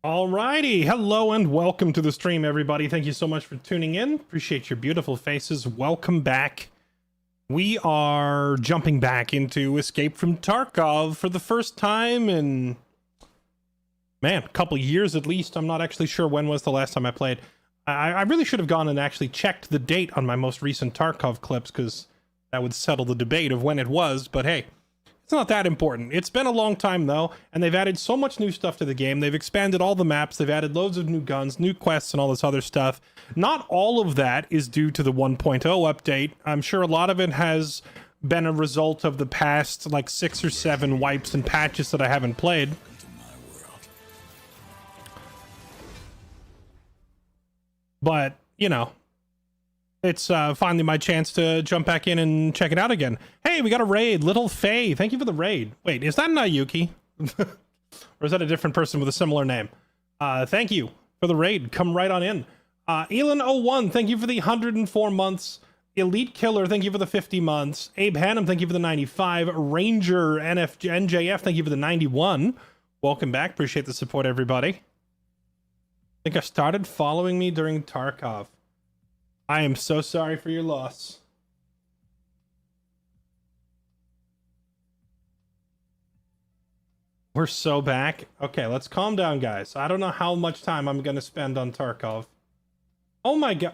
Alrighty, hello and welcome to the stream, everybody. Thank you so much for tuning in. Appreciate your beautiful faces. Welcome back. We are jumping back into Escape from Tarkov for the first time in, man, a couple years at least. I'm not actually sure when was the last time I played. I really should have gone and actually checked the date on my most recent Tarkov clips, because that would settle the debate of when it was, but hey. It's not that important. It's been a long time, though, and they've added so much new stuff to the game. They've expanded all the maps. They've added loads of new guns, new quests, and all this other stuff. Not all of that is due to the 1.0 update. I'm sure a lot of it has been a result of the past, like, 6 or 7 wipes and patches that I haven't played. But, you know, it's finally my chance to jump back in and check it out again. Hey, we got a raid. Little Faye, thank you for the raid. Wait, is that Nayuki? Or is that a different person with a similar name? Thank you for the raid. Come right on in. Elin01, thank you for the 104 months. Elite Killer, thank you for the 50 months. Abe Hannum, thank you for the 95. Ranger NJF, thank you for the 91. Welcome back. Appreciate the support, everybody. I think I started following me during Tarkov. I am so sorry for your loss. We're so back. Okay, let's calm down, guys. I don't know how much time I'm gonna spend on Tarkov. Oh my god.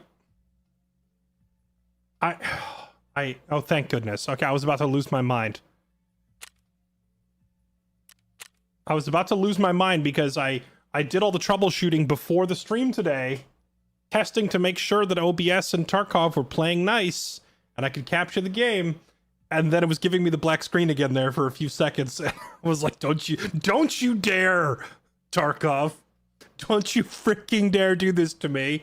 Oh, thank goodness. Okay, I was about to lose my mind. I was about to lose my mind because I did all the troubleshooting before the stream today, testing to make sure that OBS and Tarkov were playing nice and I could capture the game, and then it was giving me the black screen again there for a few seconds. I was like, don't you dare, Tarkov. Don't you freaking dare do this to me.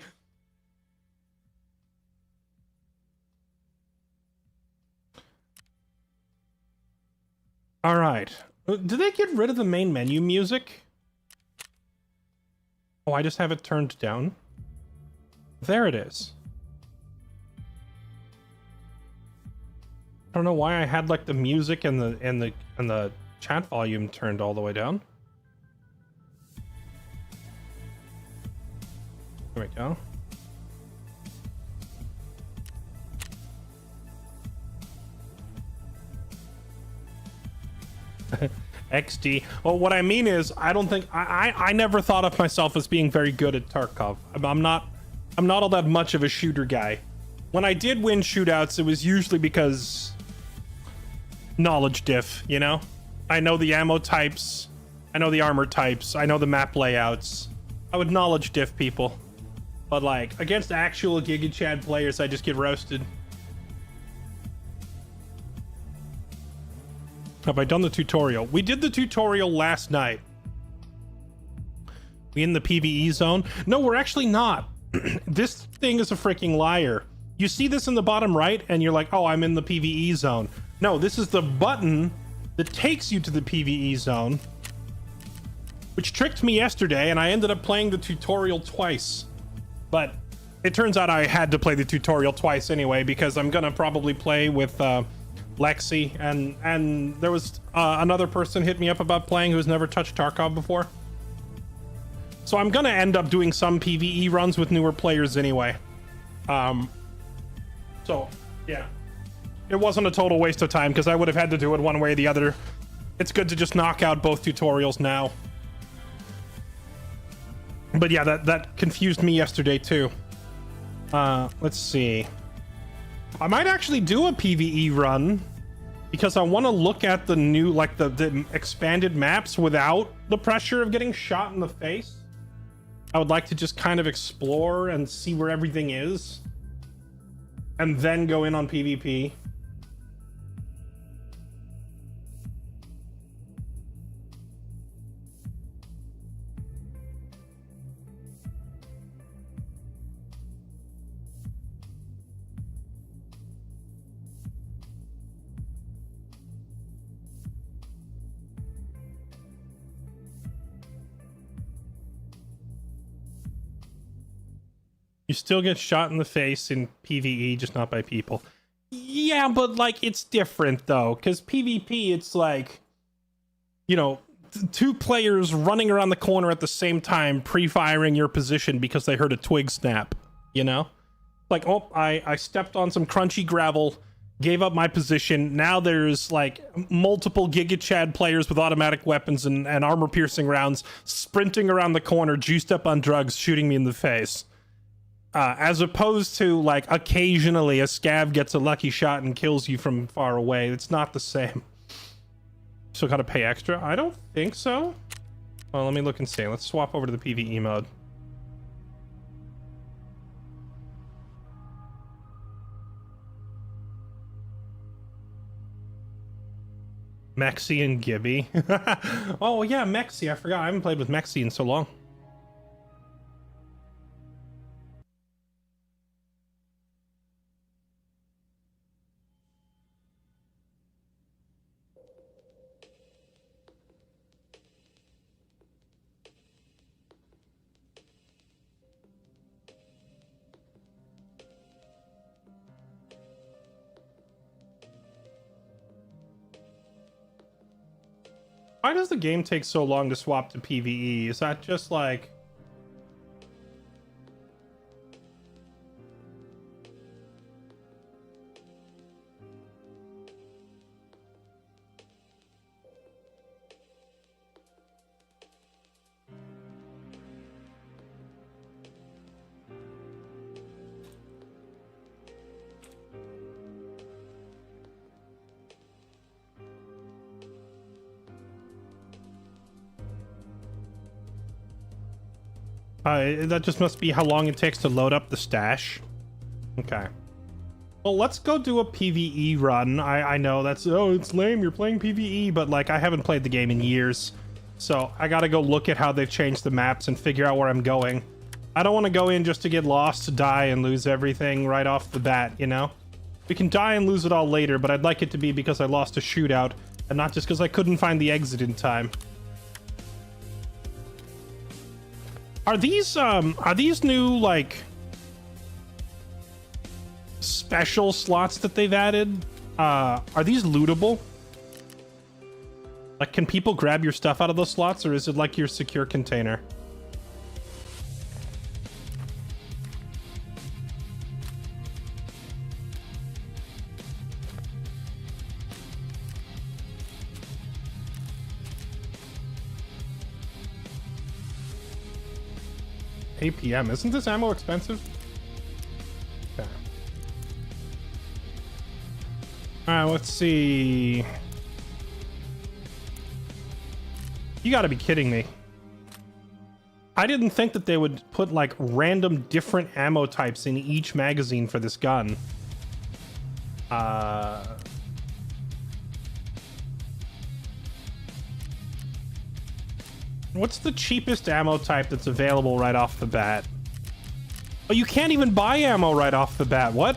All right. Did they get rid of the main menu music? Oh, I just have it turned down. There it is. I don't know why I had like the music and the chat volume turned all the way down. There we go. XD. Well, what I mean is, I don't think I never thought of myself as being very good at Tarkov. I'm not all that much of a shooter guy. When I did win shootouts, it was usually because knowledge diff, you know? I know the ammo types, I know the armor types, I know the map layouts. I would knowledge diff people. But like, against actual Giga Chad players, I just get roasted. Have I done the tutorial? We did the tutorial last night. We in the PvE zone? No, we're actually not. This thing is a freaking liar. You see this in the bottom right and you're like, oh, I'm in the PvE zone. No, this is the button that takes you to the PvE zone, which tricked me yesterday, and I ended up playing the tutorial twice. But it turns out I had to play the tutorial twice anyway, because I'm gonna probably play with Lexi, and there was another person hit me up about playing who's never touched Tarkov before. So I'm gonna end up doing some PvE runs with newer players anyway. So yeah, it wasn't a total waste of time because I would have had to do it one way or the other. It's good to just knock out both tutorials now. But yeah, that confused me yesterday too. Let's see. I might actually do a PvE run because I want to look at the new, like the expanded maps without the pressure of getting shot in the face. I would like to just kind of explore and see where everything is, and then go in on PvP. You still get shot in the face in PvE, just not by people. Yeah, but like it's different though, because PvP, it's like, you know, two players running around the corner at the same time, pre-firing your position because they heard a twig snap, you know? Like, oh, I stepped on some crunchy gravel, gave up my position. Now there's like multiple Giga Chad players with automatic weapons and armor-piercing rounds sprinting around the corner, juiced up on drugs, shooting me in the face. As opposed to, like, occasionally a scav gets a lucky shot and kills you from far away. It's not the same. Still gotta pay extra? I don't think so. Well, let me look and see. Let's swap over to the PvE mode. Mexi and Gibby. Oh, yeah, Mexi. I forgot. I haven't played with Mexi in so long. Why does the game take so long to swap to PvE? Is that just like... that just must be how long it takes to load up the stash. Okay. Well, let's go do a PvE run. I know that's... Oh, it's lame. You're playing PvE. But, like, I haven't played the game in years. So, I gotta go look at how they've changed the maps and figure out where I'm going. I don't want to go in just to get lost, die, and lose everything right off the bat, you know? We can die and lose it all later, but I'd like it to be because I lost a shootout, and not just because I couldn't find the exit in time. Are these new, like, special slots that they've added? Are these lootable? Like, can people grab your stuff out of those slots, or is it like your secure container? APM. Isn't this ammo expensive? Okay. Alright, let's see. You gotta be kidding me. I didn't think that they would put, like, random different ammo types in each magazine for this gun. What's the cheapest ammo type that's available right off the bat? Oh, you can't even buy ammo right off the bat. What?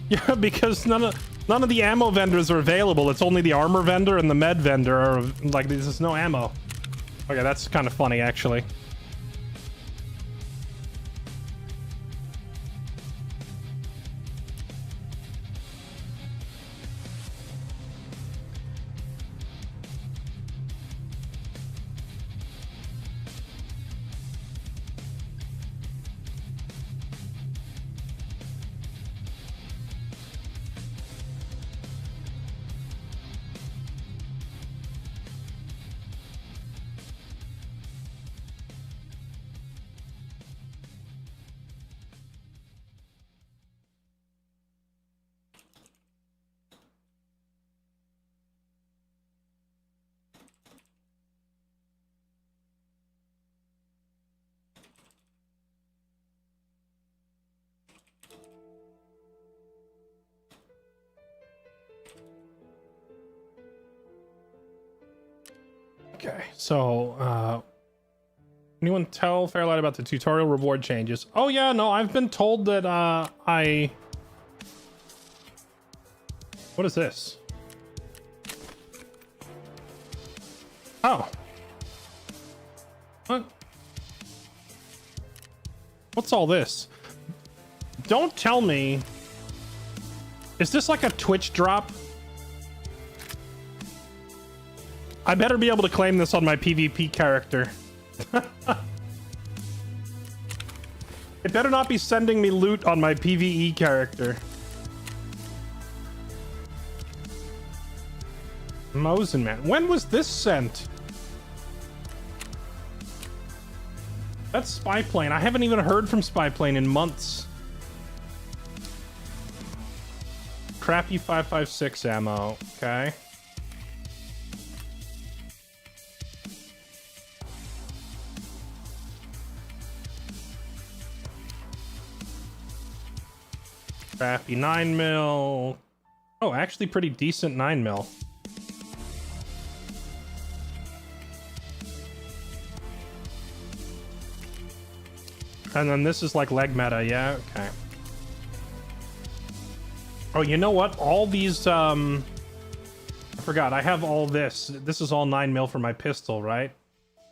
Yeah, because none of the ammo vendors are available. It's only the armor vendor and the med vendor are, like, there's no ammo. Okay, that's kind of funny, actually. Okay, so, anyone tell Fairlight about the tutorial reward changes? Oh yeah, no, I've been told that, What is this? Oh. What? What's all this? Don't tell me. Is this like a Twitch drop? I better be able to claim this on my PvP character. It better not be sending me loot on my PvE character. Mosin man. When was this sent? That's Spy Plane. I haven't even heard from Spy Plane in months. Crappy 5.56 ammo. Okay. Crappy 9mm. Oh, actually pretty decent 9mm. And then this is like leg meta, yeah? Okay. Oh, you know what? All these, I forgot, I have all this. This is all 9mm for my pistol, right?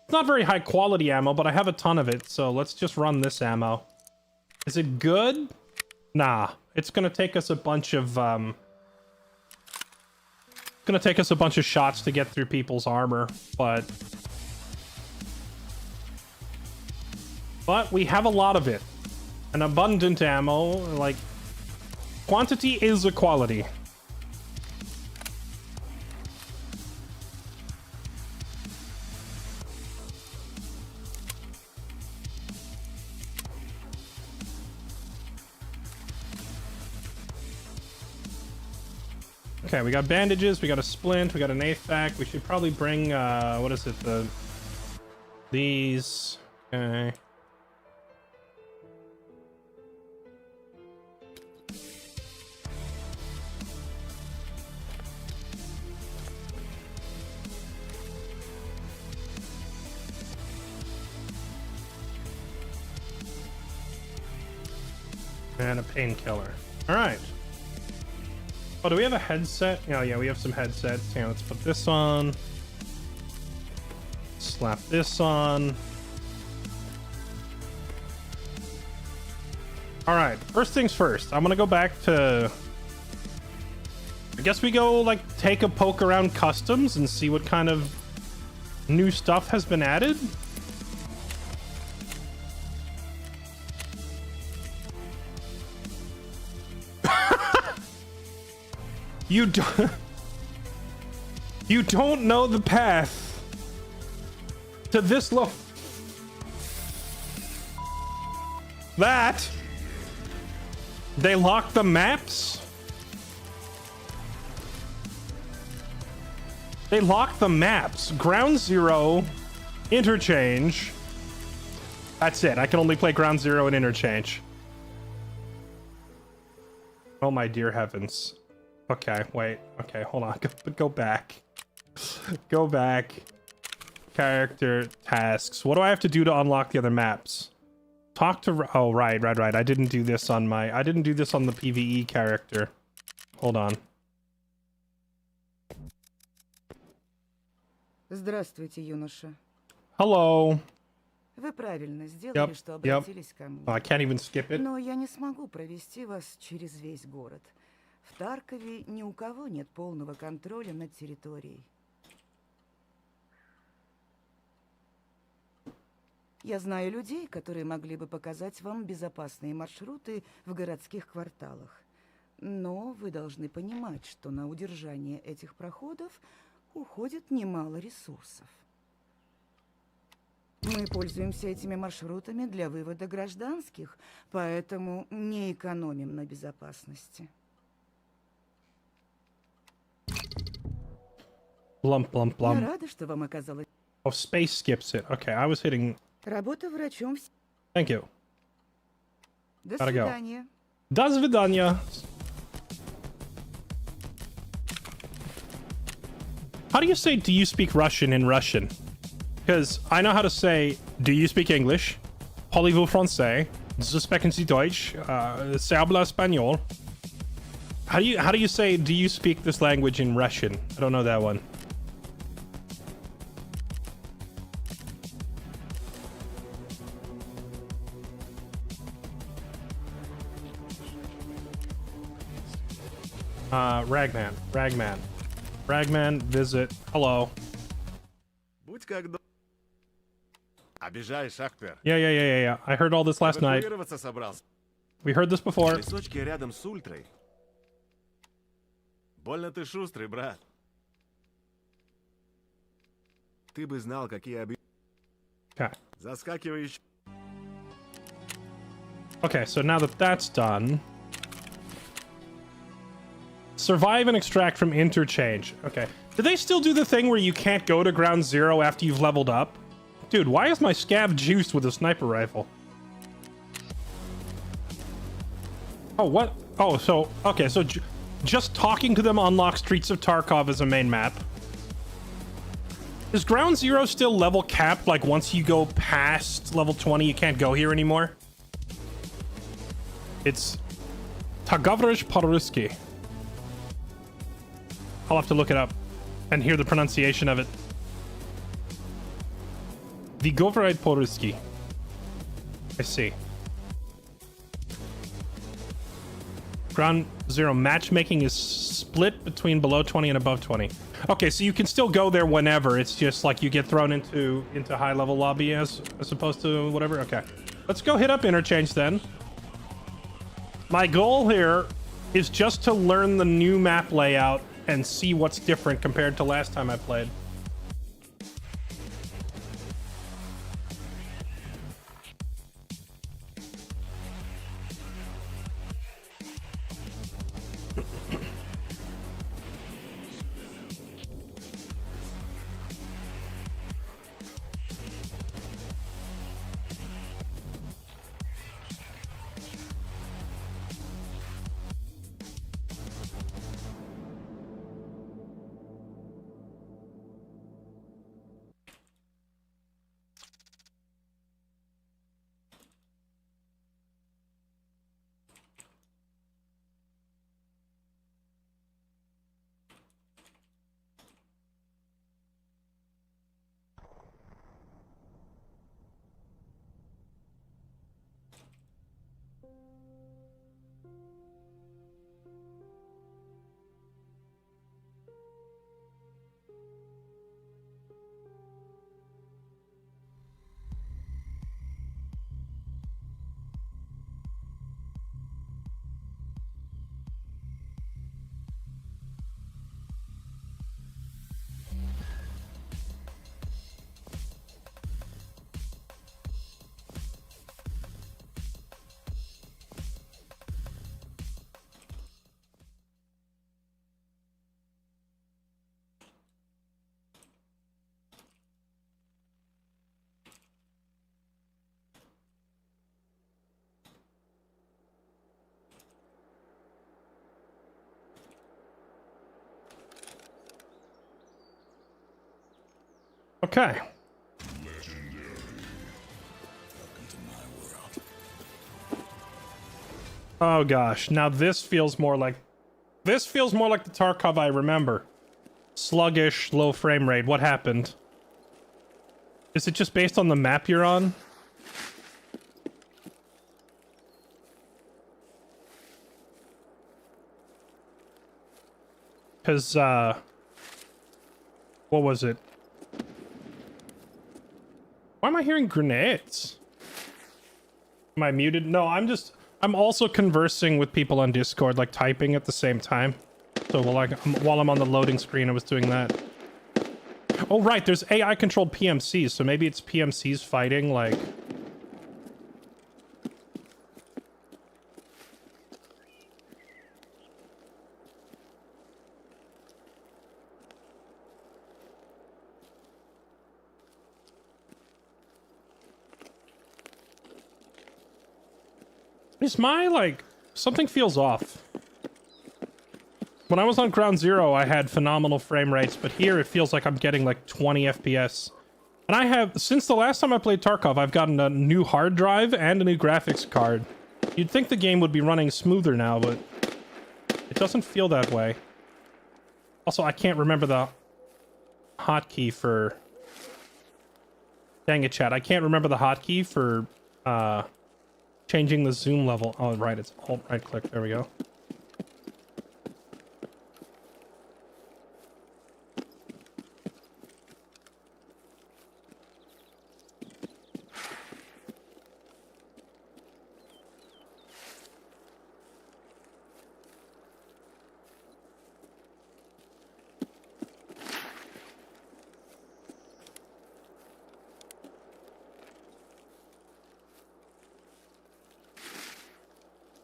It's not very high quality ammo, but I have a ton of it, so let's just run this ammo. Is it good? Nah. It's gonna take us a bunch of, gonna take us a bunch of shots to get through people's armor, but we have a lot of it. An abundant ammo, like, quantity is a quality. Okay, we got bandages, we got a splint, we got an eighth pack. We should probably bring, what is it, these, okay. And a painkiller. All right. Oh, do we have a headset? Oh, yeah, we have some headsets. Yeah, let's put this on. Slap this on. All right, first things first. I'm gonna go back to... I guess we go, like, take a poke around customs and see what kind of new stuff has been added. You don't know the path to this that they locked the maps. They locked the maps. Ground Zero, Interchange. That's it. I can only play Ground Zero and Interchange. Oh my dear heavens. Okay, wait. Okay, hold on. Go back. Go back. Character tasks. What do I have to do to unlock the other maps? Talk to... Oh, right. I didn't do this on my... I didn't do this on the PvE character. Hold on. Здравствуйте, юноша. Hello. Вы правильно сделали, что обратились ко мне. Oh, I can't even skip it. Но я не смогу провести вас через весь город. В Таркове ни у кого нет полного контроля над территорией. Я знаю людей, которые могли бы показать вам безопасные маршруты в городских кварталах. Но вы должны понимать, что на удержание этих проходов уходит немало ресурсов. Мы пользуемся этими маршрутами для вывода гражданских, поэтому не экономим на безопасности. Blump, blump, blump. Я рада, что вам оказалось... Oh, space skips it. Okay, I was hitting... Работа врачом... Thank you. До Gotta go. свидания. До свидания. How do you say, do you speak Russian in Russian? Because I know how to say, do you speak English? Parlez-vous français? Sprechen Sie Deutsch? Se habla español? How do you say, do you speak this language in Russian? I don't know that one. Ragman, visit. Hello. Будь как до... Обижай, Шахтер. Yeah. I heard all this last night. Эвакуироваться собрался. We heard this before. Лесочки рядом с Ультрой. Больно ты шустрый, брат. Ты бы знал, какие объ... Okay. Заскакивающие... Okay, so now that that's done... Survive and extract from interchange. Okay. Do they still do the thing where you can't go to ground zero after you've leveled up? Dude, why is my scab juiced with a sniper rifle? Oh, what? Oh, so... Okay, so just talking to them unlocks Streets of Tarkov as a main map. Is ground zero still level capped? Like, once you go past level 20, you can't go here anymore? It's... Tagavrij Paruski. I'll have to look it up and hear the pronunciation of it. Vigovride Poruski. I see. Ground zero matchmaking is split between below 20 and above 20. Okay, so you can still go there whenever. It's just like you get thrown into high level lobby as opposed to whatever. Okay, let's go hit up interchange then. My goal here is just to learn the new map layout and see what's different compared to last time I played. Okay. Oh gosh, now this feels more like the Tarkov I remember. Sluggish, low frame rate. What happened? Is it just based on the map you're on? Cause what was it? Why am I hearing grenades? Am I muted? No, I'm also conversing with people on Discord, like typing at the same time. So while I'm on the loading screen, I was doing that. Oh, right, there's AI controlled PMCs, so maybe it's PMCs fighting, like... Is my, like, something feels off. When I was on Ground Zero, I had phenomenal frame rates, but here it feels like I'm getting like 20 FPS. And I have, since the last time I played Tarkov, I've gotten a new hard drive and a new graphics card. You'd think the game would be running smoother now, but it doesn't feel that way. Also, I can't remember the hotkey for... Dang it, chat. I can't remember the hotkey for, changing the zoom level. Oh, right, it's alt right click. There we go.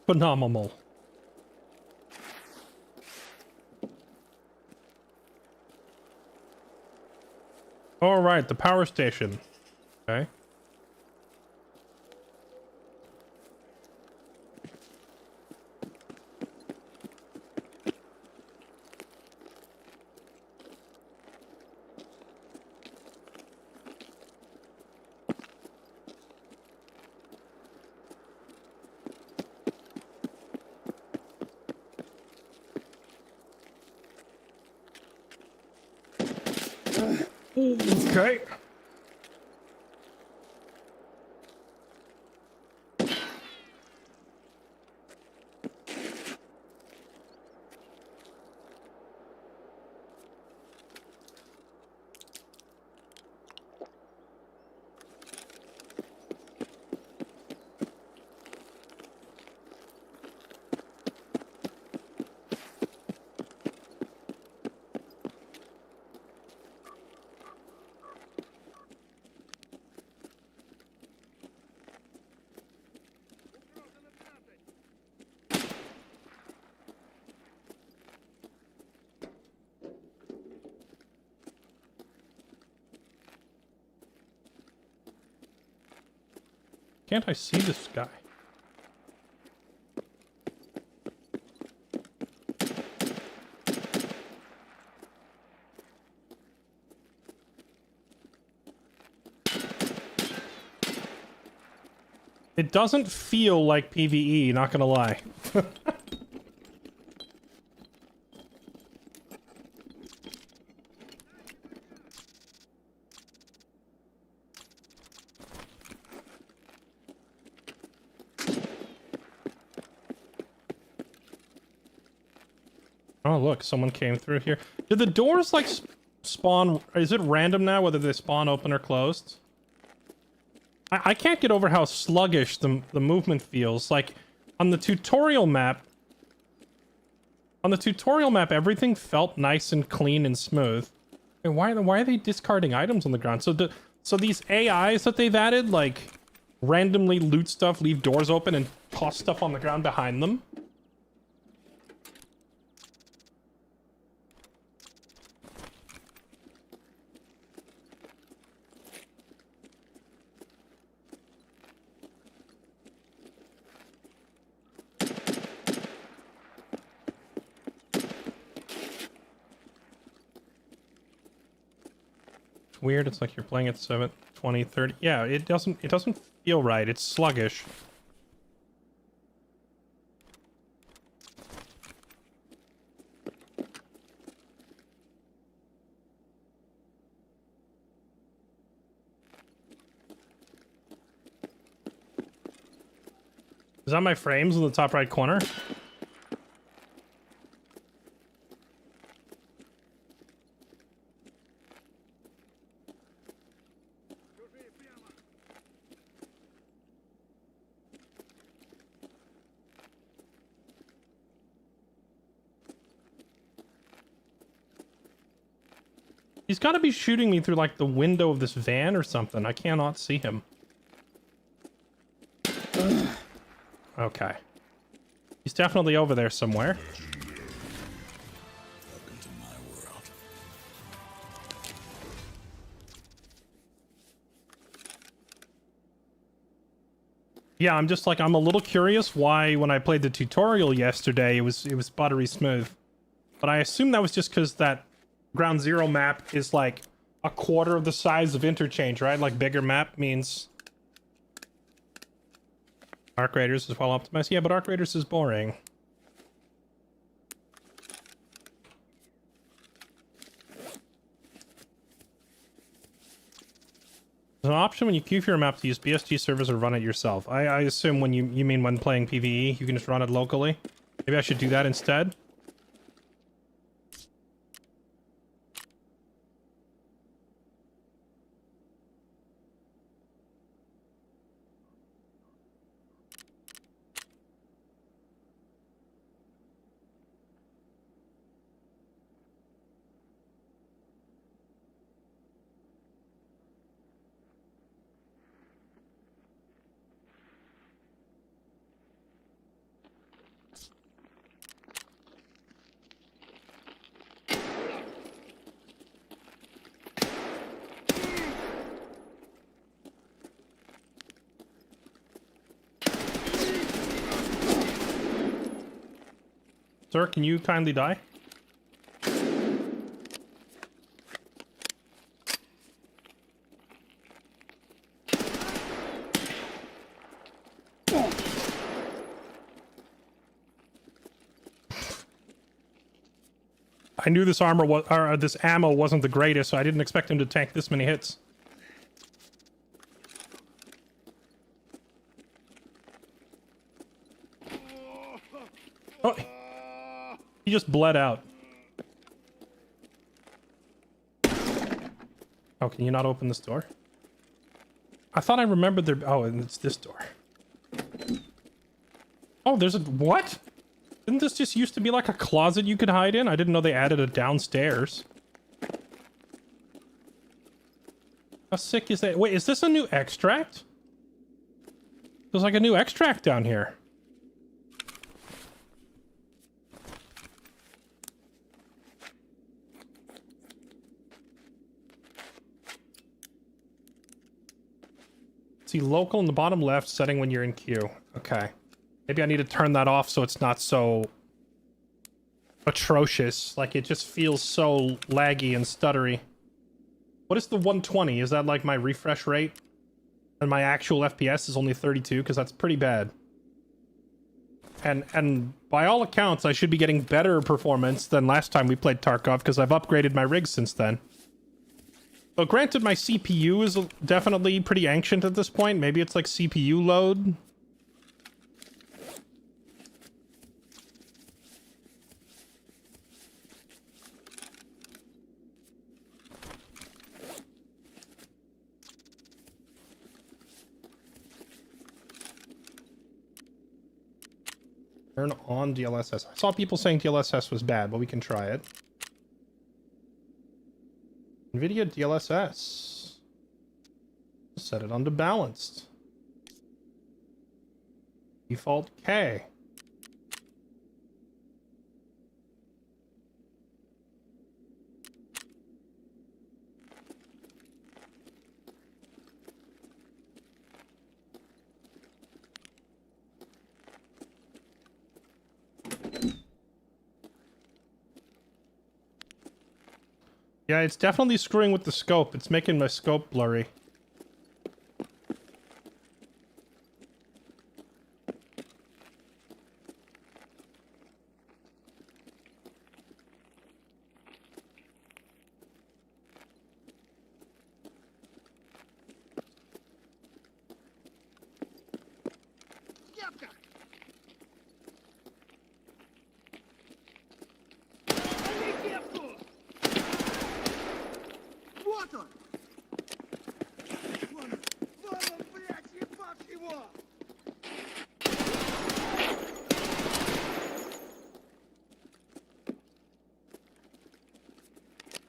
phenomenal. All right, the power station. Okay. Okay. Can't I see this guy? It doesn't feel like PvE, not gonna lie. Oh, look, someone came through here. Did the doors, like, spawn... Is it random now whether they spawn open or closed? I can't get over how sluggish the movement feels. Like, on the tutorial map... On the tutorial map, everything felt nice and clean and smooth. Hey, why are they discarding items on the ground? So these AIs that they've added, like, randomly loot stuff, leave doors open, and toss stuff on the ground behind them? Weird. It's like you're playing at 7, 20, 30. Yeah, it doesn't feel right. It's sluggish. Is that my frames in the top right corner? He's got to be shooting me through, like, the window of this van or something. I cannot see him. Okay. He's definitely over there somewhere. Yeah, I'm just like, I'm a little curious why when I played the tutorial yesterday, it was buttery smooth. But I assume that was just because that Ground Zero map is like a quarter of the size of Interchange, right? Like bigger map means Arc Raiders is well optimized. Yeah, but Arc Raiders is boring. There's an option when you queue for your map to use BSG servers or run it yourself. I assume when you mean when playing PvE, you can just run it locally. Maybe I should do that instead. Sir, can you kindly die? I knew this armor was, or this ammo wasn't the greatest, so I didn't expect him to tank this many hits. Oh, he just bled out. Oh, can you not open this door? I thought I remembered there. Oh, and it's this door. Oh, there's a what? Didn't this just used to be like a closet you could hide in? I didn't know they added it downstairs. How sick is that? Wait, is this a new extract? There's like a new extract down here. See, local in the bottom left, setting when you're in queue. Okay. Maybe I need to turn that off so it's not so atrocious. Like, it just feels so laggy and stuttery. What is the 120? Is that like my refresh rate? And my actual FPS is only 32? Because that's pretty bad. And by all accounts, I should be getting better performance than last time we played Tarkov, because I've upgraded my rig since then. But granted, my CPU is definitely pretty ancient at this point. Maybe it's like CPU load. Turn on DLSS. I saw people saying DLSS was bad, but we can try it. NVIDIA DLSS. Set it on to balanced. Default K. Yeah, it's definitely screwing with the scope. It's making my scope blurry.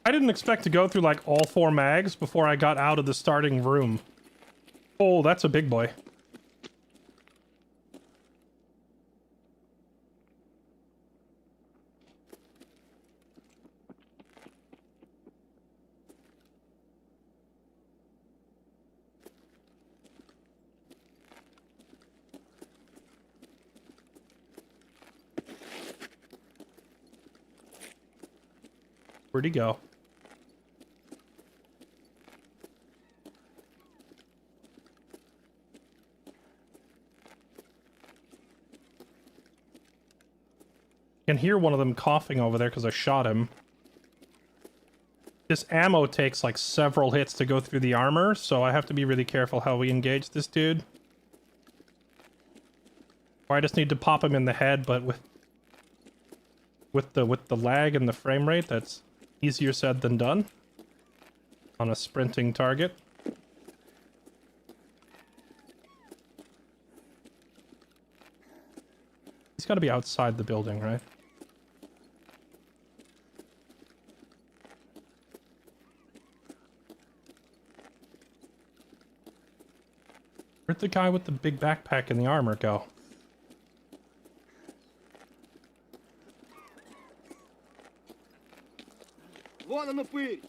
I didn't expect to go through like all 4 mags before I got out of the starting room. Oh, that's a big boy. Where'd he go? I can hear one of them coughing over there because I shot him. This ammo takes like several hits to go through the armor, so I have to be really careful how we engage this dude. Or I just need to pop him in the head, but with the lag and the frame rate, that's easier said than done on a sprinting target. He's got to be outside the building, right? Where'd the guy with the big backpack and the armor go? Вон он упырь!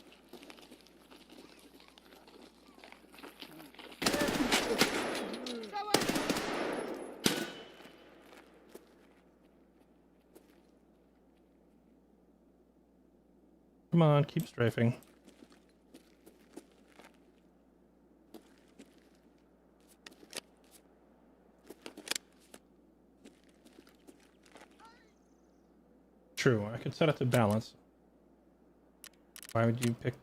Come on, keep strafing. True, I could set it to balance. Why would you pick?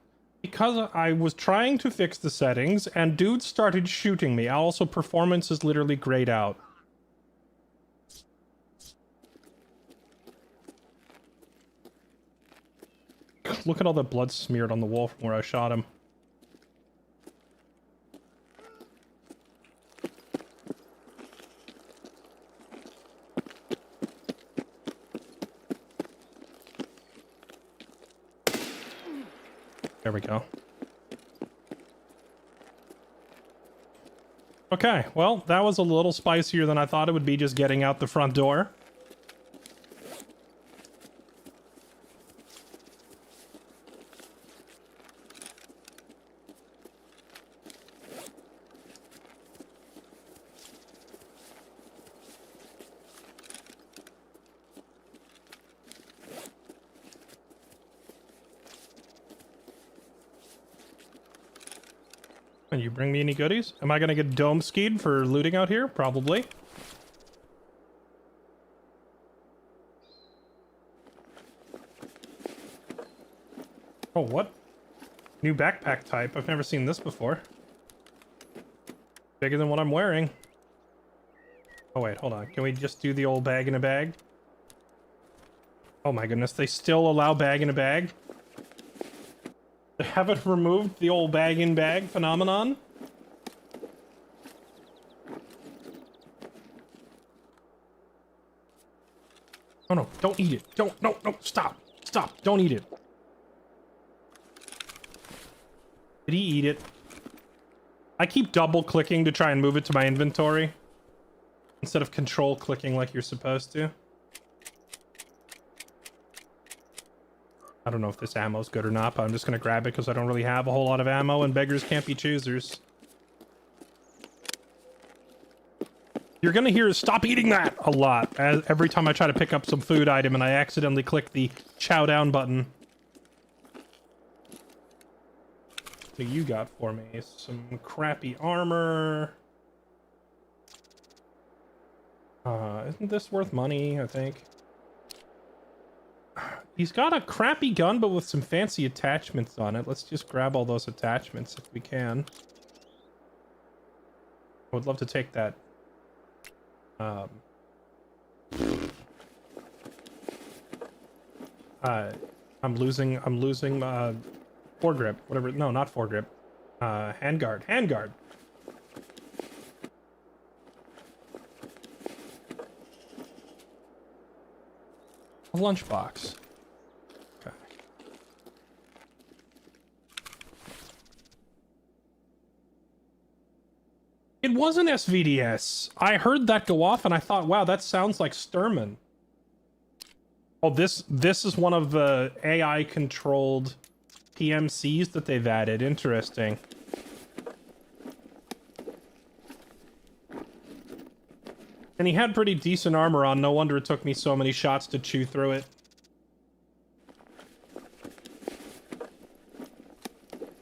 Because I was trying to fix the settings and dudes started shooting me. Also, performance is literally grayed out. Look at all the blood smeared on the wall from where I shot him. There we go. Okay, well, that was a little spicier than I thought it would be just getting out the front door. Can you bring me any goodies? Am I gonna get dome skied for looting out here? Probably. Oh, what? New backpack type. I've never seen this before. Bigger than what I'm wearing. Oh wait, hold on. Can we just do the old bag in a bag? Oh my goodness, they still allow bag in a bag? They haven't removed the old bag in bag phenomenon? Oh no, don't eat it. Don't, no, stop. Stop, don't eat it. Did he eat it? I keep double clicking to try and move it to my inventory instead of control clicking like you're supposed to. I don't know if this ammo's good or not, but I'm just gonna grab it because I don't really have a whole lot of ammo and beggars can't be choosers. You're gonna hear stop eating that a lot every time I try to pick up some food item and I accidentally click the chow down button. What do you got for me? Some crappy armor. Isn't this worth money, I think? He's got a crappy gun, but with some fancy attachments on it. Let's just grab all those attachments if we can. I would love to take that. I'm losing, foregrip, whatever. No, not foregrip. Handguard. A lunchbox. Okay. It wasn't SVDS. I heard that go off and I thought, wow, that sounds like Sturman. Oh, this is one of the AI controlled PMCs that they've added. Interesting. And he had pretty decent armor on. No wonder it took me so many shots to chew through it.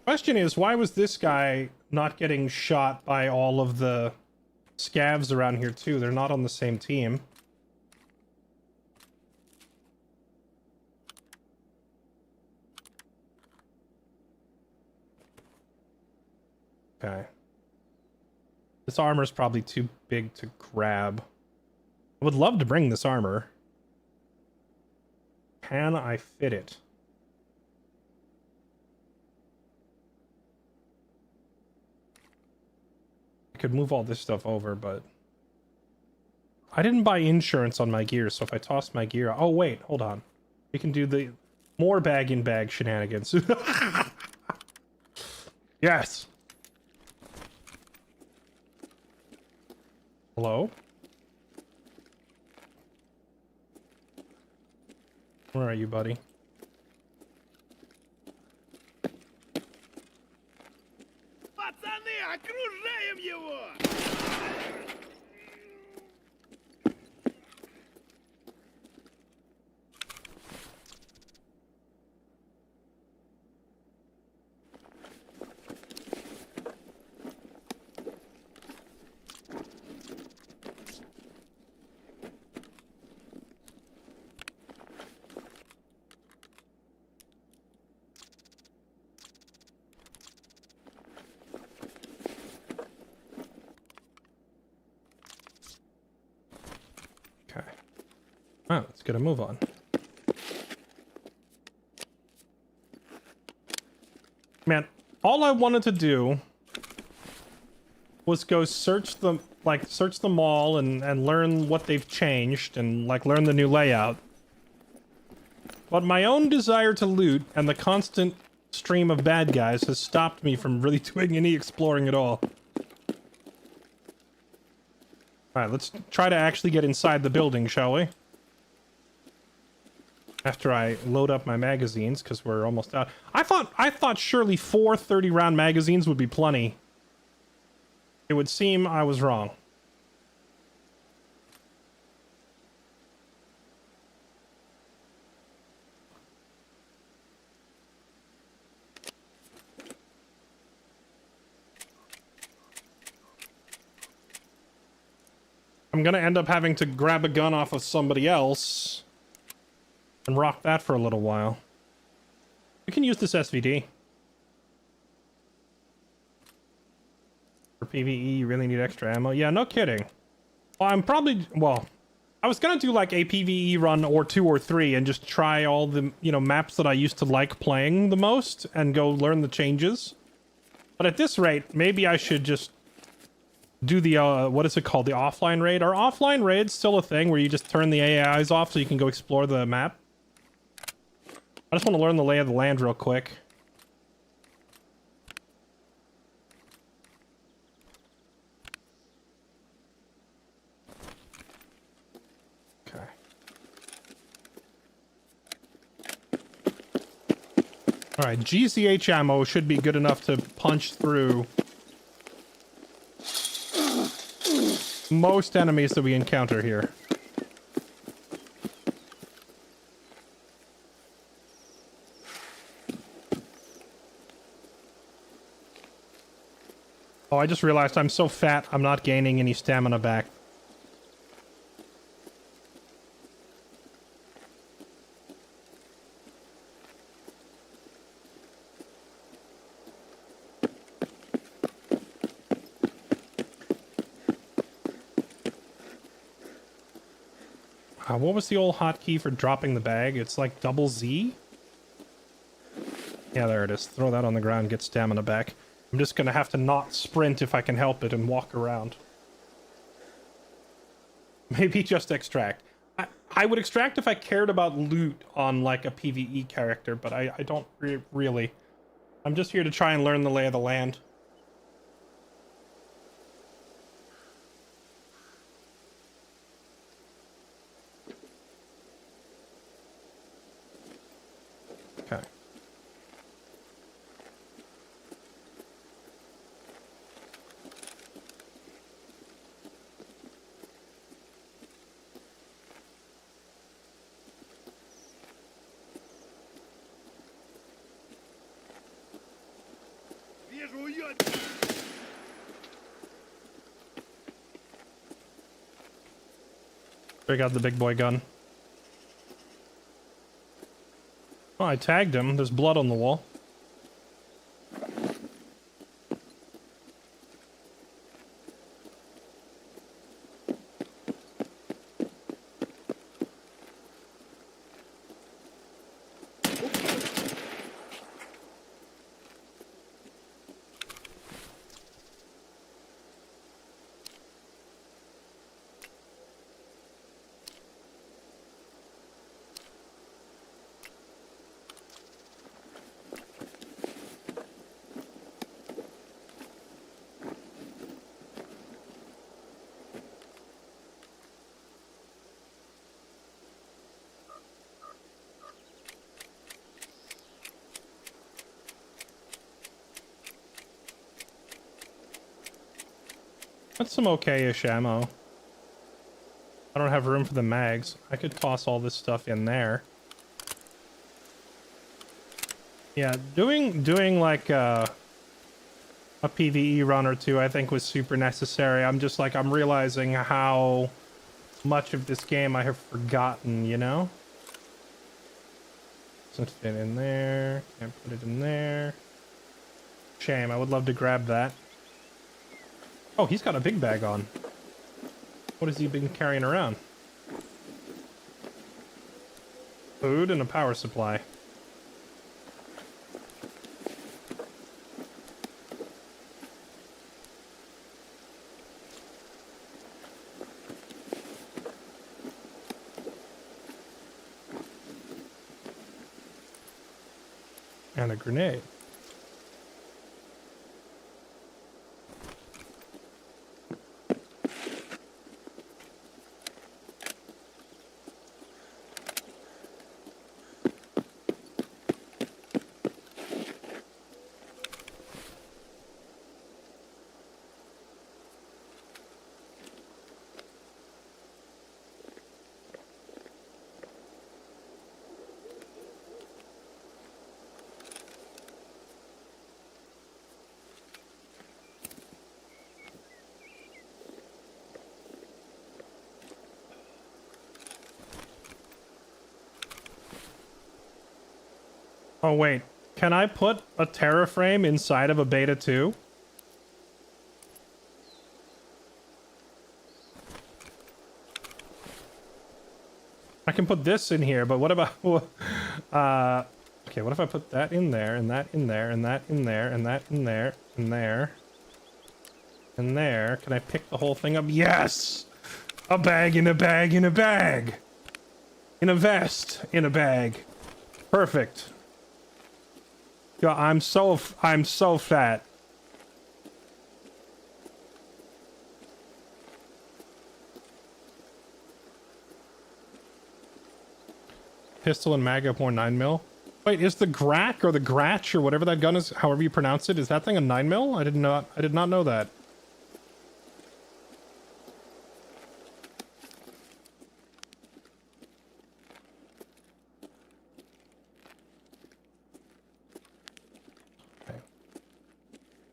Question is, why was this guy not getting shot by all of the scavs around here too? They're not on the same team. Okay. This armor's probably too big to grab. I would love to bring this armor. Can I fit it? I could move all this stuff over, but I didn't buy insurance on my gear, so if I toss my gear... Oh, wait, hold on. We can do the more bag-in-bag shenanigans. Yes! Hello? Where are you, buddy? Пацаны, окружаем его! Wow, let's get a move on. Man, all I wanted to do was go search the mall and learn what they've changed and like learn the new layout. But my own desire to loot and the constant stream of bad guys has stopped me from really doing any exploring at all. Alright, let's try to actually get inside the building, shall we? After I load up my magazines, because we're almost out. I thought surely 4 30-round magazines would be plenty. It would seem I was wrong. I'm gonna end up having to grab a gun off of somebody else and rock that for a little while. We can use this SVD. For PvE, you really need extra ammo. Yeah, no kidding. Well, I was gonna do like a PvE run or 2 or 3 and just try all the, maps that I used to like playing the most and go learn the changes. But at this rate, maybe I should just do the, what is it called? The offline raid? Are offline raids still a thing where you just turn the AIs off so you can go explore the map? I just want to learn the lay of the land real quick. Okay. Alright, GCH ammo should be good enough to punch through most enemies that we encounter here. Oh, I just realized I'm so fat, I'm not gaining any stamina back. What was the old hotkey for dropping the bag? It's like double Z? Yeah, there it is. Throw that on the ground, get stamina back. I'm just gonna have to not sprint if I can help it and walk around. Maybe just extract. I would extract if I cared about loot on like a PvE character, but I don't really. I'm just here to try and learn the lay of the land. Okay. Вижу, уйдет! Break out the big boy gun. Oh, I tagged him. There's blood on the wall. That's some okay-ish ammo. I don't have room for the mags. I could toss all this stuff in there. Yeah, doing like a PvE run or two I think was super necessary. I'm realizing how much of this game I have forgotten, you know? Doesn't fit in there. Can't put it in there. Shame, I would love to grab that. Oh, he's got a big bag on. What has he been carrying around? Food and a power supply. And a grenade. Oh, wait. Can I put a Terra frame inside of a Beta 2? I can put this in here, but what about... okay, what if I put that in there, and that in there, and that in there, and that in there, and there, and there? Can I pick the whole thing up? Yes! A bag in a bag in a bag! In a vest in a bag. Perfect. Yeah, I'm so fat. Pistol and mag up more 9mm. Wait, is the Grak or the Gratch or whatever that gun is, however you pronounce it, is that thing a 9mm? I did not know that.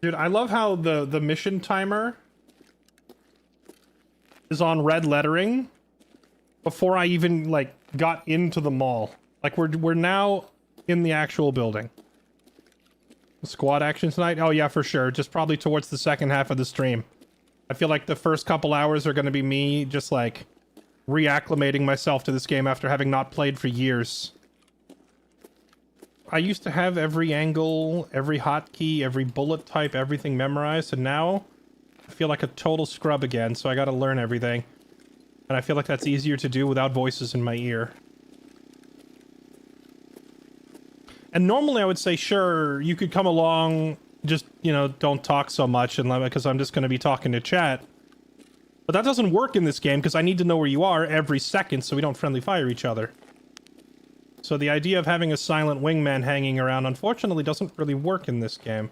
Dude, I love how the mission timer is on red lettering before I even like got into the mall. Like we're now in the actual building. Squad action tonight? Oh yeah, for sure. Just probably towards the second half of the stream. I feel like the first couple hours are going to be me just like reacclimating myself to this game after having not played for years. I used to have every angle, every hotkey, every bullet type, everything memorized, and now I feel like a total scrub again, so I gotta learn everything. And I feel like that's easier to do without voices in my ear. And normally I would say, sure, you could come along, just, you know, don't talk so much, and because I'm just gonna be talking to chat. But that doesn't work in this game, because I need to know where you are every second so we don't friendly fire each other. So the idea of having a silent wingman hanging around unfortunately doesn't really work in this game.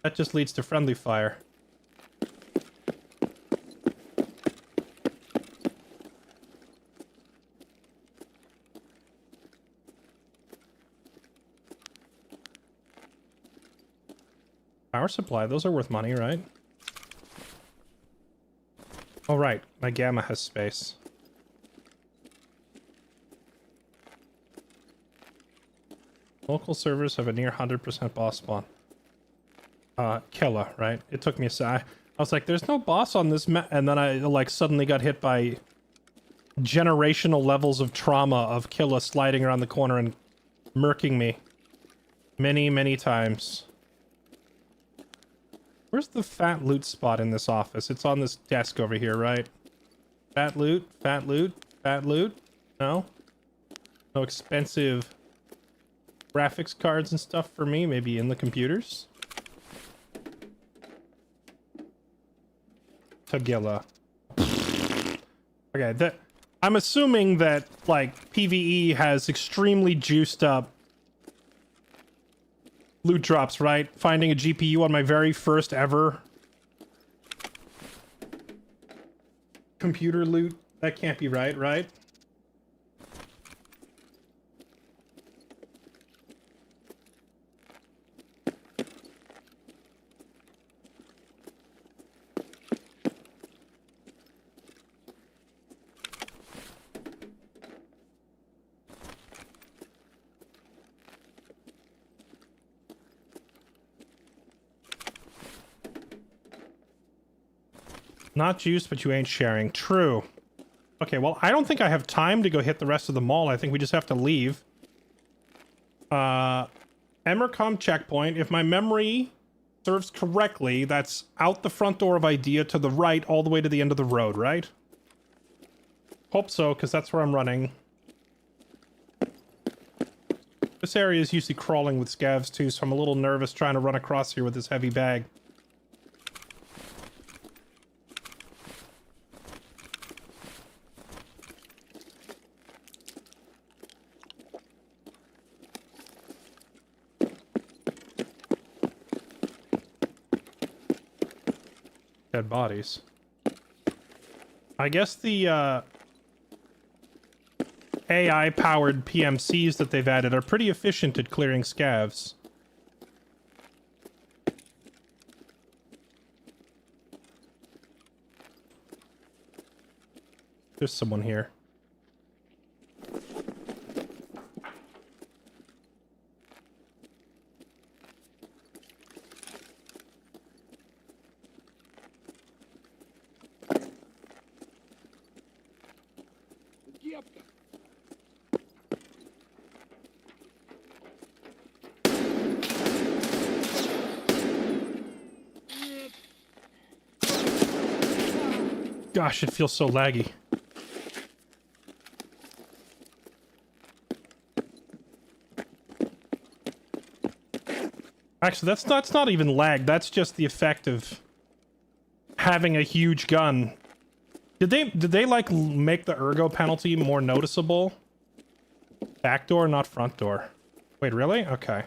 That just leads to friendly fire. Power supply, those are worth money, right? Oh right, my Gamma has space. Local servers have a near 100% boss spawn. Killa, right? It took me a sec. I was like, there's no boss on this map. And then I, like, suddenly got hit by generational levels of trauma of Killa sliding around the corner and murking me. Many, many times. Where's the fat loot spot in this office? It's on this desk over here, right? Fat loot, fat loot, fat loot? No? No expensive graphics cards and stuff for me, maybe in the computers. Tagilla. Okay, I'm assuming that like PvE has extremely juiced up loot drops, right? Finding a GPU on my very first ever computer loot. That can't be right, right? Not juice, but you ain't sharing. True. Okay, well, I don't think I have time to go hit the rest of the mall. I think we just have to leave. Emercom checkpoint. If my memory serves correctly, that's out the front door of Idea to the right all the way to the end of the road, right? Hope so, because that's where I'm running. This area is usually crawling with scavs too, so I'm a little nervous trying to run across here with this heavy bag. Dead bodies. I guess the AI-powered PMCs that they've added are pretty efficient at clearing scavs. There's someone here. Кепка. Gosh, it feels so laggy. Actually, that's not even lag. That's just the effect of having a huge gun. Did they like make the ergo penalty more noticeable? Back door, not front door. Wait, really? Okay.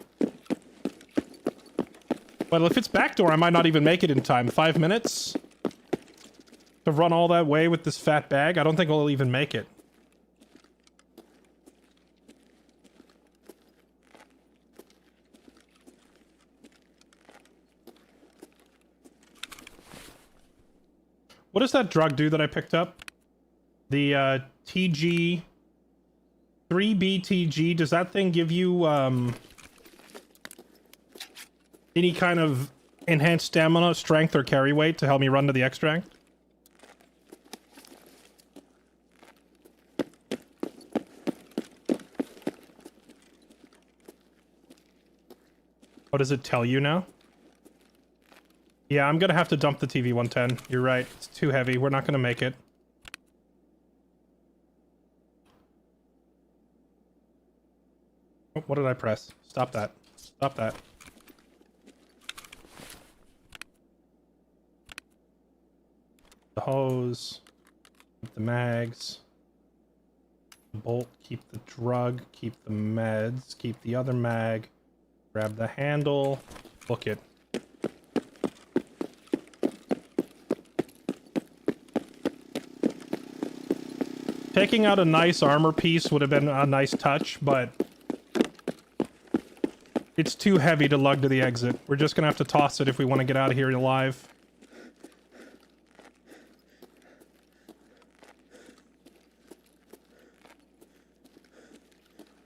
Well, if it's back door, I might not even make it in time. 5 minutes to run all that way with this fat bag? I don't think we'll even make it. What does that drug do that I picked up? The TG 3BTG, does that thing give you any kind of enhanced stamina, strength, or carry weight to help me run to the extract? Oh, does it tell you now? Yeah, I'm gonna have to dump the TV 110. You're right. It's too heavy. We're not gonna make it. Oh, what did I press? Stop that. Stop that. The hose. Keep the mags. The bolt. Keep the drug. Keep the meds. Keep the other mag. Grab the handle. Book it. Taking out a nice armor piece would have been a nice touch, but it's too heavy to lug to the exit. We're just gonna have to toss it if we want to get out of here alive.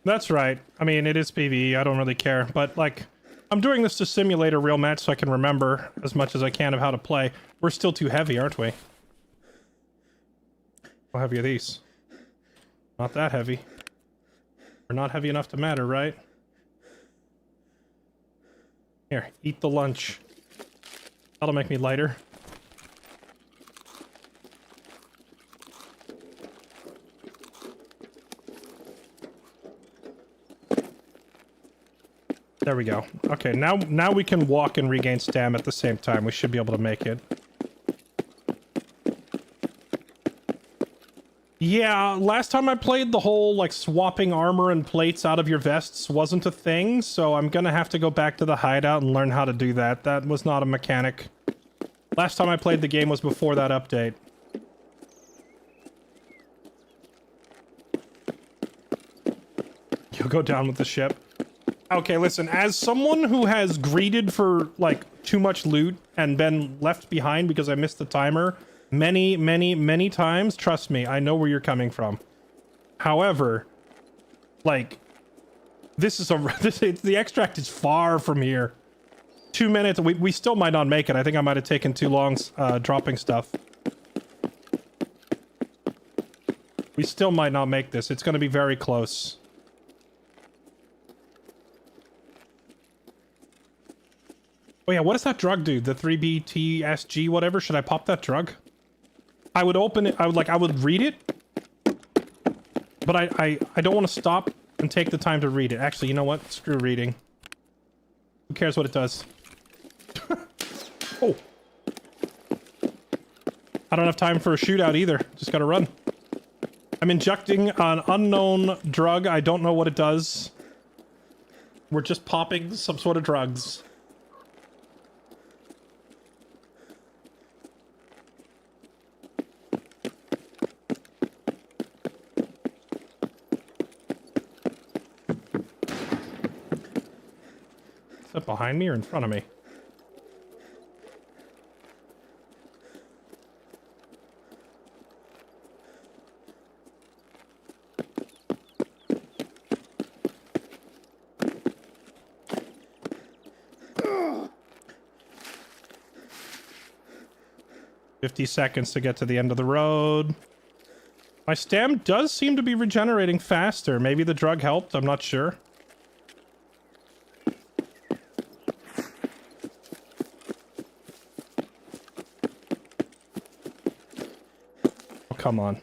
That's right. I mean, it is PvE. I don't really care, but like, I'm doing this to simulate a real match so I can remember as much as I can of how to play. We're still too heavy, aren't we? How heavy are these? Not that heavy. We're not heavy enough to matter, right? Here, eat the lunch. That'll make me lighter. There we go. Okay, now we can walk and regain stam at the same time. We should be able to make it. Yeah, last time I played, the whole, like, swapping armor and plates out of your vests wasn't a thing, so I'm gonna have to go back to the hideout and learn how to do that. That was not a mechanic. Last time I played the game was before that update. You'll go down with the ship. Okay, listen, as someone who has greeted for, like, too much loot and been left behind because I missed the timer many times, trust me, I know where you're coming from. However, like, this is the extract is far from here. 2 minutes, we still might not make it. I think I might have taken too long dropping stuff. We still might not make this. It's going to be very close. Oh yeah, what does that drug do? The 3BTSG whatever? Should I pop that drug? I would open it. I would read it. But I don't want to stop and take the time to read it. Actually, you know what? Screw reading. Who cares what it does? Oh. I don't have time for a shootout either. Just gotta run. I'm injecting an unknown drug. I don't know what it does. We're just popping some sort of drugs. Is that behind me or in front of me? Ugh. 50 seconds to get to the end of the road. My stam does seem to be regenerating faster. Maybe the drug helped. I'm not sure. Come on.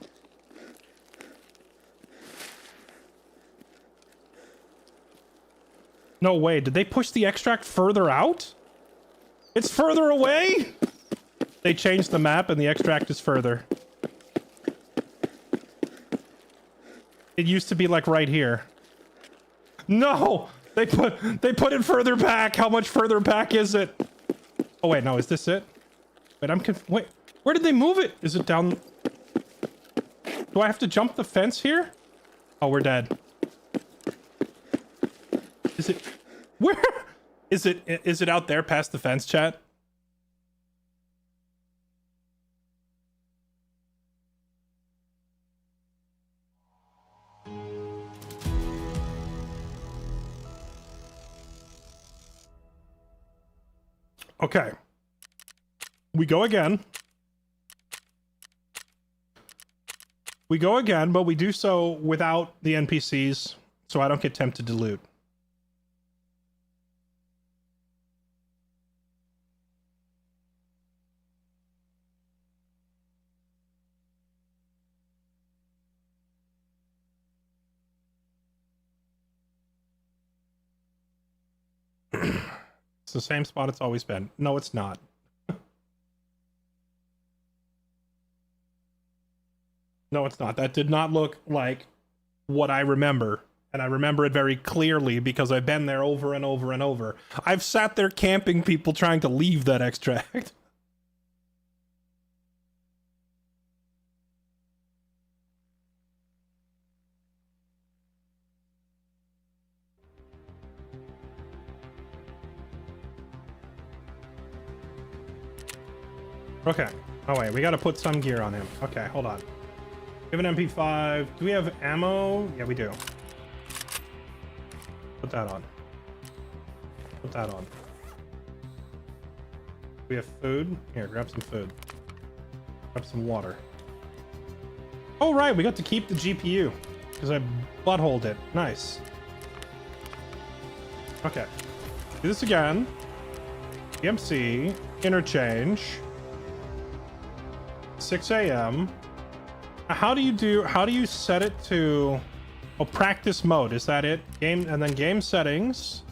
No way. Did they push the extract further out? It's further away? They changed the map and the extract is further. It used to be like right here. No! They put it further back. How much further back is it? Oh wait, no, is this it? Wait, wait. Where did they move it? Is it down? Do I have to jump the fence here? Oh, we're dead. Is it... Where? Is it out there past the fence, chat? Okay. We go again. We go again, but we do so without the NPCs, so I don't get tempted to loot. It's the same spot it's always been. No, it's not. No, it's not. That did not look like what I remember. And I remember it very clearly because I've been there over and over and over. I've sat there camping people trying to leave that extract. Okay. Oh, wait. We got to put some gear on him. Okay, hold on. We have an MP5. Do we have ammo? Yeah, we do. Put that on. Put that on. We have food. Here, grab some food. Grab some water. Oh, right. We got to keep the GPU because I buttholed it. Nice. Okay. Do this again. EMC. Interchange. 6 a.m. How do you set it to practice mode? Is that it? Game, and then game settings.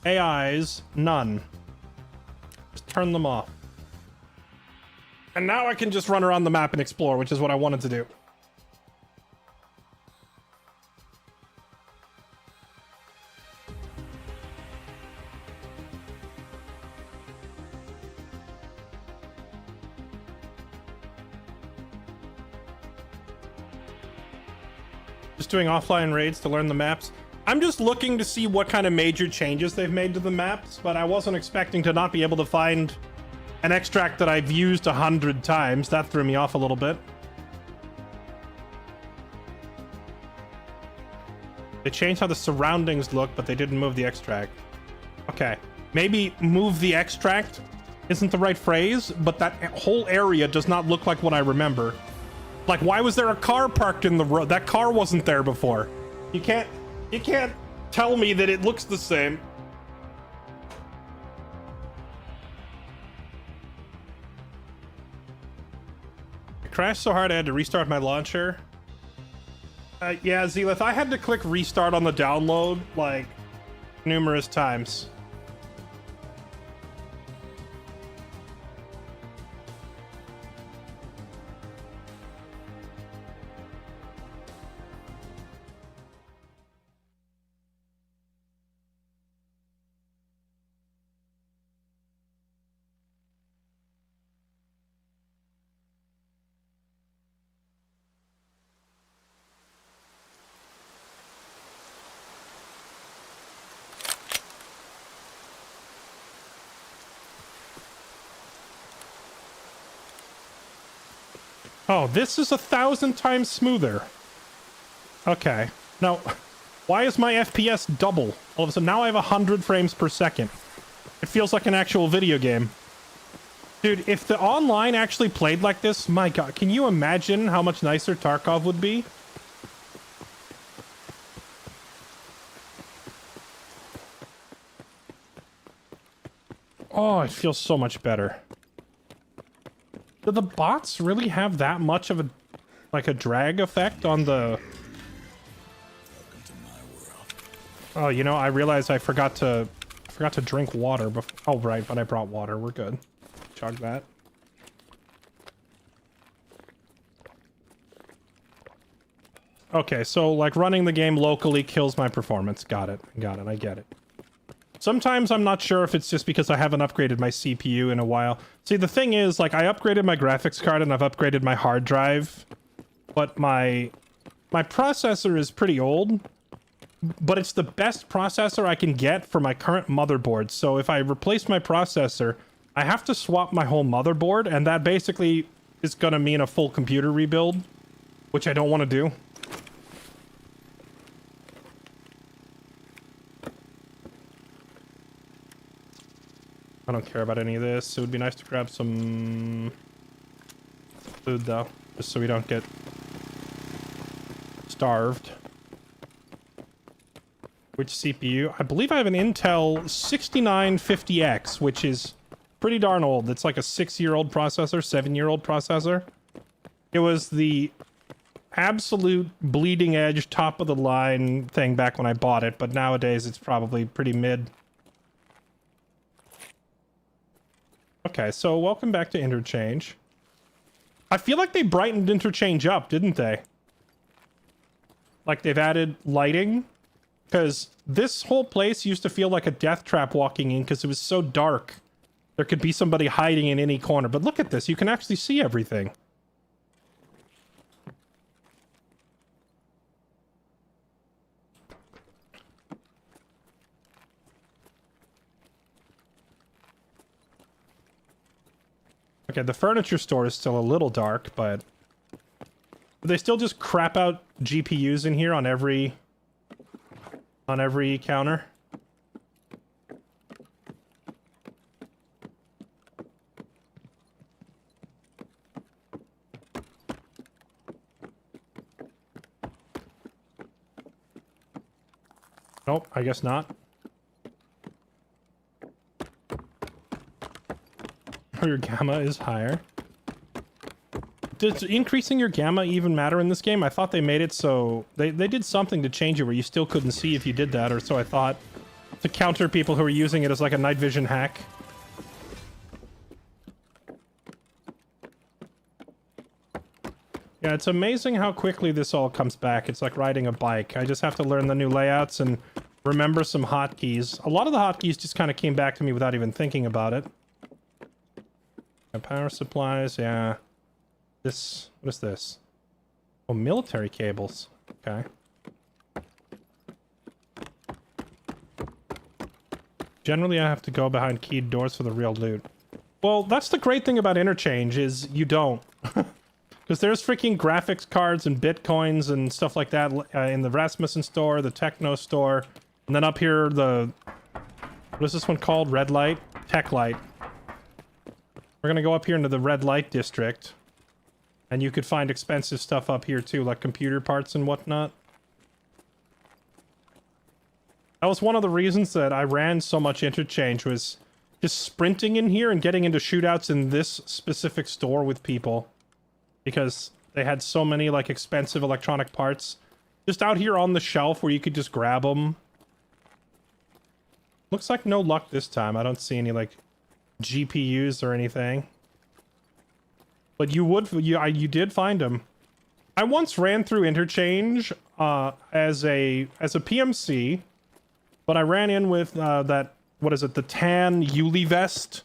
AIs, none. Just turn them off. And now I can just run around the map and explore, which is what I wanted to do. Just doing offline raids to learn the maps. I'm just looking to see what kind of major changes they've made to the maps, but I wasn't expecting to not be able to find an extract that I've used 100 times. That threw me off a little bit. They changed how the surroundings look, but they didn't move the extract. Okay. Maybe move the extract isn't the right phrase, but that whole area does not look like what I remember. Like, why was there a car parked in the road? That car wasn't there before. You can't tell me that it looks the same. It crashed so hard I had to restart my launcher. Yeah, Zelith, I had to click restart on the download, like, numerous times. Oh, this is 1,000 times smoother. Okay. Now, why is my FPS double? All of a sudden, now I have 100 frames per second. It feels like an actual video game. Dude, if the online actually played like this, my god, can you imagine how much nicer Tarkov would be? Oh, it feels so much better. Do the bots really have that much of a drag effect on the... Oh, you know, I realized I forgot to drink water before. Oh, right, but I brought water. We're good. Chug that. Okay, so like running the game locally kills my performance. Got it. I get it. Sometimes I'm not sure if it's just because I haven't upgraded my CPU in a while. See, the thing is, like, I upgraded my graphics card and I've upgraded my hard drive, but my processor is pretty old, but it's the best processor I can get for my current motherboard. So if I replace my processor, I have to swap my whole motherboard, and that basically is gonna mean a full computer rebuild, which I don't want to do. I don't care about any of this. It would be nice to grab some food, though, just so we don't get starved. Which CPU? I believe I have an Intel 6950X, which is pretty darn old. It's like a 6-year-old processor, 7-year-old processor. It was the absolute bleeding edge, top of the line thing back when I bought it, but nowadays it's probably pretty mid. Okay, so welcome back to Interchange. I feel like they brightened Interchange up, didn't they? Like they've added lighting. Because this whole place used to feel like a death trap walking in because it was so dark. There could be somebody hiding in any corner. But look at this, you can actually see everything. Okay, the furniture store is still a little dark, but they still just crap out GPUs in here on every counter. Nope, I guess not. Your gamma is higher. Does increasing your gamma even matter in this game? I thought they made it so... They did something to change it where you still couldn't see if you did that, or so I thought. To counter people who are using it as like a night vision hack. Yeah, it's amazing how quickly this all comes back. It's like riding a bike. I just have to learn the new layouts and remember some hotkeys. A lot of the hotkeys just kind of came back to me without even thinking about it. Power supplies, yeah. This, what is this? Oh, military cables. Okay. Generally, I have to go behind keyed doors for the real loot. Well, that's the great thing about Interchange, is you don't. Because there's freaking graphics cards and bitcoins and stuff like that in the Rasmussen store, the Techno store, and then up here, the... What is this one called? Red Light? Tech Light. We're gonna go up here into the red light district And you could find expensive stuff up here too, like computer parts and whatnot. That was one of the reasons that I ran so much interchange, was just sprinting in here and getting into shootouts in this specific store with people. Because they had so many, like, expensive electronic parts just out here on the shelf where you could just grab them. Looks like no luck this time. I don't see any, like, GPUs or anything. But you did find them. I once ran through interchange as a PMC, but I ran in with that, what is it, the tan Yuli vest,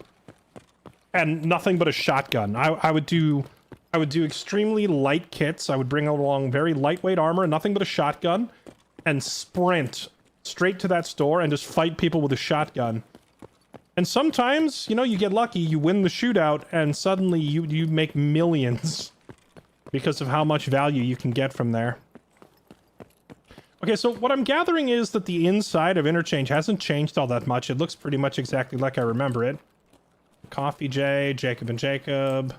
and nothing but a shotgun. I would do extremely light kits. I would bring along very lightweight armor, nothing but a shotgun, and sprint straight to that store and just fight people with a shotgun. And sometimes, you know, you get lucky, you win the shootout, and suddenly you make millions because of how much value you can get from there. Okay, so what I'm gathering is that the inside of Interchange hasn't changed all that much. It looks pretty much exactly like I remember it. Coffee J, Jacob and Jacob.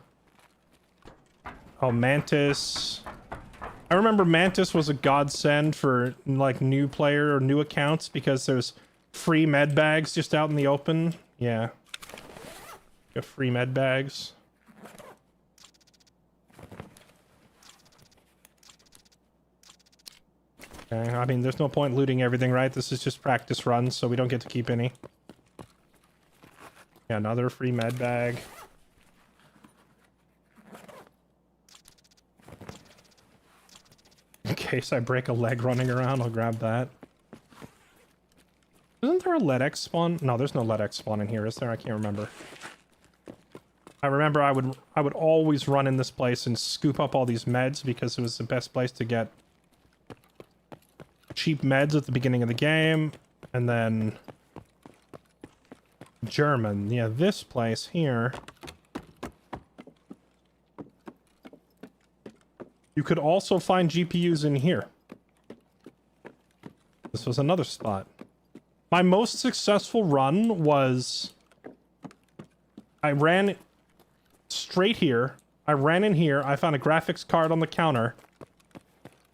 Oh, Mantis. I remember Mantis was a godsend for, like, new player or new accounts because there's free med bags just out in the open. Yeah. Got free med bags. Okay, I mean, there's no point looting everything, right? This is just practice runs, so we don't get to keep any. Yeah, another free med bag. In case I break a leg running around, I'll grab that. Isn't there a LEDX spawn? No, there's no LEDX spawn in here, is there? I can't remember. I remember I would always run in this place and scoop up all these meds because it was the best place to get cheap meds at the beginning of the game. And then German. Yeah, this place here. You could also find GPUs in here. This was another spot. My most successful run was... I ran straight here. I ran in here. I found a graphics card on the counter.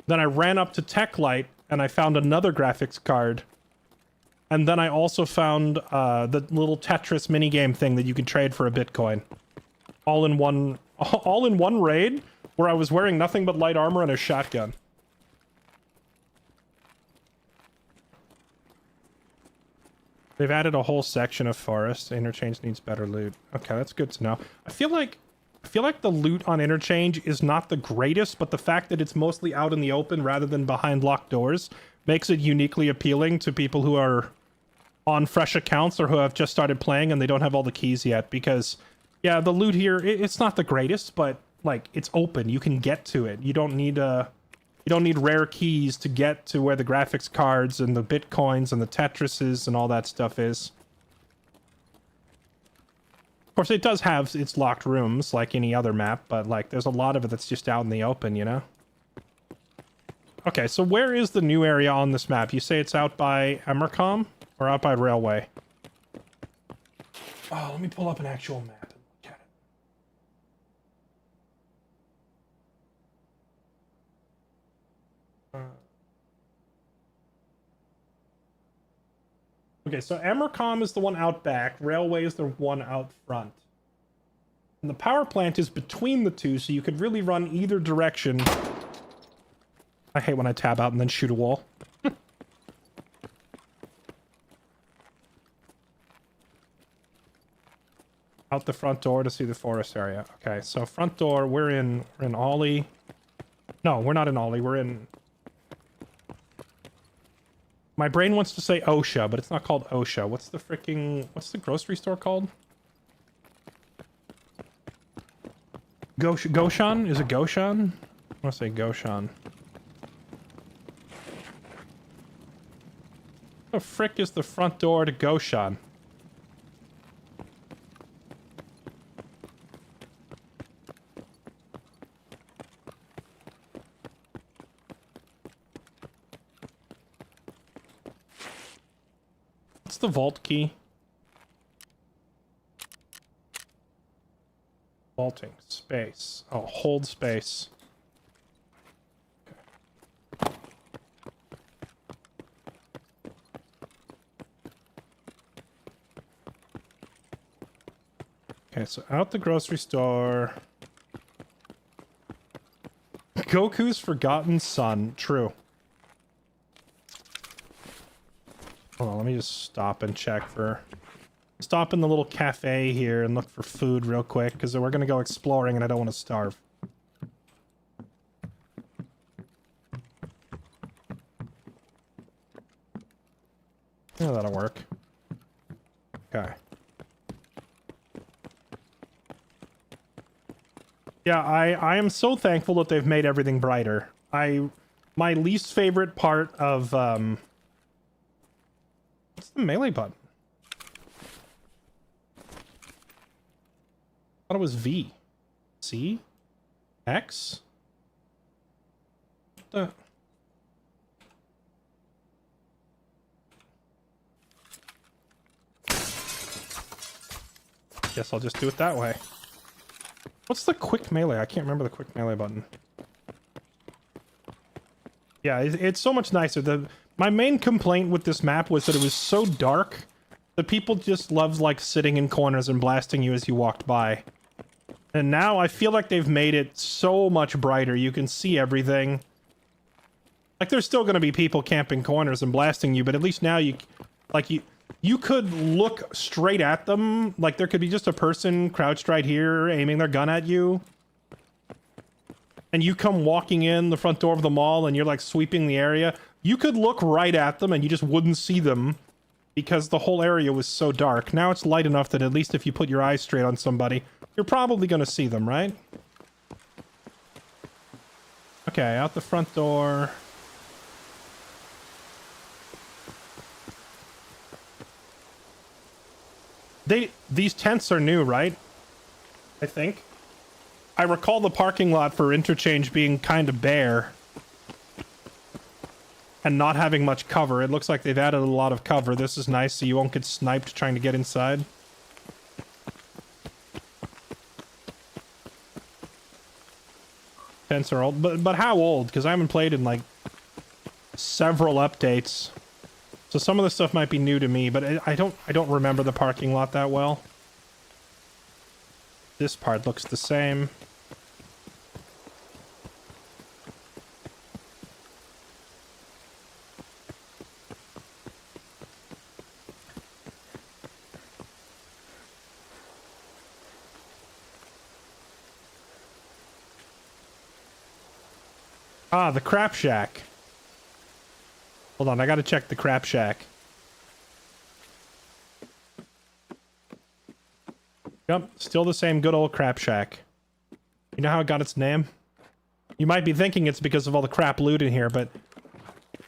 Then I ran up to TechLight, and I found another graphics card. And then I also found the little Tetris minigame thing that you can trade for a Bitcoin. All in one raid, where I was wearing nothing but light armor and a shotgun. They've added a whole section of forest. Interchange needs better loot. Okay, that's good to know. I feel like the loot on Interchange is not the greatest, but the fact that it's mostly out in the open rather than behind locked doors makes it uniquely appealing to people who are on fresh accounts or who have just started playing and they don't have all the keys yet. Because, yeah, the loot here, it's not the greatest, but, like, it's open. You can get to it. You don't need rare keys to get to where the graphics cards and the Bitcoins and the Tetrises and all that stuff is. Of course, it does have its locked rooms like any other map, but, like, there's a lot of it that's just out in the open, you know? Okay, so where is the new area on this map? You say it's out by Emercom or out by Railway? Oh, let me pull up an actual map. Okay, so Emercom is the one out back, Railway is the one out front. And the power plant is between the two, so you could really run either direction. I hate when I tab out and then shoot a wall. Out the front door to see the forest area. Okay, so front door, we're in Ollie. No, we're not in Ollie, we're in... My brain wants to say OSHA, but it's not called OSHA. What's the grocery store called? Goshan? Is it Goshan? I want to say Goshan. What the frick is the front door to Goshan? What's the vault key? Vaulting. Space. Oh, hold space. Okay, so out the grocery store. Goku's forgotten son. True. Hold on, let me just stop and check for... Stop in the little cafe here and look for food real quick, because we're going to go exploring and I don't want to starve. Yeah, that'll work. Okay. Yeah, I am so thankful that they've made everything brighter. My least favorite part of, what's the melee button? I thought it was V. C? X? What the... Guess I'll just do it that way. What's the quick melee? I can't remember the quick melee button. Yeah, it's so much nicer. My main complaint with this map was that it was so dark that people just loved, like, sitting in corners and blasting you as you walked by. And now I feel like they've made it so much brighter. You can see everything. Like, there's still gonna be people camping corners and blasting you, but at least now you could look straight at them. Like, there could be just a person crouched right here aiming their gun at you. And you come walking in the front door of the mall and you're, like, sweeping the area. You could look right at them and you just wouldn't see them because the whole area was so dark. Now it's light enough that at least if you put your eyes straight on somebody, you're probably going to see them, right? Okay, out the front door. These tents are new, right? I think. I recall the parking lot for interchange being kind of bare. And not having much cover. It looks like they've added a lot of cover. This is nice, so you won't get sniped trying to get inside. Tents are old. But how old? Because I haven't played in, like, several updates. So some of the stuff might be new to me, but I don't remember the parking lot that well. This part looks the same. Ah, the crap shack. Hold on, I gotta check the crap shack. Yep, still the same good old crap shack. You know how it got its name? You might be thinking it's because of all the crap loot in here, but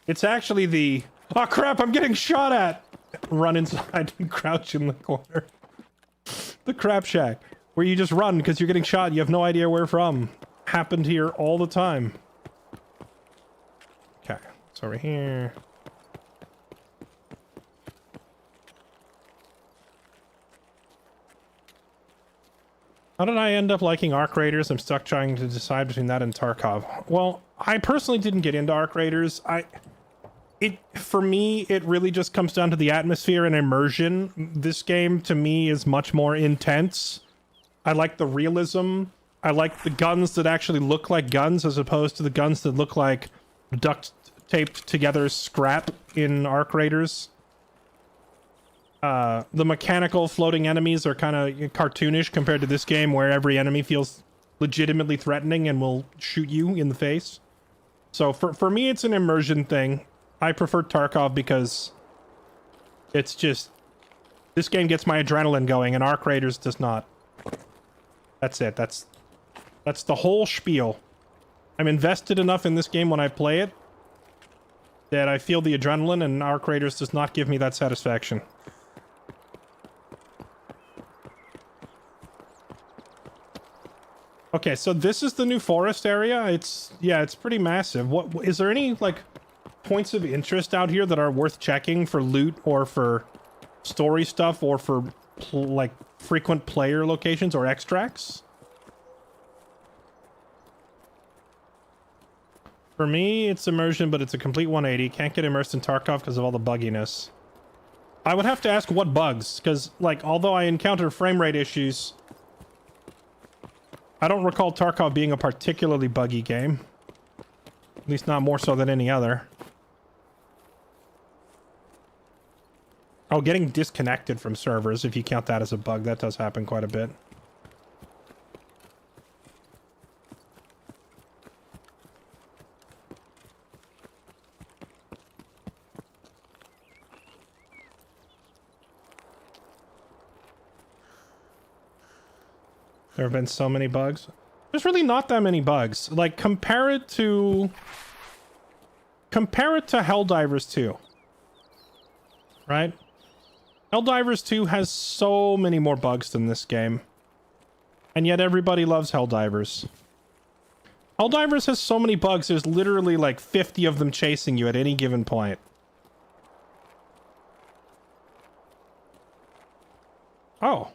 it's actually the... Oh crap, I'm getting shot at! Run inside and crouch in the corner. The crap shack. Where you just run because you're getting shot, you have no idea where from. Happened here all the time. Okay, it's over here. How did I end up liking Arc Raiders? I'm stuck trying to decide between that and Tarkov. Well, I personally didn't get into Arc Raiders. For me, it really just comes down to the atmosphere and immersion. This game, to me, is much more intense. I like the realism. I like the guns that actually look like guns as opposed to the guns that look like duct taped together scrap in Arc Raiders. The mechanical floating enemies are kind of cartoonish compared to this game where every enemy feels legitimately threatening and will shoot you in the face. So for me, it's an immersion thing. I prefer Tarkov because it's just... This game gets my adrenaline going and Arc Raiders does not. That's it. That's the whole spiel. I'm invested enough in this game when I play it that I feel the adrenaline, and Arc Raiders does not give me that satisfaction. Okay, so this is the new forest area. It's pretty massive. What is there any like points of interest out here that are worth checking for loot or for story stuff or for like frequent player locations or extracts? For me, it's immersion, but it's a complete 180. Can't get immersed in Tarkov because of all the bugginess. I would have to ask what bugs, because, like, although I encounter frame rate issues, I don't recall Tarkov being a particularly buggy game. At least not more so than any other. Oh, getting disconnected from servers, if you count that as a bug, that does happen quite a bit. There have been so many bugs. There's really not that many bugs. Like, compare it to Helldivers 2. Right? Helldivers 2 has so many more bugs than this game. And yet everybody loves Helldivers. Helldivers has so many bugs, there's literally like 50 of them chasing you at any given point. Oh.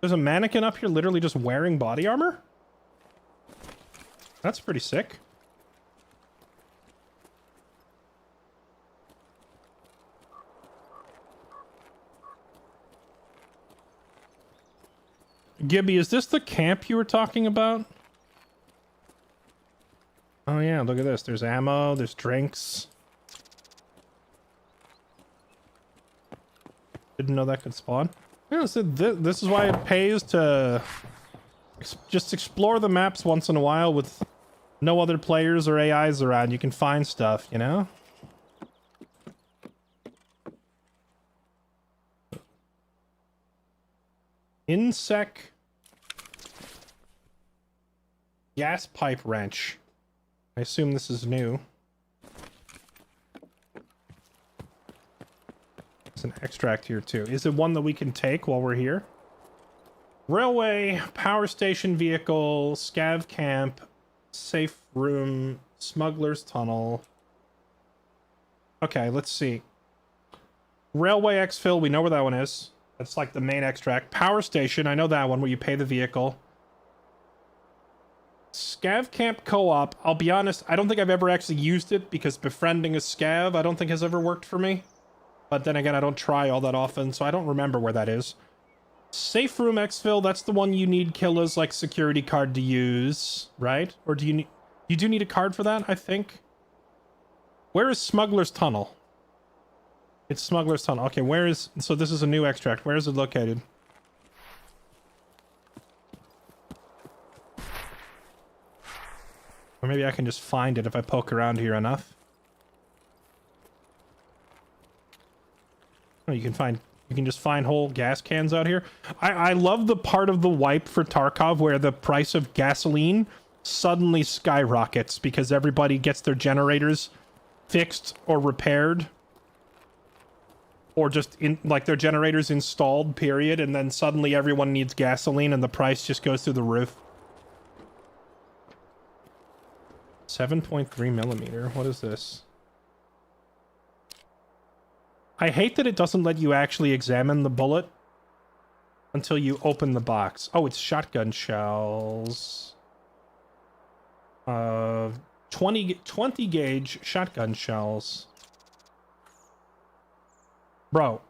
There's a mannequin up here literally just wearing body armor? That's pretty sick. Gibby, is this the camp you were talking about? Oh yeah, look at this. There's ammo, there's drinks. Didn't know that could spawn. Yeah, so this is why it pays to just explore the maps once in a while with no other players or AIs around. You can find stuff, you know? Insec gas pipe wrench. I assume this is new. There's an extract here too. Is it one that we can take while we're here? Railway, power station vehicle, scav camp, safe room, smuggler's tunnel. Okay, let's see. Railway exfil, we know where that one is. That's like the main extract. Power station, I know that one where you pay the vehicle. Scav camp co-op, I'll be honest, I don't think I've ever actually used it because befriending a scav I don't think has ever worked for me. But then again, I don't try all that often, so I don't remember where that is. Safe room exfil, that's the one you need Killa's like security card to use, right? Or do you need... You do need a card for that, I think? Where is Smuggler's Tunnel? It's Smuggler's Tunnel. Okay, where is... So this is a new extract. Where is it located? Or maybe I can just find it if I poke around here enough. Oh, you can just find whole gas cans out here. I love the part of the wipe for Tarkov where the price of gasoline suddenly skyrockets because everybody gets their generators fixed or repaired. Or just in like their generators installed, period, and then suddenly everyone needs gasoline and the price just goes through the roof. 7.3 millimeter. What is this? I hate that it doesn't let you actually examine the bullet until you open the box. Oh, it's shotgun shells. 20 gauge shotgun shells. Bro.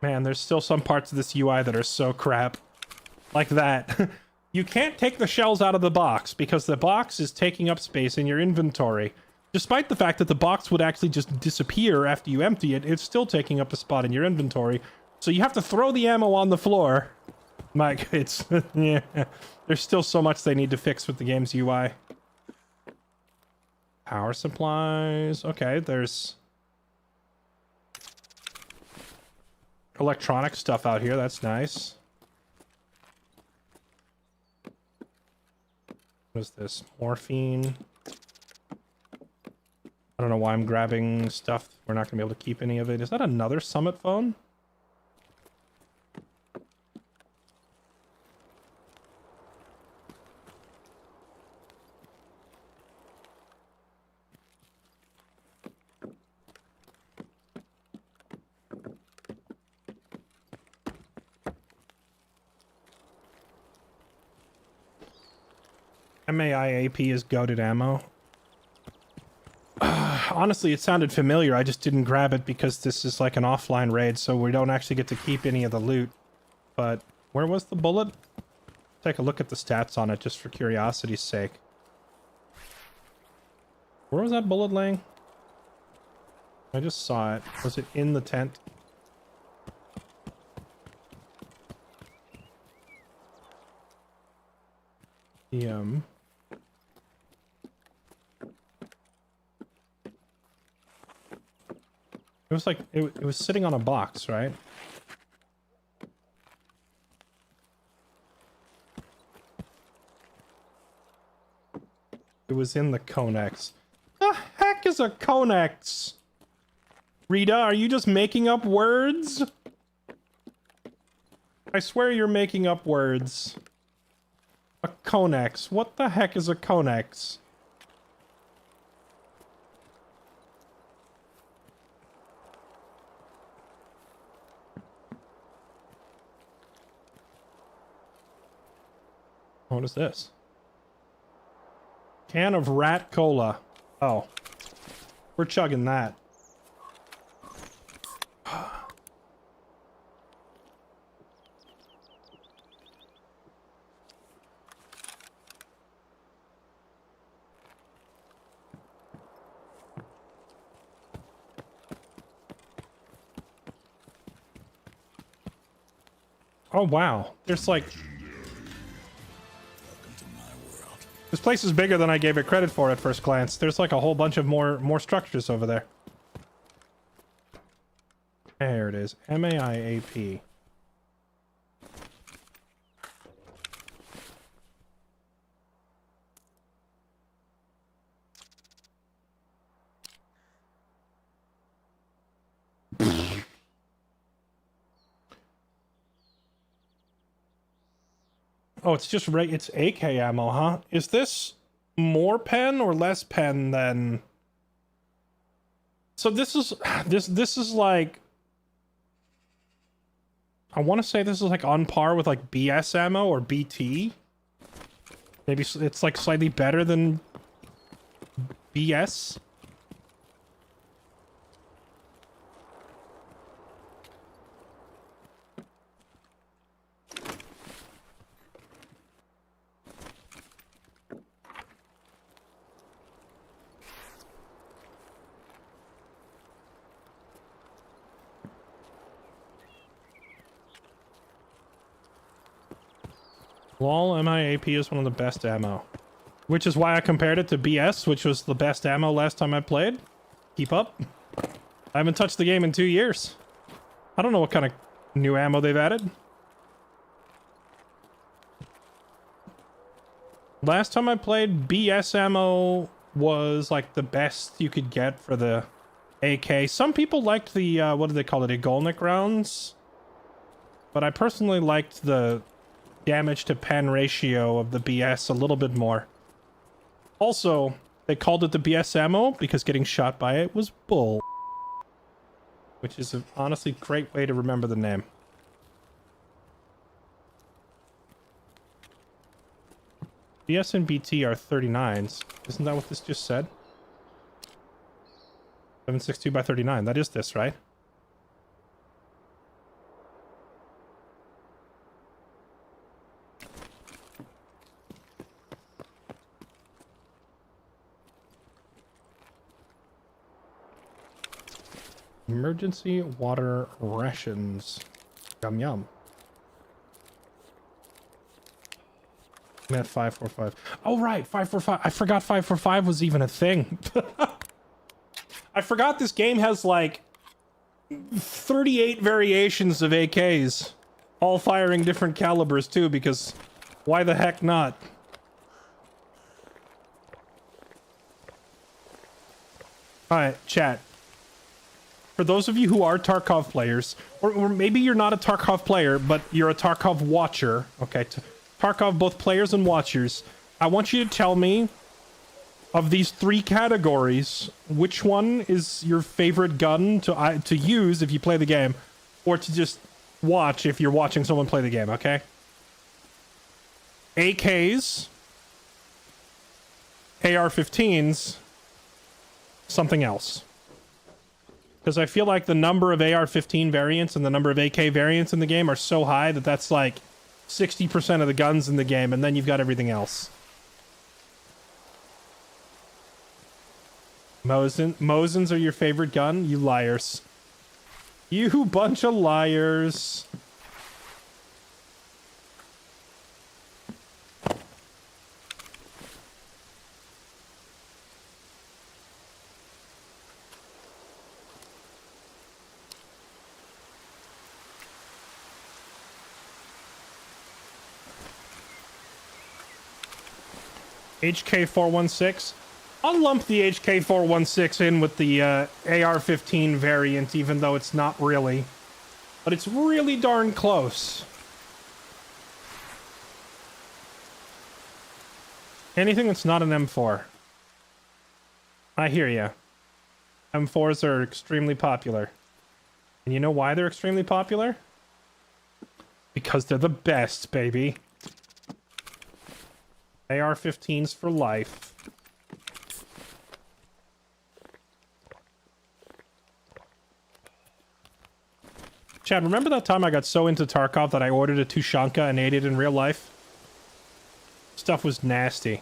Man, there's still some parts of this UI that are so crap. Like that. You can't take the shells out of the box because the box is taking up space in your inventory. Despite the fact that the box would actually just disappear after you empty it, it's still taking up a spot in your inventory. So you have to throw the ammo on the floor. Mike, it's... yeah. There's still so much they need to fix with the game's UI. Power supplies. Okay, there's... electronic stuff out here. That's nice. What is this? Morphine. I don't know why I'm grabbing stuff. We're not going to be able to keep any of it. Is that another Summit phone? MAIAP is goated ammo. Honestly, it sounded familiar. I just didn't grab it because this is like an offline raid, so we don't actually get to keep any of the loot. But where was the bullet? Take a look at the stats on it just for curiosity's sake. Where was that bullet laying? I just saw it. Was it in the tent? It was like it was sitting on a box, right? It was in the Conex. The heck is a Conex? Rita, are you just making up words? I swear you're making up words. A Conex. What the heck is a Conex? What is this? Can of rat cola. Oh. We're chugging that. Oh wow. There's like... This place is bigger than I gave it credit for at first glance. There's like a whole bunch of more structures over there. There it is. MAIAP. Oh, it's just right. It's AK ammo, huh? Is this more pen or less pen than? So this is like. I want to say this is like on par with like BS ammo or BT. Maybe it's like slightly better than BS. Lol, MIAP is one of the best ammo. Which is why I compared it to BS, which was the best ammo last time I played. Keep up. I haven't touched the game in 2 years. I don't know what kind of new ammo they've added. Last time I played, BS ammo was like the best you could get for the AK. Some people liked the, what do they call it, Igolnik rounds? But I personally liked the damage to pen ratio of the BS a little bit more. Also, they called it the BS ammo because getting shot by it was bull. Which is an honestly great way to remember the name. BS and BT are 39s. Isn't that what this just said? 762 by 39. That is this, right? Emergency water rations. Yum yum. I'm at 545. Oh right, 545. I forgot 545 was even a thing. I forgot this game has like 38 variations of AKs, all firing different calibers too, because why the heck not? Alright, chat. For those of you who are Tarkov players, or maybe you're not a Tarkov player, but you're a Tarkov watcher, okay, Tarkov both players and watchers, I want you to tell me, of these 3 categories, which one is your favorite gun to use if you play the game, or to just watch if you're watching someone play the game, okay? AKs, AR-15s something else. Because I feel like the number of AR-15 variants and the number of AK variants in the game are so high that that's like 60% of the guns in the game, and then you've got everything else. Mosins are your favorite gun? You liars. You bunch of liars. HK416. I'll lump the HK416 in with the AR-15 variant, even though it's not really. But it's really darn close. Anything that's not an M4. I hear ya. M4s are extremely popular. And you know why they're extremely popular? Because they're the best, baby. AR-15s for life. Chad, remember that time I got so into Tarkov that I ordered a Tushonka and ate it in real life? Stuff was nasty.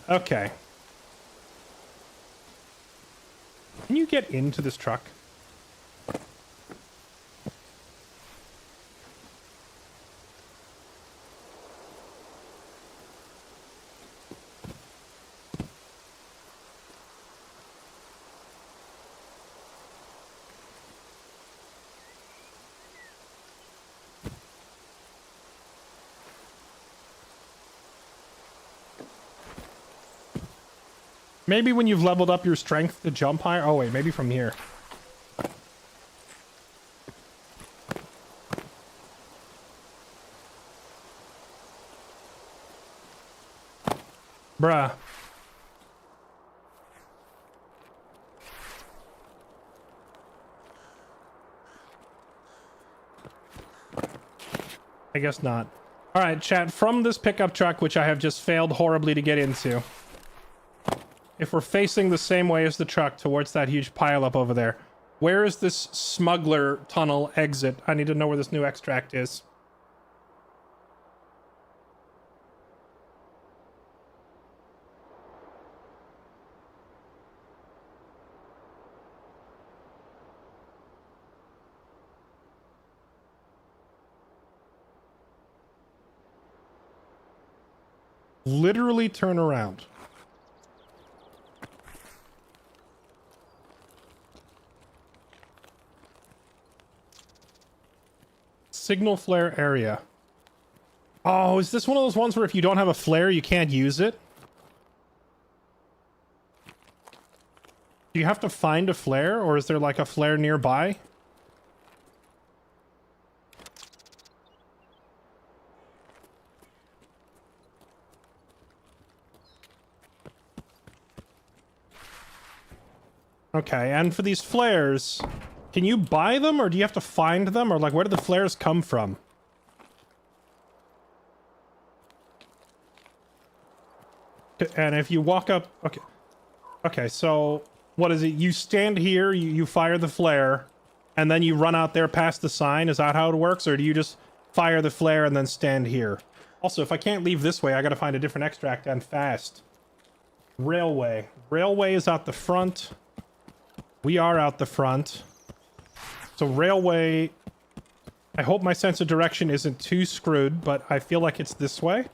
Okay. Can you get into this truck? Maybe when you've leveled up your strength to jump higher. Oh wait, maybe from here. Bruh. I guess not. Alright, chat, from this pickup truck, which I have just failed horribly to get into, if we're facing the same way as the truck towards that huge pileup over there, where is this smuggler tunnel exit? I need to know where this new extract is. Literally turn around. Signal flare area. Oh, is this one of those ones where if you don't have a flare, you can't use it? Do you have to find a flare, or is there like a flare nearby? Okay, and for these flares, can you buy them, or do you have to find them, or like where do the flares come from? And if you walk up, okay, so what is it? You stand here, you fire the flare, and then you run out there past the sign. Is that how it works, or do you just fire the flare and then stand here? Also, if I can't leave this way, I gotta find a different extract and fast. Railway. Railway is out the front. We are out the front. So railway, I hope my sense of direction isn't too screwed, but I feel like it's this way.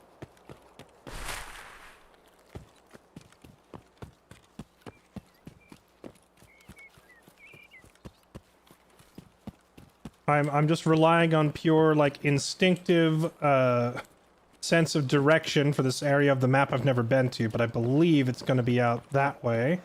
I'm just relying on pure, like, instinctive sense of direction for this area of the map I've never been to, but I believe it's going to be out that way.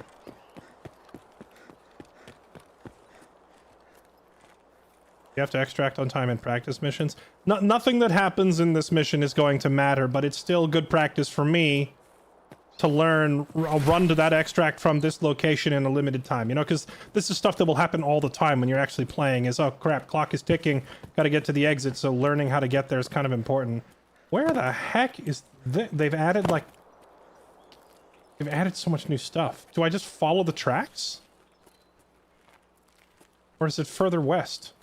You have to extract on time in practice missions. Nothing that happens in this mission is going to matter, but it's still good practice for me to learn. I'll run to that extract from this location in a limited time, you know, because this is stuff that will happen all the time when you're actually playing is, oh crap, clock is ticking, gotta get to the exit, so learning how to get there is kind of important. Where the heck is they've added, like, They've added so much new stuff. Do I just follow the tracks? Or is it further west?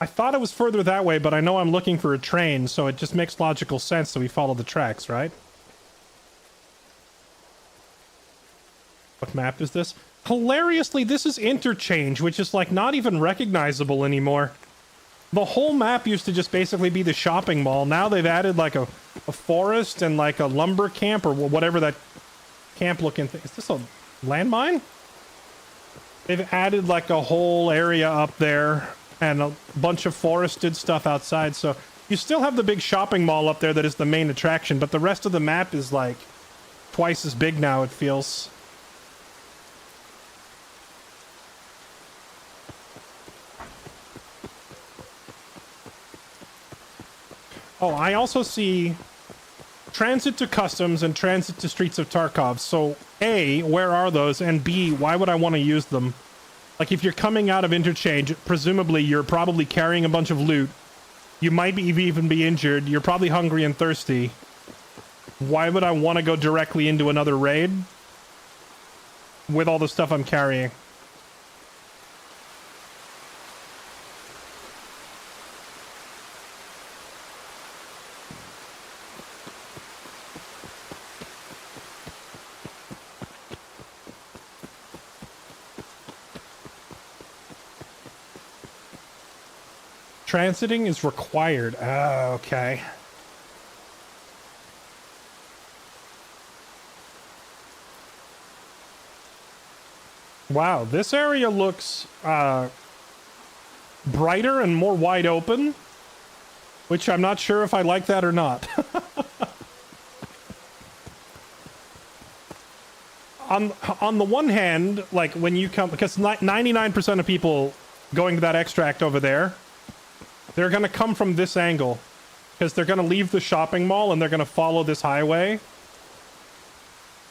I thought it was further that way, but I know I'm looking for a train, so it just makes logical sense that we follow the tracks, right? What map is this? Hilariously, this is Interchange, which is like not even recognizable anymore. The whole map used to just basically be the shopping mall. Now they've added like a forest and like a lumber camp or whatever that camp looking thing. Is this a landmine? They've added like a whole area up there and a bunch of forested stuff outside. So you still have the big shopping mall up there that is the main attraction, but the rest of the map is like twice as big now, it feels. Oh, I also see transit to customs and transit to Streets of Tarkov. So A, where are those? And B, why would I want to use them? Like, if you're coming out of Interchange, presumably you're probably carrying a bunch of loot. You might even be injured. You're probably hungry and thirsty. Why would I want to go directly into another raid with all the stuff I'm carrying? Transiting is required. Oh, okay. Wow, this area looks brighter and more wide open, which I'm not sure if I like that or not. On the one hand, like when you come, because 99% of people going to that extract over there, they're going to come from this angle because they're going to leave the shopping mall and they're going to follow this highway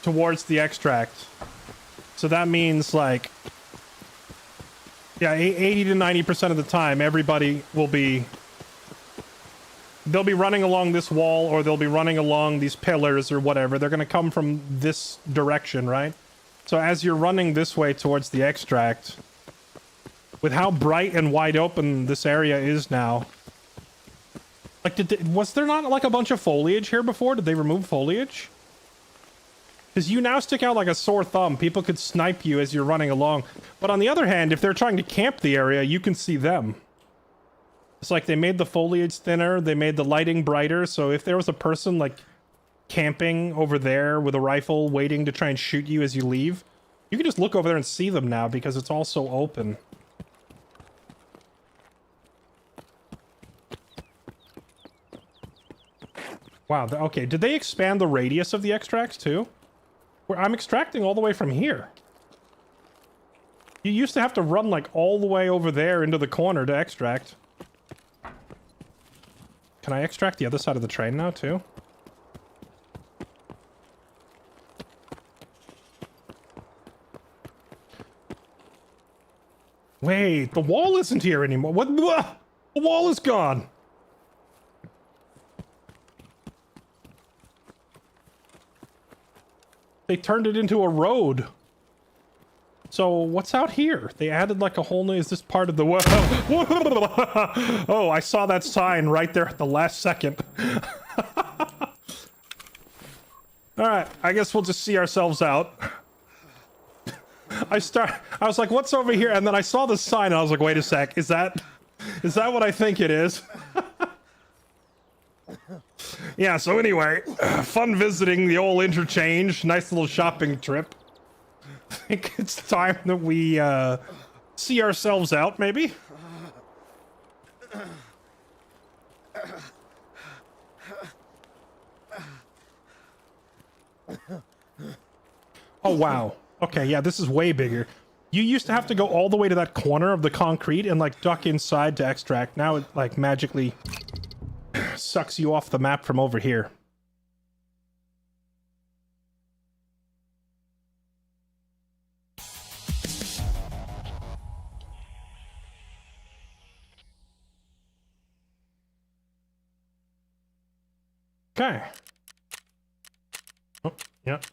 towards the extract. So that means like, yeah, 80 to 90% of the time, everybody will be, they'll be running along this wall or they'll be running along these pillars or whatever. They're going to come from this direction, right? So as you're running this way towards the extract, with how bright and wide open this area is now. Like, was there not like a bunch of foliage here before? Did they remove foliage? Because you now stick out like a sore thumb. People could snipe you as you're running along. But on the other hand, if they're trying to camp the area, you can see them. It's like they made the foliage thinner. They made the lighting brighter. So if there was a person like camping over there with a rifle waiting to try and shoot you as you leave, you can just look over there and see them now because it's all so open. Wow, okay, did they expand the radius of the extracts too? Where I'm extracting all the way from here. You used to have to run like all the way over there into the corner to extract. Can I extract the other side of the train now too? Wait, the wall isn't here anymore. What? The wall is gone. They turned it into a road. So what's out here? They added like a whole new... Is this part of the... Oh, I saw that sign right there at the last second. Alright, I guess we'll just see ourselves out. I was like, what's over here? And then I saw the sign and I was like, wait a sec. Is that what I think it is? Yeah, so anyway, fun visiting the old Interchange. Nice little shopping trip. I think it's time that we see ourselves out, maybe? Oh, wow. Okay, yeah, this is way bigger. You used to have to go all the way to that corner of the concrete and, like, duck inside to extract. Now it, like, magically sucks you off the map from over here. Okay. Oh, yep.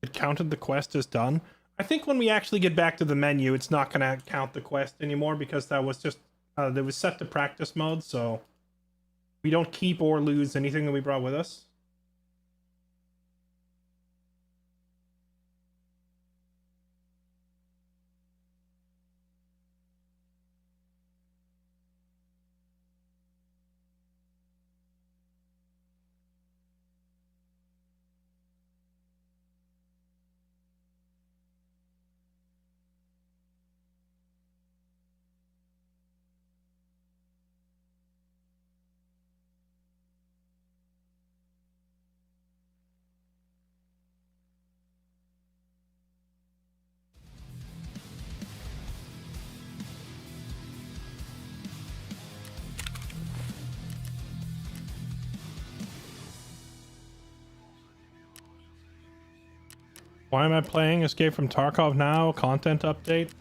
It counted the quest as done. I think when we actually get back to the menu, it's not going to count the quest anymore because that was just that was set to practice mode, so we don't keep or lose anything that we brought with us. Why am I playing Escape from Tarkov now? Content update?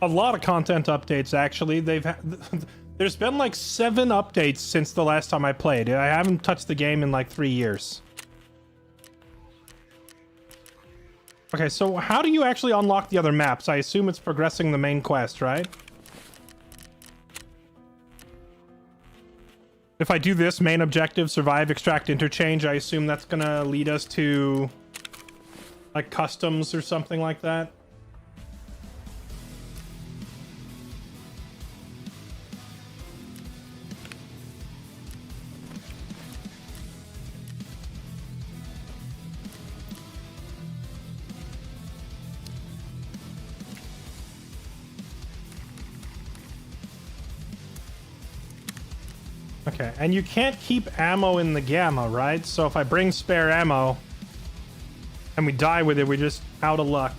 A lot of content updates, actually. There's been like 7 updates since the last time I played. I haven't touched the game in like 3 years. Okay, so how do you actually unlock the other maps? I assume it's progressing the main quest, right? If I do this main objective, survive, extract, interchange, I assume that's gonna lead us to like customs or something like that. Okay, and you can't keep ammo in the gamma, right? So if I bring spare ammo and we die with it, we're just out of luck.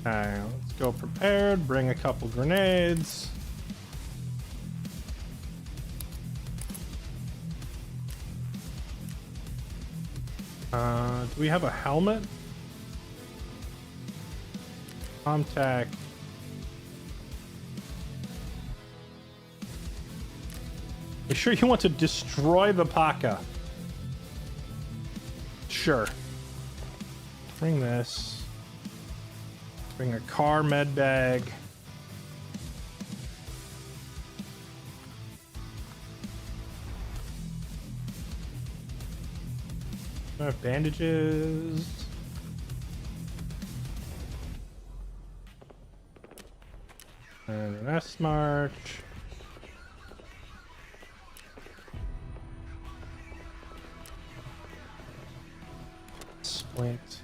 Okay, let's go prepared. Bring a couple grenades. Do we have a helmet? Contact. You sure you want to destroy the Paka? Sure. Bring this. Bring a car med bag. I have bandages. And an S-March. Splint.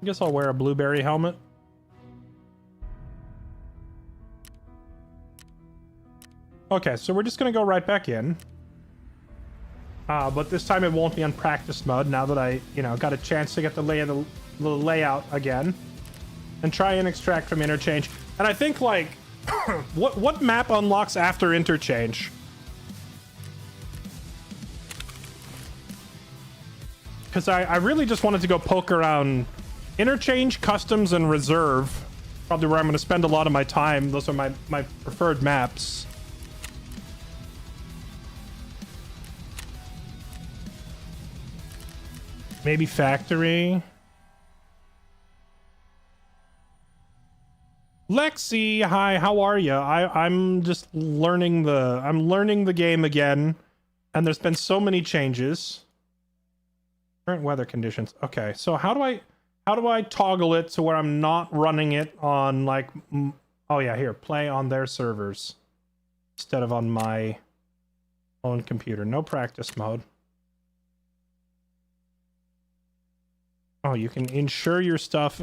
I guess I'll wear a blueberry helmet. Okay, so we're just gonna go right back in. But this time it won't be on practice mode now that I, got a chance to get the layout again. And try and extract from interchange. And I think, like, what map unlocks after interchange? Because I really just wanted to go poke around interchange, customs, and reserve. Probably where I'm going to spend a lot of my time. Those are my preferred maps. Maybe factory. Lexi, hi, how are you? I'm just learning the game again, and there's been so many changes. Current weather conditions. Okay, so how do I toggle it to where I'm not running it on like oh yeah, here, play on their servers instead of on my own computer. No practice mode. Oh, you can insure your stuff.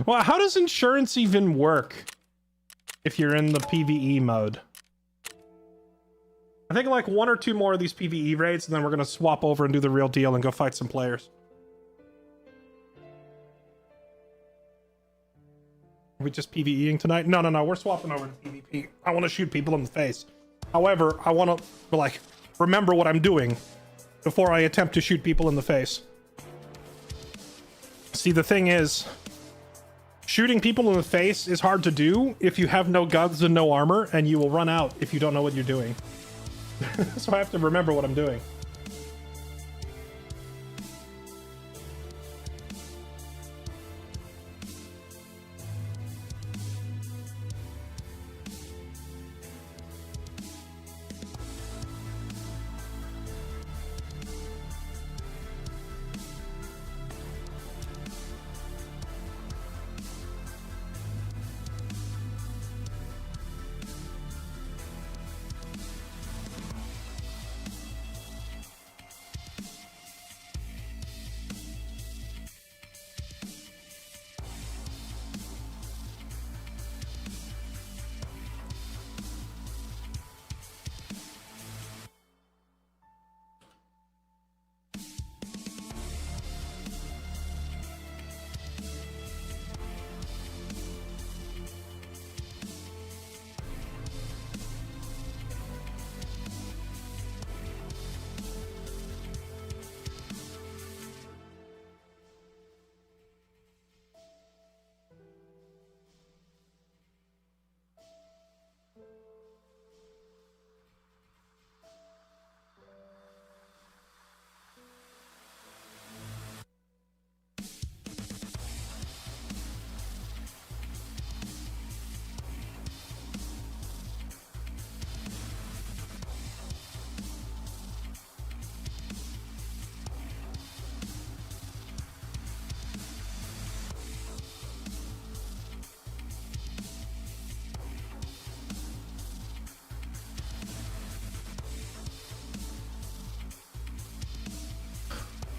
Well, how does insurance even work if you're in the PvE mode? I think like 1 or 2 more of these PvE raids, and then we're going to swap over and do the real deal and go fight some players. Are we just PvEing tonight? No, we're swapping over to PvP. I want to shoot people in the face. However, I want to, like, remember what I'm doing before I attempt to shoot people in the face. See, the thing is, shooting people in the face is hard to do if you have no guns and no armor, and you will run out if you don't know what you're doing. So I have to remember what I'm doing.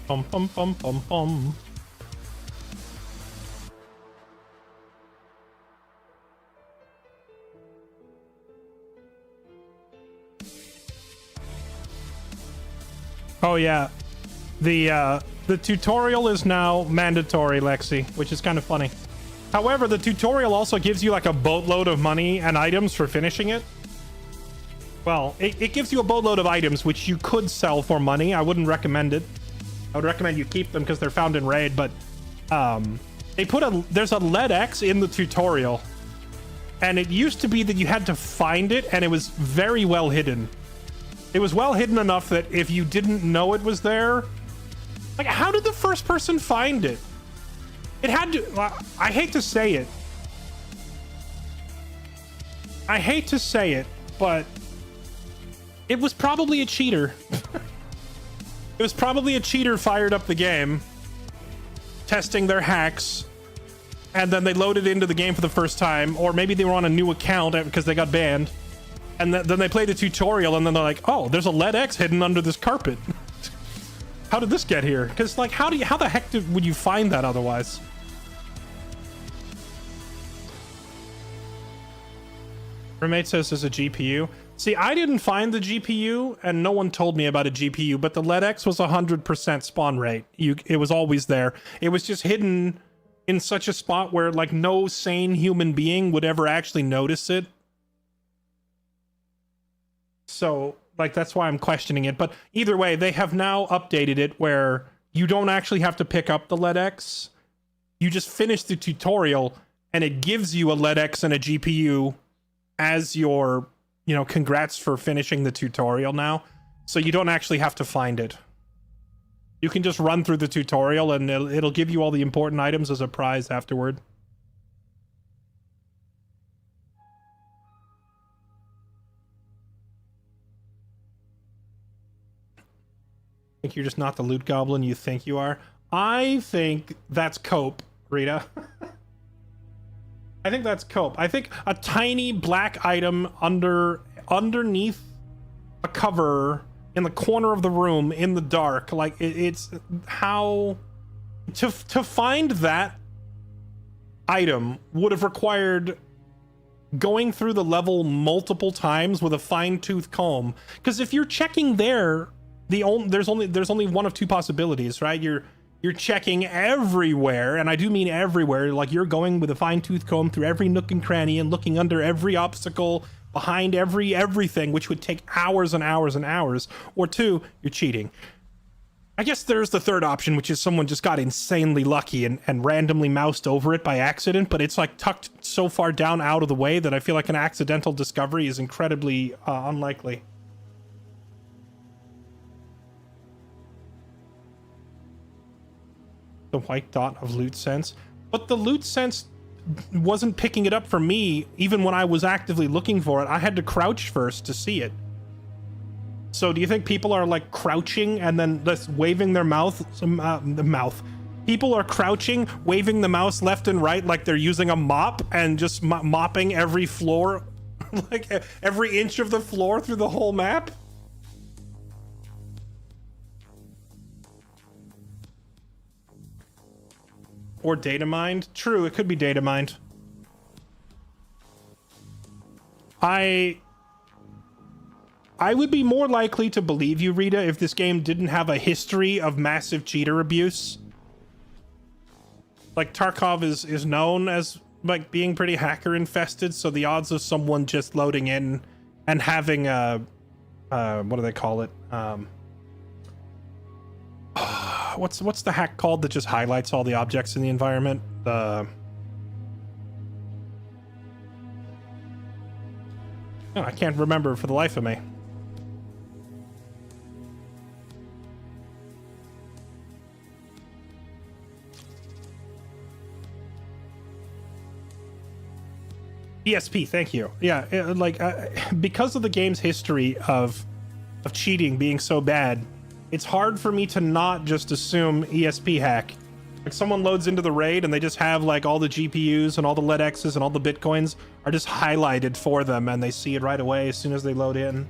Bum bum bum bum bum. Oh yeah, the tutorial is now mandatory, Lexi, which is kind of funny. However, the tutorial also gives you like a boatload of money and items for finishing it. Well, it gives you a boatload of items which you could sell for money. I wouldn't recommend it. I would recommend you keep them because they're found in raid, but there's a lead X in the tutorial, and it used to be that you had to find it, and it was very well hidden. It was well hidden enough that if you didn't know it was there, like, how did the first person find it? It had to, I hate to say it. I hate to say it, but it was probably a cheater. It was probably a cheater fired up the game, testing their hacks, and then they loaded into the game for the first time, or maybe they were on a new account because they got banned, and then they played the tutorial, and then they're like, oh, there's a lead X hidden under this carpet. How did this get here? Because, like, how the heck would you find that otherwise? Roommate says there's a GPU. See, I didn't find the GPU, and no one told me about a GPU, but the LEDX was 100% spawn rate. It was always there. It was just hidden in such a spot where, like, no sane human being would ever actually notice it. So, like, that's why I'm questioning it. But either way, they have now updated it where you don't actually have to pick up the LEDX. You just finish the tutorial, and it gives you a LEDX and a GPU as your, you know, congrats for finishing the tutorial now. So you don't actually have to find it. You can just run through the tutorial and it'll give you all the important items as a prize afterward. I think you're just not the loot goblin you think you are. I think that's cope, Rita. I think that's cope. I think a tiny black item underneath a cover in the corner of the room in the dark, like it's how to find that item would have required going through the level multiple times with a fine-tooth comb. Because if you're checking there, there's only one of two possibilities, right? You're checking everywhere, and I do mean everywhere. Like, you're going with a fine-tooth comb through every nook and cranny and looking under every obstacle, behind everything, which would take hours and hours and hours, or two, you're cheating. I guess there's the third option, which is someone just got insanely lucky and randomly moused over it by accident, but it's like tucked so far down out of the way that I feel like an accidental discovery is incredibly unlikely. The white dot of loot sense. But the loot sense wasn't picking it up for me even when I was actively looking for it. I had to crouch first to see it. So do you think people are like crouching and then just waving their people are crouching, waving the mouse left and right like they're using a mop and just mopping every floor, like every inch of the floor through the whole map? Or data mined? True, it could be data mined. I would be more likely to believe you, Rita, if this game didn't have a history of massive cheater abuse. Like, Tarkov is known as, like, being pretty hacker infested, so the odds of someone just loading in and having a, what do they call it? What's the hack called that just highlights all the objects in the environment? I can't remember for the life of me. ESP, thank you. Yeah, because of the game's history of cheating being so bad, it's hard for me to not just assume ESP hack. Like, someone loads into the raid and they just have like all the GPUs and all the LEDXs and all the Bitcoins are just highlighted for them and they see it right away as soon as they load in.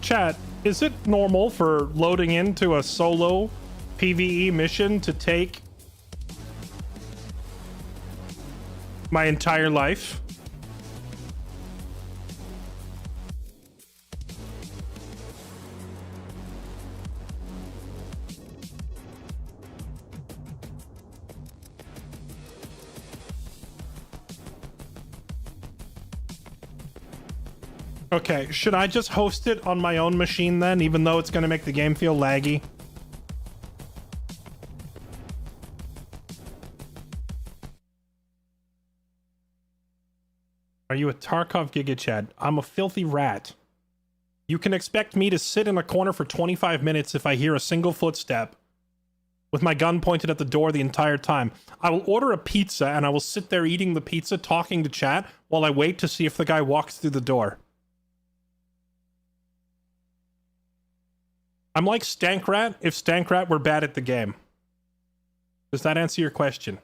Chat, is it normal for loading into a solo PvE mission to take my entire life? Okay, should I just host it on my own machine then, even though it's going to make the game feel laggy? Are you a Tarkov Giga Chad? I'm a filthy rat. You can expect me to sit in a corner for 25 minutes if I hear a single footstep, with my gun pointed at the door the entire time. I will order a pizza and I will sit there eating the pizza, talking to chat, while I wait to see if the guy walks through the door. I'm like Stankrat if Stankrat were bad at the game. Does that answer your question?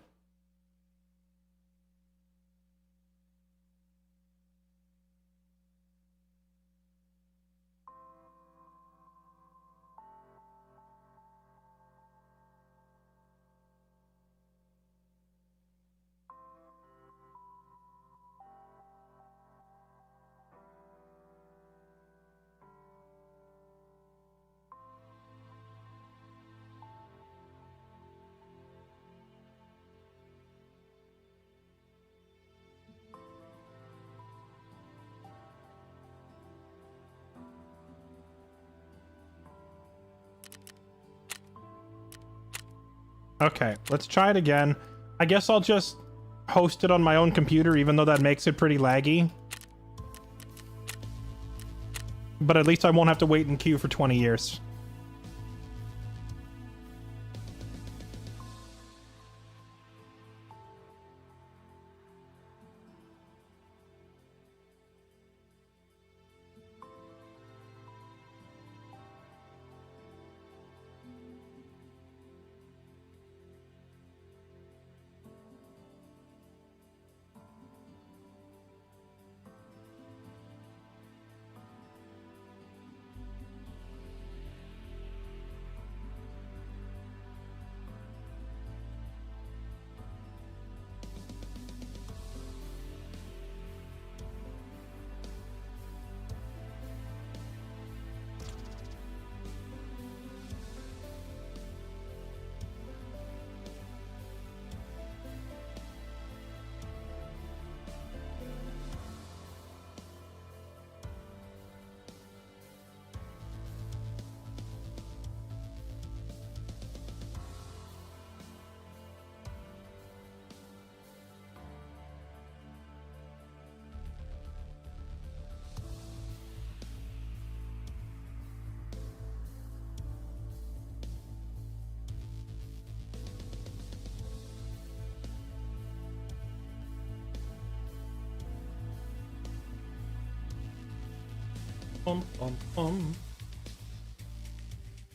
Okay, let's try it again. I guess I'll just host it on my own computer, even though that makes it pretty laggy. But at least I won't have to wait in queue for 20 years.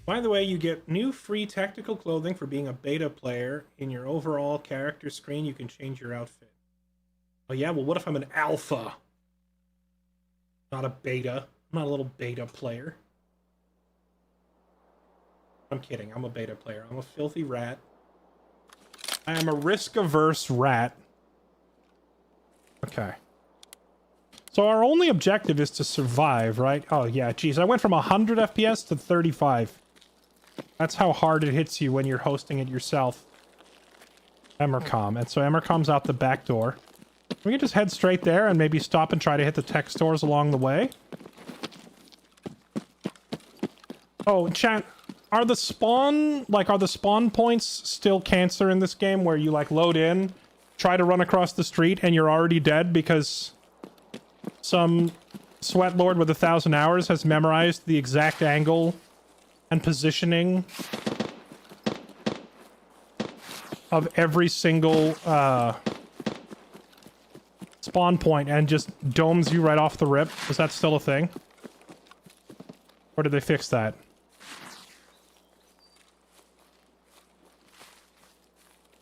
By the way, you get new free tactical clothing for being a beta player. In your overall character screen, you can change your outfit. Oh yeah, well what if I'm an alpha? Not a beta. I'm not a little beta player. I'm kidding, I'm a beta player. I'm a filthy rat. I am a risk-averse rat. Okay. So our only objective is to survive, right? Oh yeah, geez, I went from 100 FPS to 35. That's how hard it hits you when you're hosting it yourself. Emercom. And so Emercom's out the back door. We can just head straight there and maybe stop and try to hit the tech stores along the way. Oh, chat, are the spawn points still cancer in this game where you like load in, try to run across the street and you're already dead because some sweat lord with 1,000 hours has memorized the exact angle and positioning of every single spawn point and just domes you right off the rip? Is that still a thing? Or did they fix that?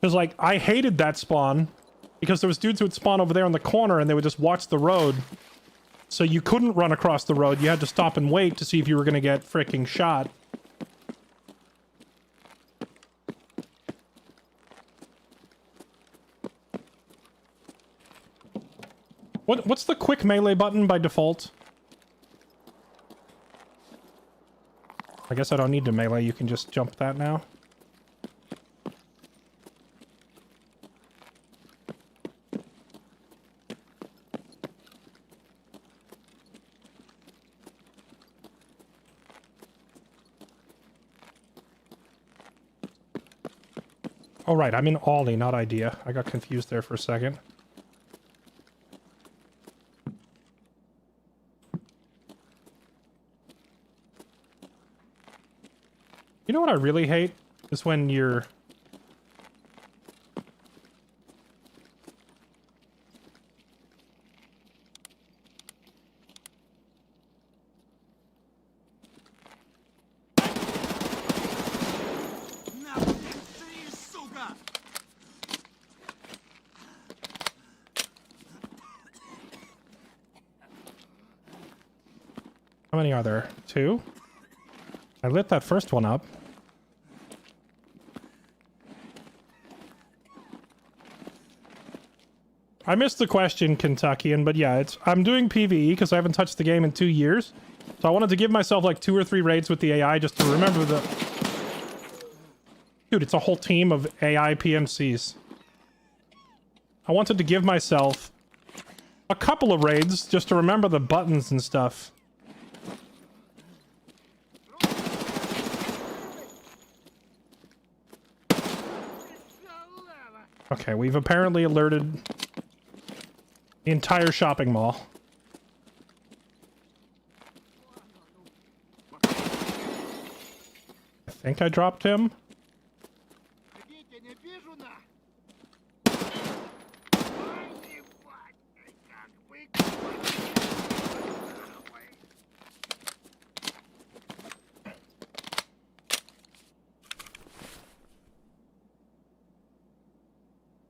Because, like, I hated that spawn because there was dudes who would spawn over there in the corner and they would just watch the road. So you couldn't run across the road. You had to stop and wait to see if you were going to get freaking shot. What's the quick melee button by default? I guess I don't need to melee. You can just jump that now. Oh, right. I'm in Ollie, not Idea. I got confused there for a second. You know what I really hate? Is when you're... How many are there? 2? I lit that first one up. I missed the question, Kentuckian, but yeah, I'm doing PvE because I haven't touched the game in 2 years. So I wanted to give myself like 2 or 3 raids with the AI just to remember the... Dude, it's a whole team of AI PMCs. I wanted to give myself a couple of raids just to remember the buttons and stuff. Okay, we've apparently alerted the entire shopping mall. I think I dropped him.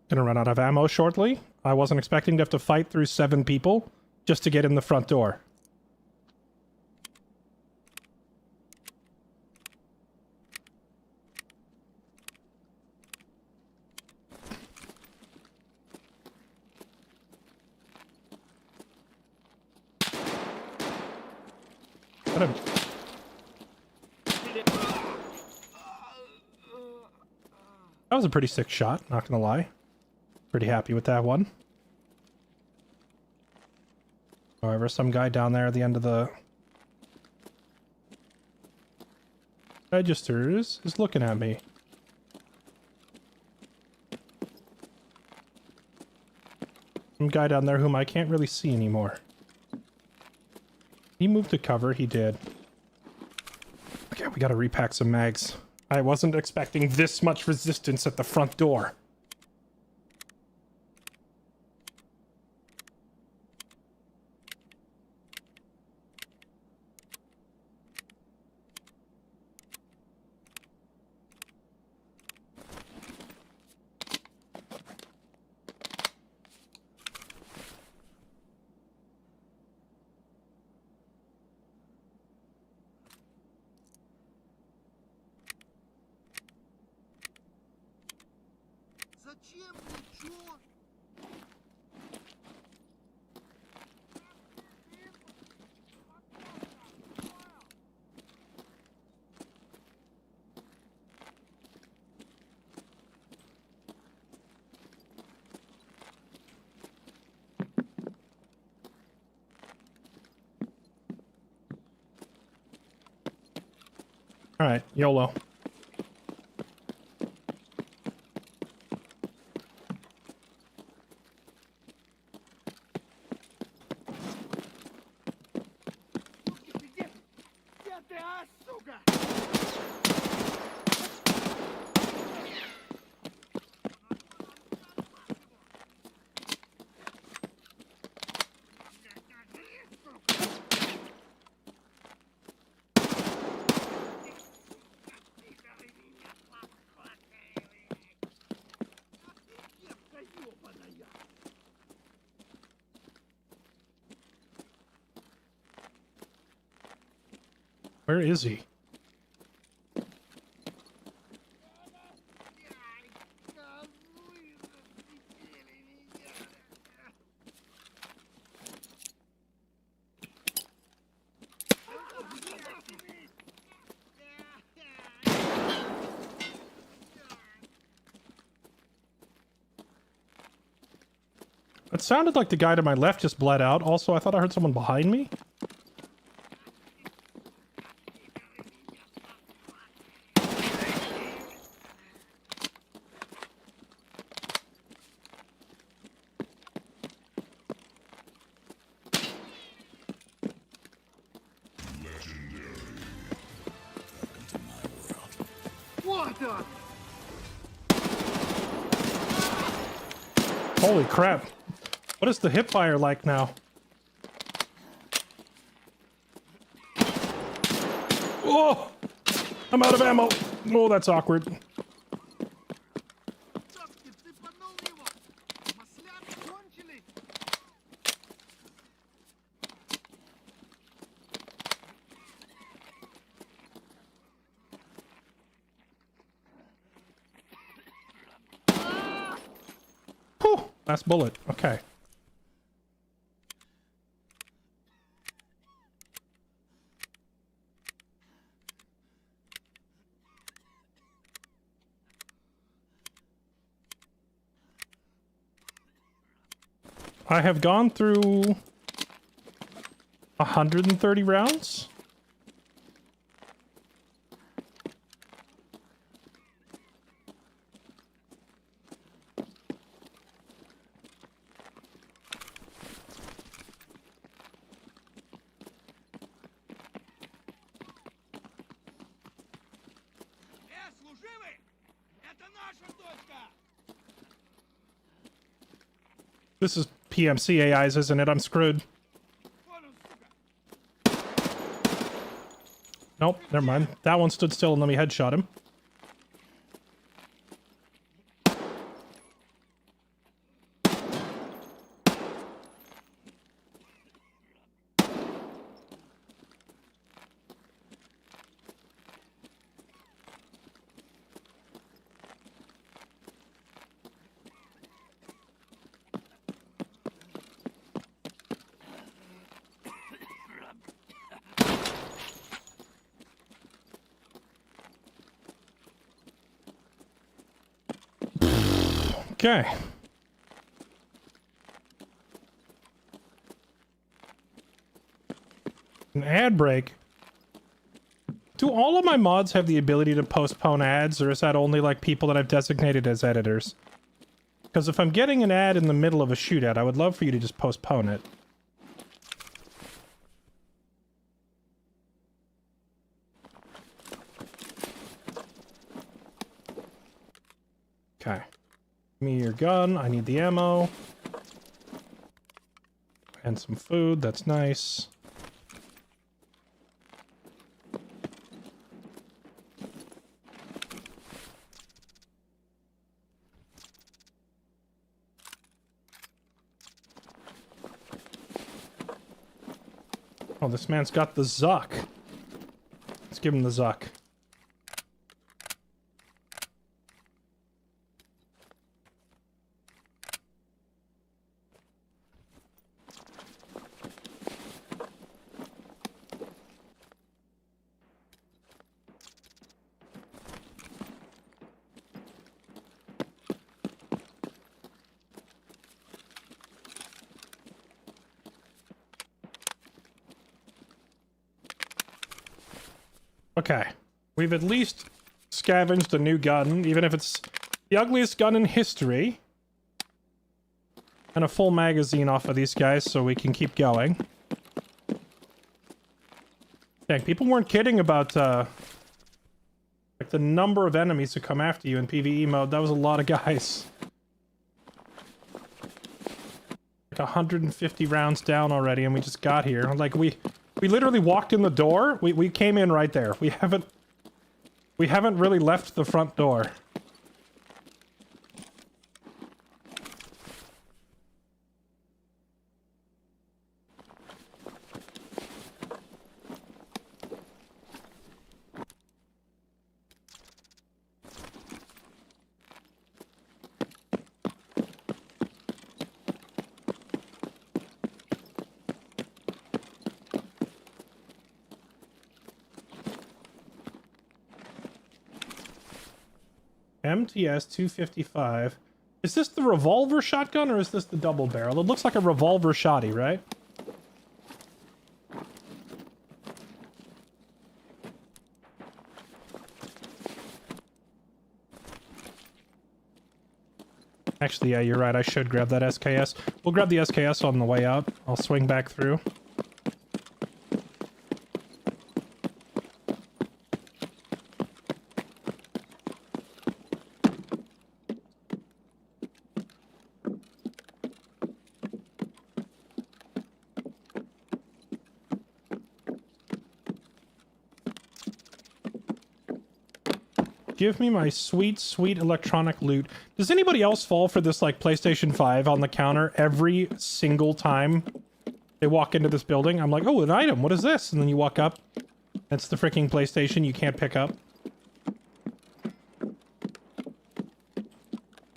Gonna run out of ammo shortly. I wasn't expecting to have to fight through 7 people just to get in the front door. What a... That was a pretty sick shot, not gonna lie. Pretty happy with that one. However, some guy down there at the end of the registers is looking at me. Some guy down there whom I can't really see anymore. He moved to cover, he did. Okay, we gotta repack some mags. I wasn't expecting this much resistance at the front door. Зачем ничего? All right, YOLO. Где ты, а, сука? Where is he? It sounded like the guy to my left just bled out. Also, I thought I heard someone behind me. Вот он! Holy crap. What is the hip fire like now? Oh! I'm out of ammo. Oh, that's awkward. Тёпки, цепанул его! Масляны кончились! Whew, last bullet. Okay. I have gone through 130 rounds. ваша дочка! This is PMC AIs, isn't it? I'm screwed. Вон он, сука! Nope, never mind. That one stood still and let me headshot him. Okay. An ad break. Do all of my mods have the ability to postpone ads, or is that only like people that I've designated as editors? Because if I'm getting an ad in the middle of a shootout, I would love for you to just postpone it. Okay. Give me your gun. I need the ammo. And some food. That's nice. Oh, this man's got the Zuck. Let's give him the Zuck. Okay. We've at least scavenged a new gun, even if it's the ugliest gun in history. And a full magazine off of these guys so we can keep going. Dang, people weren't kidding about, like, the number of enemies who come after you in PvE mode. That was a lot of guys. Like 150 rounds down already, and we just got here. Like, we literally walked in the door. We came in right there. We haven't really left the front door. MTS 255. Is this the revolver shotgun or is this the double barrel? It looks like a revolver shotty, right? Actually, yeah, you're right. I should grab that SKS. We'll grab the SKS on the way out. I'll swing back through. Give me my sweet, sweet electronic loot. Does anybody else fall for this, like, PlayStation 5 on the counter every single time they walk into this building? I'm like, oh, an item. What is this? And then you walk up. That's the freaking PlayStation you can't pick up.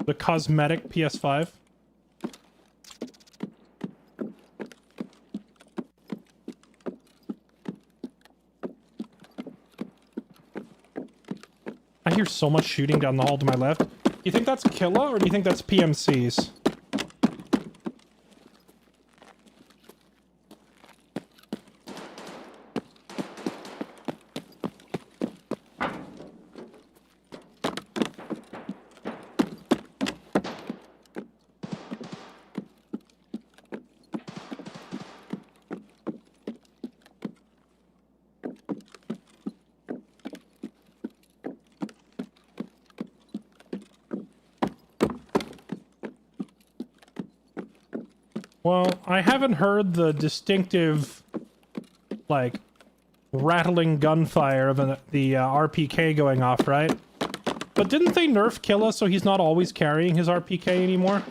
The cosmetic PS5. I hear so much shooting down the hall to my left. Do you think that's Killa, or do you think that's PMCs? Well, I haven't heard the distinctive, like, rattling gunfire of the RPK going off, right? But didn't they nerf Killa so he's not always carrying his RPK anymore?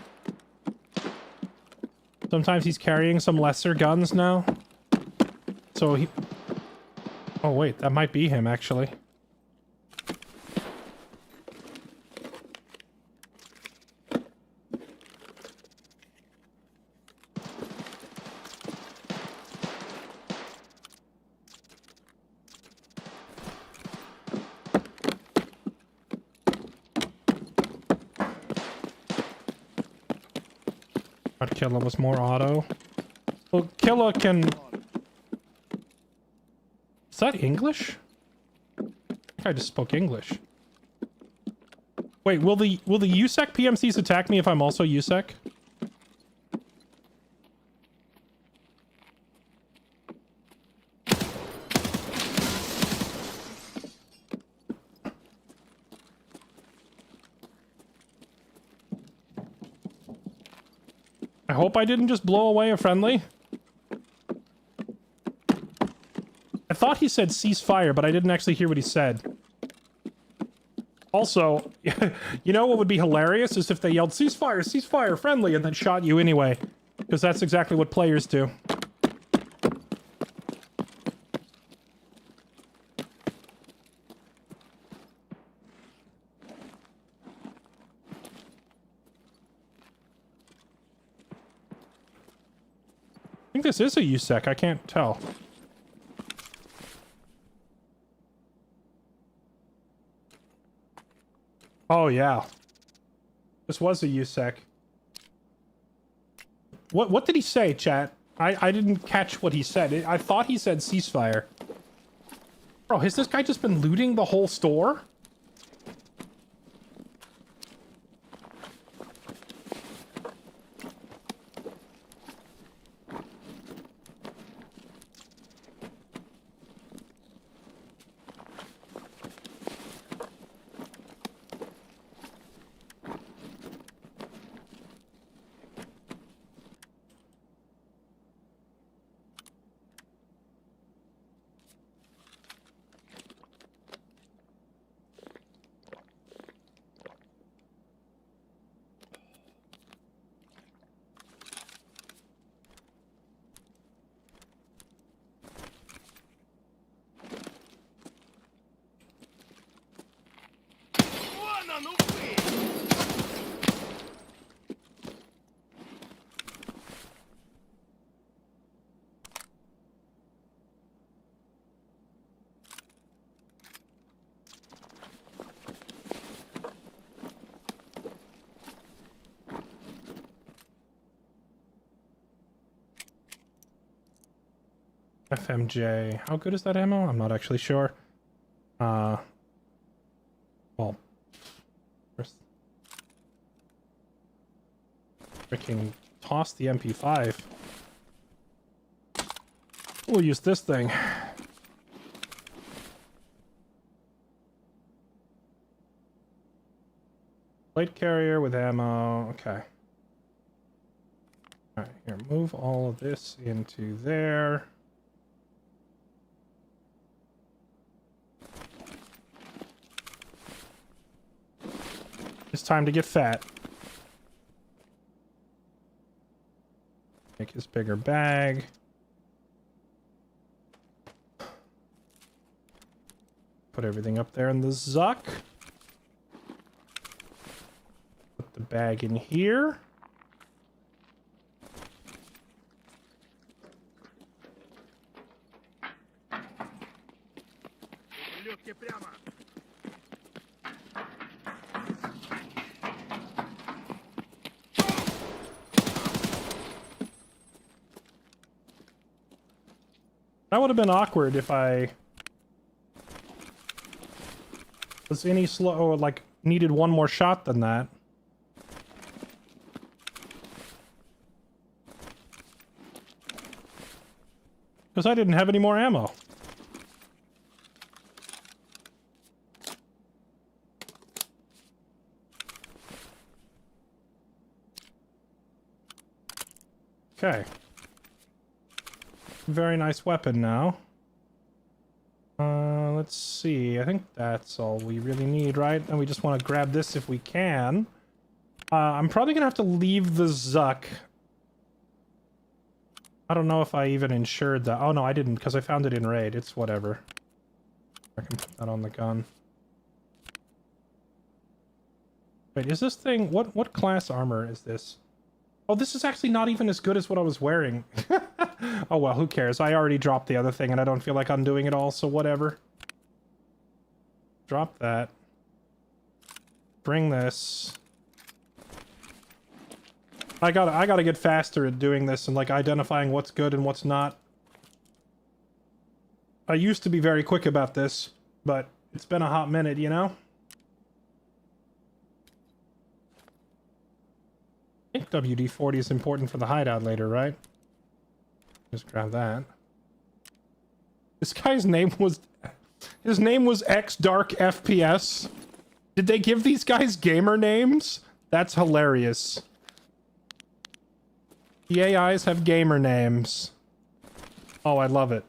Sometimes he's carrying some lesser guns now. So he... Oh wait, that might be him actually. Killa was more auto. Well, Killa can... Is that English? I think I just spoke English. Wait, will the USEC PMCs attack me if I'm also USEC? I hope I didn't just blow away a friendly. I thought he said ceasefire, but I didn't actually hear what he said. Also, you know what would be hilarious is if they yelled ceasefire, ceasefire, friendly, and then shot you anyway. Because that's exactly what players do. I think this is a USEC, I can't tell. Oh yeah. This was a USEC. What did he say, chat? I didn't catch what he said. I thought he said ceasefire. Bro, has this guy just been looting the whole store? FMJ. How good is that ammo? I'm not actually sure. Well, first, freaking toss the MP5. We'll use this thing. Plate carrier with ammo. Okay. Alright, here, move all of this into there. It's time to get fat. Make his bigger bag. Put everything up there in the Zuck. Put the bag in here. That would have been awkward if I was any slow, or like needed one more shot than that. Because I didn't have any more ammo. Okay. Very nice weapon now. Let's see. I think that's all we really need, right? And we just want to grab this if we can. I'm probably gonna have to leave the Zuck. I don't know if I even insured that. Oh no, I didn't, because I found it in raid. It's whatever. I can put that on the gun. Wait, is this thing... What class armor is this? Oh, this is actually not even as good as what I was wearing. Oh well, who cares? I already dropped the other thing and I don't feel like undoing it all, so whatever. Drop that. Bring this. I gotta get faster at doing this and like identifying what's good and what's not. I used to be very quick about this, but it's been a hot minute, you know? I think WD-40 is important for the hideout later, right? Just grab that. This guy's name was... His name was X Dark FPS. Did they give these guys gamer names? That's hilarious. The AIs have gamer names. Oh, I love it.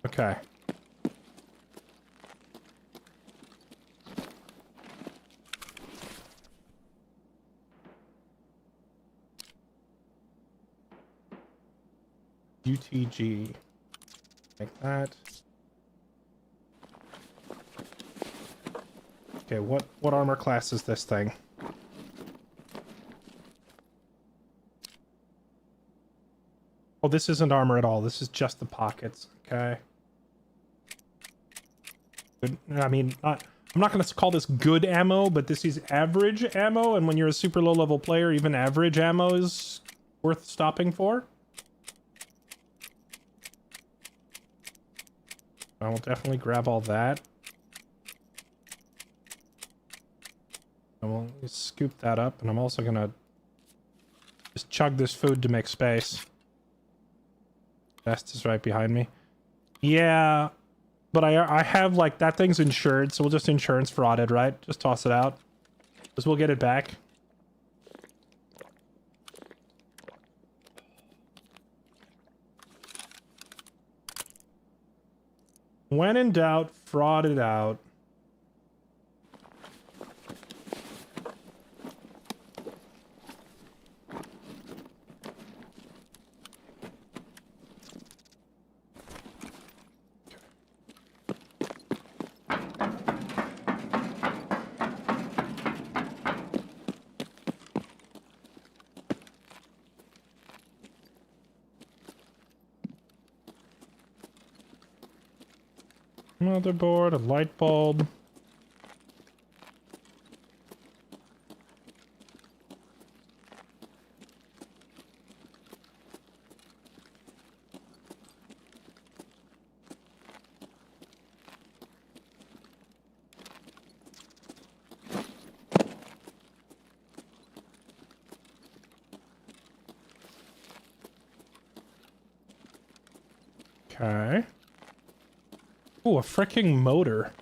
Okay. UTG. Like that. Okay, what armor class is this thing? Oh, this isn't armor at all. This is just the pockets. Okay. Good. I mean, I'm not going to call this good ammo, but this is average ammo, and when you're a super low-level player, even average ammo is worth stopping for. I will definitely grab all that. I will scoop that up, and I'm also going to just chug this food to make space. Vest is right behind me. Yeah, but I have, like, that thing's insured, so we'll just insurance fraud it, right? Just toss it out. Because we'll get it back. When in doubt, fraud it out. Motherboard, a light bulb. Okay. Ooh, a freaking motor.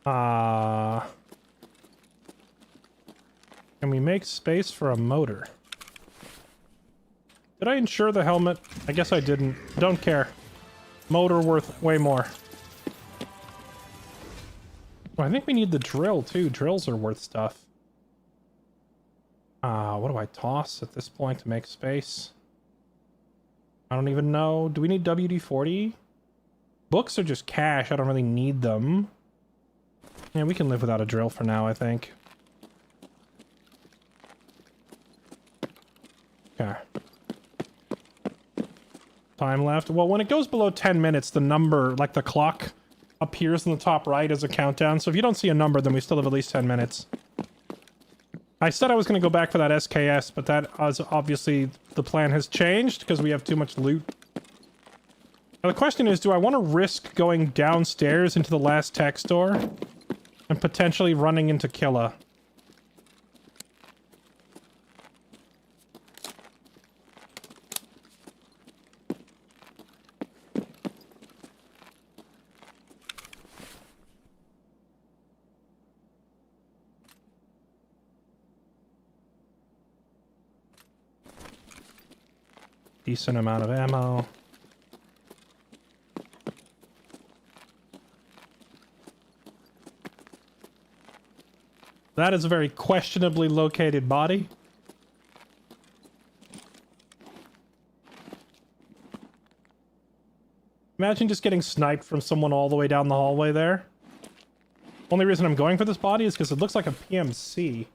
Can we make space for a motor? Did I insure the helmet? I guess I didn't. Don't care. Motor worth way more. Oh, I think we need the drill too. Drills are worth stuff. What do I toss at this point to make space? I don't even know. Do we need WD-40? Books are just cash. I don't really need them. Yeah, we can live without a drill for now, I think. Okay. Time left. Well, when it goes below 10 minutes, the number, like the clock, appears in the top right as a countdown. So if you don't see a number, then we still have at least 10 minutes. I said I was going to go back for that SKS, but that is obviously the plan has changed because we have too much loot. Now the question is, do I want to risk going downstairs into the last tech store and potentially running into Killa? decent amount of ammo. That is a very questionably located body. Imagine just getting sniped from someone all the way down the hallway there. Only reason I'm going for this body is because it looks like a PMC.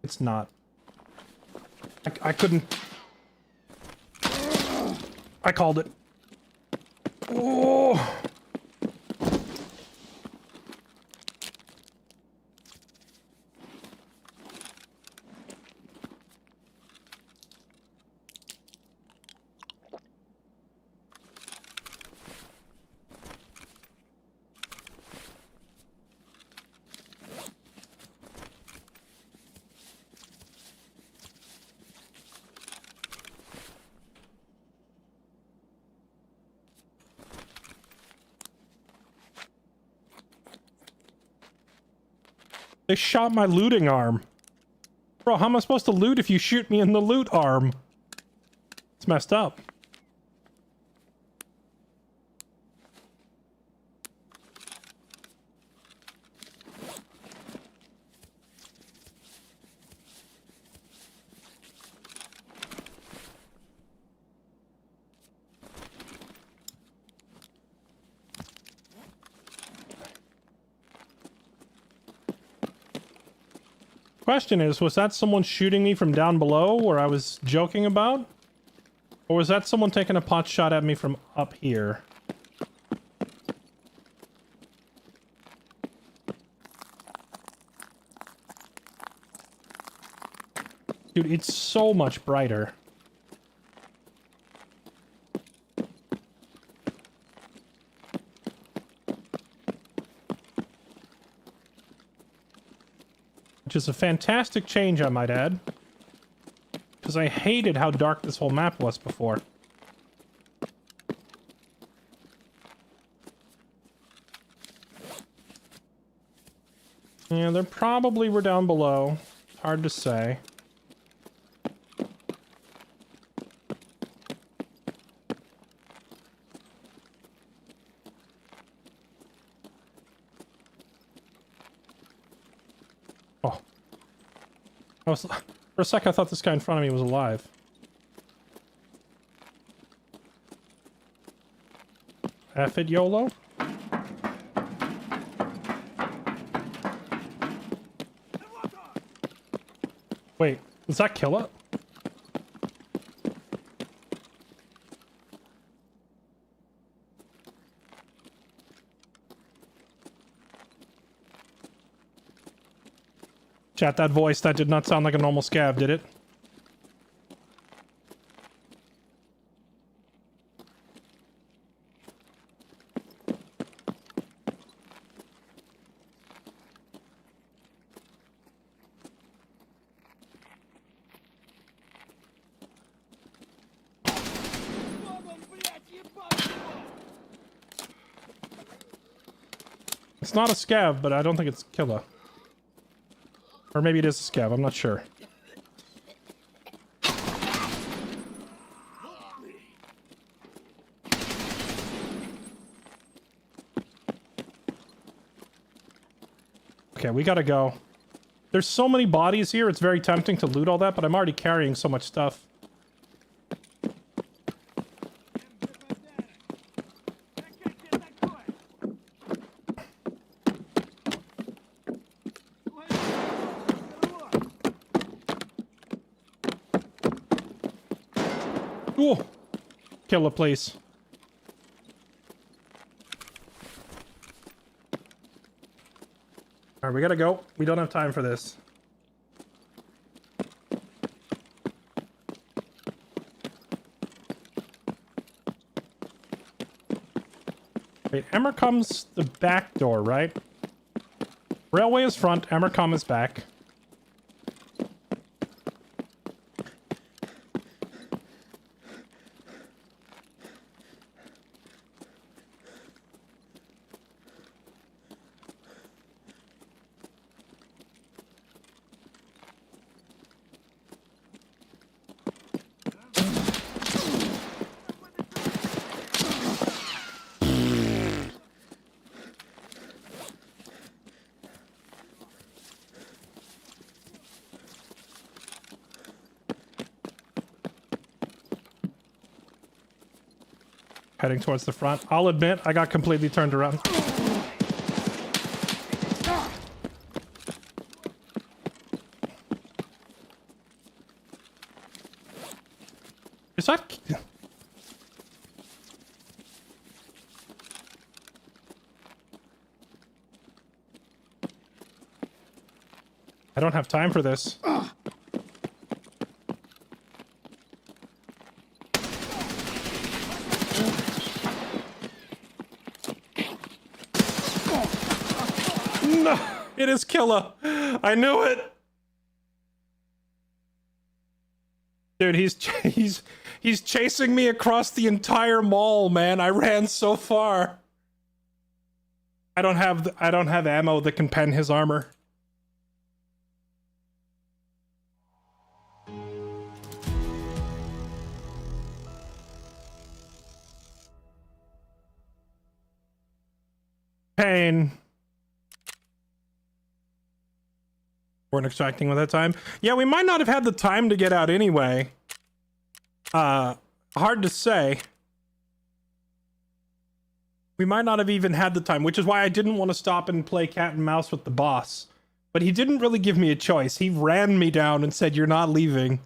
It's not. I couldn't... I called it. Oh! They shot my looting arm. Bro, how am I supposed to loot if you shoot me in the loot arm? It's messed up. Question is, was that someone shooting me from down below where I was joking about? Or was that someone taking a pot shot at me from up here? Dude, it's so much brighter. Which is a fantastic change, I might add. Because I hated how dark this whole map was before. Yeah, they probably were down below. Hard to say. Oh. For a sec, I thought this guy in front of me was alive. F it, YOLO? Wait, does that kill it? Chat, that voice, that did not sound like a normal scav, did it? It's not a scav, but I don't think it's killer. Or maybe it is a scav, I'm not sure. Okay, we gotta go. There's so many bodies here, it's very tempting to loot all that, but I'm already carrying so much stuff. Ooh. Kill it, please. Alright, we gotta go. We don't have time for this. Wait, Emmer comes the back door, right? Railway is front, Emmercom is back. heading towards the front. I'll admit, I got completely turned around. Is that... I don't have time for this. No, it is killer. I knew it. Dude, he's chasing me across the entire mall, man. I ran so far. I don't have ammo that can pen his armor. Pain. Weren't extracting with that time. Yeah, we might not have had the time to get out anyway. Hard to say. We might not have even had the time, which is why I didn't want to stop and play cat and mouse with the boss. But he didn't really give me a choice. He ran me down and said, "You're not leaving."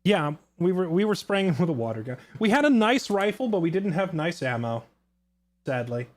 Yeah, we were spraying him with a water gun. We had a nice rifle, but we didn't have nice ammo, sadly.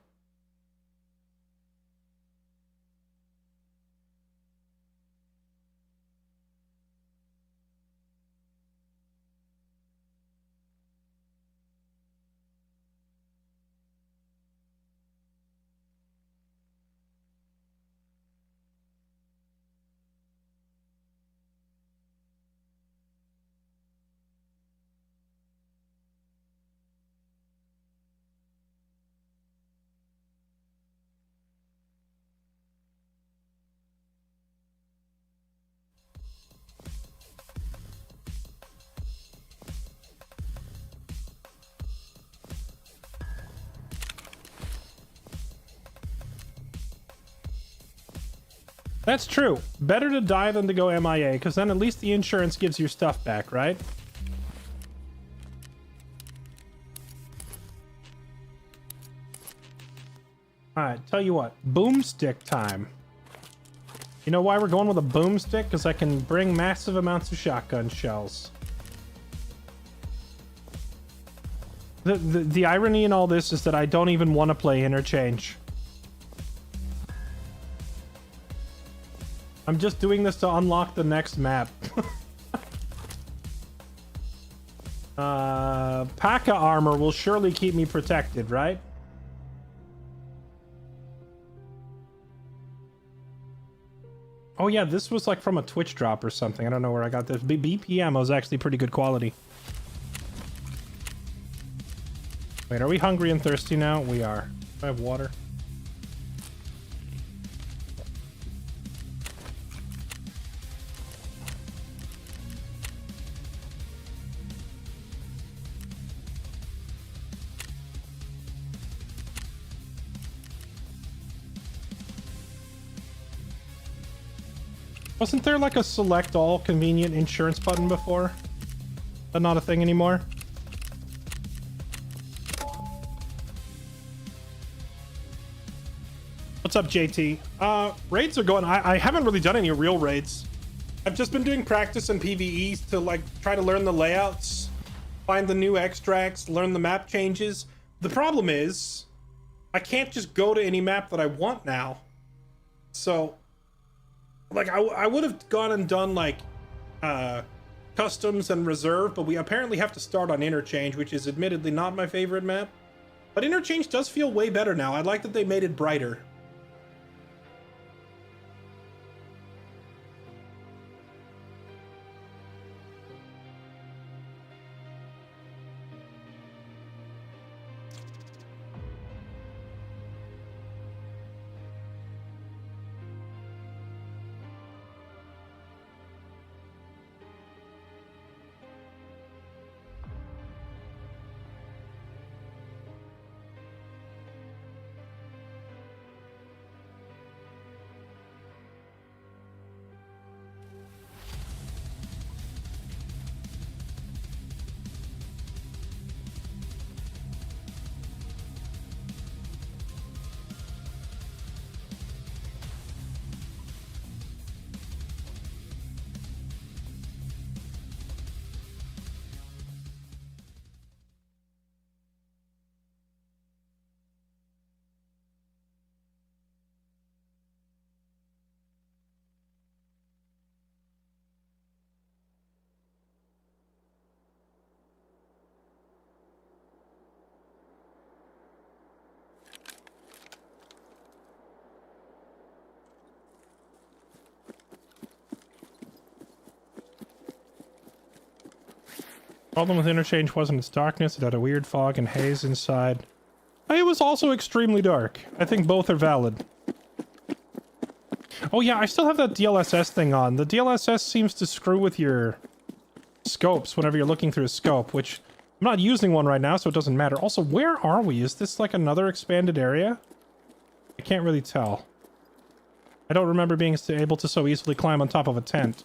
That's true. Better to die than to go MIA, because then at least the insurance gives your stuff back, right? Alright, tell you what. Boomstick time. You know why we're going with a boomstick? Because I can bring massive amounts of shotgun shells. The irony in all this is that I don't even want to play interchange. I'm just doing this to unlock the next map. P.A.K.A. armor will surely keep me protected, right? Oh yeah, this was like from a Twitch drop or something. I don't know where I got this. BP ammo is actually pretty good quality. Wait, are we hungry and thirsty now? We are. Do I have water? Wasn't there like a select all convenient insurance button before? But not a thing anymore? What's up, JT? Raids are going... I haven't really done any real raids. I've just been doing practice and PvEs to like try to learn the layouts, find the new extracts, learn the map changes. The problem is, I can't just go to any map that I want now. So... like I would have gone and done like customs and reserve, but we apparently have to start on interchange, which is admittedly not my favorite map, but interchange does feel way better now. I like that they made it brighter. Problem with Interchange wasn't its darkness. It had a weird fog and haze inside. It was also extremely dark. I think both are valid. Oh yeah, I still have that DLSS thing on. The DLSS seems to screw with your scopes whenever you're looking through a scope, which I'm not using one right now, so it doesn't matter. Also, where are we? Is this like another expanded area? I can't really tell. I don't remember being able to so easily climb on top of a tent.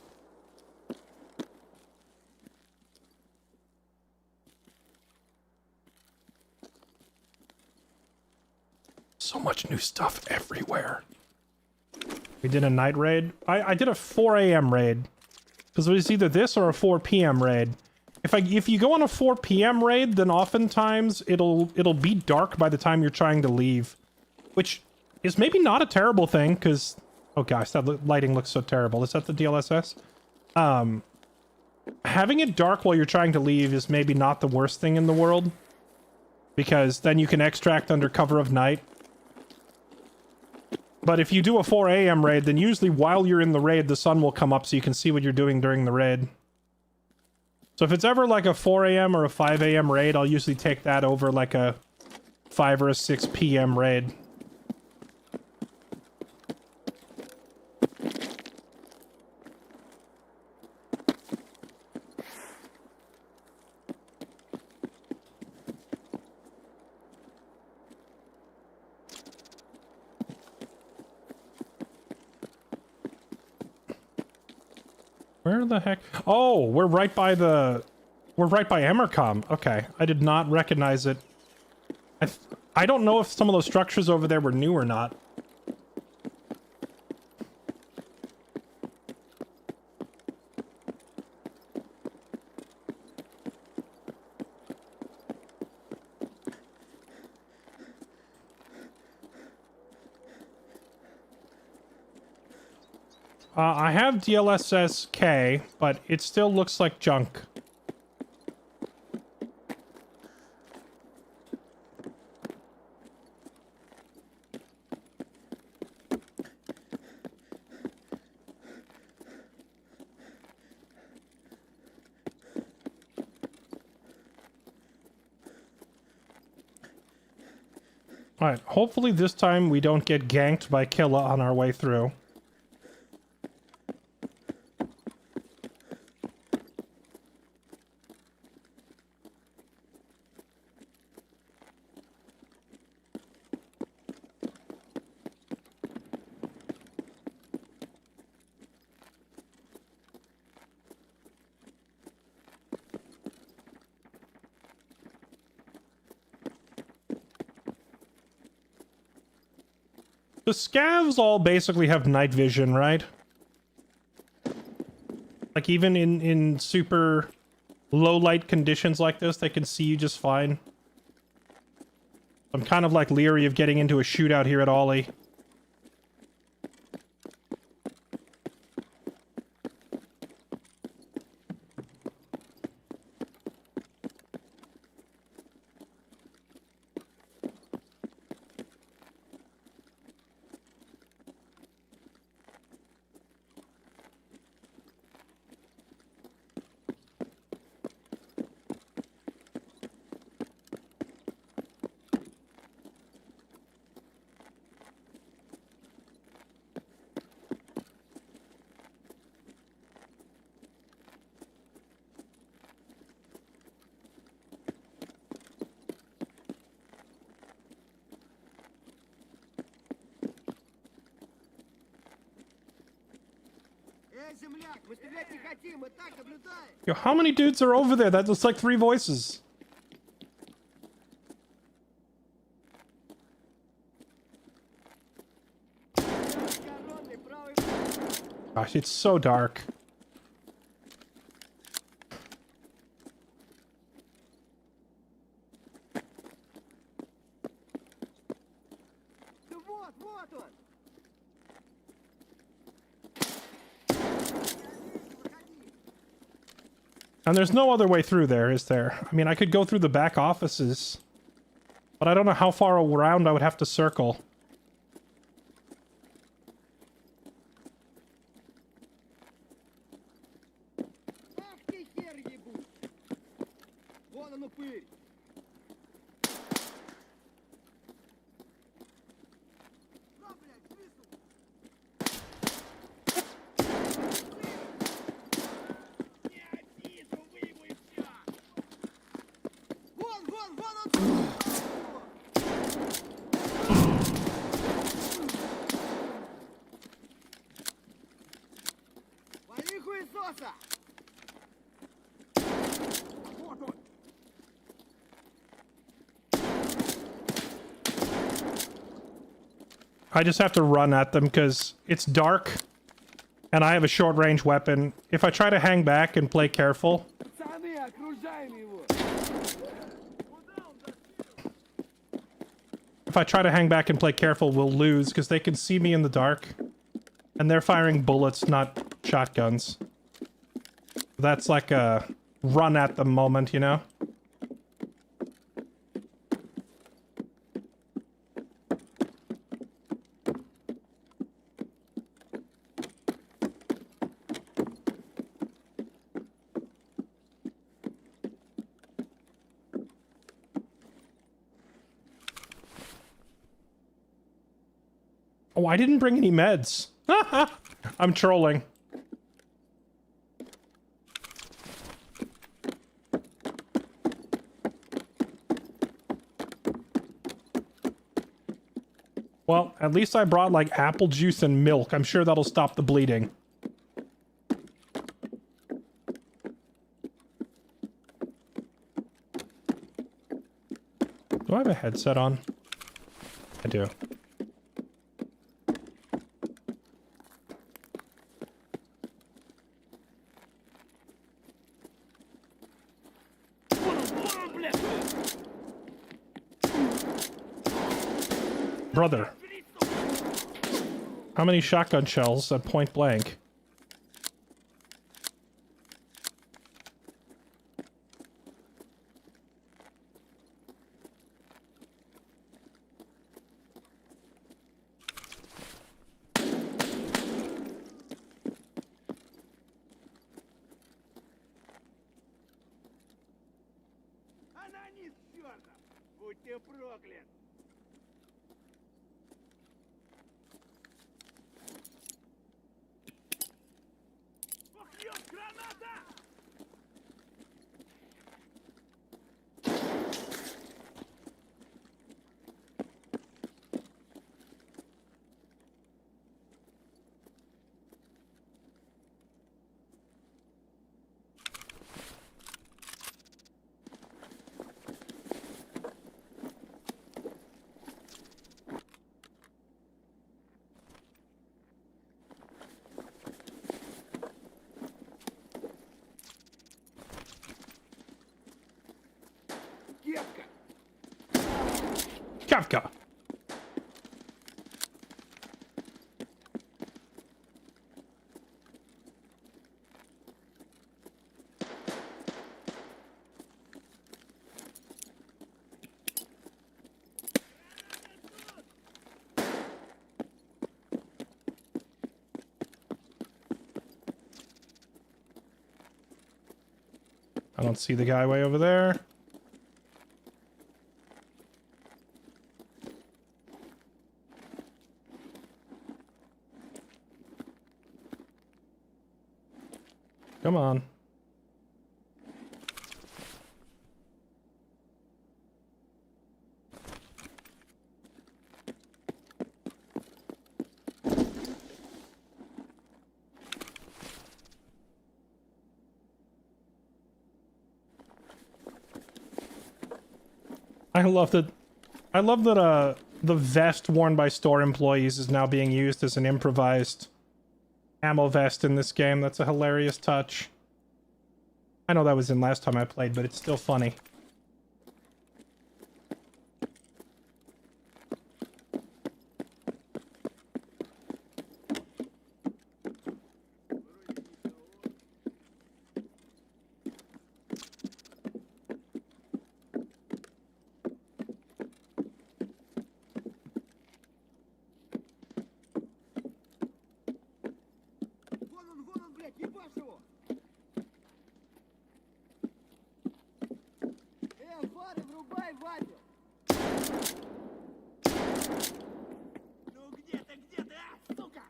So much new stuff everywhere. We did a night raid. I did a 4 a.m. raid. Because it was either this or a 4 p.m. raid. If you go on a 4 p.m. raid, then oftentimes it'll be dark by the time you're trying to leave. Which is maybe not a terrible thing, because... Oh gosh, that lighting looks so terrible. Is that the DLSS? Having it dark while you're trying to leave is maybe not the worst thing in the world. Because then you can extract under cover of night. But if you do a 4 a.m. raid, then usually while you're in the raid, the sun will come up so you can see what you're doing during the raid. So if it's ever like a 4 a.m. or a 5 a.m. raid, I'll usually take that over like a 5 or a 6 p.m. raid. Where the heck? Oh, we're right by Emercom. Okay, I did not recognize it. I don't know if some of those structures over there were new or not. I have DLSS K, but it still looks like junk. Alright, hopefully this time we don't get ganked by Killa on our way through. The scavs all basically have night vision, right? Like even in super low light conditions like this, they can see you just fine. I'm kind of like leery of getting into a shootout here at Ollie. Yo, how many dudes are over there? That looks like 3 voices. Gosh, it's so dark. And there's no other way through there, is there? I mean, I could go through the back offices, but I don't know how far around I would have to circle. Вон он упырь! На, блядь, свистнул! Не вижу, выебу и всё! Вон, вон, вон он! Вали хуесоса! Вот он! I just have to run at them because it's dark and I have a short range weapon. If I try to hang back and play careful, Пацаны, окружаем его! we'll lose because they can see me in the dark and they're firing bullets, not shotguns. That's like a run at them moment, you know? Oh, I didn't bring any meds. I'm trolling. Well, at least I brought like apple juice and milk. I'm sure that'll stop the bleeding. Do I have a headset on? I do. Brother. How many shotgun shells at point blank? Анонит чёртов! Будь ты проклят! Ох, граната! Кепка! Kafka. I don't see the guy way over there. Come on. I love that the vest worn by store employees is now being used as an improvised ammo vest in this game. That's a hilarious touch. I know that was in last time I played, but it's still funny. Вон он, блядь, ебашь его! Там фары врубай, Вадик! Ну где ты, сука?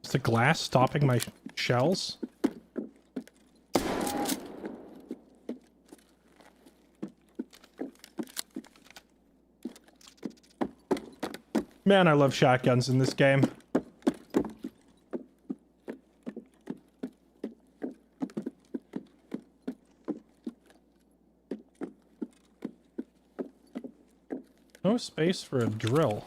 Is the glass stopping my shells? Man, I love shotguns in this game. No space for a drill.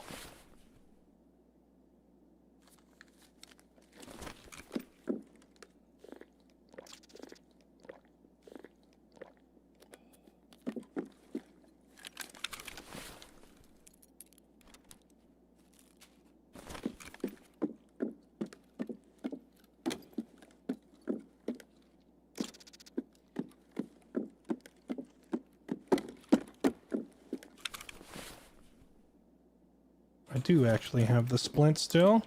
I do actually have the splint still.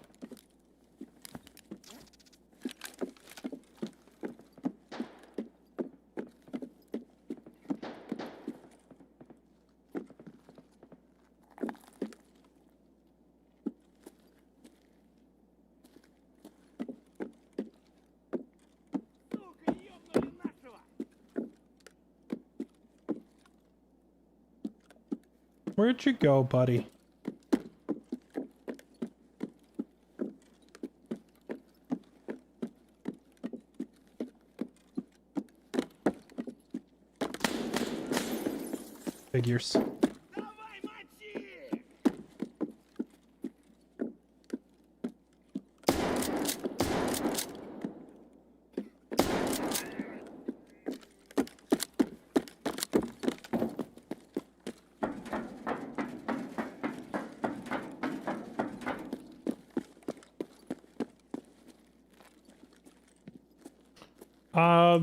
Сука, ёбнули нашего! Where'd you go, buddy? Figures. Давай, мочи!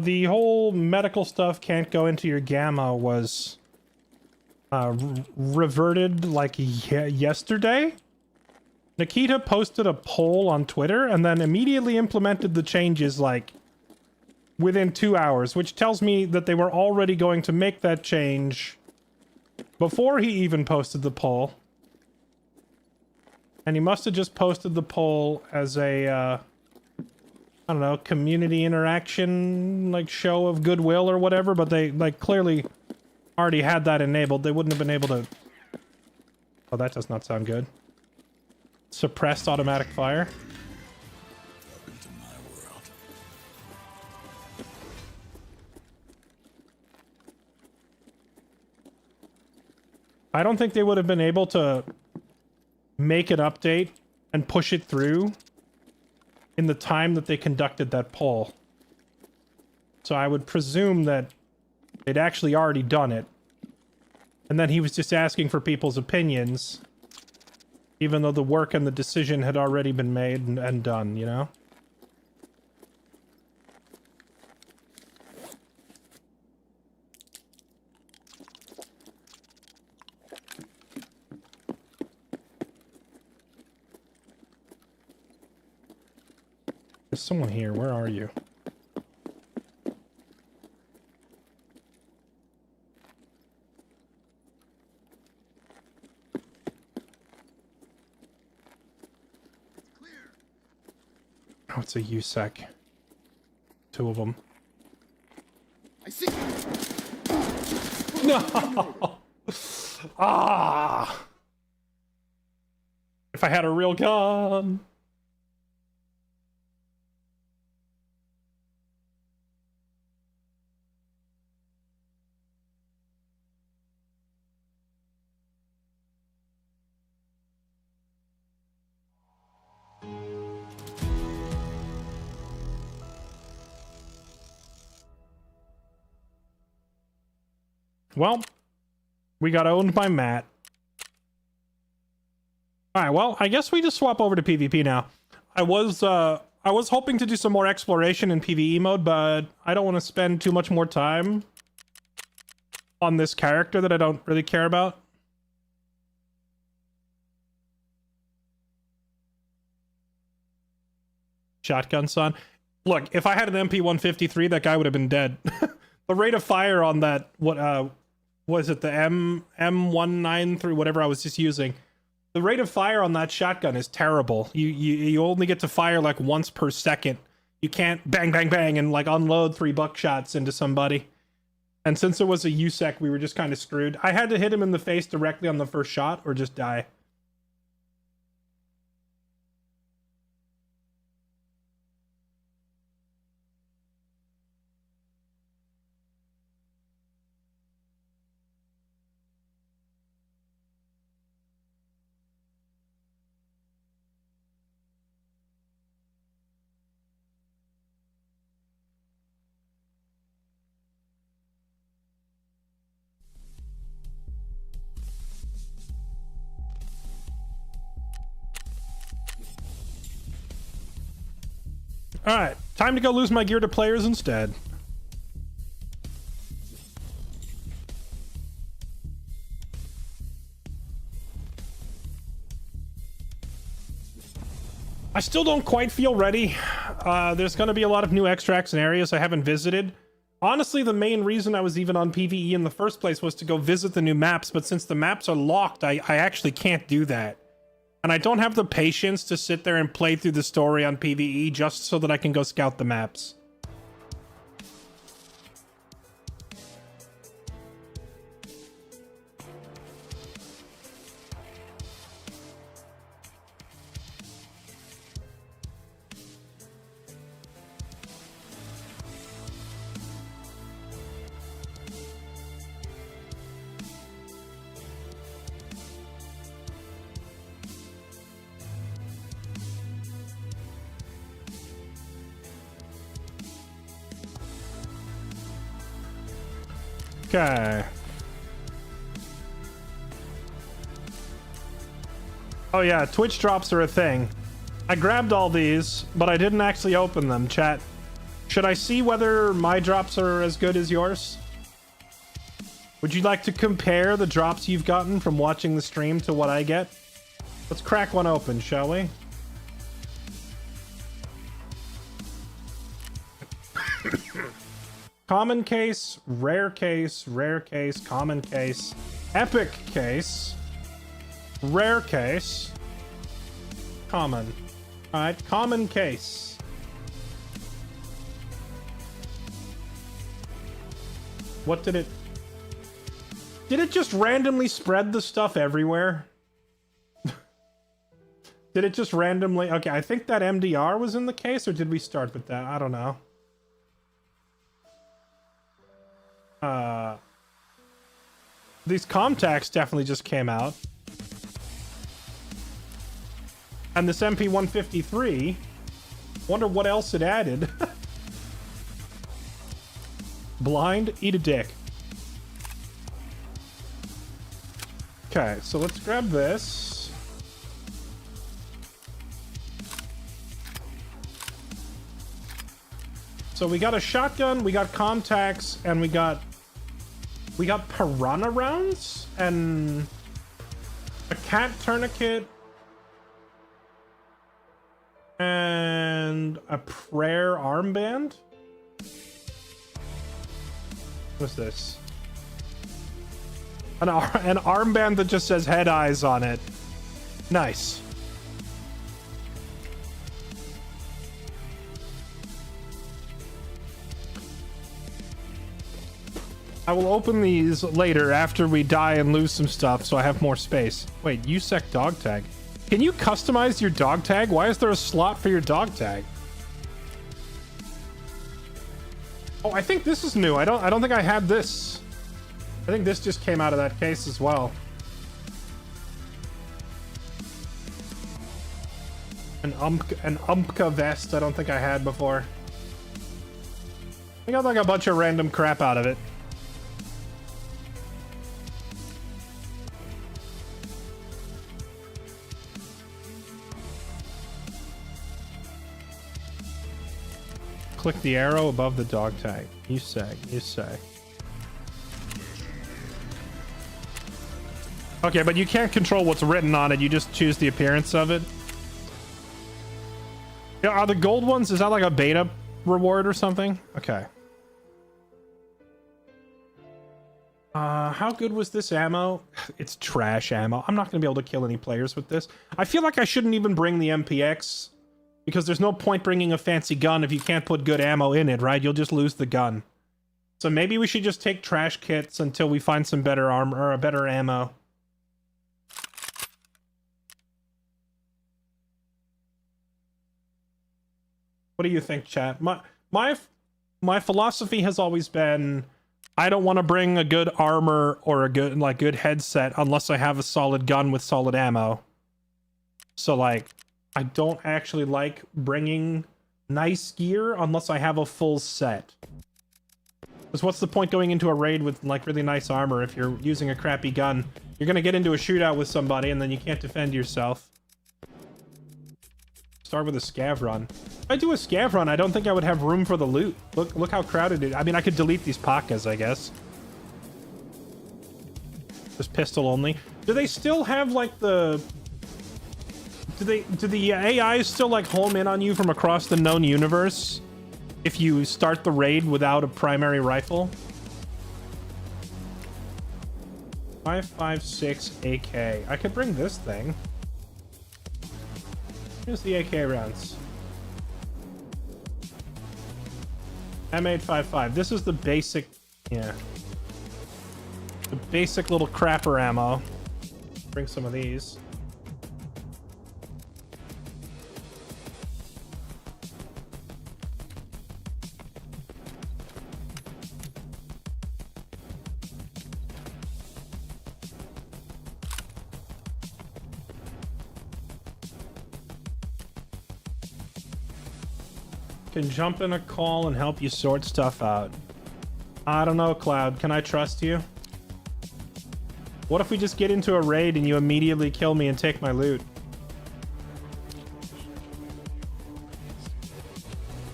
The whole medical stuff can't go into your gamma was reverted like yesterday. Nikita posted a poll on Twitter and then immediately implemented the changes like within 2 hours, which tells me that they were already going to make that change before he even posted the poll. And he must have just posted the poll as a I don't know, community interaction, like show of goodwill or whatever, but they like clearly already had that enabled. They wouldn't have been able to... Oh, that does not sound good. Suppressed automatic fire. I don't think they would have been able to make an update and push it through in the time that they conducted that poll. So I would presume that they'd actually already done it. And then he was just asking for people's opinions, even though the work and the decision had already been made and done, you know? There's someone here. Where are you? Oh, it's a USEC. 2 of them. I see. No! Ah! If I had a real gun. Well, we got owned by Matt. Alright, well, I guess we just swap over to PvP now. I was hoping to do some more exploration in PvE mode, but I don't want to spend too much more time on this character that I don't really care about. Shotgun son. Look, if I had an MP153, that guy would have been dead. The rate of fire on that, what was it, the M193, whatever I was just using. The rate of fire on that shotgun is terrible. You only get to fire like once per second. You can't bang, bang, bang and like unload 3 buckshots into somebody. And since it was a USEC, we were just kind of screwed. I had to hit him in the face directly on the first shot or just die. Alright, time to go lose my gear to players instead. I still don't quite feel ready. There's going to be a lot of new extracts and areas I haven't visited. Honestly, the main reason I was even on PvE in the first place was to go visit the new maps, but since the maps are locked, I actually can't do that. And I don't have the patience to sit there and play through the story on PvE just so that I can go scout the maps. Okay. Oh yeah, Twitch drops are a thing. I grabbed all these, but I didn't actually open them, chat. Should I see whether my drops are as good as yours? Would you like to compare the drops you've gotten from watching the stream to what I get? Let's crack one open, shall we? Common case, rare case, common case, epic case, rare case, common. Alright, common case. What did it... Did it just randomly spread the stuff everywhere? Did it just randomly... Okay, I think that MDR was in the case, or did we start with that? I don't know. These Comtacs definitely just came out. And this MP153, wonder what else it added. Blind, eat a dick. Okay, so let's grab this. So we got a shotgun, we got Comtacs, and we got piranha rounds and a cat tourniquet and a prayer armband. What's this? An armband that just says head eyes on it. Nice. I will open these later after we die and lose some stuff so I have more space. Wait, USEC dog tag. Can you customize your dog tag? Why is there a slot for your dog tag? Oh, I think this is new. I don't think I had this. I think this just came out of that case as well. An Umpka vest I don't think I had before. I got like a bunch of random crap out of it. Click the arrow above the dog tag. You say. Okay, but you can't control what's written on it. You just choose the appearance of it. Yeah, are the gold ones, is that like a beta reward or something? Okay. How good was this ammo? It's trash ammo. I'm not gonna be able to kill any players with this. I feel like I shouldn't even bring the MPX because there's no point bringing a fancy gun if you can't put good ammo in it, right? You'll just lose the gun. So maybe we should just take trash kits until we find some better armor or a better ammo. What do you think, chat? My philosophy has always been I don't want to bring a good armor or a good headset unless I have a solid gun with solid ammo. So like I don't actually like bringing nice gear unless I have a full set. Because what's the point going into a raid with like really nice armor if you're using a crappy gun? You're gonna get into a shootout with somebody and then you can't defend yourself. Start with a scav run. If I do a scav run, I don't think I would have room for the loot. Look how crowded it is. I mean, I could delete these pakas, I guess. Just pistol only. Do they still have like the... Do the AIs still like home in on you from across the known universe if you start the raid without a primary rifle? 5.56 AK. I could bring this thing. Here's the AK rounds. M855. This is the basic, yeah. The basic little crapper ammo. Bring some of these. Can jump in a call and help you sort stuff out. I don't know, Cloud. Can I trust you? What if we just get into a raid and you immediately kill me and take my loot?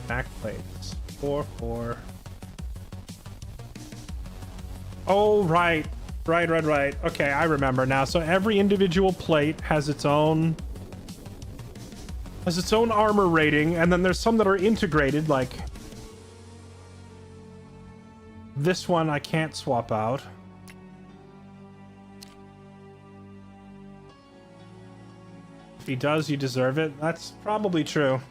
Backplates. 4-4. Oh, right. Right. Okay, I remember now. So every individual plate has its own armor rating, and then there's some that are integrated, like this one I can't swap out. If he does, you deserve it. That's probably true.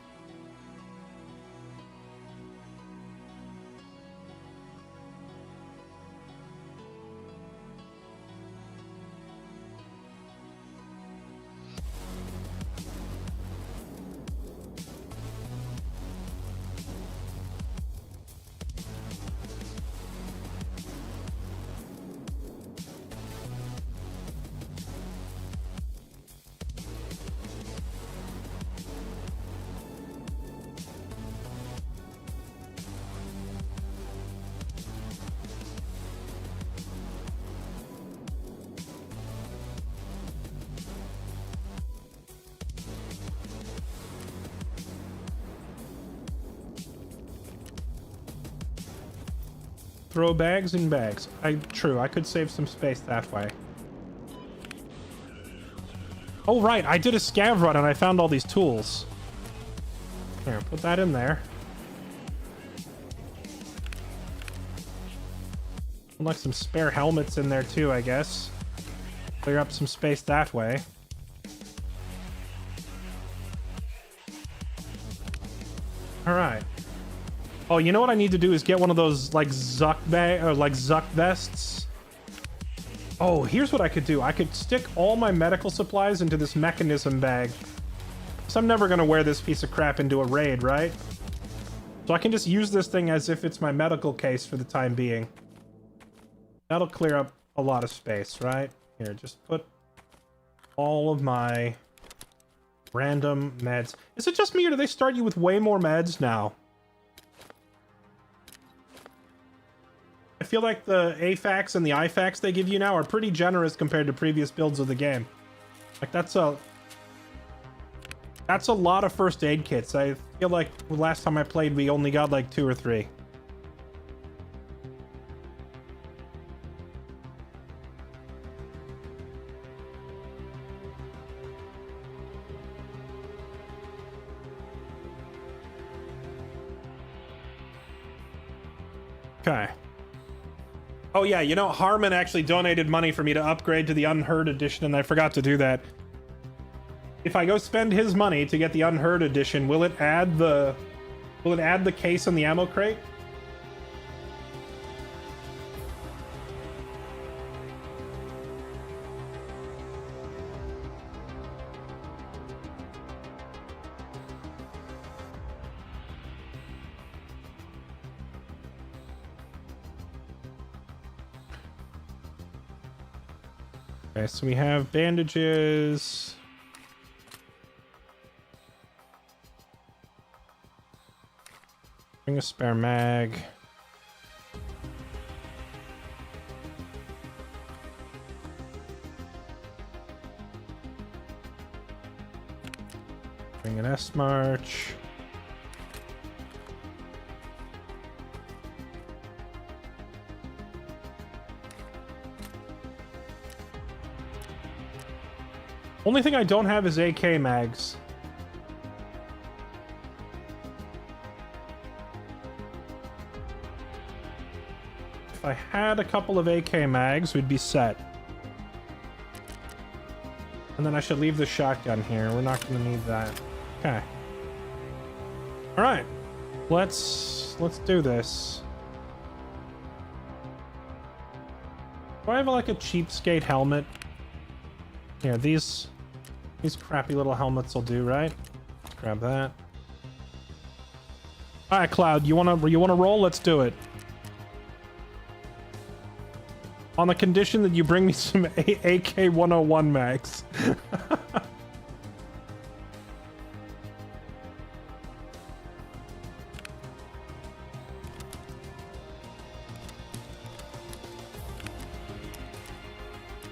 Throw bags in bags. True, I could save some space that way. Oh, right, I did a scav run and I found all these tools. Here, put that in there. Like some spare helmets in there too, I guess. Clear up some space that way. Alright. Oh, you know what I need to do is get one of those like Zuck vests. Oh, here's what I could do. I could stick all my medical supplies into this mechanism bag. So I'm never gonna wear this piece of crap into a raid, right? So I can just use this thing as if it's my medical case for the time being. That'll clear up a lot of space, right? Here, just put all of my random meds. Is it just me or do they start you with way more meds now? I feel like the AFAX and the IFAX they give you now are pretty generous compared to previous builds of the game. Like that's a lot of first aid kits. I feel like the last time I played we only got like 2 or 3. Okay. Oh yeah, you know, Harmon actually donated money for me to upgrade to the Unheard edition, and I forgot to do that. If I go spend his money to get the Unheard edition, will it add the case and the ammo crate? Okay, so we have bandages. Bring a spare mag. Bring an S-March. Only thing I don't have is AK mags. If I had a couple of AK mags, we'd be set. And then I should leave the shotgun here. We're not going to need that. Okay. All right. Let's do this. Do I have like a cheapskate helmet? Here, these crappy little helmets will do, right? Grab that. All right, Cloud, you wanna roll? Let's do it. On the condition that you bring me some AK-101 mags.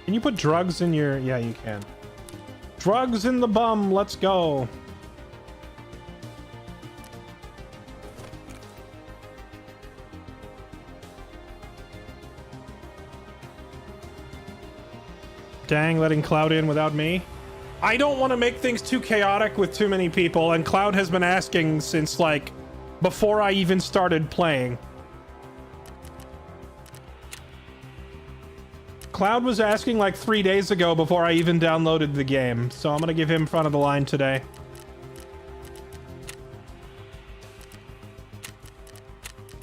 Can you put drugs in your... Yeah, you can. Drugs in the bum, let's go. Dang, letting Cloud in without me. I don't want to make things too chaotic with too many people, and Cloud has been asking since, like, before I even started playing. Cloud was asking like 3 days ago before I even downloaded the game, so I'm gonna give him front of the line today.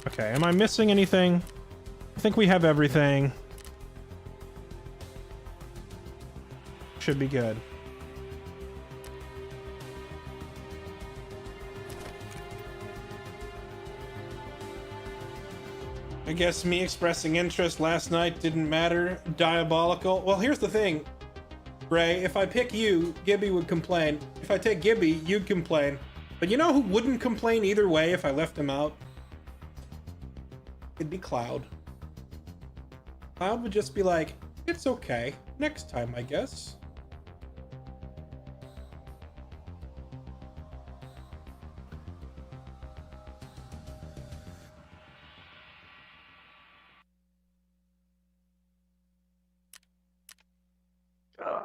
Okay, am I missing anything? I think we have everything. Should be good. I guess me expressing interest last night didn't matter. Diabolical. Well, here's the thing, Ray. If I pick you, Gibby would complain. If I take Gibby, you'd complain. But you know who wouldn't complain either way if I left him out? It'd be Cloud. Cloud would just be like, it's okay. Next time, I guess.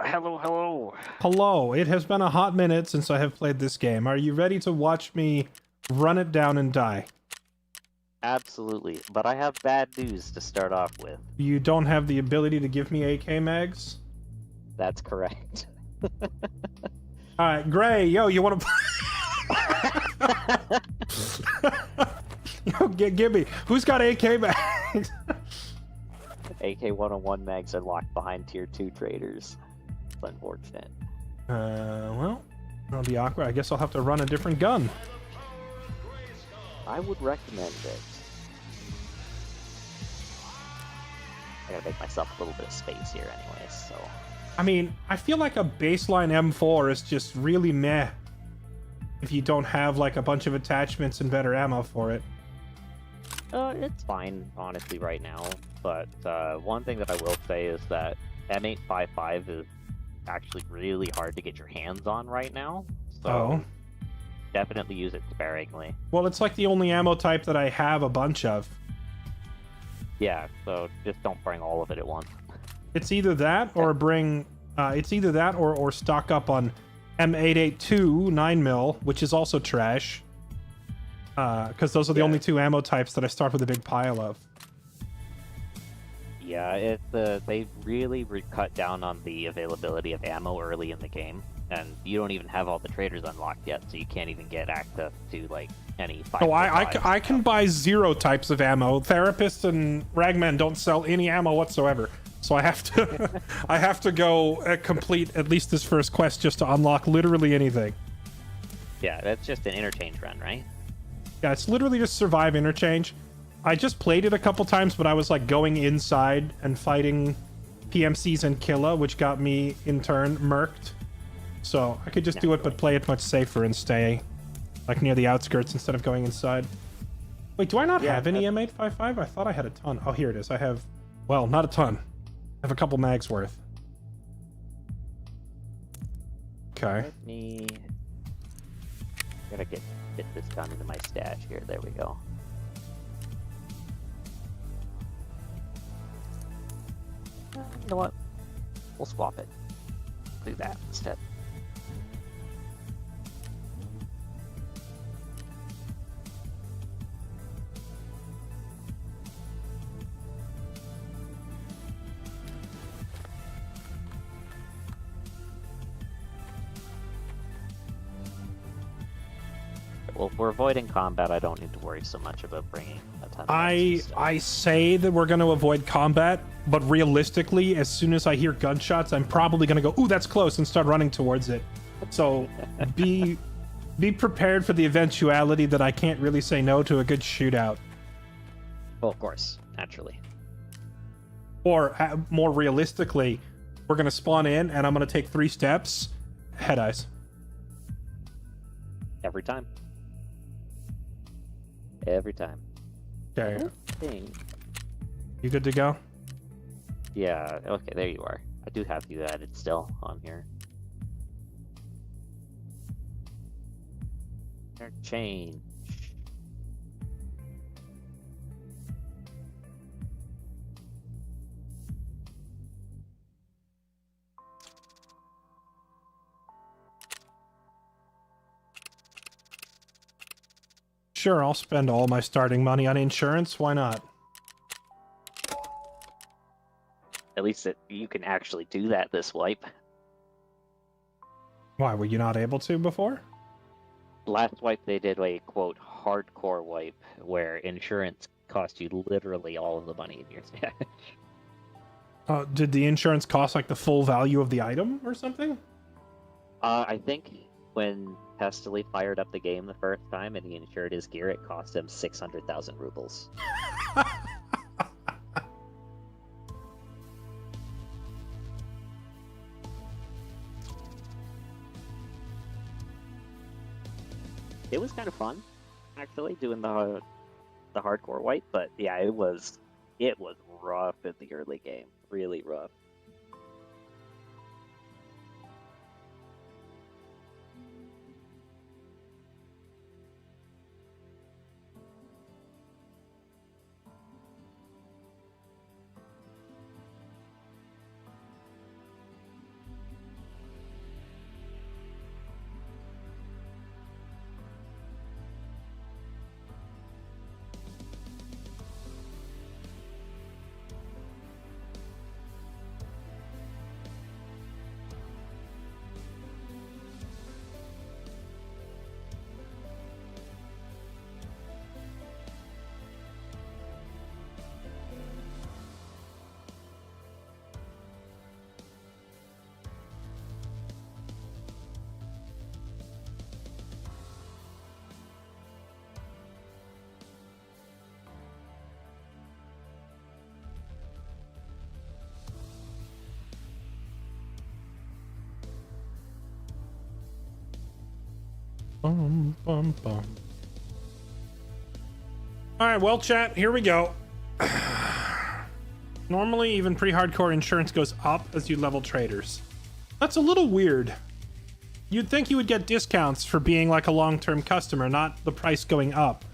Hello. Hello, it has been a hot minute since I have played this game. Are you ready to watch me run it down and die? Absolutely, but I have bad news to start off with. You don't have the ability to give me AK mags? That's correct. Alright, Gray, yo, you wanna... Yo, give me. Who's got AK mags? AK-101 mags are locked behind tier 2 traders. It's unfortunate. Well, that'll be awkward. I guess I'll have to run a different gun. I would recommend it. I gotta make myself a little bit of space here anyways, so... I mean, I feel like a baseline M4 is just really meh if you don't have, like, a bunch of attachments and better ammo for it. It's fine, honestly, right now. But one thing that I will say is that M855 is actually really hard to get your hands on right now. So definitely use it sparingly. Well, it's like the only ammo type that I have a bunch of. Yeah, so just don't bring all of it at once. It's either that or bring... it's either that or stock up on M882 9mm, which is also trash. Because those are the only two ammo types that I start with a big pile of. Yeah, they really cut down on the availability of ammo early in the game, and you don't even have all the traders unlocked yet, so you can't even get access to like any. Oh, I can buy 0 types of ammo. Therapists and ragmen don't sell any ammo whatsoever, so I have to I have to go complete at least this first quest just to unlock literally anything. Yeah, that's just an interchange run, right? Yeah, it's literally just survive interchange. I just played it a couple times, but I was like going inside and fighting PMCs and Killa, which got me in turn murked. So I could just do it, but play it much safer and stay like near the outskirts instead of going inside. Wait, do I not have any M855? I thought I had a ton. Oh, here it is. I have, well, not a ton. I have a couple mags worth. Okay. Let me... Gotta get this gun into my stash here. There we go. You know what? We'll swap it. Do that instead. Well, if we're avoiding combat, I don't need to worry so much about bringing a ton of extra stuff. I say that we're going to avoid combat, but realistically, as soon as I hear gunshots, I'm probably going to go, ooh, that's close, and start running towards it. So be prepared for the eventuality that I can't really say no to a good shootout. Well, of course, naturally. Or more realistically, we're going to spawn in, and I'm going to take 3 steps, head eyes. Every time. Every time. Okay. Thing. You good to go? Yeah, okay, there you are. I do have you added still on here. Change. Sure, I'll spend all my starting money on insurance. Why not? At least you can actually do that this wipe. Why, were you not able to before? Last wipe they did a, quote, hardcore wipe, where insurance cost you literally all of the money in your stash. Did the insurance cost like the full value of the item or something? I think when Pestily fired up the game the first time and he insured his gear, it cost him 600,000 rubles. It was kind of fun, actually, doing the hardcore wipe, but yeah, it was rough in the early game, really rough. Bum, bum, bum. All right, well, chat, here we go. Normally, even pre-hardcore insurance goes up as you level traders. That's a little weird. You'd think you would get discounts for being like a long-term customer, not the price going up.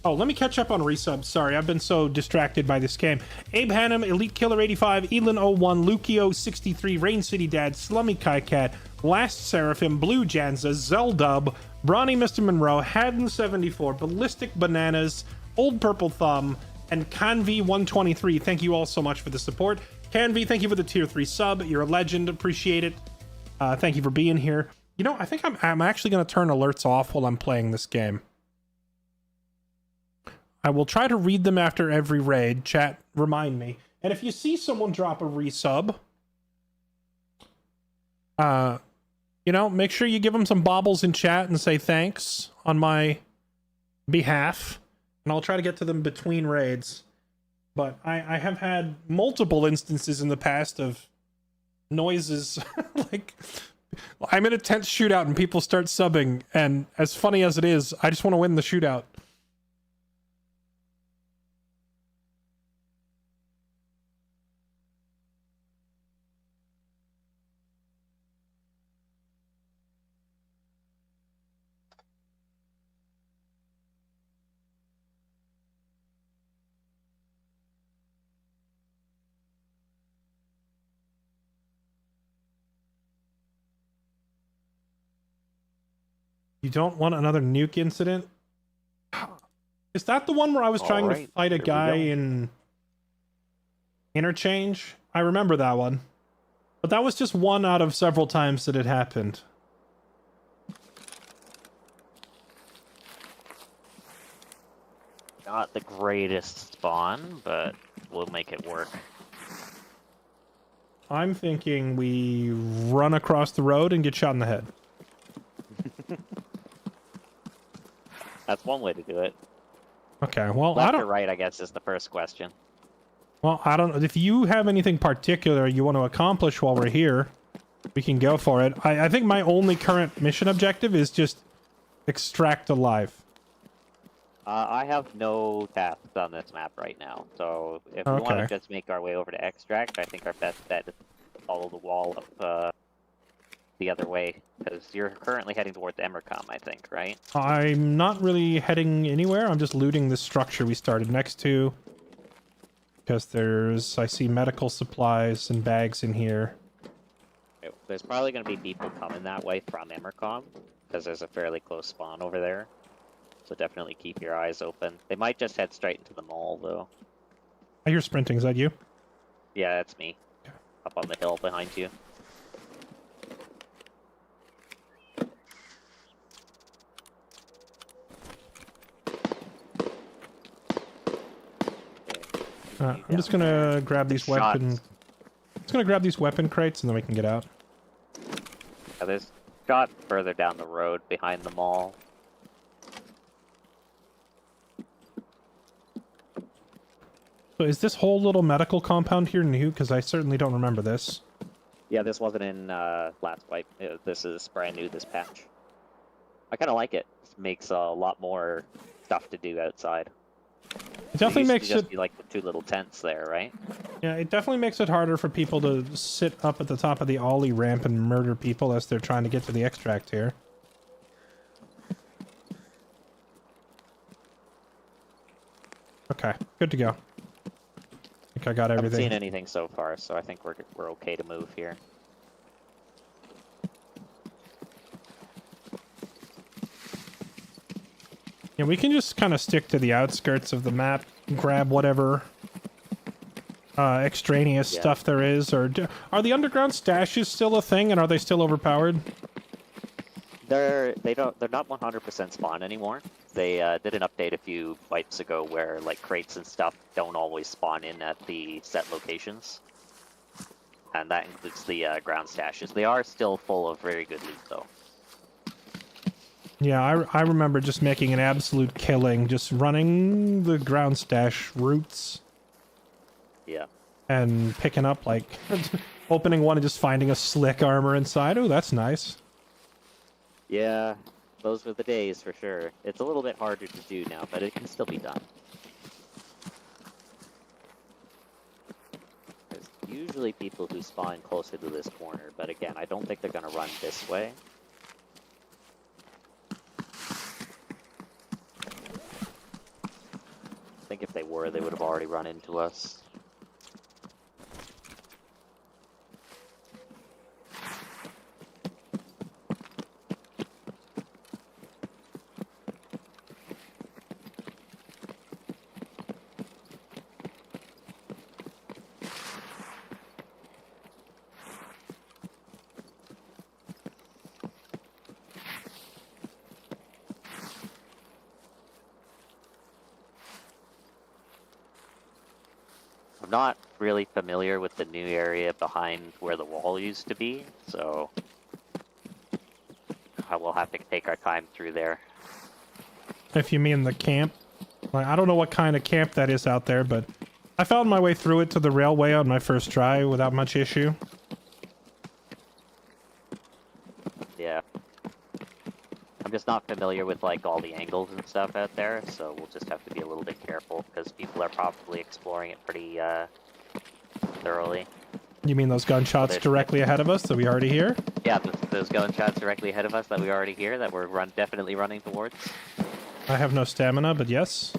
Oh, let me catch up on resubs. Sorry, I've been so distracted by this game. Abe Hannum, Elite Killer 85, Elin01, Lukio 63, Rain City Dad, Slummy Kai Cat, Last Seraphim, Blue Janza, Zeldub, Brawny Mr. Monroe, Haddon 74, Ballistic Bananas, Old Purple Thumb, And Canv123, thank you all so much for the support. Canv, thank you for the tier 3 sub. You're a legend. Appreciate it. Thank you for being here. You know, I think I'm actually going to turn alerts off while I'm playing this game. I will try to read them after every raid. Chat, remind me. And if you see someone drop a resub, you know, make sure you give them some baubles in chat and say thanks on my behalf. And I'll try to get to them between raids. But I have had multiple instances in the past of noises. Like, I'm in a tense shootout and people start subbing. And as funny as it is, I just want to win the shootout. You don't want another nuke incident? Is that the one where I was trying to fight a guy in Interchange? I remember that one. But that was just one out of several times that it happened. Not the greatest spawn, but we'll make it work. I'm thinking we run across the road and get shot in the head. That's one way to do it. Okay, well, Left I don't... or right, I guess, is the first question. Well, I don't... If you have anything particular you want to accomplish while we're here, we can go for it. I think my only current mission objective is just extract alive. I have no tasks on this map right now, so if we want to just make our way over to extract, I think our best bet is to follow the wall up the other way, because you're currently heading towards Emercom, I think, right? I'm not really heading anywhere. I'm just looting this structure we started next to. Because there's... I see medical supplies and bags in here. There's probably going to be people coming that way from Emercom, because there's a fairly close spawn over there. So definitely keep your eyes open. They might just head straight into the mall, though. I hear sprinting. Is that you? Yeah, that's me. Okay. Up on the hill behind you. I'm just gonna grab these weapon... Just gonna grab these weapon crates and then we can get out. Yeah, there's shot further down the road behind the mall. So is this whole little medical compound here new? Because I certainly don't remember this. Yeah, this wasn't in last wipe. This is brand new, this patch. I kind of like it. It makes a lot more stuff to do outside. It definitely makes just it... be like the two little tents there, right? Yeah, it definitely makes it harder for people to sit up at the top of the ollie ramp and murder people as they're trying to get to the extract here. Okay, good to go. I think I got everything. I haven't seen anything so far, so I think we're okay to move here. Yeah, we can just kind of stick to the outskirts of the map, grab whatever extraneous stuff there is. Or are the underground stashes still a thing, and are they still overpowered? They're not 100% spawn anymore. They did an update a few wipes ago where like crates and stuff don't always spawn in at the set locations, and that includes the ground stashes. They are still full of very good loot though. Yeah, I remember just making an absolute killing, just running the ground stash routes. Yeah. And picking up, like, opening one and just finding a slick armor inside. Oh, that's nice. Yeah, those were the days for sure. It's a little bit harder to do now, but it can still be done. There's usually people who spawn closer to this corner, but again, I don't think they're going to run this way. I think if they were, they would have already run into us. I'm not really familiar with the new area behind where the wall used to be, so I will have to take our time through there. If you mean the camp. Like, I don't know what kind of camp that is out there, but I found my way through it to the railway on my first try without much issue. Yeah. I'm just not familiar with like all the angles and stuff out there, so we'll just have to be a little bit careful because people are probably exploring it pretty thoroughly. You mean those gunshots directly ahead of us that we already hear? Yeah, those gunshots directly ahead of us that we already hear that we're definitely running towards. I have no stamina, but yes.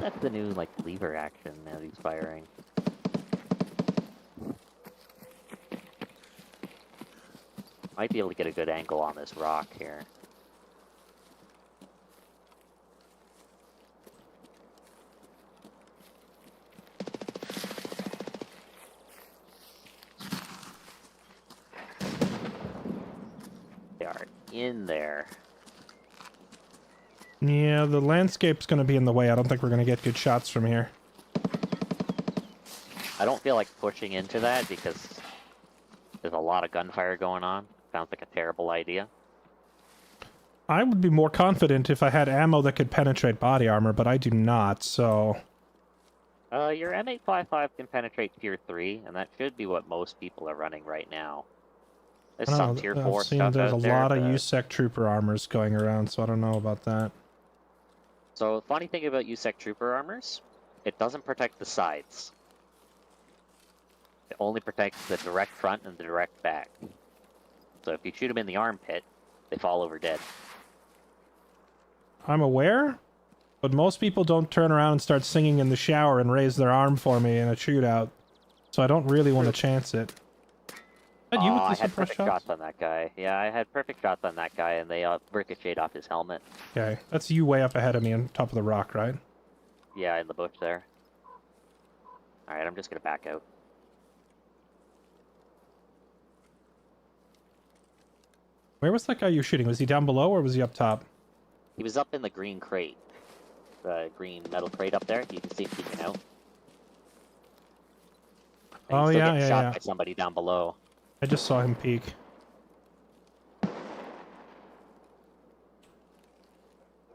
That's the new like lever action that he's firing. Might be able to get a good angle on this rock here. They are in there. Yeah, the landscape's going to be in the way. I don't think we're going to get good shots from here. I don't feel like pushing into that because there's a lot of gunfire going on. Sounds like a terrible idea. I would be more confident if I had ammo that could penetrate body armor, but I do not, so... Your M855 can penetrate tier 3, and that should be what most people are running right now. There's some tier 4 stuff there's out a there. lot of but- USEC trooper armors going around, so I don't know about that. So, funny thing about USEC trooper armors, it doesn't protect the sides. It only protects the direct front and the direct back. So if you shoot them in the armpit, they fall over dead. I'm aware, but most people don't turn around and start singing in the shower and raise their arm for me in a shootout, so I don't really want to chance it. Is that you with the I had suppressed perfect shots? shots on that guy. Yeah, I had perfect shots on that guy, and they ricocheted off his helmet. Okay, that's you way up ahead of me on top of the rock, right? Yeah, in the bush there. Alright, I'm just gonna back out. Where was that guy you were shooting? Was he down below or was he up top? He was up in the green crate. The green metal crate up there. You can see him peeking out. And Oh, he's still yeah, getting yeah, shot yeah. by somebody down below. I just saw him peek.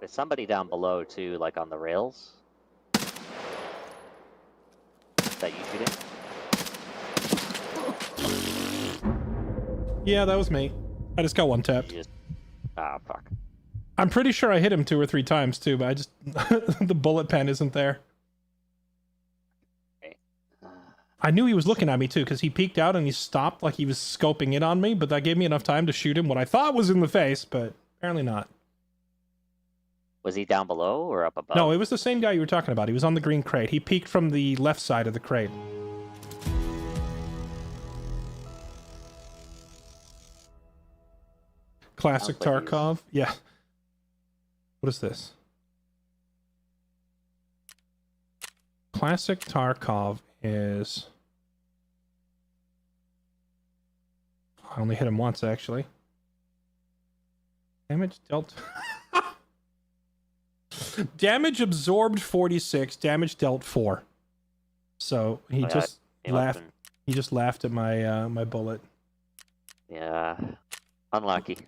There's somebody down below too, like on the rails. That you shooting? Yeah, that was me. I just got one tapped. You just... Ah, fuck. I'm pretty sure I hit him 2 or 3 times too, but I just... the bullet pen isn't there. Okay. I knew he was looking at me too, because he peeked out and he stopped like he was scoping in on me, but that gave me enough time to shoot him what I thought was in the face, but apparently not. Was he down below or up above? No, it was the same guy you were talking about. He was on the green crate. He peeked from the left side of the crate. Classic Sounds like he Tarkov. Yeah. What is this? Classic Tarkov is... I only hit him once, actually. Damage dealt... Damage absorbed 46, damage dealt 4. So he Oh, yeah, just Came up laughed. and- He just laughed at my my bullet. Yeah. Unlucky.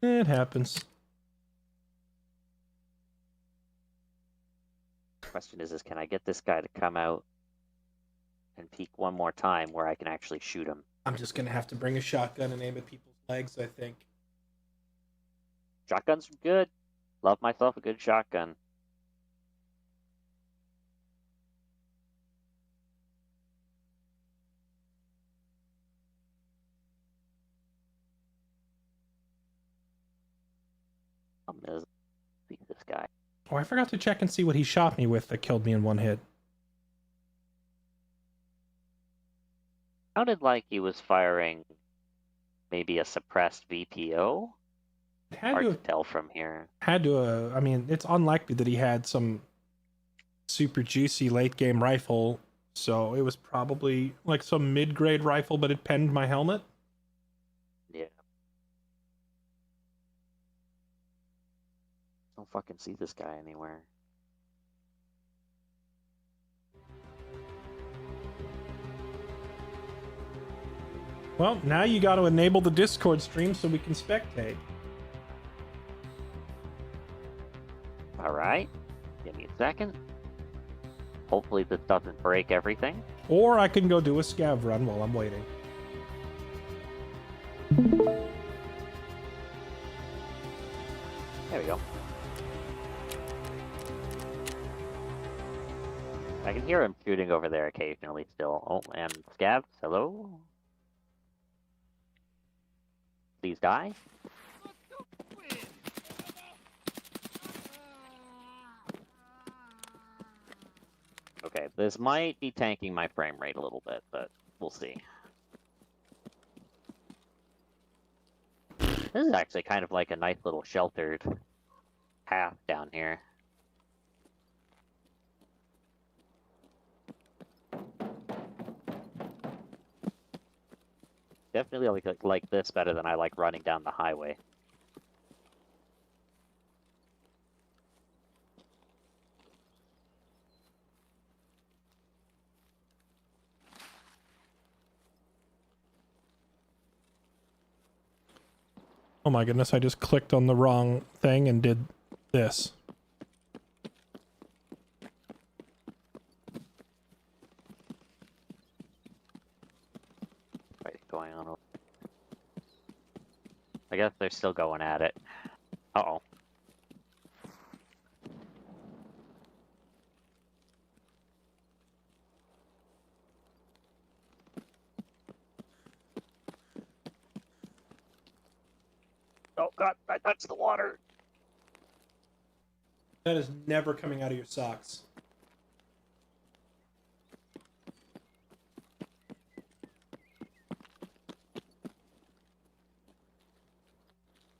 It happens. Question is can I get this guy to come out and peek one more time where I can actually shoot him? I'm just gonna have to bring a shotgun and aim at people's legs, I think. Shotguns are good. Love myself a good shotgun. Beat this guy. Oh, I forgot to check and see what he shot me with that killed me in one hit. Sounded like he was firing maybe a suppressed VPO. Had Hard to to tell from here. I mean, it's unlikely that he had some super juicy late game rifle so it was probably like some mid-grade rifle, but it penned my helmet. Yeah. Don't fucking see this guy anywhere. Well, now you got to enable the Discord stream so we can spectate. Alright. Give me a second. Hopefully this doesn't break everything. Or I can go do a scav run while I'm waiting. There we go. I can hear him shooting over there occasionally still. Oh, and scavs, hello? Please die. Okay, this might be tanking my frame rate a little bit, but we'll see. This is actually kind of like a nice little sheltered path down here. Definitely like this better than I like running down the highway. Oh my goodness, I just clicked on the wrong thing and did this. What's going on? I guess they're still going at it. Uh-oh. Oh god, I touched the water! That is never coming out of your socks.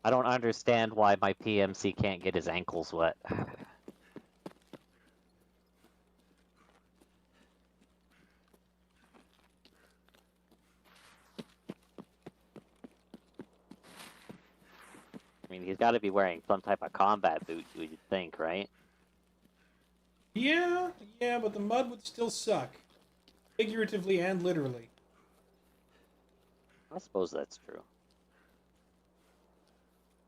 I don't understand why my PMC can't get his ankles wet. I mean, he's got to be wearing some type of combat boot, you'd think, right? Yeah, but the mud would still suck. Figuratively and literally. I suppose that's true.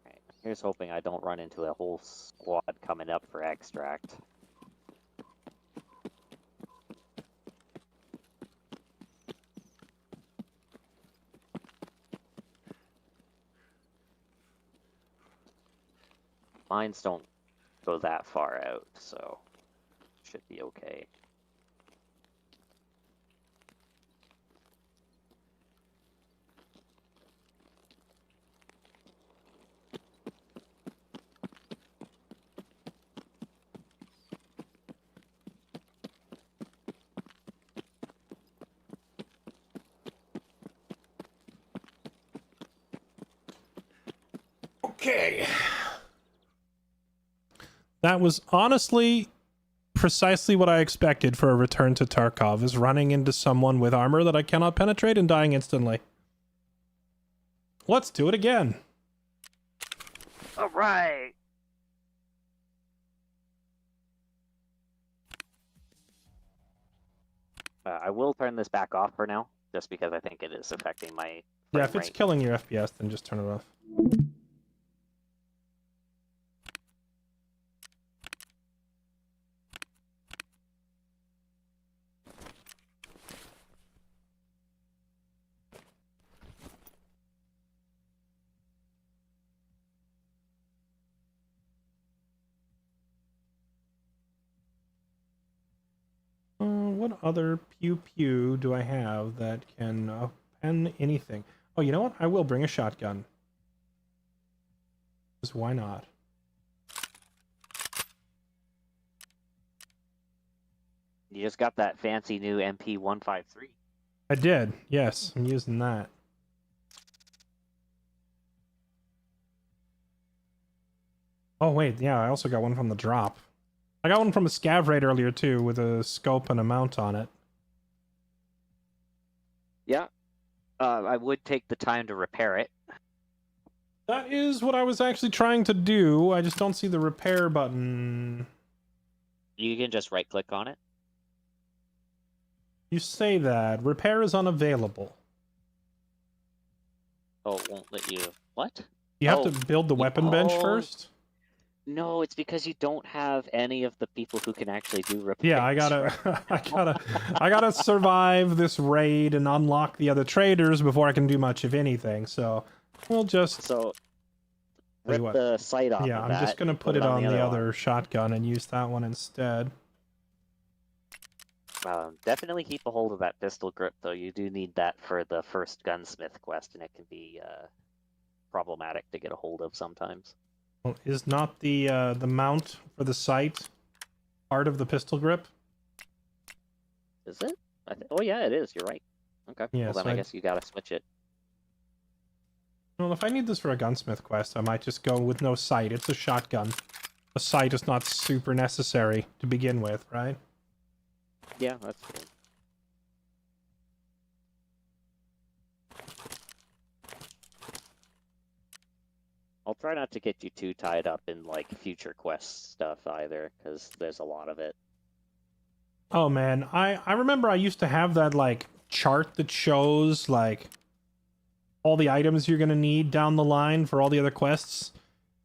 Alright, here's hoping I don't run into a whole squad coming up for extract. Mines don't go that far out, so should be okay. Okay. That was honestly precisely what I expected for a return to Tarkov, is running into someone with armor that I cannot penetrate and dying instantly. Let's do it again. Alright! I will turn this back off for now, just because I think it is affecting my Yeah, frame if it's rate. killing your FPS, then just turn it off. What other pew pew do I have that can pen anything? Oh, you know what? I will bring a shotgun. Because why not? You just got that fancy new MP153. I did. Yes, I'm using that. Oh, wait. Yeah, I also got one from the drop. I got one from a scav raid earlier, too, with a scope and a mount on it. Yeah. I would take the time to repair it. That is what I was actually trying to do. I just don't see the repair button. You can just right click on it. You say that. Repair is unavailable. Oh, it won't let you. What? You have Oh, to build the weapon bench oh. first? No, it's because you don't have any of the people who can actually do repairs. Yeah, I gotta, I gotta survive this raid and unlock the other traders before I can do much of anything. So we'll just. So Tell you rip what. the sight off. Yeah, of I'm that just gonna and put it on the one. other shotgun and use that one instead. Definitely keep a hold of that pistol grip, though. You do need that for the first gunsmith quest, and it can be problematic to get a hold of sometimes. Well, is not the mount for the sight part of the pistol grip? Is it? Oh yeah, it is. You're right. Okay. Yeah, well, then so I guess you gotta switch it. Well, if I need this for a gunsmith quest, I might just go with no sight. It's a shotgun. A sight is not super necessary to begin with, right? Yeah, that's true. I'll try not to get you too tied up in like future quest stuff either, because there's a lot of it. Oh man, I remember I used to have that like chart that shows like all the items you're gonna need down the line for all the other quests,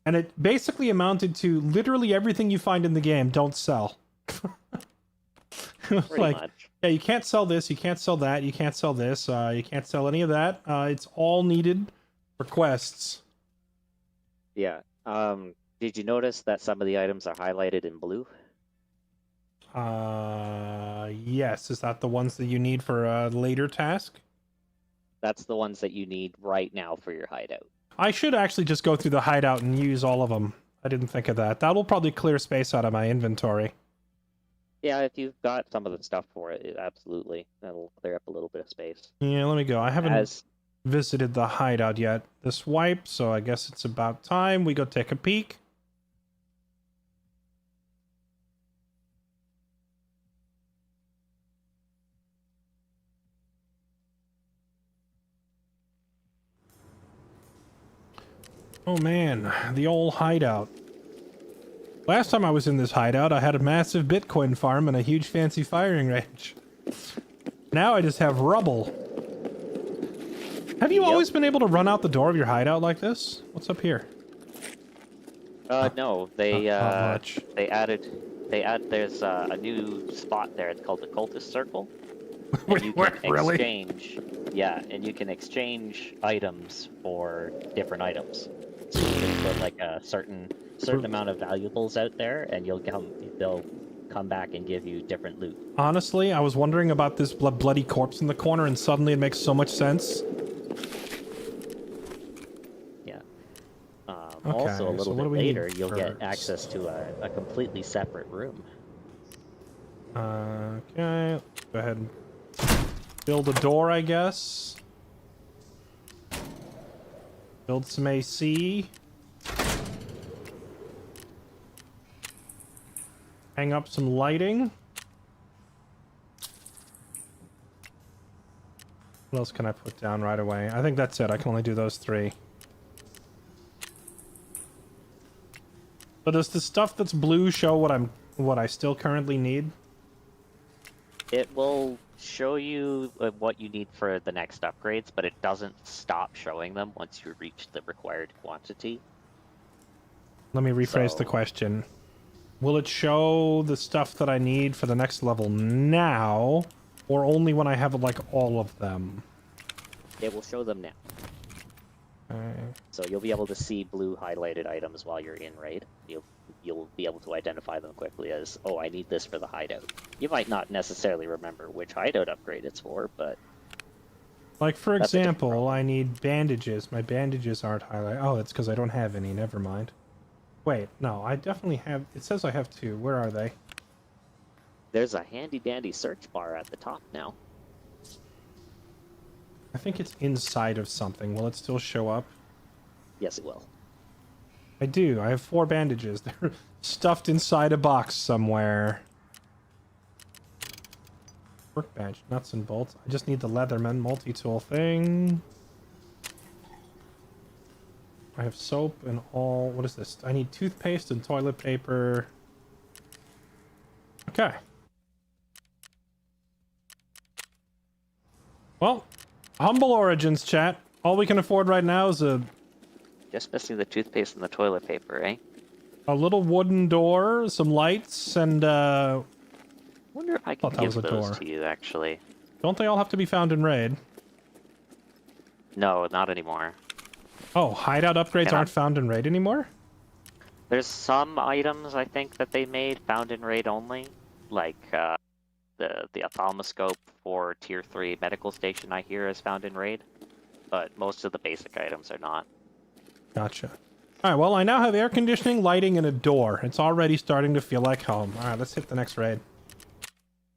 and it basically amounted to literally everything you find in the game don't sell. It was Pretty like, much. yeah, you can't sell this, you can't sell that, you can't sell this, you can't sell any of that. It's all needed for quests. Yeah. Did you notice that some of the items are highlighted in blue? Yes. Is that the ones that you need for a later task? That's the ones that you need right now for your hideout. I should actually just go through the hideout and use all of them. I didn't think of that. That'll probably clear space out of my inventory. Yeah, if you've got some of the stuff for it, absolutely. That'll clear up a little bit of space. Yeah, let me go. I haven't visited the hideout yet this wipe, so I guess it's about time we go take a peek. Oh man, the old hideout. Last time I was in this hideout, I had a massive Bitcoin farm and a huge fancy firing range. Now I just have rubble. Have you always been able to run out the door of your hideout like this? What's up here? No, they much. there's a new spot there. It's called the Cultist Circle. And Wait, you can really? exchange, yeah, and you can exchange items for different items. So you can put like a certain amount of valuables out there, and they'll come back and give you different loot. Honestly, I was wondering about this bloody corpse in the corner, and suddenly it makes so much sense. Yeah. Okay, Also, a little so what bit do we need later, you'll get first? access to a completely separate room. Okay, let's go ahead and build a door, I guess. Build some AC. Hang up some lighting. What else can I put down right away? I think that's it. I can only do those 3. But does the stuff that's blue show what I still currently need? It will show you what you need for the next upgrades, but it doesn't stop showing them once you reach the required quantity. Let me rephrase the So- question. Will it show the stuff that I need for the next level now, or only when I have like all of them? It will show them now. Okay. So you'll be able to see blue highlighted items while you're in raid. You'll be able to identify them quickly as, oh, I need this for the hideout. You might not necessarily remember which hideout upgrade it's for, but Like, for That's a different example, problem. I need bandages. My bandages aren't highlighted. Oh, it's because I don't have any. Never mind. Wait, no, I definitely have... It says I have 2. Where are they? there's a handy dandy search bar at the top now. I think it's inside of something. Will it still show up? Yes, it will. I do. I have 4 bandages. They're stuffed inside a box somewhere. Workbench, nuts and bolts. I just need the Leatherman multi-tool thing. I have soap and all. What is this? I need toothpaste and toilet paper. Okay. Well, humble origins, chat. All we can afford right now is Just missing the toothpaste and the toilet paper, eh? a little wooden door, some lights, and Wonder if I thought could that was give a those door. to you, actually. Don't they all have to be found in raid? No, not anymore. Oh, hideout upgrades Cannot- aren't found in raid anymore? There's some items I think that they made found in raid only, like the ophthalmoscope for tier 3 medical station I hear is found in raid, but most of the basic items are not. Gotcha. Alright, well, I now have air conditioning, lighting, and a door. It's already starting to feel like home. Alright, let's hit the next raid.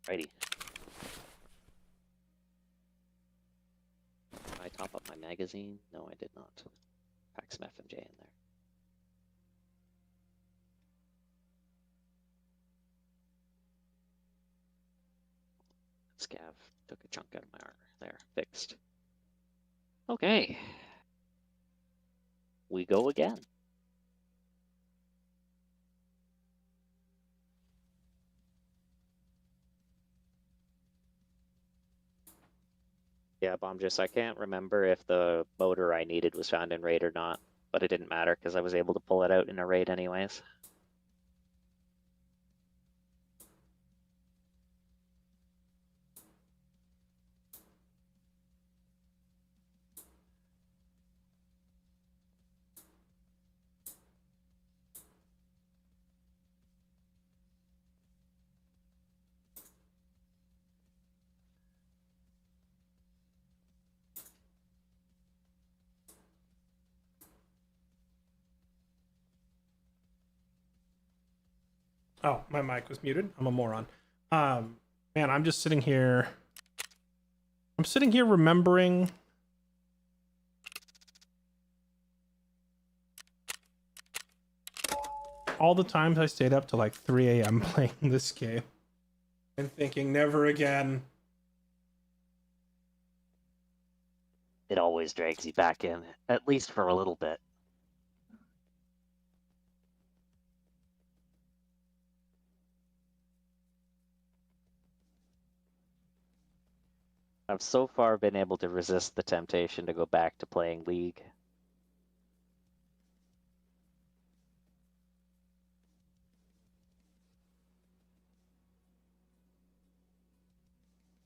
Righty. Did I top up my magazine? No, I did not. Pack some FMJ in there. Scav took a chunk out of my armor. There, fixed. Okay. We go again. Yeah, I can't remember if the motor I needed was found in raid or not, but it didn't matter because I was able to pull it out in a raid anyways. Oh, my mic was muted. I'm a moron. Man, I'm just sitting here. I'm sitting here remembering. All the times I stayed up to like 3 a.m. playing this game. And thinking, never again. It always drags you back in, at least for a little bit. I've so far been able to resist the temptation to go back to playing League.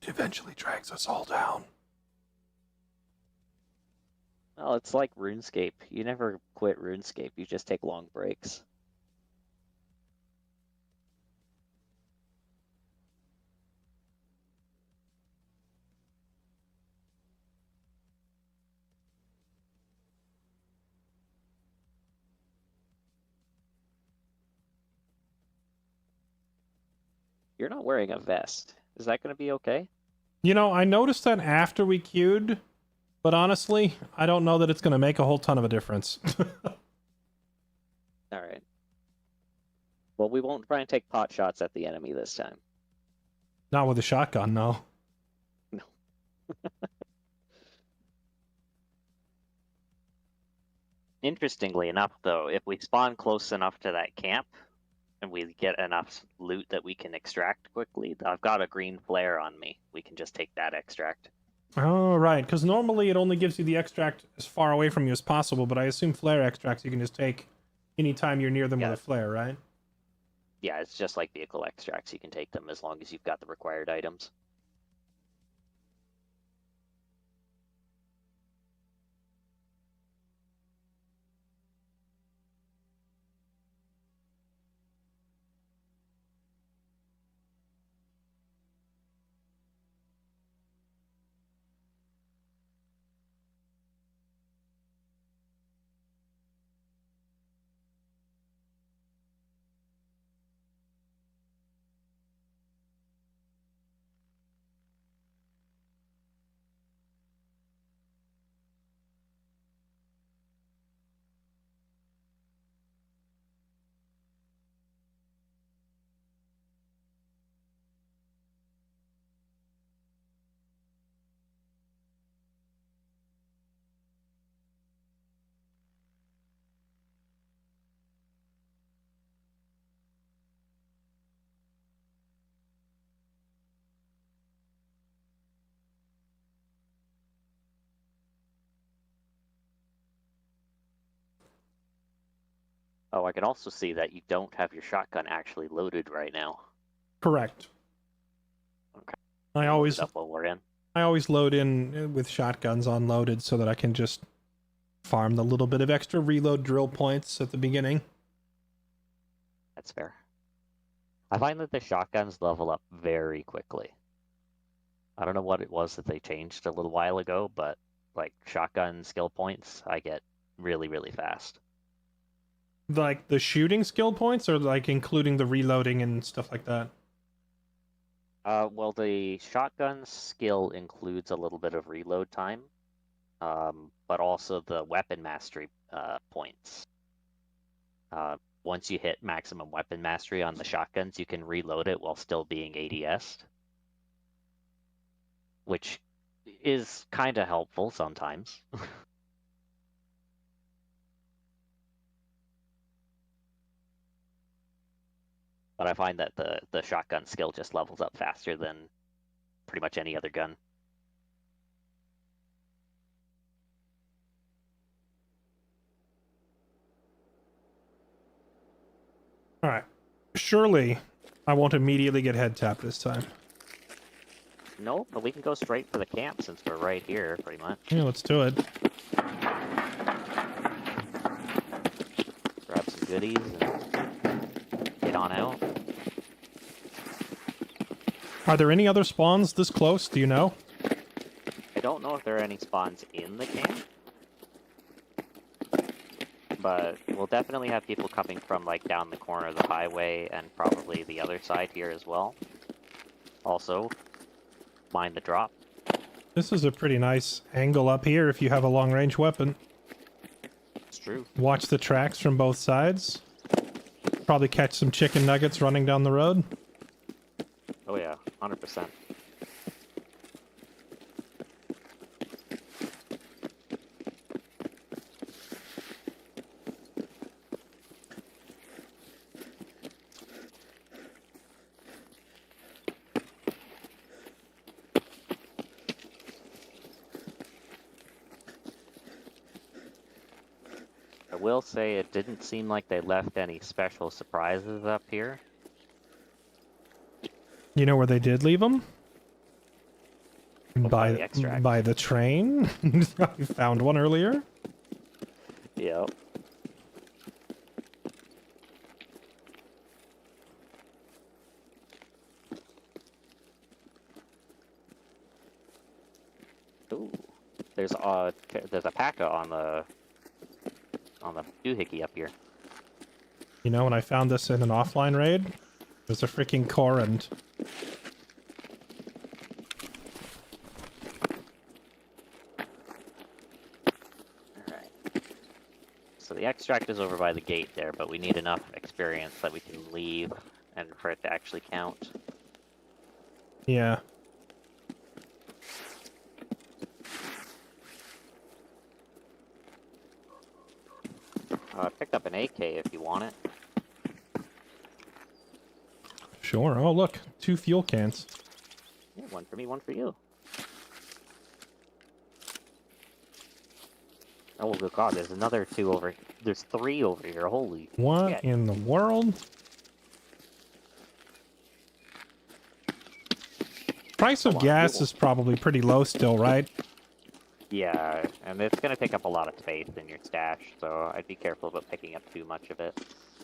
It eventually drags us all down. Well, it's like RuneScape. You never quit RuneScape, you just take long breaks. You're not wearing a vest. Is that going to be okay? You know, I noticed that after we queued, but honestly, I don't know that it's going to make a whole ton of a difference. Alright. Well, we won't try and take pot shots at the enemy this time. Not with a shotgun, no. No. Interestingly enough, though, if we spawn close enough to that camp, and we get enough loot that we can extract quickly, I've got a green flare on me. We can just take that extract. Oh, right, because normally it only gives you the extract as far away from you as possible, but I assume flare extracts you can just take anytime you're near them Yeah. with a flare, right? Yeah, it's just like vehicle extracts. You can take them as long as you've got the required items. Oh, I can also see that you don't have your shotgun actually loaded right now. Correct. Okay. I Load always it up while we're in. load in with shotguns unloaded so that I can just farm the little bit of extra reload drill points at the beginning. That's fair. I find that the shotguns level up very quickly. I don't know what it was that they changed a little while ago, but like shotgun skill points, I get really, really fast. Like the shooting skill points, or like including the reloading and stuff like that? Well, the shotgun skill includes a little bit of reload time, but also the weapon mastery points. Once you hit maximum weapon mastery on the shotguns, you can reload it while still being ADS, which is kind of helpful sometimes. But I find that the shotgun skill just levels up faster than pretty much any other gun. All right. Surely I won't immediately get head tapped this time. No, but we can go straight for the camp since we're right here, pretty much. Yeah, let's do it. Grab some goodies and get on out. Are there any other spawns this close? Do you know? I don't know if there are any spawns in the camp, but we'll definitely have people coming from like down the corner of the highway and probably the other side here as well. Also, mind the drop. This is a pretty nice angle up here if you have a long-range weapon. It's true. Watch the tracks from both sides. Probably catch some chicken nuggets running down the road. Oh yeah, 100%. I will say it didn't seem like they left any special surprises up here. You know where they did leave them? By the extract. By the train. We found one earlier. Yep. Ooh, there's a P.A.K.A. on the doohickey up here. You know, when I found this in an offline raid, there's a freaking Corand. Alright. So the extract is over by the gate there, but we need enough experience that we can leave and for it to actually count. Yeah. I picked up an AK if you want it. Sure. Oh, look. 2 fuel cans. Yeah, one for me, one for you. Oh good god, there's another 2 over. There's 3 over here. Holy What shit. in the world? Price of A lot of gas fuel. is probably pretty low still, right? Yeah, and it's gonna take up a lot of space in your stash, so I'd be careful about picking up too much of it.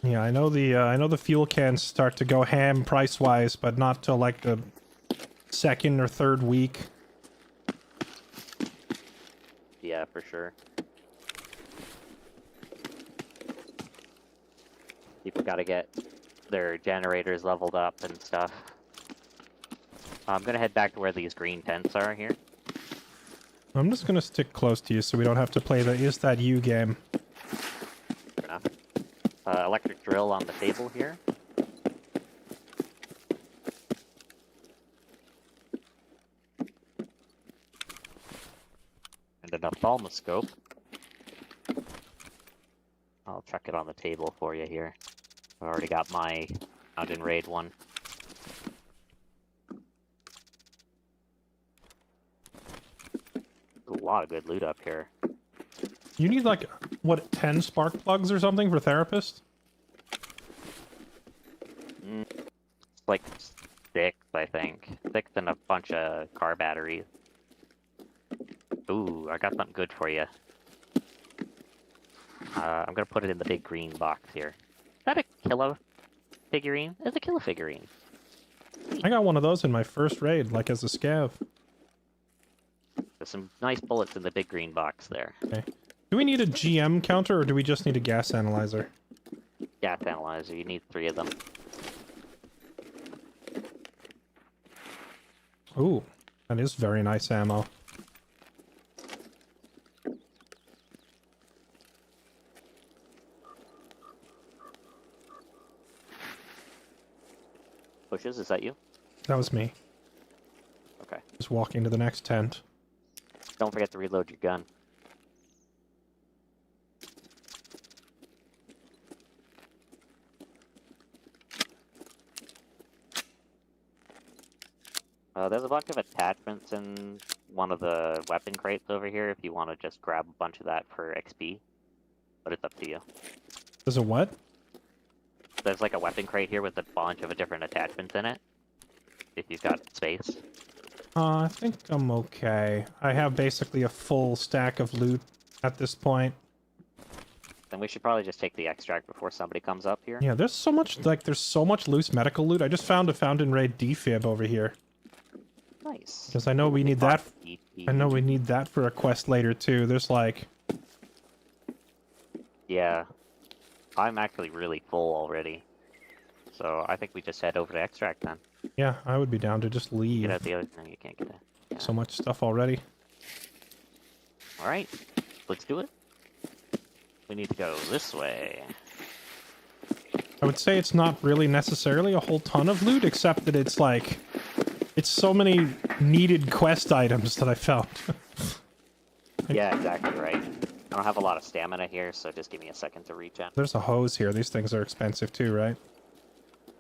Yeah, I know the fuel cans start to go ham price-wise, but not till like the 2nd or 3rd week. Yeah, for sure. People gotta get their generators leveled up and stuff. I'm gonna head back to where these green tents are here. I'm just gonna stick close to you so we don't have to play the Is That You game. Fair enough. Electric drill on the table here. And an ophthalmoscope. I'll chuck it on the table for you here. I've already got my Mountain Raid one. A lot of good loot up here. You need like, what, 10 spark plugs or something for therapist? like 6, I think. 6 and a bunch of car batteries. Ooh, I got something good for you. I'm gonna put it in the big green box here. Is that a killer figurine? It's a killer figurine. I got one of those in my first raid, like as a scav. There's some nice bullets in the big green box there. Okay. Do we need a GM counter, or do we just need a gas analyzer? Gas analyzer, you need 3 of them. Ooh, that is very nice ammo. Bushes, is that you? That was me. Okay. Just walking to the next tent. Don't forget to reload your gun. There's a bunch of attachments in one of the weapon crates over here if you want to just grab a bunch of that for XP. But it's up to you. There's a what? There's like a weapon crate here with a bunch of different attachments in it. If you've got space. I think I'm okay. I have basically a full stack of loot at this point. Then we should probably just take the extract before somebody comes up here. Yeah, there's so much, like, there's so much loose medical loot. I just found a Fountain Raid defib over here. Nice. Because I know we need that. I know we need that for a quest later, too. There's, like... Yeah. I'm actually really full already. So I think we just head over to extract then. Yeah, I would be down to just leave. Get out the other... No, you can't get it. Yeah. So much stuff already. Alright. Let's do it. We need to go this way. I would say it's not really necessarily a whole ton of loot, except that it's like... It's so many needed quest items that I found. Yeah, exactly right. I don't have a lot of stamina here, so just give me a second to regen. There's a hose here. These things are expensive too, right?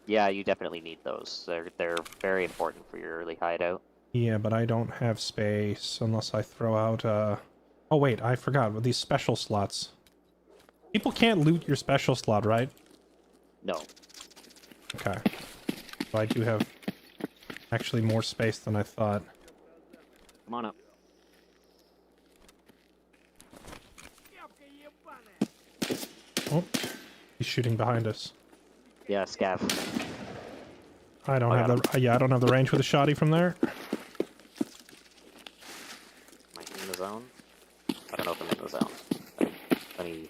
Yeah, you definitely need those. They're very important for your early hideout. Yeah, but I don't have space unless I throw out, Oh wait, I forgot. With these special slots. People can't loot your special slot, right? No. Okay. So I do have actually more space than I thought. Come on up. Кепка ебаная! Oh, he's shooting behind us. Yeah, scav. I don't have got the... yeah, I don't have the range with a shotty from there. Am I in the zone? I don't know if I'm in the zone. Let me...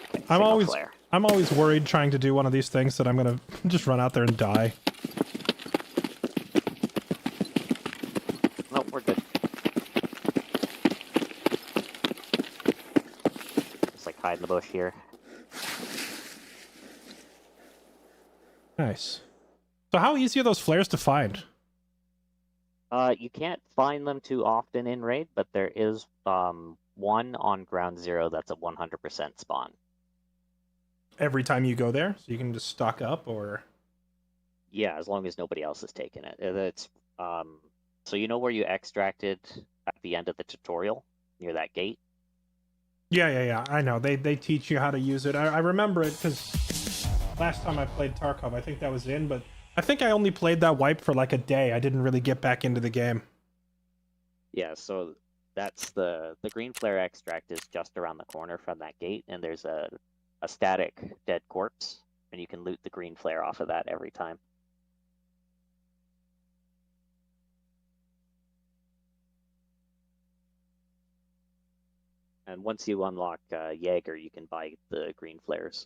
Okay, signal flare. I'm always worried trying to do one of these things that I'm gonna just run out there and die. Nope, we're good. Just like hide in the bush here. Nice. So how easy are those flares to find? You can't find them too often in raid, but there is one on ground zero that's a 100% spawn. Every time you go there? So you can just stock up, or... Yeah, as long as nobody else has taken it. It's so you know where you extracted at the end of the tutorial near that gate? Yeah. I know. They teach you how to use it. I remember it because last time I played Tarkov, I think that was in, but I think I only played that wipe for like a day. I didn't really get back into the game. Yeah, so that's the green flare extract is just around the corner from that gate, and there's a static dead corpse, and you can loot the green flare off of that every time. And once you unlock Jaeger, you can buy the green flares.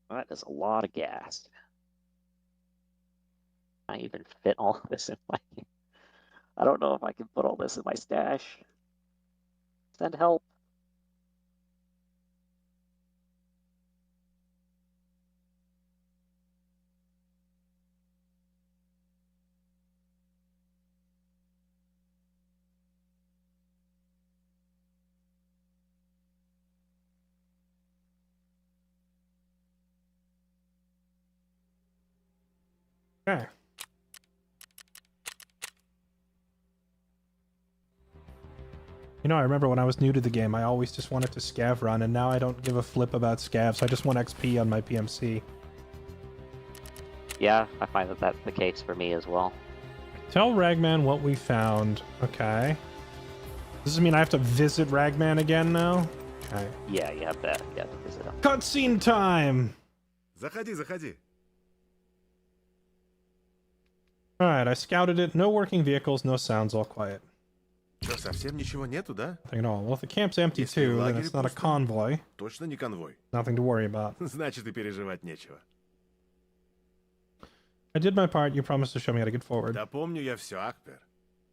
That is a lot of gas. I even fit all of this in my... I don't know if I can put all this in my stash. Send help. Okay. You know, I remember when I was new to the game, I always just wanted to scav run, and now I don't give a flip about scavs. I just want XP on my PMC. Yeah, I find that that's the case for me as well. Tell Ragman what we found. Okay. Does this mean I have to visit Ragman again now? Okay. Yeah, you have to visit him. Cutscene time! Заходи, заходи. Alright, I scouted it. No working vehicles, no sounds, all quiet. Что, совсем ничего нету, да? Nothing at all. Well, if the camp's empty Если too, then лагерь it's not a пустой. convoy. Точно не конвой. Nothing to worry about. Значит, и переживать нечего. I did my part. You promised to show me how to get forward. Да помню я все, Акпер.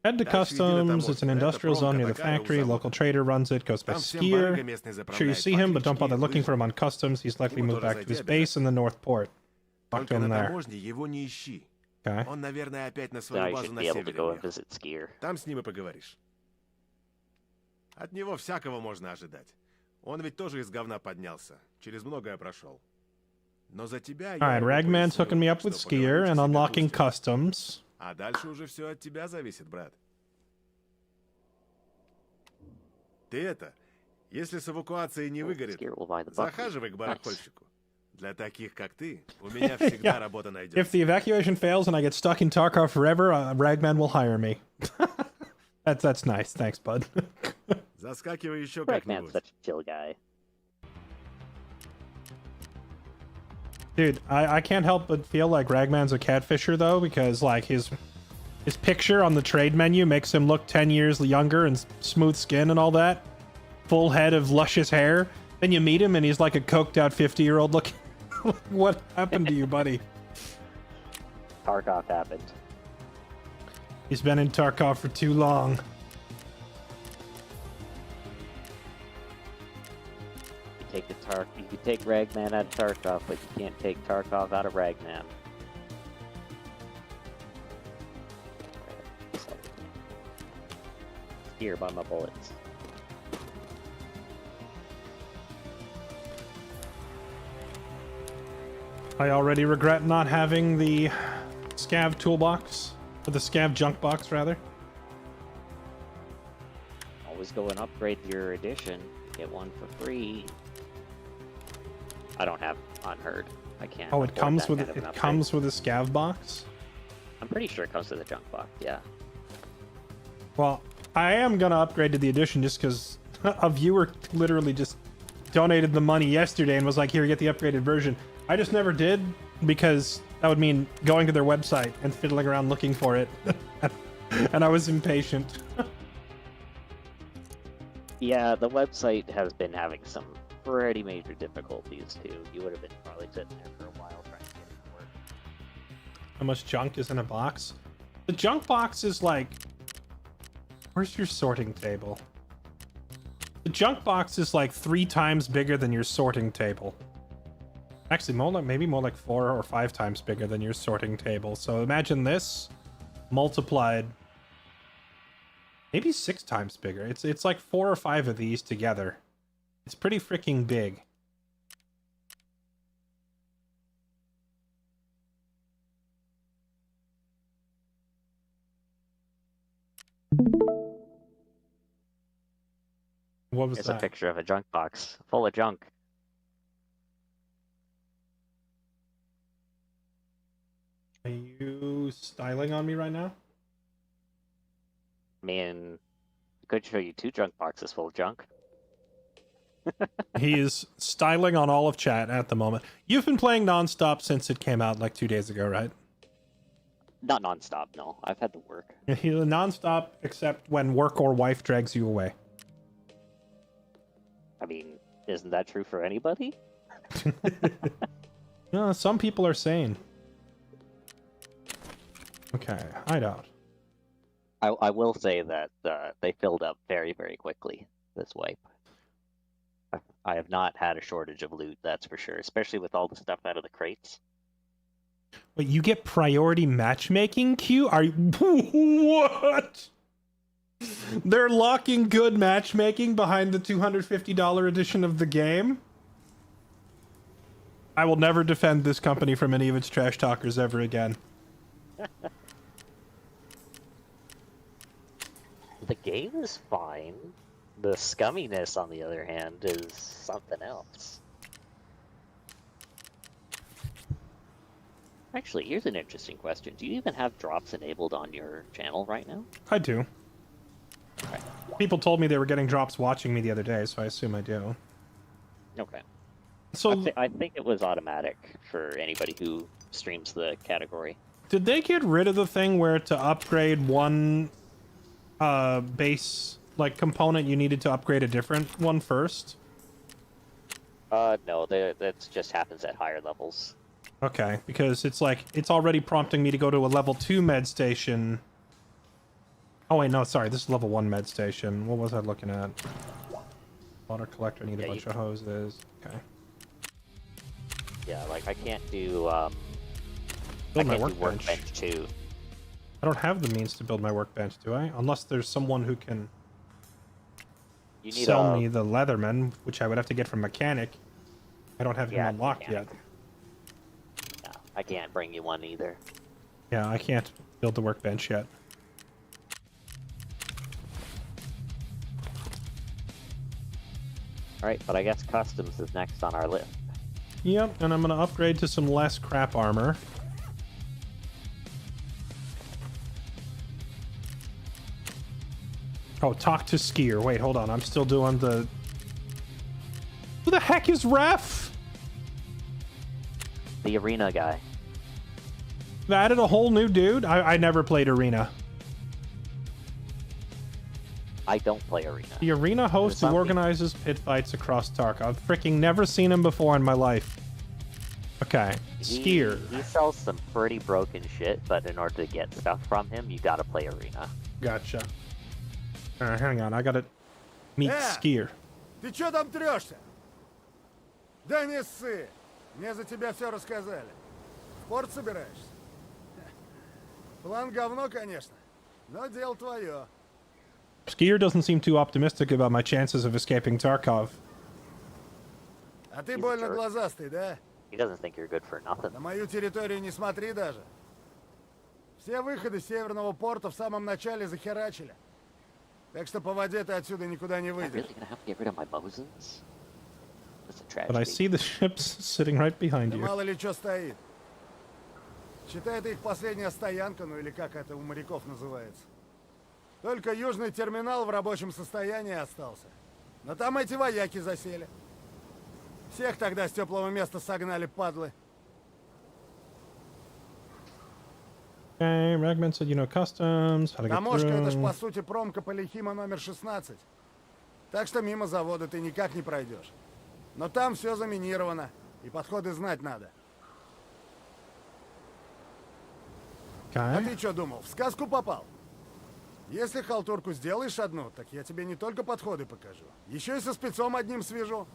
Head to Дальше иди на customs. It's an таможню. Это industrial zone near the промка такая у factory. завода. Local trader runs it. Goes by Там всем барыга skier. местный Sure, you заправляет see him, but don't покрички и bother looking лыжи. for him on customs. He's likely Ему moved тоже back to his зайди base in the North Port. Talk to Только him на there. таможне его не ищи. Okay. Он, наверное, опять на Now свою you базу should на be able to севере go and уехал. visit Skier. Там с ним и поговоришь. От него всякого можно ожидать. Он ведь тоже из говна поднялся. Через многое прошел. Но за тебя... All right, Ragman's hooking me up with skier and unlocking customs. А дальше уже все от тебя зависит, брат. Ты это, если с эвакуацией не выгорит, Skier will buy the bucket. захаживай к Nice. барахольщику. Для таких, как ты, у меня всегда работа найдется. If the evacuation fails and I get stuck in Tarkov forever, Ragman will hire me. That's nice. Thanks, bud. Заскакивай еще Ragman's как-нибудь. such a chill guy. Dude, I can't help but feel like Ragman's a catfisher though, because like his picture on the trade menu makes him look 10 years younger and smooth skin and all that. Full head of luscious hair. Then you meet him and he's like a coked out 50-year-old looking. What happened to you, buddy? Tarkov happened. He's been in Tarkov for too long. You can take Ragman out of Tarkov, but you can't take Tarkov out of Ragman. Here by my bullets. I already regret not having the scav toolbox. Or the scav junk box, rather. Always go and upgrade your edition. Get one for free. I don't have Unheard. I can't. Oh, it afford comes that with kind of an it upgrade. comes with a scav box? I'm pretty sure it comes with a junk box. Yeah. Well, I am gonna upgrade to the edition just because a viewer literally just donated the money yesterday and was like, "Here, get the upgraded version." I just never did because that would mean going to their website and fiddling around looking for it, and I was impatient. Yeah, the website has been having some pretty major difficulties too. You would have been probably sitting there for a while trying to get it to work. How much junk is in a box? The junk box is like, where's your sorting table? The junk box is like 3 times bigger than your sorting table. Actually, maybe more like 4 or 5 times bigger than your sorting table. So imagine this multiplied, maybe 6 times bigger. It's like 4 or 5 of these together. It's pretty freaking big. What was It's a that? picture of a junk box full of junk. Are you styling on me right now? I mean, I could show you 2 junk boxes full of junk. He is styling on all of chat at the moment. You've been playing nonstop since it came out like 2 days ago, right? Not nonstop, no. I've had to work. He's nonstop except when work or wife drags you away. I mean, isn't that true for anybody? No, some people are sane. Okay, hideout. I will say that they filled up very, very quickly this wipe. I have not had a shortage of loot, that's for sure, especially with all the stuff out of the crates. Wait, you get priority matchmaking queue? Are you... What? They're locking good matchmaking behind the $250 edition of the game? I will never defend this company from any of its trash talkers ever again. The game is fine. The scumminess, on the other hand, is something else. Actually, here's an interesting question. Do you even have drops enabled on your channel right now? I do. Okay. People told me they were getting drops watching me the other day, so I assume I do. Okay. So, I think it was automatic for anybody who streams the category. did they get rid of the thing where to upgrade one base like component you needed to upgrade a different one first? No, that just happens at higher levels. Okay, because it's like it's already prompting me to go to a level 2 med station. Oh wait, no, sorry, this is level 1 med station. What was I looking at? Water collector, need a bunch of hoses. Okay. Yeah, like I can't do Build my do workbench. workbench too. I don't have the means to build my workbench, do I? Unless there's someone who can You need sell me the Leatherman, which I would have to get from Mechanic. I don't have him Yeah, unlocked Mechanic. yet. No, I can't bring you one either. Yeah, I can't build the workbench yet. Alright, but I guess customs is next on our list. Yep, and I'm gonna upgrade to some less crap armor. Oh, talk to Skier. Wait, hold on. I'm still doing the... Who the heck is Ref? The arena guy. They added a whole new dude? I never played Arena. I don't play arena. The Arena host who There's organizes pit fights across Tarkov. I've freaking never seen him before in my life. Okay, Skier. He sells some pretty broken shit, but in order to get stuff from him, you gotta play arena. Gotcha. Alright, hang on. I gotta meet Skier. Ты чё там трёшься? Да не ссы. Мне за тебя все рассказали. В порт собираешься? План говно, конечно, но дело твое. Skier doesn't seem too optimistic about my chances of escaping Tarkov. А ты He's a больно jerk. глазастый, да? He doesn't think you're good for nothing. На мою территорию не смотри даже. Все выходы с северного порта в самом начале захерачили. Так что по воде ты отсюда никуда не Am I выйдешь. really gonna have to get rid of my Mosins? That's a tragedy. But I see the ships sitting right behind Да you. мало ли что стоит. Считай, это их последняя стоянка, ну или как это у моряков называется. Только южный терминал в рабочем состоянии остался. Но там эти вояки засели. Всех тогда с теплого места согнали, падлы. Okay, Ragman said you know customs, how to get Таможка это ж through. по сути промка Полихима номер 16. Так что мимо завода ты никак не пройдешь. Но там все заминировано, и подходы знать надо. А Okay. ты что думал, в сказку попал? Если халтурку сделаешь одну, так я тебе не только подходы покажу, еще и со спецом одним свяжу.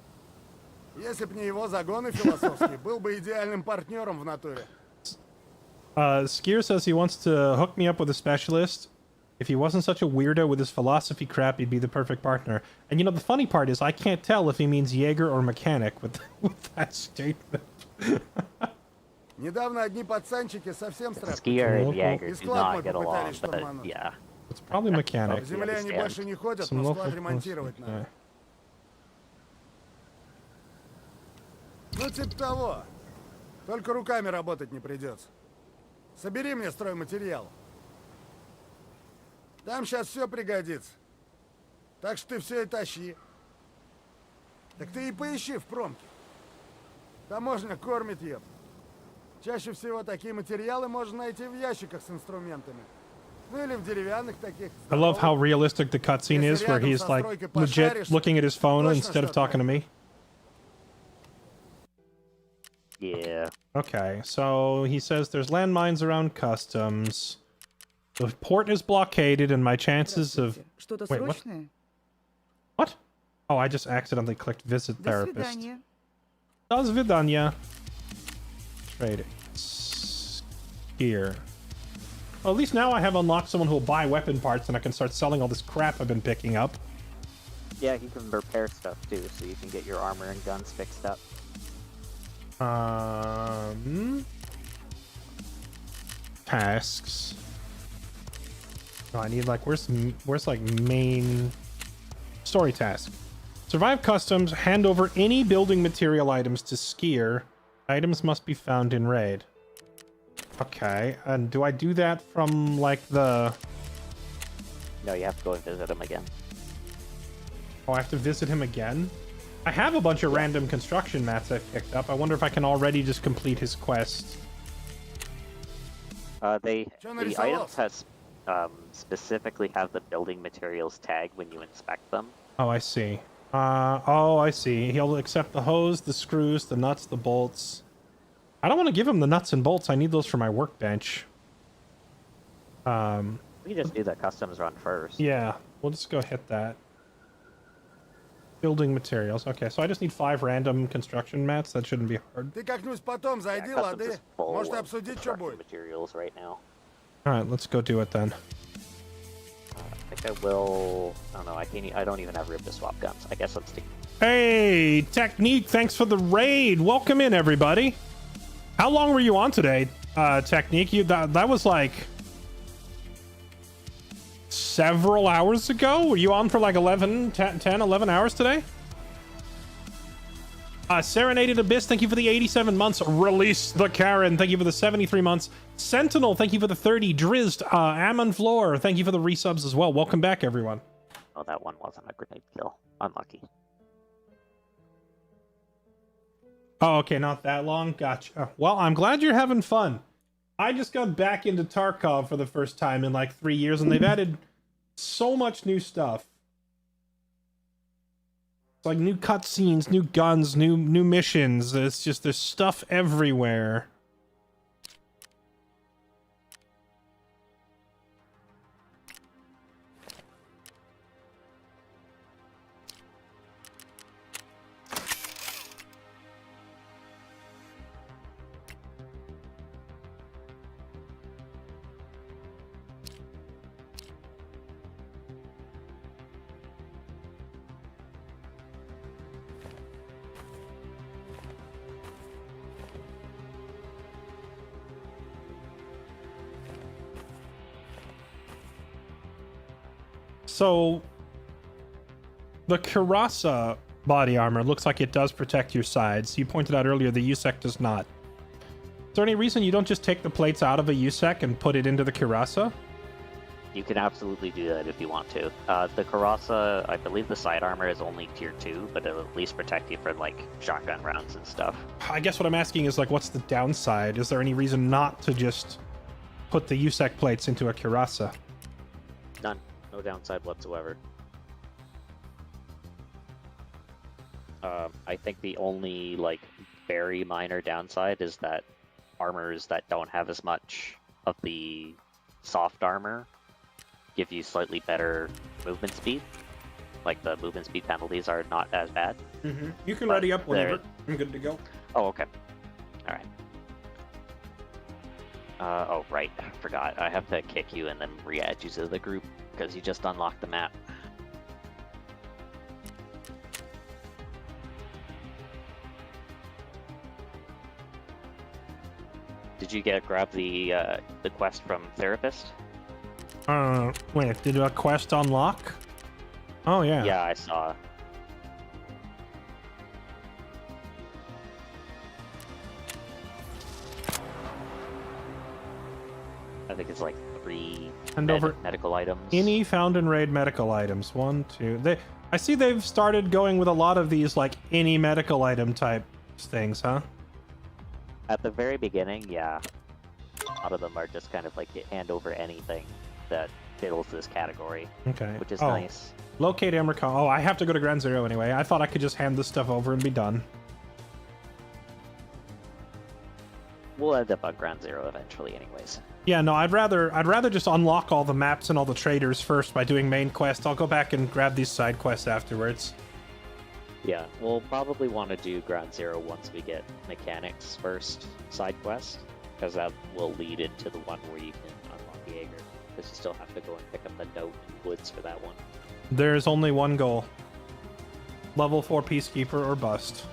Если б не его загоны философские, был бы идеальным партнером в натуре. Skier says he wants to hook me up with a specialist. If he wasn't such a weirdo with his philosophy crap, he'd be the perfect partner. And you know, the funny part is I can't tell if he means Jaeger or mechanic with that statement. Недавно одни пацанчики совсем страшно. Skier and Local- Jaeger И do склад not мой get along, попытались but штурмануть. yeah. It's probably mechanic. В земле они understand. больше не ходят, Some но local склад ремонтировать yeah. надо. Ну, типа того. Только руками работать не придется. Собери мне стройматериал. Там сейчас все пригодится. Так что ты все и тащи. Так ты и поищи в промке. Таможня кормит, еб. Чаще всего такие материалы можно найти в ящиках с инструментами. Ну или в деревянных таких. I love how realistic the cutscene is, where he's like legit looking at his phone instead of talking to me. Yeah. Okay, so he says there's landmines around customs. The port is blockaded, and my chances of Что-то Wait, what? срочное? what? Oh, I just accidentally clicked visit До therapist. свидания. До свидания. Trading. Here. Well, at least now I have unlocked someone who will buy weapon parts, and I can start selling all this crap I've been picking up. Yeah, you can repair stuff too, so you can get your armor and guns fixed up. tasks. Oh, I need like where's like main story task. Survive customs. Hand over any building material items to Skier. Items must be found in raid. Okay, and do I do that from like the? No, you have to go and visit him again. Oh, I have to visit him again? I have a bunch of random construction mats I've picked up. I wonder if I can already just complete his quest. The нарисовал? items has specifically have the building materials tag when you inspect them. Oh, I see. I see. He'll accept the hose, the screws, the nuts, the bolts. I don't want to give him the nuts and bolts. I need those for my workbench. We can just do the customs run first. Yeah, we'll just go hit that. Building materials. Okay, so I just need 5 random construction mats. That shouldn't be hard. Ты как-нибудь потом Yeah, зайди, customs лады? is full Может, of обсудить, что construction будет? materials right now. All right, let's go do it then. I think I will. I don't know. I don't even have room to swap guns. I guess let's do. Hey, Technique, thanks for the raid. Welcome in, everybody. How long were you on today, Technique? That was like several hours ago. Were you on for like 11 hours today? Serenaded Abyss, thank you for the 87 months. Release the Karen, thank you for the 73 months. Sentinel, thank you for the 30. Drizzed, Ammon Floor, thank you for the resubs as well. Welcome back, everyone. Oh, that one wasn't a grenade kill. Unlucky. Oh, okay, not that long. Gotcha. Well, I'm glad you're having fun. I just got back into Tarkov for the first time in like 3 years, and they've added so much new stuff. It's like new cutscenes, new guns, new missions. It's just there's stuff everywhere. So, the Kirasa body armor looks like it does protect your sides. You pointed out earlier the USEC does not. Is there any reason you don't just take the plates out of a USEC and put it into the Kirasa? You can absolutely do that if you want to. The Karasa, I believe the side armor is only tier 2, but it'll at least protect you from like shotgun rounds and stuff. I guess what I'm asking is like, what's the downside? Is there any reason not to just put the USEC plates into a Kirasa? None. No downside whatsoever. I think the only like very minor downside is that armors that don't have as much of the soft armor give you slightly better movement speed. Like the movement speed penalties are not as bad. Mm-hmm. You can But ready up whenever. there- I'm good to go. Oh, okay. All right. Oh, right. I forgot. I have to kick you and then re-add you to the group because you just unlocked the map. Did you grab the quest from Therapist? Wait, did a quest unlock? Oh, yeah. Yeah, I saw. I think it's like 3 Hand over medical items. any found in raid medical items. 1, 2. I see they've started going with a lot of these, like, any medical item type things, huh? At the very beginning, yeah. A lot of them are just kind of like hand over anything that fills this category, Okay. which is Oh, nice. locate Emercon. Oh, I have to go to Ground Zero anyway. I thought I could just hand this stuff over and be done. We'll end up on Ground Zero eventually anyways. Yeah, no, I'd rather just unlock all the maps and all the traders first by doing main quest. I'll go back and grab these side quests afterwards. Yeah, we'll probably want to do Ground Zero once we get mechanics first side quest, because that will lead into the one where you can unlock Jaeger, because you still have to go and pick up the note in woods for that one. There's only one goal. Level 4 Peacekeeper or bust.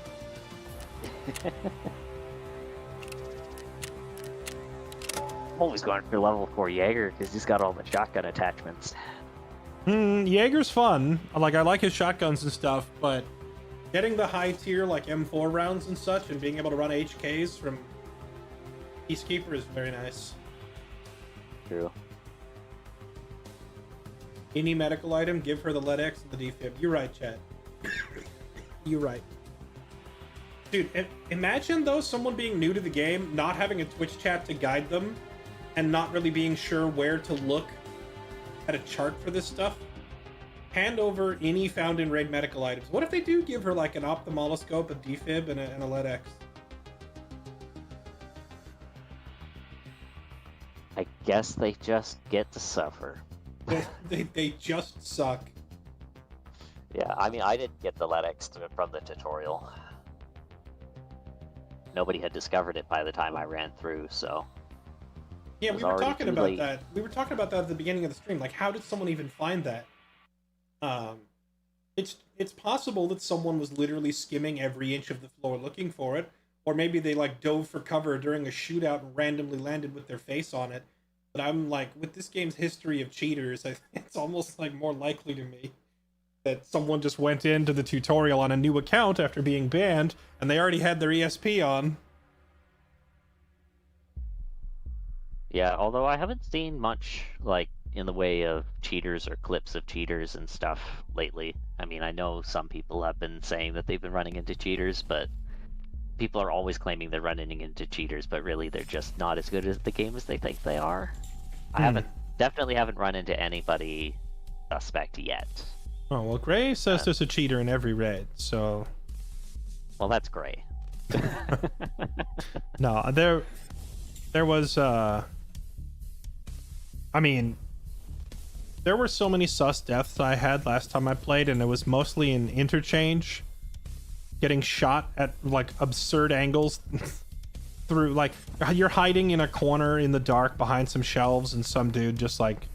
always going for level 4 Jaeger because he's got all the shotgun attachments. Jaeger's fun. Like, I like his shotguns and stuff, but getting the high tier, like M4 rounds and such, and being able to run HKs from Peacekeeper is very nice. True. Any medical item, give her the lead X and the defib. You're right, Chad. You're right. Dude, imagine though someone being new to the game, not having a Twitch chat to guide them, and not really being sure where to look at a chart for this stuff. Hand over any found in raid medical items. What if they do give her like an ophthalmoscope, a defib, and a lead X? I guess they just get to suffer. They just suck. Yeah, I mean, I didn't get the LEDX from the tutorial. Nobody had discovered it by the time I ran through, so... Yeah, we were talking about that. We were talking about that at the beginning of the stream. Like, how did someone even find that? It's possible that someone was literally skimming every inch of the floor looking for it, or maybe they like dove for cover during a shootout and randomly landed with their face on it. But I'm like, with this game's history of cheaters, it's almost like more likely to me that someone just went into the tutorial on a new account after being banned, and they already had their ESP on. Yeah, although I haven't seen much, like, in the way of cheaters or clips of cheaters and stuff lately. I mean, I know some people have been saying that they've been running into cheaters, but people are always claiming they're running into cheaters, but really they're just not as good at the game as they think they are. I definitely haven't run into anybody suspect yet. Oh, well, Gray says there's a cheater in every raid, so... Well, that's Gray. No, there was, I mean, there were so many sus deaths I had last time I played, and it was mostly in interchange, getting shot at, like, absurd angles through, like, you're hiding in a corner in the dark behind some shelves, and some dude just, like,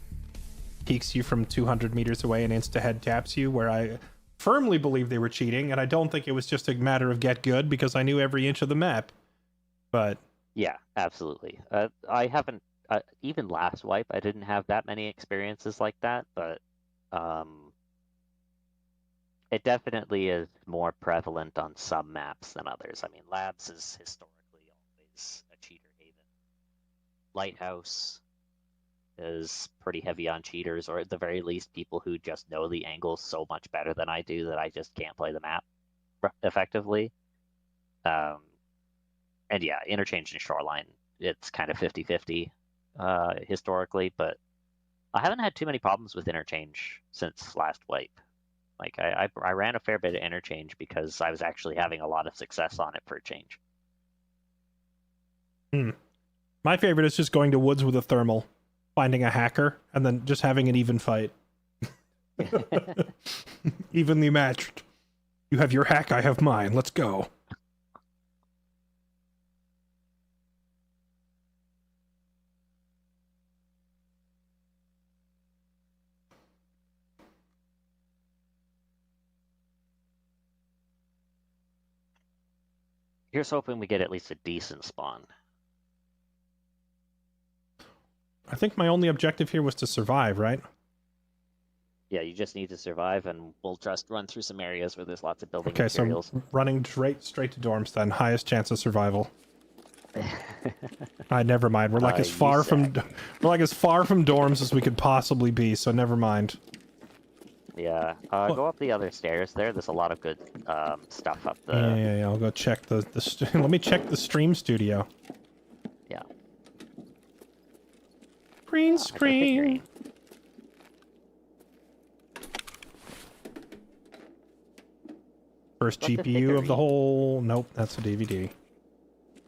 peeks you from 200 meters away and insta-head taps you, where I firmly believe they were cheating, and I don't think it was just a matter of get good, because I knew every inch of the map. But... yeah, absolutely. I haven't, even last wipe, I didn't have that many experiences like that, but it definitely is more prevalent on some maps than others. I mean, Labs is historically always a cheater haven. Lighthouse is pretty heavy on cheaters, or at the very least people who just know the angles so much better than I do that I just can't play the map effectively. And yeah, Interchange and Shoreline, it's kind of 50-50 historically, but I haven't had too many problems with Interchange since last wipe. Like, I ran a fair bit of Interchange because I was actually having a lot of success on it for a change. My favorite is just going to woods with a thermal, finding a hacker, and then just having an even fight. Evenly matched. You have your hack, I have mine. Let's go. Here's hoping we get at least a decent spawn. I think my only objective here was to survive, right? Yeah, you just need to survive, and we'll just run through some areas where there's lots of building Okay, materials. so running straight to dorms then. Highest chance of survival. Never mind. We're like as far from dorms as we could possibly be, so never mind. Yeah, go up the other stairs there. There's a lot of good stuff up the... Yeah, I'll go check the let me check the stream studio. Yeah. Green screen. First GPU of the whole... Nope, that's a DVD.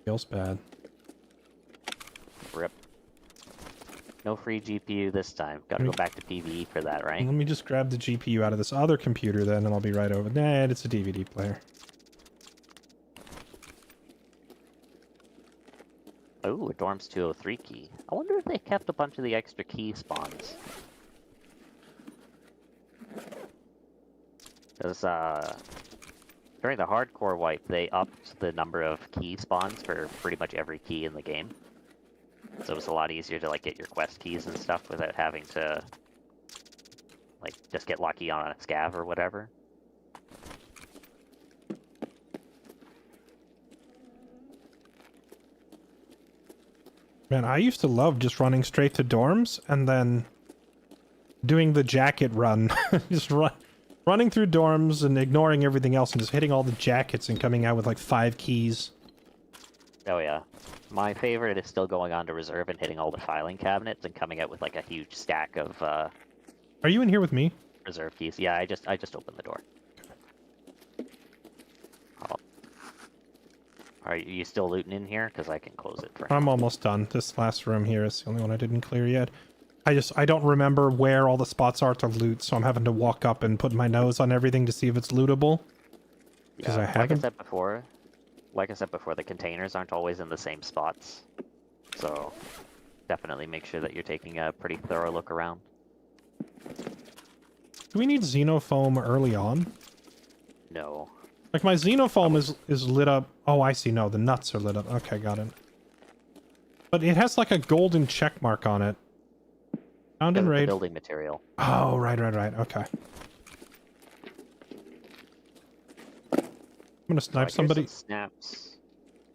Feels bad. Rip. No free GPU this time. Gotta go back to PvE for that, right? Let me just grab the GPU out of this other computer then, and I'll be right over. Nah, it's a DVD player. Oh, a Dorms 203 key. I wonder if they kept a bunch of the extra key spawns. Because, during the hardcore wipe, they upped the number of key spawns for pretty much every key in the game. So it's a lot easier to like get your quest keys and stuff without having to like just get lucky on a scav or whatever. Man, I used to love just running straight to dorms and then doing the jacket run. Just running through dorms and ignoring everything else and just hitting all the jackets and coming out with like 5 keys. Oh yeah. My favorite is still going on to reserve and hitting all the filing cabinets and coming out with like a huge stack of Are you in here with me? reserve keys. Yeah, I just opened the door. Oh. Are you still looting in here? Because I can close it for now. I'm almost done. This last room here is the only one I didn't clear yet. I don't remember where all the spots are to loot, so I'm having to walk up and put my nose on everything to see if it's lootable. Because Yeah, I haven't. like I said before, the containers aren't always in the same spots. So definitely make sure that you're taking a pretty thorough look around. Do we need xenofoam early on? No. Like my xenofoam is lit up. Oh, I see. No, the nuts are lit up. Okay, got it. But it has like a golden check mark on it. Found in Because it's the raid. building material. Oh, right. Okay. I'm gonna So, snipe like, here's somebody. some snaps.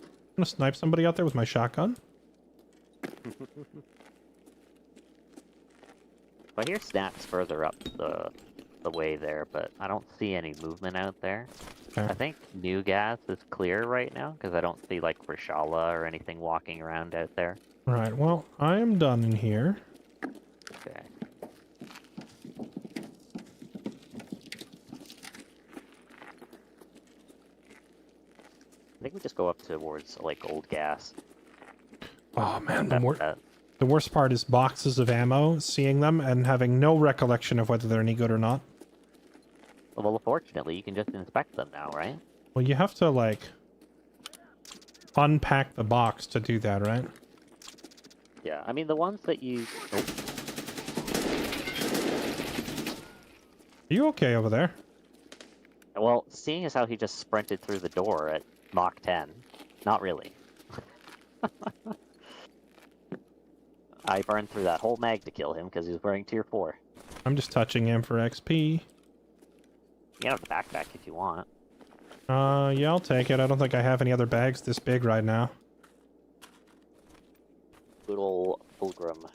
I'm gonna snipe somebody out there with my shotgun. I hear snaps further up the way there, but I don't see any movement out there. Okay. I think New Gas is clear right now, because I don't see, like, Rashala or anything walking around out there. Right. Well, I am done in here. Okay. I think we just go up towards, like, Old Gas. Oh man, That- the worst part is boxes of ammo, seeing them and having no recollection of whether they're any good or not. Well, fortunately, you can just inspect them now, right? Well, you have to like unpack the box to do that, right? Yeah, I mean, the ones that you... Oh, Are you okay over there? well, seeing as how he just sprinted through the door at Mach 10, not really. I burned through that whole mag to kill him because he was wearing tier 4. I'm just touching him for XP. You can have the backpack if you want. Yeah, I'll take it. I don't think I have any other bags this big right now. Good ol' Fulgrim.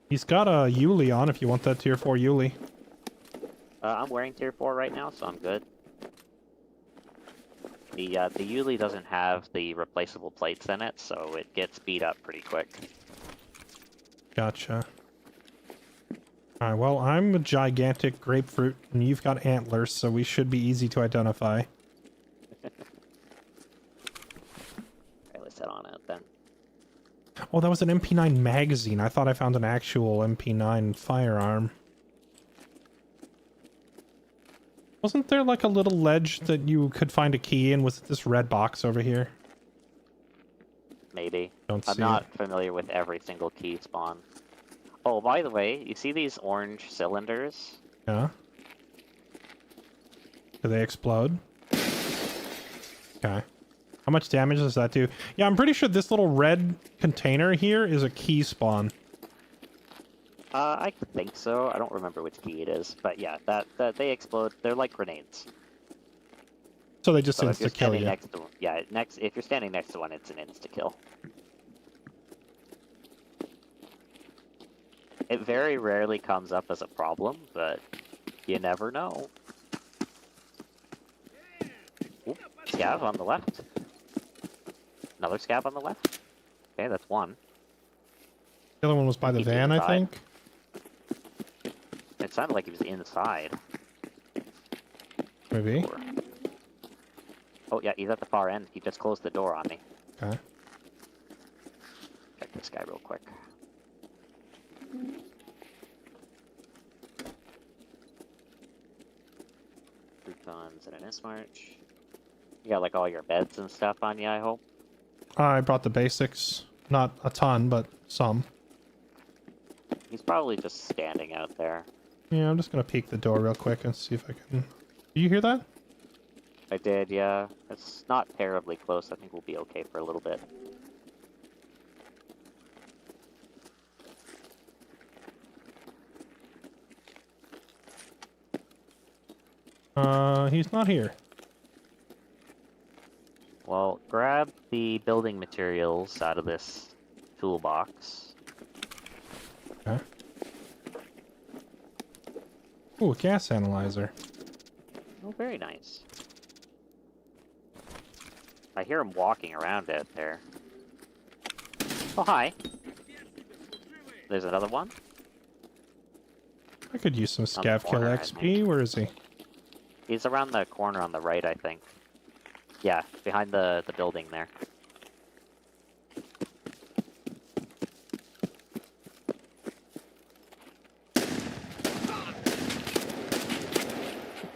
He's got a Yuli on if you want that tier 4 Yuli. I'm wearing tier 4 right now, so I'm good. The Yuli doesn't have the replaceable plates in it, so it gets beat up pretty quick. Gotcha. Alright, well, I'm a gigantic grapefruit, and you've got antlers, so we should be easy to identify. Alright, let's head on out then. Oh, that was an MP9 magazine. I thought I found an actual MP9 firearm. Wasn't there like a little ledge that you could find a key in? Was it this red box over here? Maybe. Don't I'm see not it. familiar with every single key spawn. Oh, by the way, you see these orange cylinders? Yeah. Do they explode? Okay. How much damage does that do? Yeah, I'm pretty sure this little red container here is a key spawn. I think so. I don't remember which key it is, but yeah, that they explode. They're like grenades. So they just So if you're insta-kill standing you. next to if you're standing next to one, it's an insta kill. It very rarely comes up as a problem, but you never know. Oop, scav on the left. Another scav on the left. Okay, that's one. The other one was by the He's van, I inside. think. It sounded like he was inside. Maybe. Oh yeah, he's at the far end. He just closed the door on me. Okay. Check this guy real quick. Croutons and an S-March. You got like all your beds and stuff on you, I hope? I brought the basics. Not a ton, but some. He's probably just standing out there. Yeah, I'm just gonna peek the door real quick and see if I can... Do you hear that? I did, yeah. It's not terribly close. I think we'll be okay for a little bit. He's not here. Well, grab the building materials out of this toolbox. Okay. Ooh, a gas analyzer. Oh, very nice. I hear him walking around out there. Oh, hi. There's another one. I could use some On the scav kill corner, I XP. Where is he? He's around the corner on the right, I think. Yeah, behind the building there.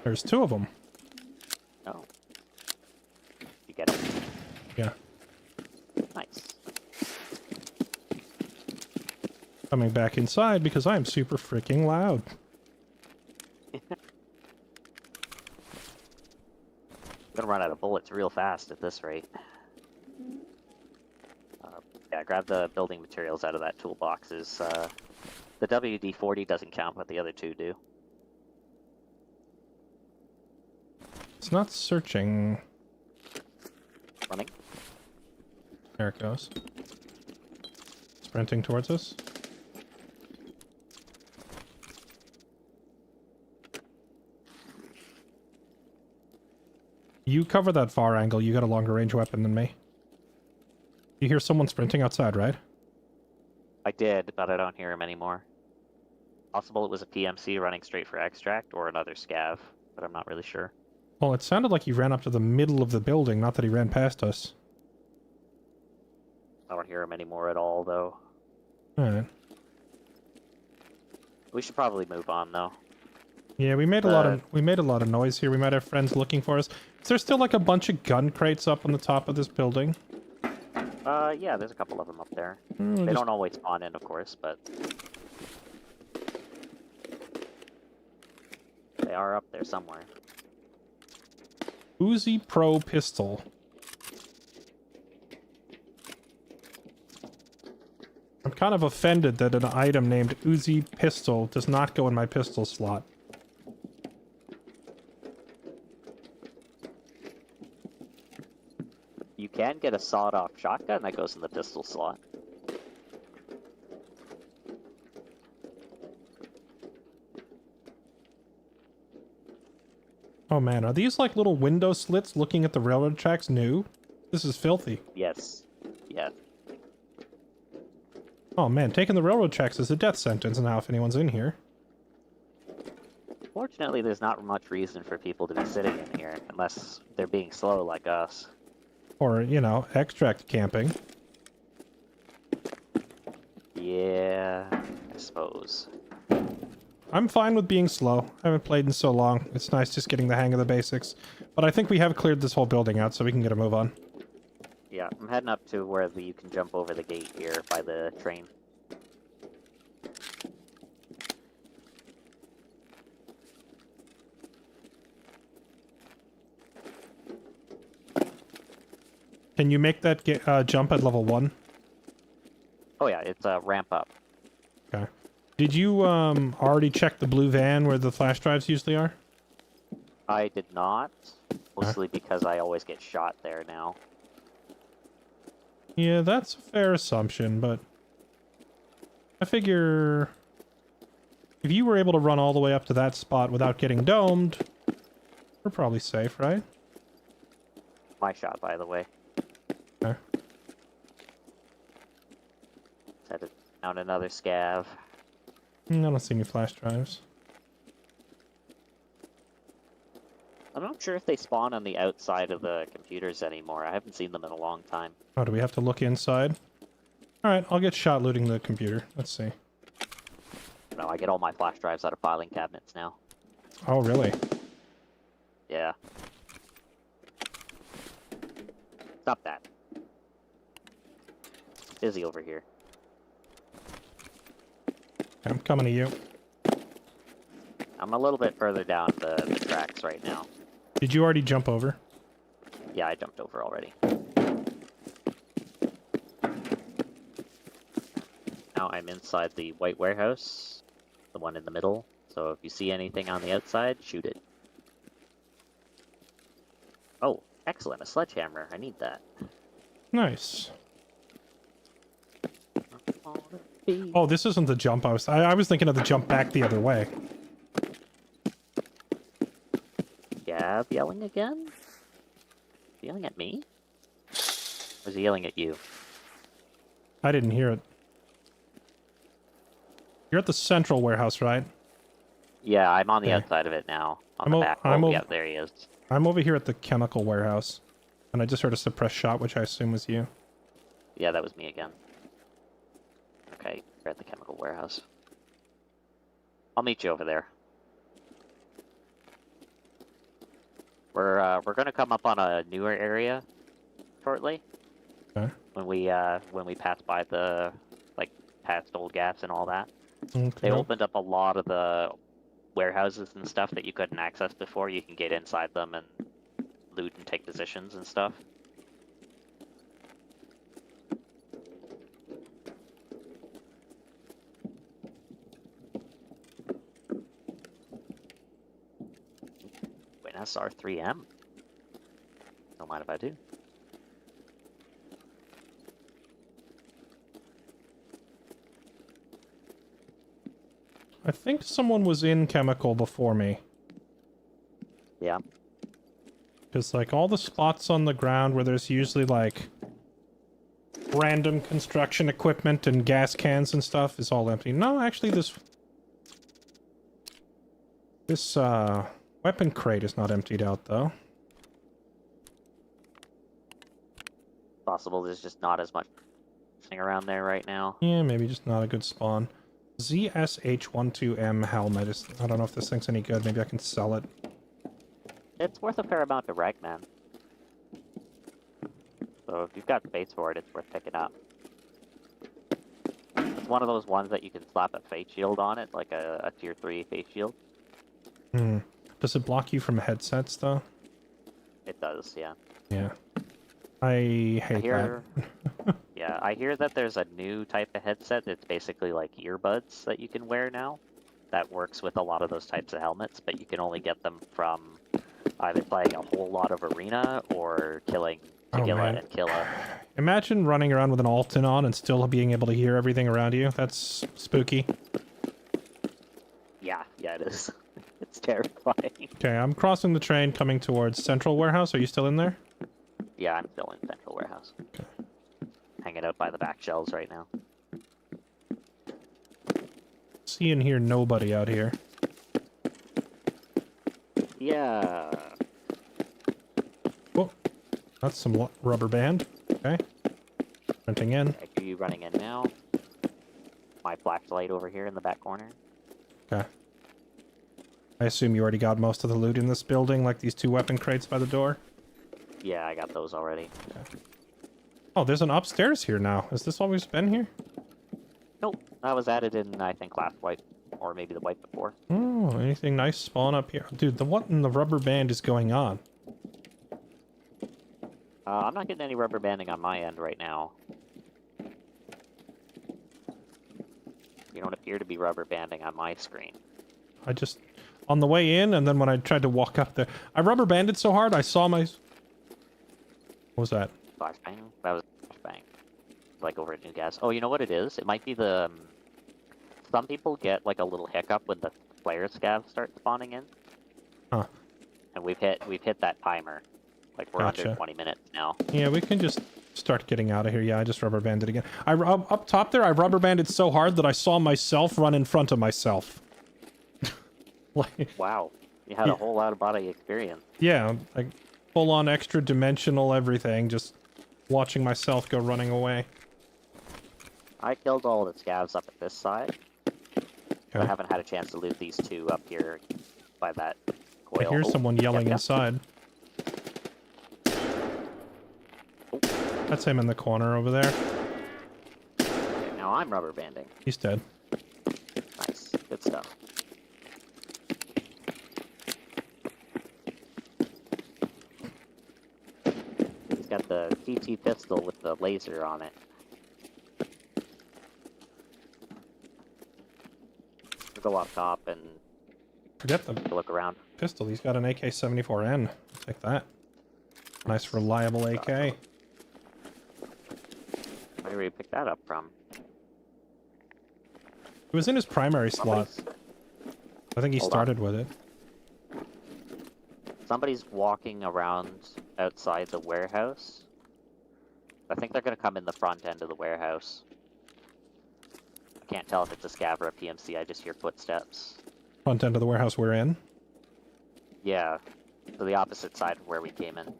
There's two of them. Oh. You get him? Yeah. Nice. Coming back inside because I'm super freaking loud. Gonna run out of bullets real fast at this rate. Yeah, grab the building materials out of that toolboxes. The WD-40 doesn't count, but the other two do. It's not searching. Running. There it goes. Sprinting towards us. You cover that far angle. You got a longer range weapon than me. You hear someone sprinting outside, right? I did, but I don't hear him anymore. Possible it was a PMC running straight for extract or another scav, but I'm not really sure. Well, it sounded like he ran up to the middle of the building, not that he ran past us. I don't hear him anymore at all, though. Alright. We should probably move on, though. Yeah, we made a lot of noise here. We might have friends looking for us. Is there still like a bunch of gun crates up on the top of this building? Yeah, there's a couple of them up there. Mm, They just- don't always spawn in, of course, but they are up there somewhere. Uzi Pro pistol. I'm kind of offended that an item named Uzi pistol does not go in my pistol slot. You can get a sawed-off shotgun that goes in the pistol slot. Oh man, are these like little window slits looking at the railroad tracks new? This is filthy. Yes. Yeah. Oh man, taking the railroad tracks is a death sentence now if anyone's in here. Fortunately, there's not much reason for people to be sitting in here, unless they're being slow like us. Or, you know, extract camping. Yeah, I suppose. I'm fine with being slow. I haven't played in so long. It's nice just getting the hang of the basics. But I think we have cleared this whole building out, so we can get a move on. Yeah, I'm heading up to where you can jump over the gate here by the train. Can you make that jump at level 1? Oh yeah, it's a ramp up. Okay. Did you already check the blue van where the flash drives usually are? I did not, mostly because I always get shot there now. Yeah, that's a fair assumption, but I figure if you were able to run all the way up to that spot without getting domed, we're probably safe, right? My shot, by the way. Okay. Headed down another scav. I don't see any flash drives. I'm not sure if they spawn on the outside of the computers anymore. I haven't seen them in a long time. Oh, do we have to look inside? Alright, I'll get shot looting the computer. Let's see. No, I get all my flash drives out of filing cabinets now. Oh, really? Yeah. Stop that. Busy over here. I'm coming to you. I'm a little bit further down the tracks right now. Did you already jump over? Yeah, I jumped over already. Now I'm inside the white warehouse, the one in the middle. So if you see anything on the outside, shoot it. Excellent, a sledgehammer. I need that. Nice. Oh, this isn't the jump. I was thinking of the jump back the other way. Gab yelling again? Yelling at me? Or is he yelling at you? I didn't hear it. You're at the central warehouse, right? Yeah, I'm on the Okay. outside of it now. On I'm the o- back. I'm Oh, o- yeah, there he is. I'm over here at the chemical warehouse. And I just heard a suppressed shot, which I assume was you. Yeah, that was me again. Okay, we're at the chemical warehouse. I'll meet you over there. We're gonna come up on a newer area shortly. Okay. When we pass by the past old gas and all that. Okay. They opened up a lot of the warehouses and stuff that you couldn't access before. You can get inside them and loot and take positions and stuff. Wait, SR3M? Don't mind if I do. I think someone was in chemical before me. Yeah. Because, like, all the spots on the ground where there's usually, like, random construction equipment and gas cans and stuff is all empty. No, actually, this weapon crate is not emptied out, though. Possible there's just not as much thing around there right now. Yeah, maybe just not a good spawn. ZSH12M helmet is... I don't know if this thing's any good. Maybe I can sell it. It's worth a fair amount to Ragman. So if you've got space for it, it's worth picking up. It's one of those ones that you can slap a face shield on it, like a tier 3 face shield. Hmm. Does it block you from headsets, though? It does, yeah. Yeah. I hate that. Yeah, I hear that there's a new type of headset that's basically like earbuds that you can wear now. That works with a lot of those types of helmets, but you can only get them from either playing a whole lot of Arena or killing Tagilla man. and Killa. Imagine running around with an Alton on and still being able to hear everything around you. That's spooky. Yeah, it is. It's terrifying. Okay, I'm crossing the train coming towards Central Warehouse. Are you still in there? Yeah, I'm still in Central Warehouse. Okay. Hanging out by the back shelves right now. See and hear nobody out here. Yeah. Oh, that's some rubber band. Okay. Renting in. I hear you running in now. My flashlight over here in the back corner. Okay. I assume you already got most of the loot in this building, like these 2 weapon crates by the door? Yeah, I got those already. Oh, there's an upstairs here now. Has this always been here? Nope, that was added in, I think, last wipe. Or maybe the wipe before. Oh, anything nice spawn up here? Dude, what in the rubber band is going on? I'm not getting any rubber banding on my end right now. You don't appear to be rubber banding on my screen. I just... On the way in, and then when I tried to walk up there... I rubber banded so hard, I saw my... What was that? Flashbang? That was flashbang. Like over at New Gas. Oh, you know what it is? It might be the... some people get like a little hiccup when the player scavs start spawning in. Huh. And we've hit that timer. Like we're Gotcha. under 20 minutes now. Yeah, we can just start getting out of here. Yeah, I just rubber banded again. Up top there, I rubber banded so hard that I saw myself run in front of myself. Like, Wow. You had a whole lot of body experience. yeah, like full on extra dimensional everything, just watching myself go running away. I killed all the scavs up at this side. I Okay. haven't had a chance to loot these 2 up here by that coil. I hear Oh, someone yelling yep. inside. That's him in the corner over there. Okay, now I'm rubber banding. He's dead. Nice. Good stuff. He's got the TT pistol with the laser on it. We'll go up top and Forget the look around. pistol. He's got an AK-74N. I'll take that. Nice reliable AK. Where did we pick that up from? It was in his primary slot. Somebody's- I think he Hold on. started with it. Somebody's walking around outside the warehouse. I think they're gonna come in the front end of the warehouse. I can't tell if it's a scav or a PMC, I just hear footsteps. Front end of the warehouse we're in. Yeah, to the opposite side of where we came in.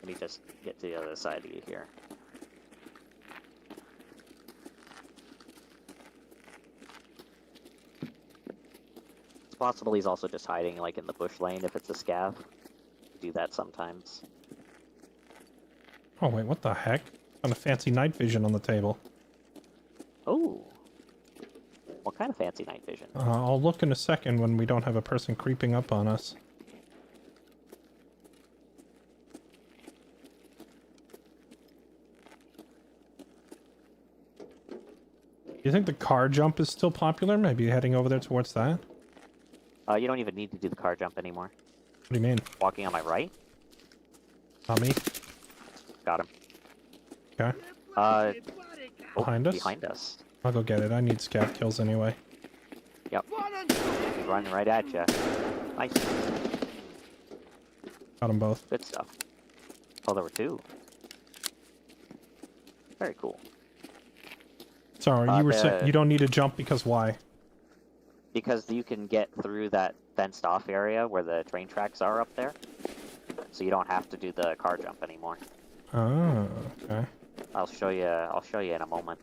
Let me just get to the other side of you here. It's possible he's also just hiding like in the bush lane if it's a scav. Do that sometimes. Oh wait, what the heck? Found a fancy night vision on the table. Oh. What kind of fancy night vision? I'll look in a second when we don't have a person creeping up on us. Do you think the car jump is still popular? Maybe heading over there towards that? What You don't even need to do the car jump anymore. do you mean? Walking on my right? Not me? Got him. Okay. Oh, Behind us? Behind us. I'll go get it. I need scav kills anyway. Yep. He's running right at you. Nice. Got them both. Good stuff. Oh, there were two. Very cool. Sorry, you were saying you don't need to jump because why? Because you can get through that fenced off area where the train tracks are up there. So you don't have to do the car jump anymore. Oh, okay. I'll show you in a moment.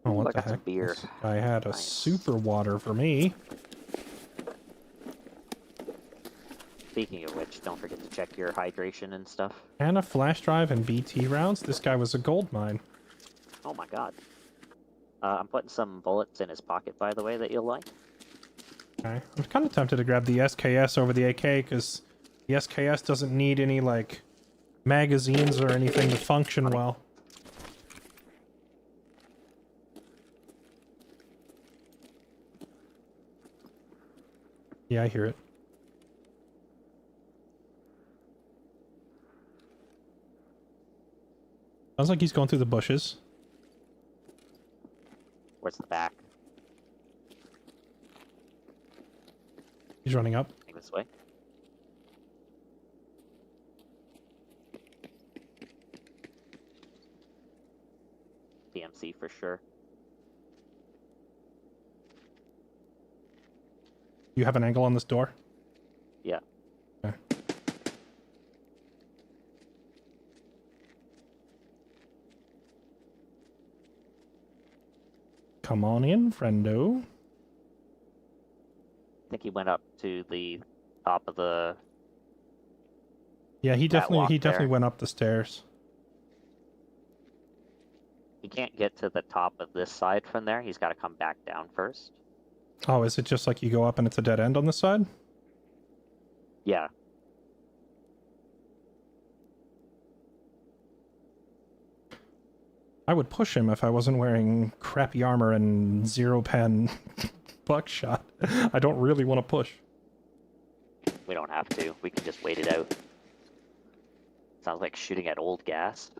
Oh, Ooh, what I the got some heck? beer. This guy had a Nice. super water for me. Speaking of which, don't forget to check your hydration and stuff. And a flash drive and BT rounds. This guy was a gold mine. Oh my god. I'm putting some bullets in his pocket, by the way, that you'll like. Okay. I'm kind of tempted to grab the SKS over the AK because the SKS doesn't need any, like, magazines or anything to function well. Yeah, I hear it. Sounds like he's going through the bushes. Where's the back? He's running up. Think this way. PMC for sure. You have an angle on this door? Yeah. Okay. Come on in, friendo. I think he went up to the top of the... Yeah, he That definitely walk there. went up the stairs. He can't get to the top of this side from there. He's got to come back down first. Oh, is it just like you go up and it's a dead end on this side? Yeah. I would push him if I wasn't wearing crappy armor and zero pen buckshot. I don't really want to push. We don't have to. We can just wait it out. Sounds like shooting at old gas.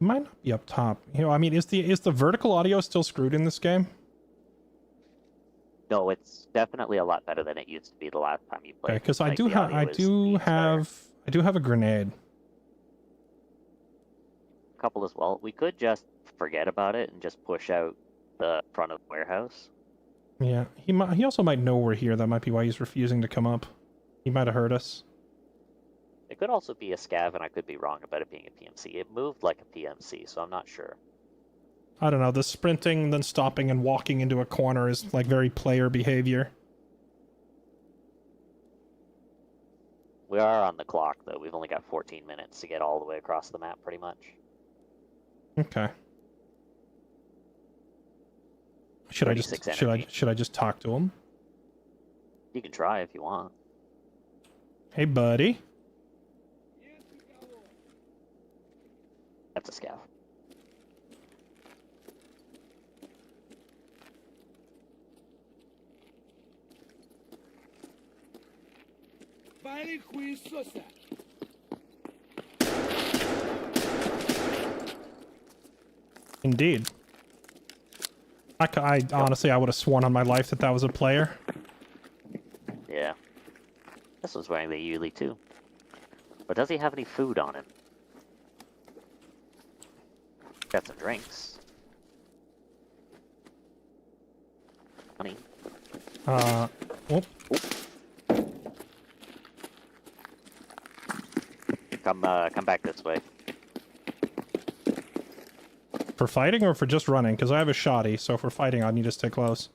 Might not be up top. You know, I mean, is the vertical audio still screwed in this game? No, it's definitely a lot better than it used to be the last time you played. Okay, because I Like, do the have audio I is do beats better. have a grenade. A couple as well. We could just forget about it and just push out the front of the warehouse. Yeah, he also might know we're here. That might be why he's refusing to come up. He might have heard us. It could also be a scav, and I could be wrong about it being a PMC. It moved like a PMC, so I'm not sure. I don't know. The sprinting, then stopping and walking into a corner is like very player behavior. We are on the clock, though. We've only got 14 minutes to get all the way across the map, pretty much. Okay. Should I 36 just should I just talk to him? You can try if you want. Hey, buddy. That's a scav. Вали хуесоса! Indeed. Honestly, I would have sworn on my life that that was a player. Yeah. This was wearing the Yuli too. But does he have any food on him? Got some drinks. Honey. Whoop. Come back this way. For fighting or for just running? Because I have a shoddy, so if we're fighting, I need to stay close.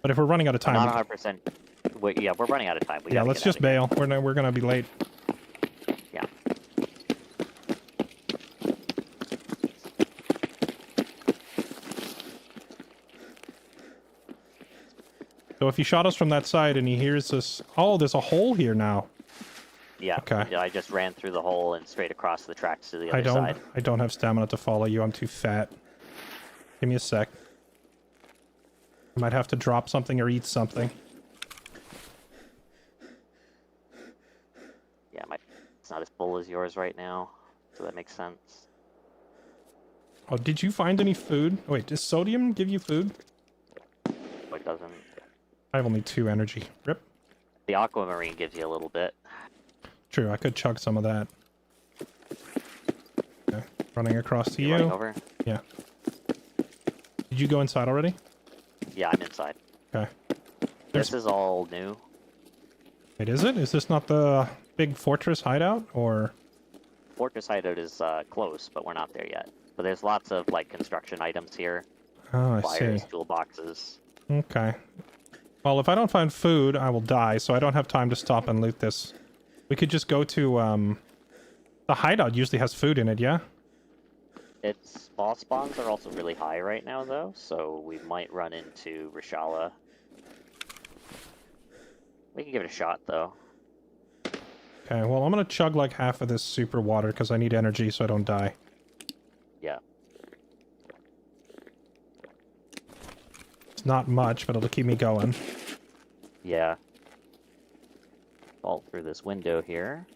But if we're running out of time... Not 100%. Yeah, we're running out of time. Yeah, let's just bail. We're gonna be late. Yeah. So if he shot us from that side and he hears us... Oh, there's a hole here now. Yeah. Okay. Yeah, I just ran through the hole and straight across the tracks to the other side. I don't have stamina to follow you. I'm too fat. Give me a sec. I might have to drop something or eat something. Yeah, it's not as full as yours right now, so that makes sense. Oh, did you find any food? Oh, wait, does sodium give you food? But it doesn't. I have only 2 energy. Rip. The aquamarine gives you a little bit. True, I could chug some of that. Okay, running across to you. Running over? Yeah. Did you go inside already? Yeah, I'm inside. Okay. This is all new. Wait, is it? Is this not the big fortress hideout, or...? Fortress hideout is close, but we're not there yet. But there's lots of, like, construction items here. Oh, I Fires, see. toolboxes. Okay. Well, if I don't find food, I will die, so I don't have time to stop and loot this. We could just go to, the hideout usually has food in it, yeah? Its boss spawns are also really high right now, though, so we might run into Rishala. We can give it a shot, though. Okay, well, I'm gonna chug like half of this super water, because I need energy so I don't die. Yeah. It's not much, but it'll keep me going. Yeah. Vault through this window here.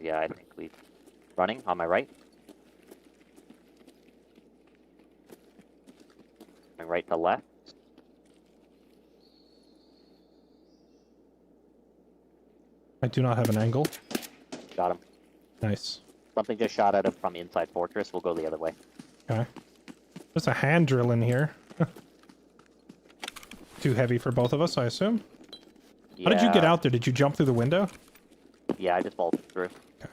Yeah, I think we... Running on my right. Going right to left. I do not have an angle. Got him. Nice. Something just shot at him from inside fortress. We'll go the other way. Okay. There's a hand drill in here. Too heavy for both of us, I assume? Yeah. How did you get out there? Did you jump through the window? Yeah, I just vaulted through. Okay.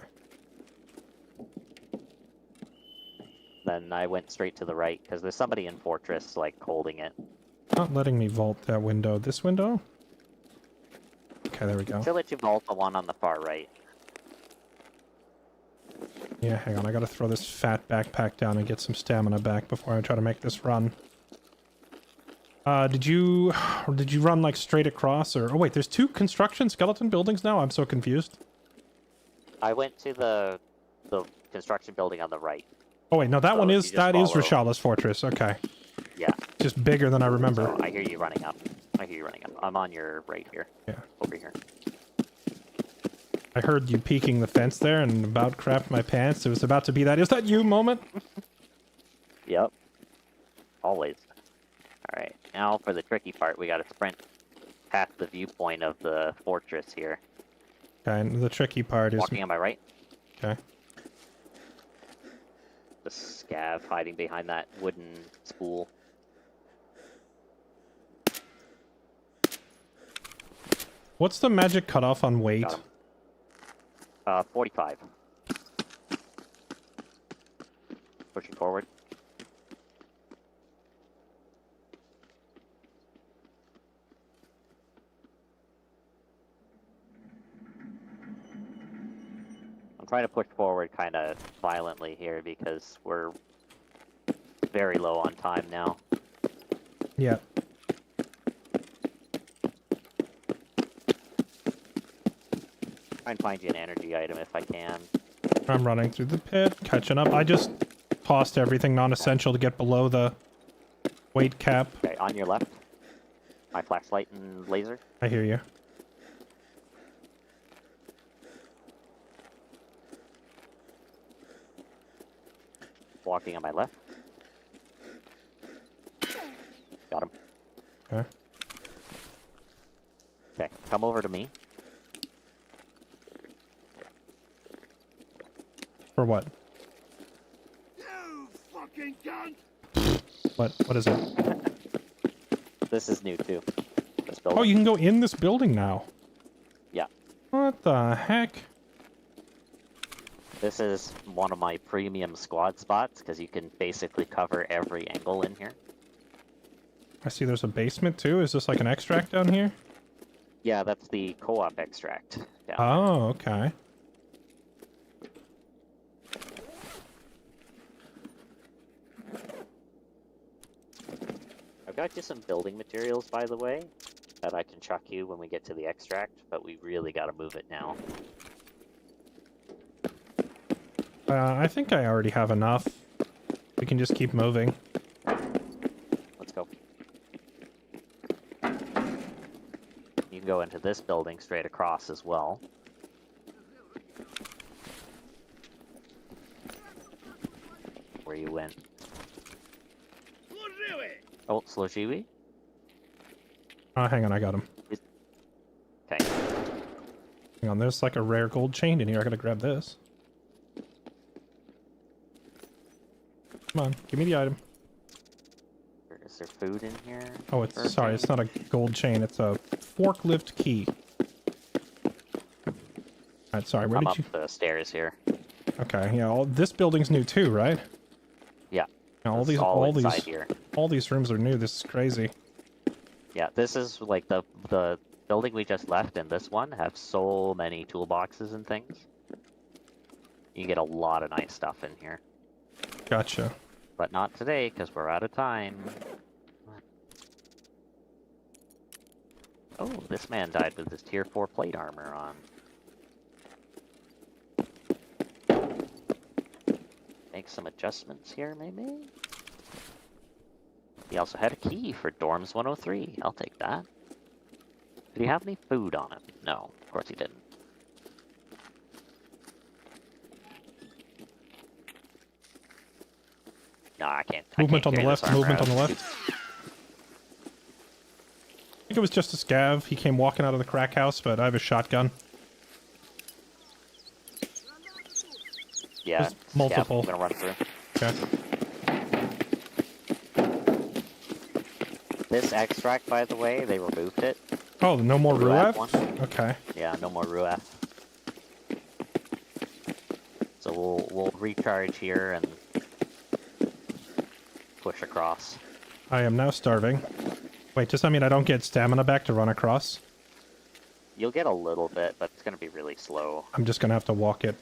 Then I went straight to the right, because there's somebody in fortress, like, holding it. Not letting me vault that window. This window? Okay, there we go. She'll let you vault the one on the far right. Yeah, hang on. I gotta throw this fat backpack down and get some stamina back before I try to make this run. Did you run, like, straight across, or... Oh, wait, there's 2 construction skeleton buildings now? I'm so confused. I went to the construction building on the right. Oh, wait, no, that So one if is... you just That is follow- Rishala's fortress. Okay. Yeah. Just bigger than I remember. So I hear you running up. I'm on your right here. Yeah. Over here. I heard you peeking the fence there and about crapped my pants. It was about to be that. Is that you moment? Yep. Always. Alright, now for the tricky part, we gotta sprint past the viewpoint of the fortress here. Okay, and the tricky part is... Walking on my right. Okay. The scav hiding behind that wooden spool. What's the magic cutoff on weight? Got him. 45. Pushing forward. I'm trying to push forward kind of violently here because we're very low on time now. Yeah. Try and find you an energy item if I can. I'm running through the pit, catching up. I just tossed everything non-essential to get below the weight cap. Okay, on your left. My flashlight and laser. I hear you. Walking on my left. Got him. Okay. Okay, come over to me. For what? You fucking cunt! What is it? This is new too. This Oh, building. you can go in this building now. Yeah. What the heck? This is one of my premium squad spots because you can basically cover every angle in here. I see there's a basement too. Is this like an extract down here? Yeah, that's the co-op extract. Yeah. Oh, okay. I've got you some building materials, by the way, that I can chuck you when we get to the extract, but we really got to move it now. I think I already have enough. We can just keep moving. Let's go. You can go into this building straight across as well. Where you went. Oh, Slojiwi? Hang on, I got him. Okay. Hang on, there's like a rare gold chain in here. I gotta grab this. Come on, give me the item. Is there food in here? Oh, it's sorry, it's not a gold chain. It's a forklift key. Alright, sorry. Where I'm did up you? the stairs here. Okay, yeah. This building's new too, right? Yeah. Yeah, It's all inside these, here. all these rooms are new. This is crazy. Yeah, this is like the building we just left and this one have so many toolboxes and things. You get a lot of nice stuff in here. Gotcha. But not today, because we're out of time. Oh, this man died with his tier 4 plate armor on. Make some adjustments here, maybe? He also had a key for Dorms 103. I'll take that. Did he have any food on him? No, of course he didn't. No, I can't. Movement on the carry this left. armor Movement out. on the left. I think it was just a scav. He came walking out of the crack house, but I have a shotgun. Yeah, There's multiple. I'm gonna run through. Okay. This extract, by the way, they removed it. Oh, no more Ruaf Ruaf? one. Okay. Yeah, no more Ruaf. So we'll recharge here and push across. I am now starving. Wait, does that mean I don't get stamina back to run across? You'll get a little bit, but it's gonna be really slow. I'm just gonna have to walk it.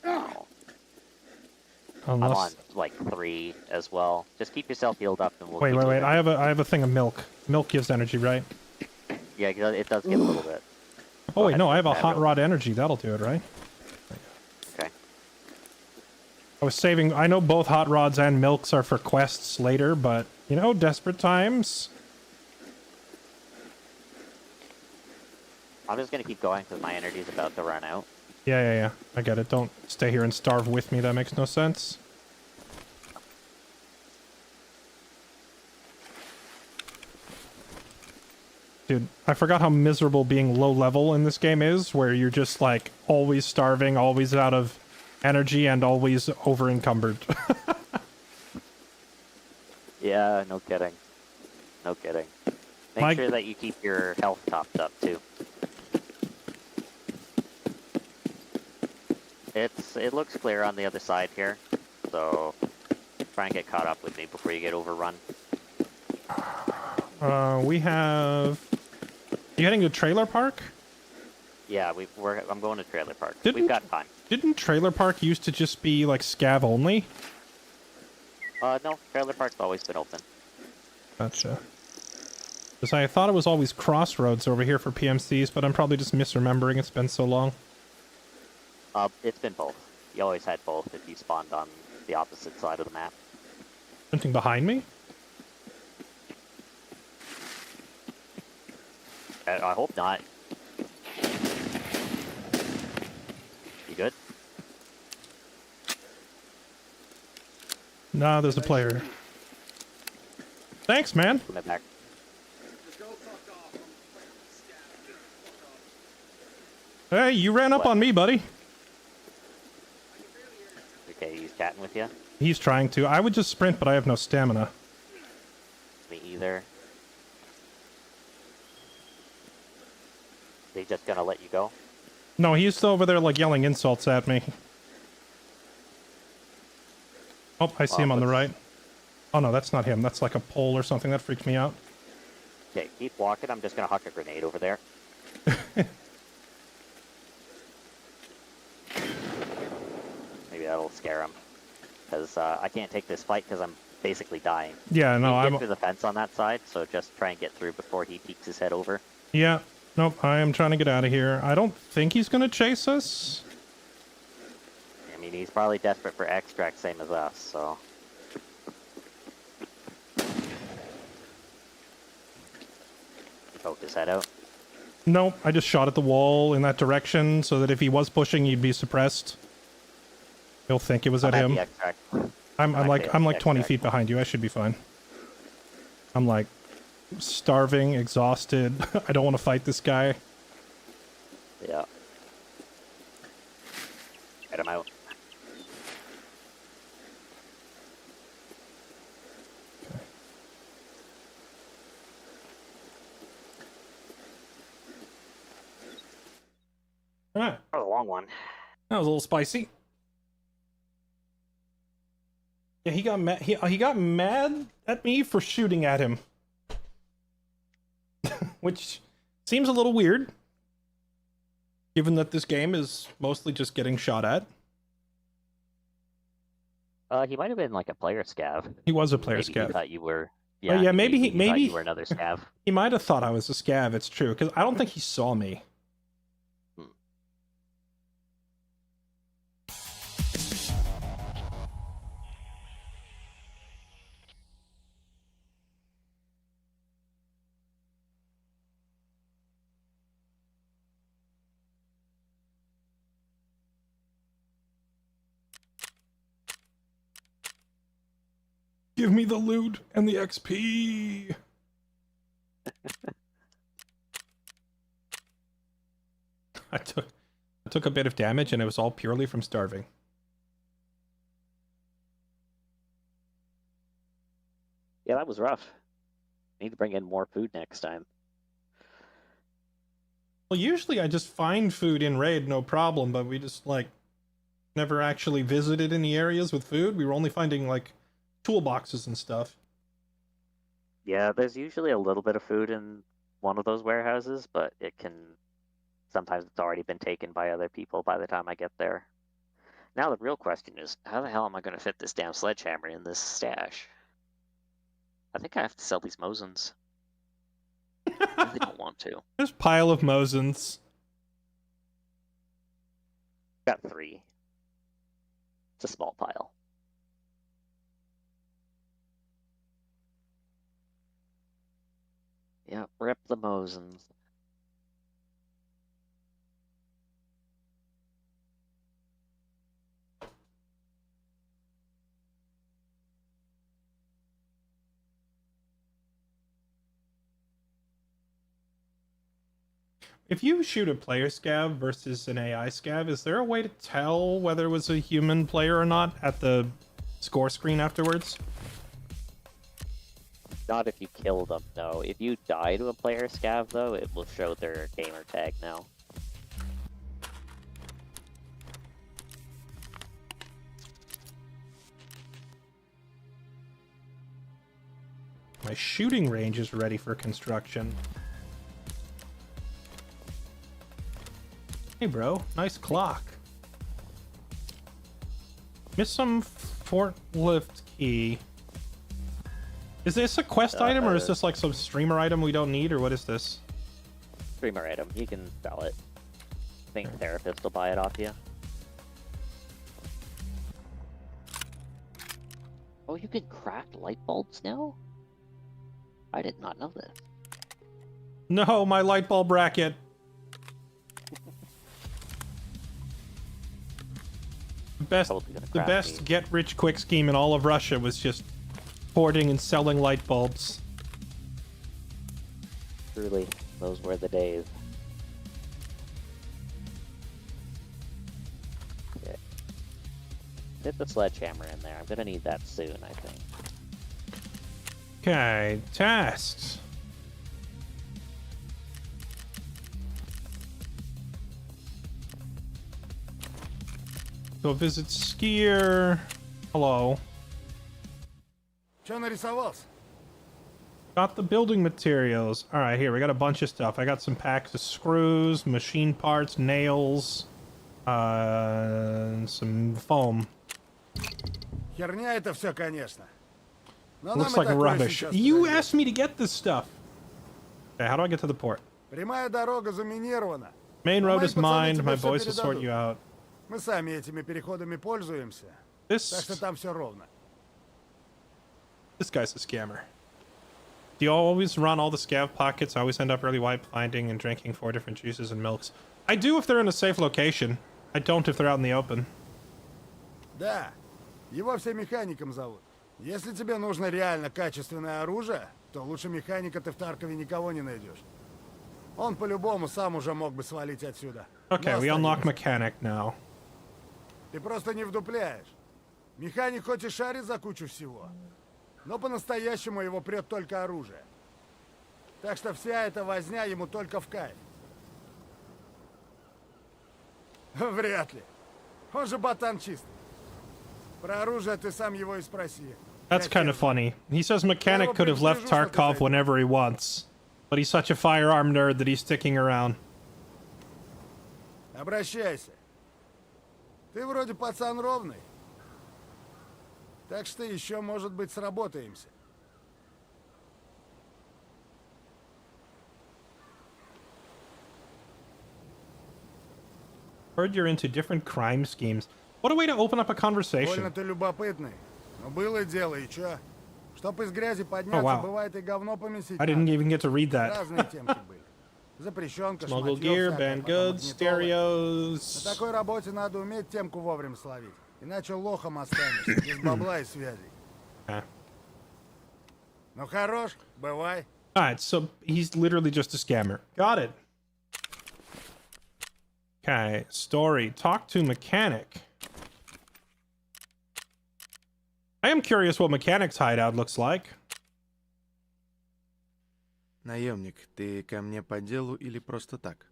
Oh, I'm Unless... on like 3 as well. Just keep yourself healed up, and we'll. Wait, keep wait, wait. moving. I have a thing of milk. Milk gives energy, right? Yeah, it does give a little bit. Oh wait, ahead no, and I have a grab hot it. rod energy. That'll do it, right? Okay. I was saving... I know both hot rods and milks are for quests later, but, you know, desperate times. I'm just gonna keep going because my energy's about to run out. Yeah. I get it. Don't stay here and starve with me. That makes no sense. Dude, I forgot how miserable being low level in this game is, where you're just, like, always starving, always out of energy, and always over-encumbered. Yeah, no kidding. No kidding. Make sure that you keep your health topped up too. It looks clear on the other side here, so try and get caught up with me before you get overrun. We have... You heading to Trailer Park? Yeah, I'm going to Trailer Park. Didn't- We've got time. Didn't Trailer Park used to just be, like, scav only? No, Trailer Park's always been open. Gotcha. Because I thought it was always Crossroads over here for PMCs, but I'm probably just misremembering. It's been so long. It's been both. You always had both if you spawned on the opposite side of the map. Something behind me? I hope not. You good? Nah, there's a player. Thanks, man. Come back. Hey, you ran up What? on me, buddy. Okay, he's chatting with you. He's trying to. I would just sprint, but I have no stamina. Me either. They just gonna let you go? No, he's still over there, like, yelling insults at me. Oh, I see him on the right. Oh, no, that's not him. That's like a pole or something. That freaks me out. Okay, keep walking. I'm just gonna huck a grenade over there. Maybe that'll scare him. Because I can't take this fight because I'm basically dying. Yeah, no, You can I'm... get through the fence on that side, so just try and get through before he peeks his head over. Yeah. Nope, I am trying to get out of here. I don't think he's gonna chase us. I mean, he's probably desperate for extract, same as us, so... He poked his head out. Nope, I just shot at the wall in that direction so that if he was pushing, he'd be suppressed. He'll think it was at I'm him. the extract. I'm like 20 extract. feet behind you. I should be fine. I'm like starving, exhausted. I don't want to fight this guy. Yeah. Get him out. Alright, That was a long one. that was a little spicy. Yeah, he got mad. He got mad at me for shooting at him, which seems a little weird, given that this game is mostly just getting shot at. He might have been like a player scav. He was a player Maybe scav. He thought you were. Oh, yeah, maybe he- thought maybe- you were another scav. He might have thought I was a scav. It's true, because I don't think he saw me. Give me the loot and the XP. I took a bit of damage, and it was all purely from starving. Yeah, that was rough. Need to bring in more food next time. Well, usually I just find food in raid, no problem, but we just, like, never actually visited any areas with food. We were only finding, like, toolboxes and stuff. Yeah, there's usually a little bit of food in one of those warehouses, but it can... Sometimes it's already been taken by other people by the time I get there. Now the real question is, how the hell am I going to fit this damn sledgehammer in this stash? I think I have to sell these Mosins. I really don't want to. There's a pile of Mosins. Got 3. It's a small pile. Yeah, rip the Mosins. If you shoot a player scav versus an AI scav, is there a way to tell whether it was a human player or not at the score screen afterwards? Not if you kill them, no. If you die to a player scav, though, it will show their gamer tag now. My shooting range is ready for construction. Hey, bro. Nice clock. Miss some forklift key. Is this a quest item, or is this like some streamer item we don't need, or what is this? Streamer item. You can sell it. I think therapist will buy it off you. Oh, you can craft light bulbs now? I did not know this. No, my light bulb bracket. Totally gonna The craft best these. get-rich-quick scheme in all of Russia was just hoarding and selling light bulbs. Truly, those were the days. Okay. Get the sledgehammer in there. I'm gonna need that soon, I think. Okay, tasks. Go visit skier. Hello. Чё нарисовался? Got the building materials. All right, here we got a bunch of stuff. I got some packs of screws, machine parts, nails, and some foam. Херня это все, конечно. Но Looks нам и like такое rubbish. сейчас You подойдет. asked me to get this stuff. Okay, how do I get to the port? Прямая дорога заминирована. Main Но road мои is пацаны mined. тебе My всё boys will sort передадут. you out. Мы сами этими переходами пользуемся. Так что This там все ровно. guy's a scammer. Do you always run all the scav pockets? I always end up early wipe finding and drinking 4 different juices and milks. I do if they're in a safe location. I don't if they're out in the open. Да, его все механиком зовут. Если тебе нужно реально качественное оружие, то лучше механика ты в Таркове никого не найдешь. Он по-любому сам уже мог бы свалить отсюда. Okay, Но we unlock останемся. mechanic now. Ты просто не вдупляешь. Механик хоть и шарит за кучу всего, но по-настоящему его прет только оружие. Так что вся эта возня ему только в кайф. Вряд ли. Он же ботан чистый. Про оружие ты сам его и спроси. That's kind of funny. He says mechanic could have left Tarkov whenever he wants, but he's such a firearm nerd that he's sticking around. Обращайся. Ты вроде пацан ровный. Так что еще, может быть, сработаемся. Heard you're into different crime schemes. What a way to open up a Больно conversation. ты любопытный. Но было дело, и чё? Чтоб из грязи подняться, wow. бывает и говно помесить. I didn't надо. even get to read that. Разные темки были. Запрещенка, Smuggle шматьё gear, всякое, banned потом goods, магнитолы. stereos. На такой работе надо уметь темку вовремя словить. Иначе лохом останешься, без бабла и связей. Okay. Ну хорош, бывай. Alright, so he's literally just a scammer. Got it. Okay, story. Talk to mechanic. I am curious what mechanic's hideout looks like. Наемник, ты ко мне по делу или просто так?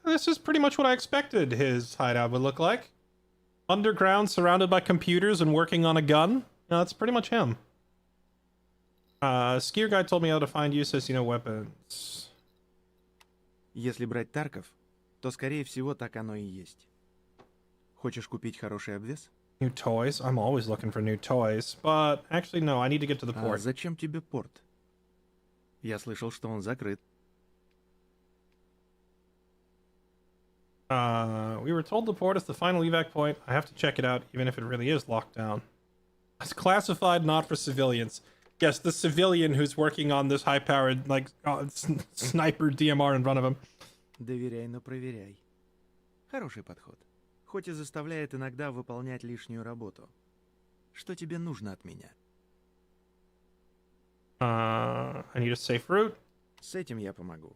This is pretty much what I expected his hideout would look like. Underground, surrounded by computers and working on a gun. No, that's pretty much him. Skier guy told me how to find uses, weapons. Если брать Тарков, то скорее всего так оно и есть. Хочешь купить хороший обвес? New toys? I'm always looking for new toys. But actually, no, I need to get to the А port. зачем тебе порт? Я слышал, что он закрыт. We were told the port is the final evac point. I have to check it out, even if it really is locked down. It's classified, not for civilians. Yes, the civilian who's working on this high-powered, sniper DMR in front of him. Доверяй, но проверяй. Хороший подход. Хоть и заставляет иногда выполнять лишнюю работу. Что тебе нужно от меня? I need a safe route. С этим я помогу.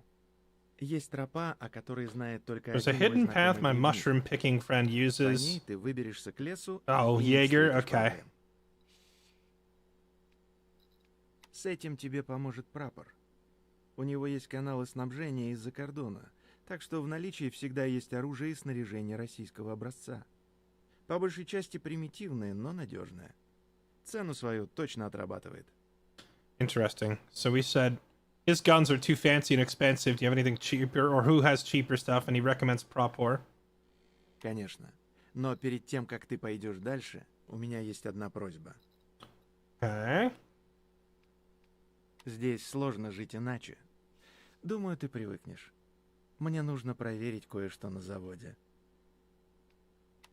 Есть тропа, о которой знает только There's a один мой hidden path my знакомый дневник. mushroom picking friend По uses. ней ты выберешься к лесу Oh, и не Jaeger, встретишь okay. проблем. С этим тебе поможет прапор. У него есть каналы снабжения из-за кордона, так что в наличии всегда есть оружие и снаряжение российского образца. По большей части примитивное, но надежное. Цену свою точно отрабатывает. Interesting. So we said his guns are too fancy and expensive. Do you have anything cheaper, or who has cheaper stuff? And he recommends Propor. Конечно. Но перед тем, как ты пойдешь дальше, у меня есть одна просьба. Okay. Здесь сложно жить иначе. Думаю, ты привыкнешь. Мне нужно проверить кое-что на заводе.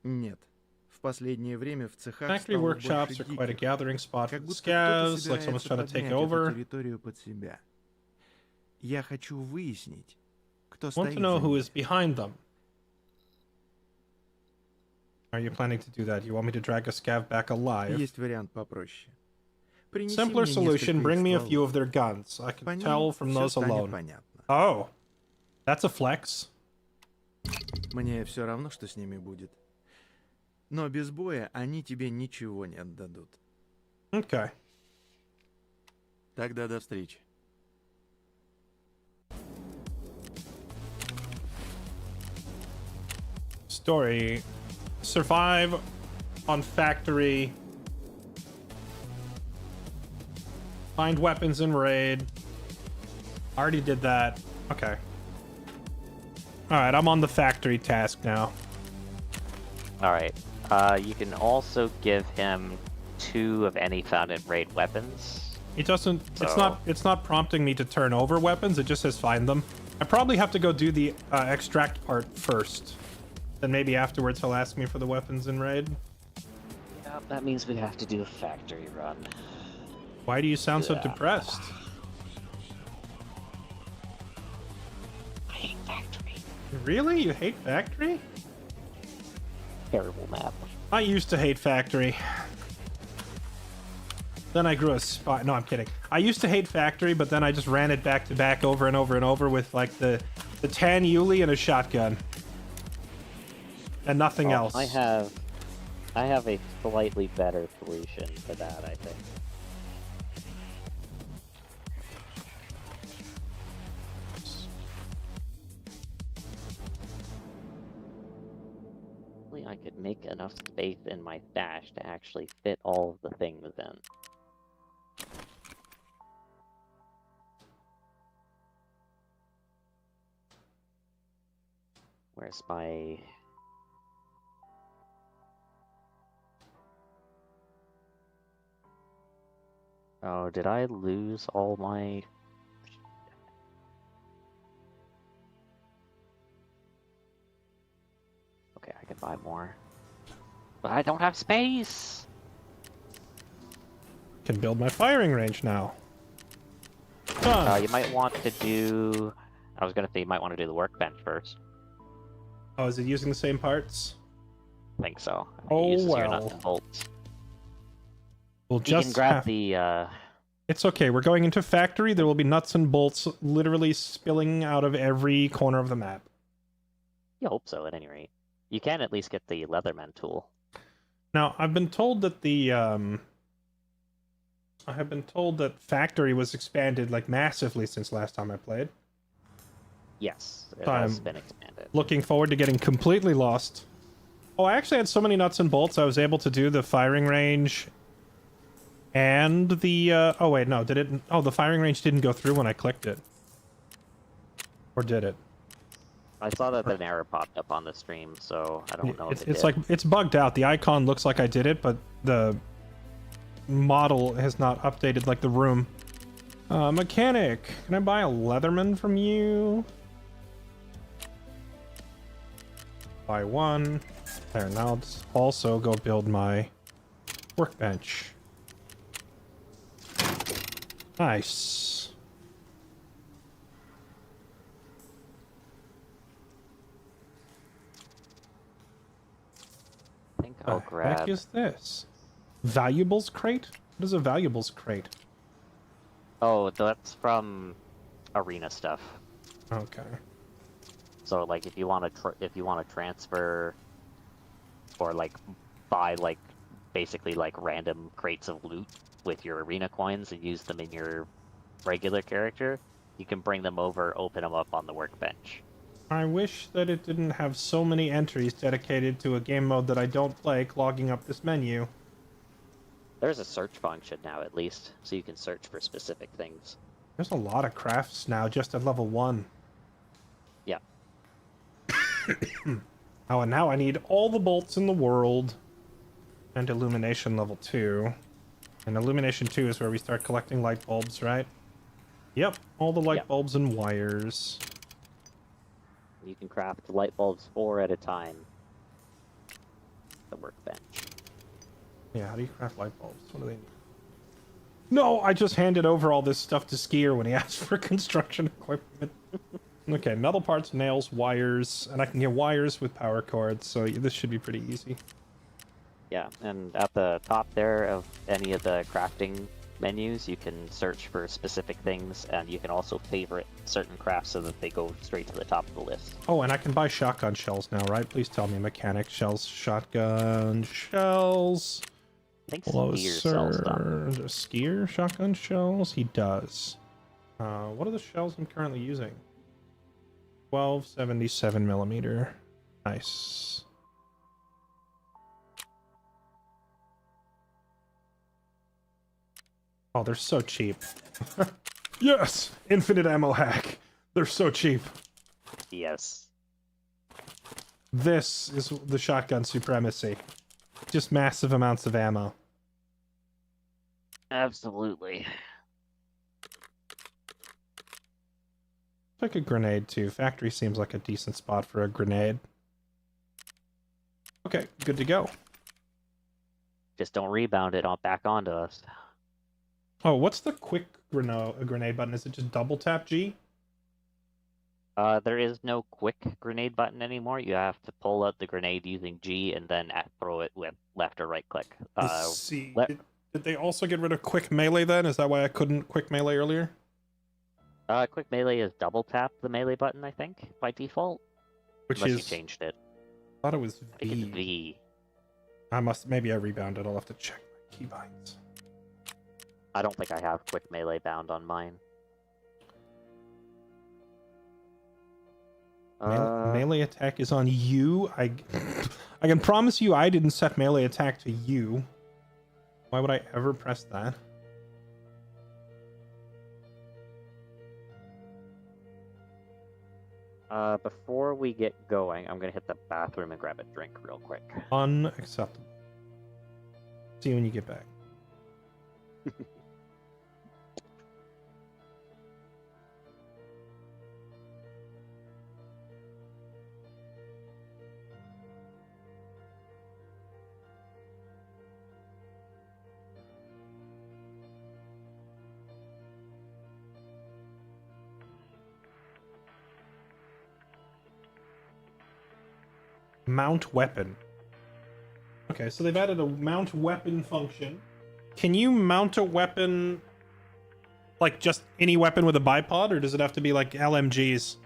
Нет. В последнее время в цехах Factory стало workshops больше are quite a диких. gathering spot for Как the будто кто-то scavs, like someone's собирается trying to take подмять эту over. территорию под себя. Я хочу выяснить, кто Want стоит to know за who ней. is behind them. Are you planning to do that? You want me to drag a scav back alive? Есть вариант попроще. Принеси Simpler мне solution, несколько bring me a их few стволов. of their guns. I По can ним tell from всё those станет alone. понятно. Oh, that's a flex. Мне все равно, что с ними будет. Но без боя они тебе ничего не отдадут. Okay. Тогда до встречи. Story. Survive on factory. Find weapons in raid. Already did that. Okay. Alright, I'm on the factory task now. Alright. You can also give him 2 of any found in raid weapons. It doesn't So- it's not prompting me to turn over weapons, it just says find them. I probably have to go do the extract part first. Then maybe afterwards he'll ask me for the weapons in raid. Yep, that means we have to do a factory run. Why do you sound so Yeah. depressed? I hate factory. Really? You hate factory? Terrible map. I used to hate factory. Then I grew a spot. No, I'm kidding. I used to hate factory, but then I just ran it back to back over and over and over with like the tan Yuli and a shotgun. And nothing Oh, else. I have a slightly better solution to that, I think. Hopefully I could make enough space in my stash to actually fit all of the things in. Where's my... Oh, did I lose all my... Okay, I can buy more. But I don't have space! Can build my firing range now. Done. You might want to do... I was gonna say you might want to do the workbench first. Oh, is it using the same parts? I think so. I think Oh, it uses your nuts well. and bolts. We'll You just can grab have... the, It's okay. We're going into factory. There will be nuts and bolts literally spilling out of every corner of the map. You hope so, at any rate. You can at least get the Leatherman tool. Now, I've been told that the I have been told that factory was expanded like massively since last time I played. Yes, it Time. has been expanded. Looking forward to getting completely lost. Oh, I actually had so many nuts and bolts I was able to do the firing range and the oh wait, no, did it? Oh, the firing range didn't go through when I clicked it. Or did it? I saw that an error popped up on the stream, so I don't know if It's it like did. it's bugged out. The icon looks like I did it, but the model has not updated like the room. Mechanic, can I buy a Leatherman from you? Buy one. There, now let's also go build my workbench. Nice. I think I'll The grab... heck is this? Valuables crate? What is a valuables crate? Oh, that's from arena stuff. Okay. So, like, if you want to transfer, or like buy like basically like random crates of loot with your arena coins and use them in your regular character, you can bring them over, open them up on the workbench. I wish that it didn't have so many entries dedicated to a game mode that I don't play clogging up this menu. There's a search function now, at least, so you can search for specific things. There's a lot of crafts now just at level 1. Yeah. Oh, and now I need all the bolts in the world. And illumination level 2. And illumination 2 is where we start collecting light bulbs, right? Yep, all the light Yep. bulbs and wires. You can craft light bulbs 4 at a time. The workbench. Yeah, how do you craft light bulbs? What do they need? No, I just handed over all this stuff to Skier when he asked for construction equipment. Okay, metal parts, nails, wires, and I can get wires with power cords, so this should be pretty easy. Yeah, and at the top there of any of the crafting menus, you can search for specific things, and you can also favorite certain crafts so that they go straight to the top of the list. Oh, and I can buy shotgun shells now, right? Please tell me. Mechanic shells, shotgun shells. I think Hello, Skier sells them. sir. Does Skier shotgun shells? He does. What are the shells I'm currently using? 1277 millimeter. Nice. Oh, they're so cheap. Yes! Infinite ammo hack. They're so cheap. Yes. This is the shotgun supremacy. Just massive amounts of ammo. Absolutely. Pick a grenade too. Factory seems like a decent spot for a grenade. Okay, good to go. Just don't rebound it back onto us. Oh, what's the quick grenade button? Is it just double tap G? There is no quick grenade button anymore. You have to pull out the grenade using G and then throw it with left or right click. C. let- Did they also get rid of quick melee then? Is that why I couldn't quick melee earlier? Quick melee is double tap the melee button, I think, by default. Which Unless is... you changed it. I thought it was I think it's V. V. Maybe I rebounded. I'll have to check my keybinds. I don't think I have quick melee bound on mine. Melee attack is on you. I can promise you I didn't set melee attack to you. Why would I ever press that? Before we get going, I'm gonna hit the bathroom and grab a drink real quick. Unacceptable. See you when you get back. Mount weapon. Okay, so they've added a mount weapon function. Can you mount a weapon like just any weapon with a bipod, or does it have to be like LMGs?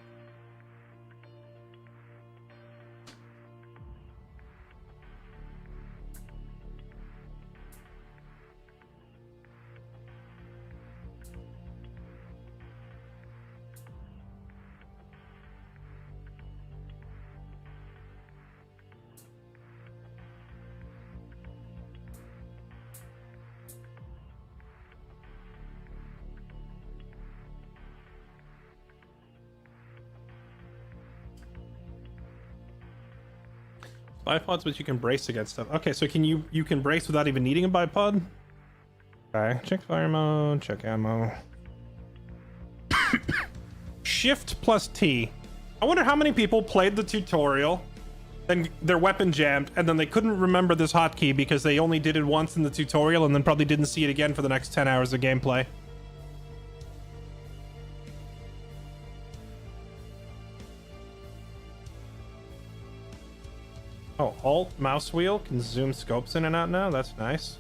Bipods, but you can brace against stuff. Okay, so you can brace without even needing a bipod? Okay, check fire mode, check ammo. Shift plus T. I wonder how many people played the tutorial, then their weapon jammed, and then they couldn't remember this hotkey because they only did it once in the tutorial and then probably didn't see it again for the next 10 hours of gameplay. Oh, Alt mouse wheel can zoom scopes in and out now? That's nice.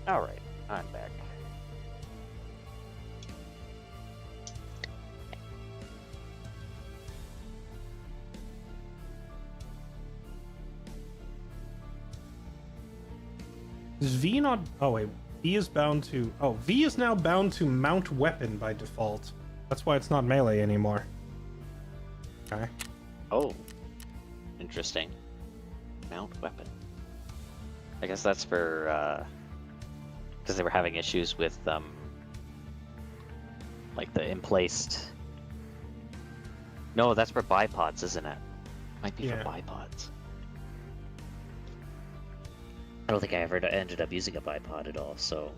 Alright, I'm back. Is V not... Oh, wait. V is bound to... Oh, V is now bound to mount weapon by default. That's why it's not melee anymore. Okay. Oh. Interesting. Mount weapon. I guess that's for, because they were having issues with, like the emplaced... No, that's for bipods, isn't it? Might be Yeah. for bipods. I don't think I ever ended up using a bipod at all, so...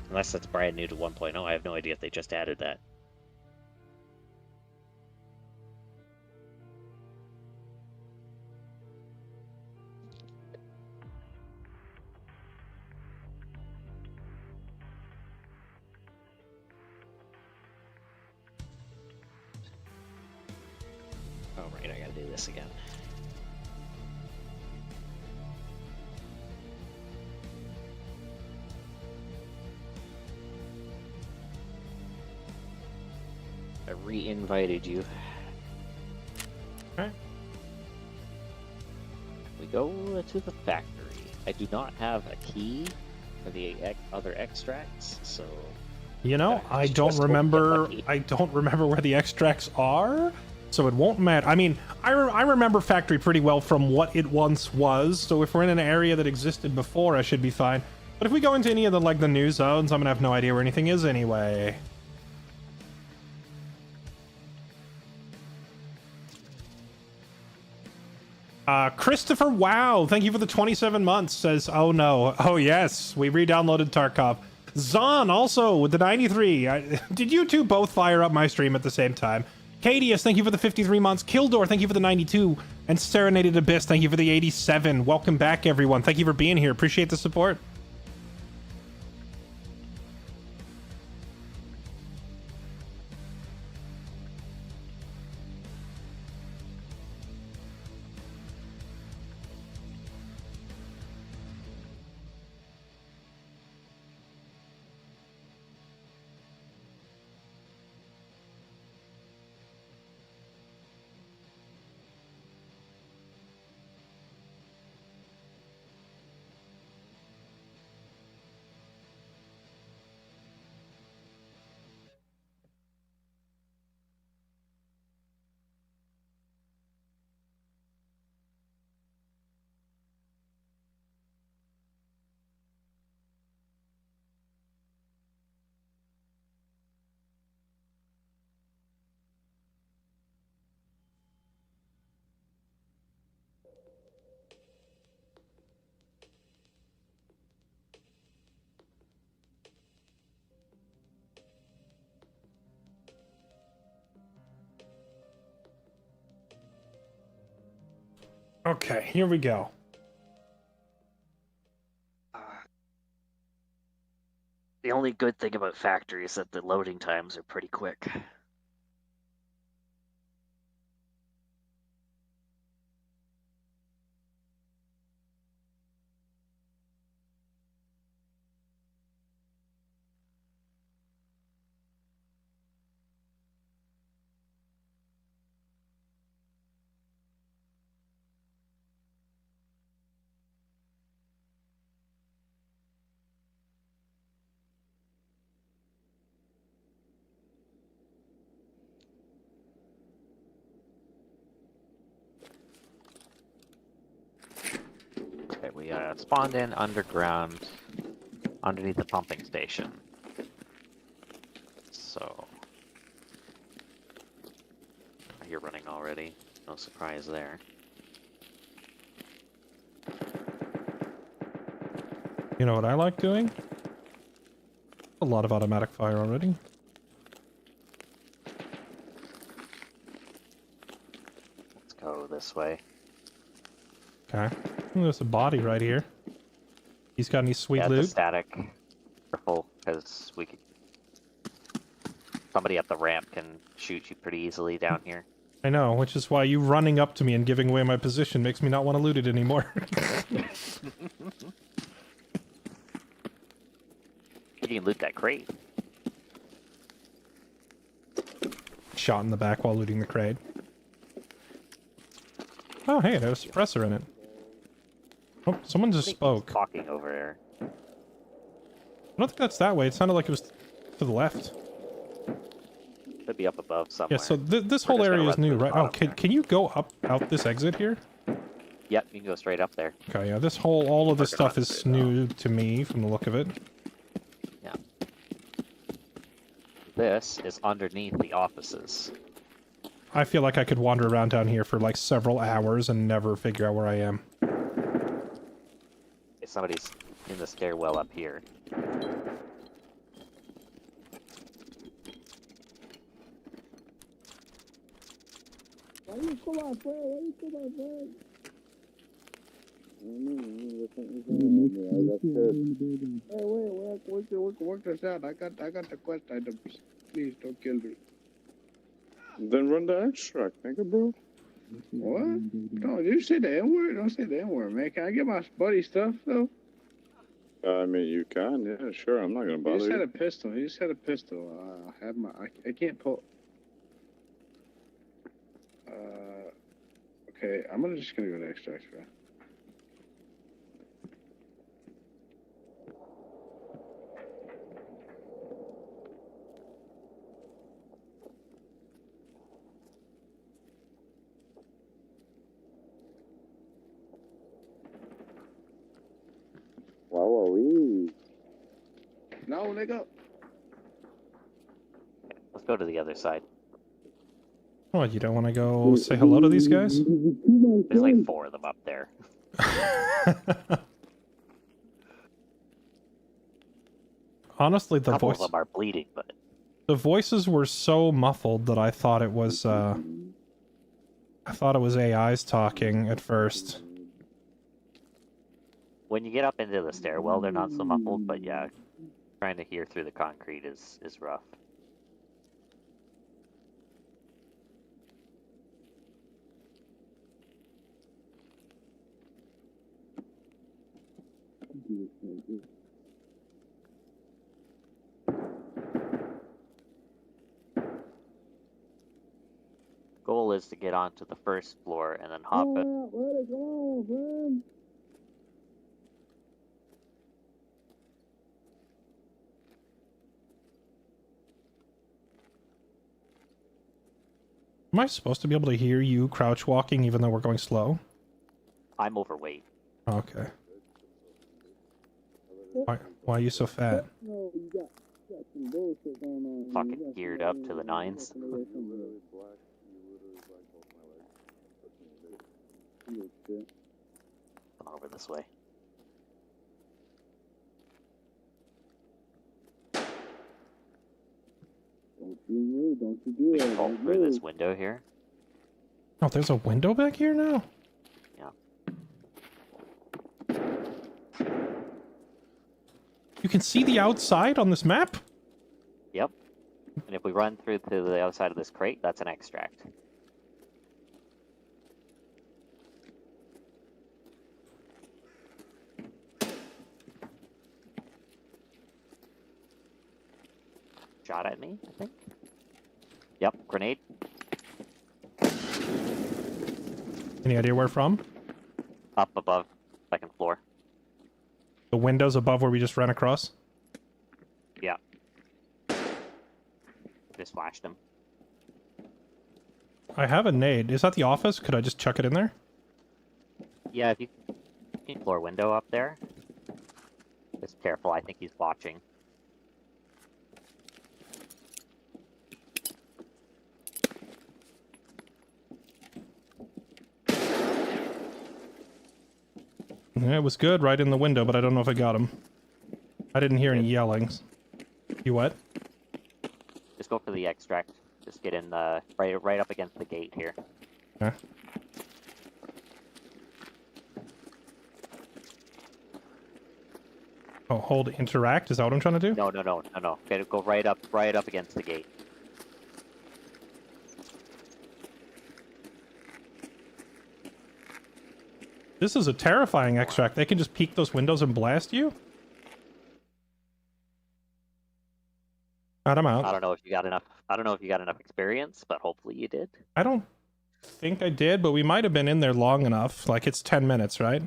Unless that's brand new to 1.0, I have no idea if they just added that. Oh, right, I gotta do this again. I re-invited you. Alright. We go to the factory. I do not have a key for the other extracts, so... You know, I Just don't hope we get remember. lucky. I don't remember where the extracts are, so it won't matter. I mean, I remember factory pretty well from what it once was. So if we're in an area that existed before, I should be fine. But if we go into any of the new zones, I'm gonna have no idea where anything is anyway. Christopher, wow, thank you for the 27 months, says, oh no, oh yes, we re-downloaded Tarkov. Zon, also, with the 93. Did you two both fire up my stream at the same time? Cadius, thank you for the 53 months. Kildor, thank you for the 92. And Serenaded Abyss, thank you for the 87. Welcome back, everyone. Thank you for being here. Appreciate the support. Okay, here we go. The only good thing about factory is that the loading times are pretty quick. Okay, we spawned in underground, underneath the pumping station. So... You're running already. No surprise there. You know what I like doing? A lot of automatic fire already. Let's go this way. Okay. There's a body right here. He's got any sweet Yeah, loot? the static. Careful, because we could... Somebody up the ramp can shoot you pretty easily down here. I know, which is why you running up to me and giving away my position makes me not want to loot it anymore. You can loot that crate. Shot in the back while looting the crate. Oh, hey, there's a suppressor in it. Oh, someone just spoke. Talking over there. I don't think that's that way. It sounded like it was to the left. Could be up above somewhere. Yeah, so this We're whole just gonna area is run new, through the right? Oh, bottom there. can you go up out this exit here? Yep, you can go straight up there. Okay, yeah, all of this We're gonna stuff run is through it, though. new to me from the look of it. Yeah. This is underneath the offices. I feel like I could wander around down here for like several hours and never figure out where I am. If somebody's in the stairwell up here. Hey, wait, work this out. I got the quest items. Please don't kill me. Then run the extract, nigga, bro. What? No, you say the N word. Don't say the N word, man. Can I get my buddy stuff though? I mean, you can, yeah, sure. I'm not gonna He bother just had you. a pistol. He just had a pistol. I have my. I can't pull. Okay, I'm just gonna go to extract, bro. Wow, we. No, nigga. Let's go to the other side. Oh, you don't want to go say hello to these guys? There's like 4 of them up there. Honestly, A couple of them are bleeding, but the voices were so muffled that I thought it was AIs talking at first. when you get up into the stairwell, they're not so muffled. But yeah, trying to hear through the concrete is rough. Goal is to get onto the first floor and then hop it. Am I supposed to be able to hear you crouch walking even though we're going slow? I'm overweight. Okay. Why are you so fat? Fucking geared up to the nines. Come over this way. We can fall through this window here. Oh, there's a window back here now? Yeah. You can see the outside on this map? Yep. And if we run through to the other side of this crate, that's an extract. Shot at me, I think. Yep, grenade. Any idea where from? Up above, second floor. The windows above where we just ran across? Yeah. Just flashed him. I have a nade. Is that the office? Could I just chuck it in there? Yeah, if you can floor window up there. Just careful, I think he's watching. Yeah, it was good right in the window, but I don't know if I got him. I didn't hear any yellings. You what? Just go for the extract. Just get in right up against the gate here. Okay. Oh, hold interact? Is that what I'm trying to do? No. Gotta go right up against the gate. This is a terrifying extract. They can just peek those windows and blast you? Alright, I'm out. I don't know if you got enough experience, but hopefully you did. I don't think I did, but we might have been in there long enough. Like, it's 10 minutes, right?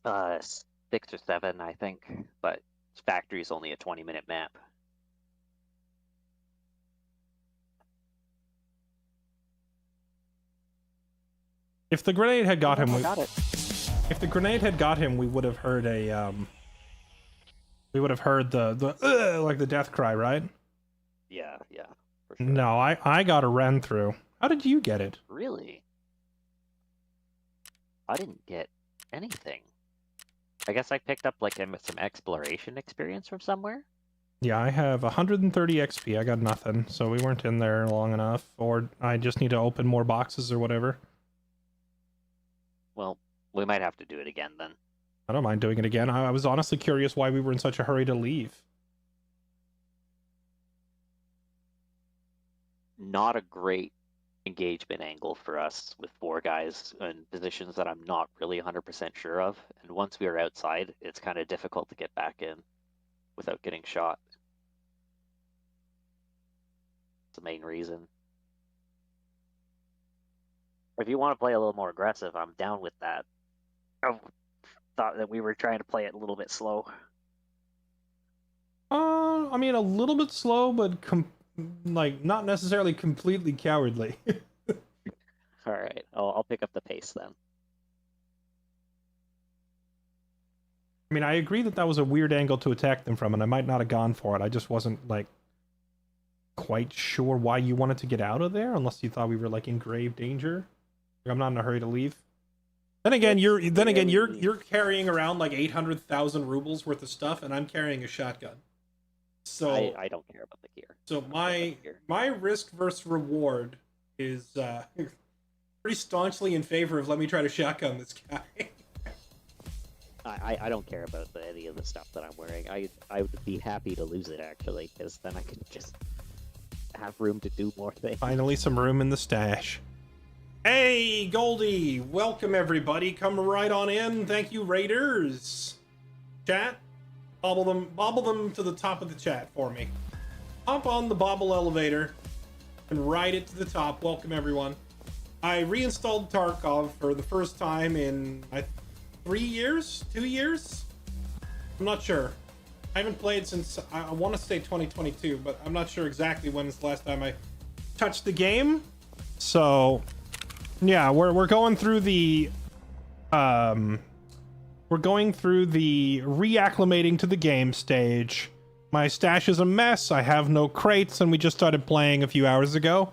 6 or 7, I think. But factory's only a 20-minute map. If the grenade had got him, Got it. if the grenade had got him, we would have heard a we would have heard the like the death cry, right? Yeah, for sure. No, I got a run through. How did you get it? Really? I didn't get anything. I guess I picked up like some exploration experience from somewhere. Yeah, I have 130 XP. I got nothing, so we weren't in there long enough. Or I just need to open more boxes or whatever. Well, we might have to do it again then. I don't mind doing it again. I was honestly curious why we were in such a hurry to leave. Not a great engagement angle for us with 4 guys in positions that I'm not really 100% sure of. And once we are outside, it's kind of difficult to get back in without getting shot. That's the main reason. If you want to play a little more aggressive, I'm down with that. I thought that we were trying to play it a little bit slow. I mean, a little bit slow, but like not necessarily completely cowardly. All right, I'll pick up the pace then. I mean, I agree that that was a weird angle to attack them from, and I might not have gone for it. I just wasn't like quite sure why you wanted to get out of there, unless you thought we were like in grave danger. Like, I'm not in a hurry to leave. Then again, you're carrying around like 800,000 rubles worth of stuff, and I'm carrying a shotgun. So I don't care about the gear. So my risk versus reward is pretty staunchly in favor of let me try to shotgun this guy. I don't care about any of the stuff that I'm wearing. I would be happy to lose it actually, because then I can just have room to do more things. Finally, some room in the stash. Hey, Goldie! Welcome everybody. Come right on in. Thank you, Raiders. Chat, bobble them to the top of the chat for me. Hop on the bobble elevator and ride it to the top. Welcome everyone. I reinstalled Tarkov for the first time in 3 years, 2 years. I'm not sure. I haven't played since I want to say 2022, but I'm not sure exactly when is the last time I touched the game. So yeah, we're going through the reacclimating to the game stage. My stash is a mess. I have no crates, and we just started playing a few hours ago.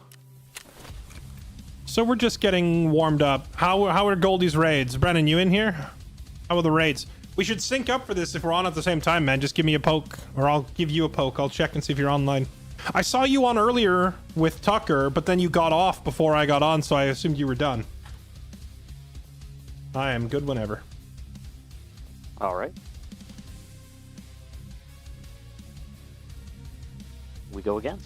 So we're just getting warmed up. How are Goldie's raids? Brennan, you in here? How are the raids? We should sync up for this if we're on at the same time, man. Just give me a poke, or I'll give you a poke. I'll check and see if you're online. I saw you on earlier with Tucker, but then you got off before I got on, so I assumed you were done. I am good whenever. All right. We go again.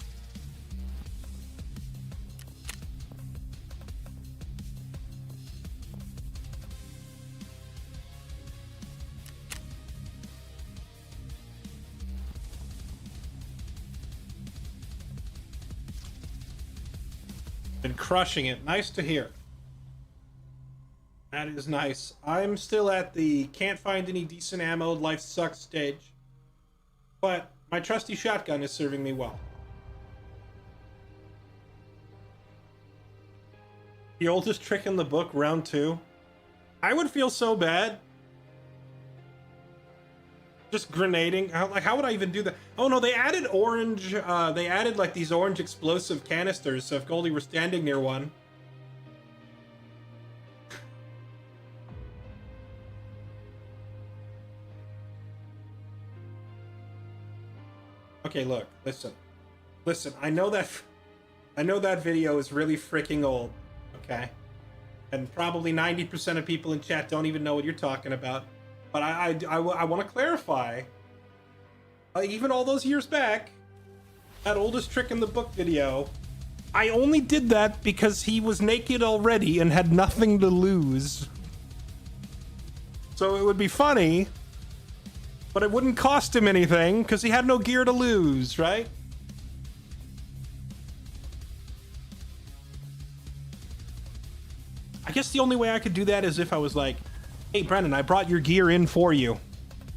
Been crushing it. Nice to hear. That is nice. I'm still at the can't find any decent ammo, life sucks stage. But my trusty shotgun is serving me well. The oldest trick in the book, round 2. I would feel so bad. Just grenading. How would I even do that? Oh no, they added orange. They added like these orange explosive canisters. So if Goldie were standing near one. Okay, look, listen. I know that video is really freaking old. Okay, and probably 90% of people in chat don't even know what you're talking about. But I want to clarify, even all those years back, that oldest trick in the book video, I only did that because he was naked already and had nothing to lose. So it would be funny, but it wouldn't cost him anything because he had no gear to lose, right? I guess the only way I could do that is if I was like, hey, Brennan, I brought your gear in for you.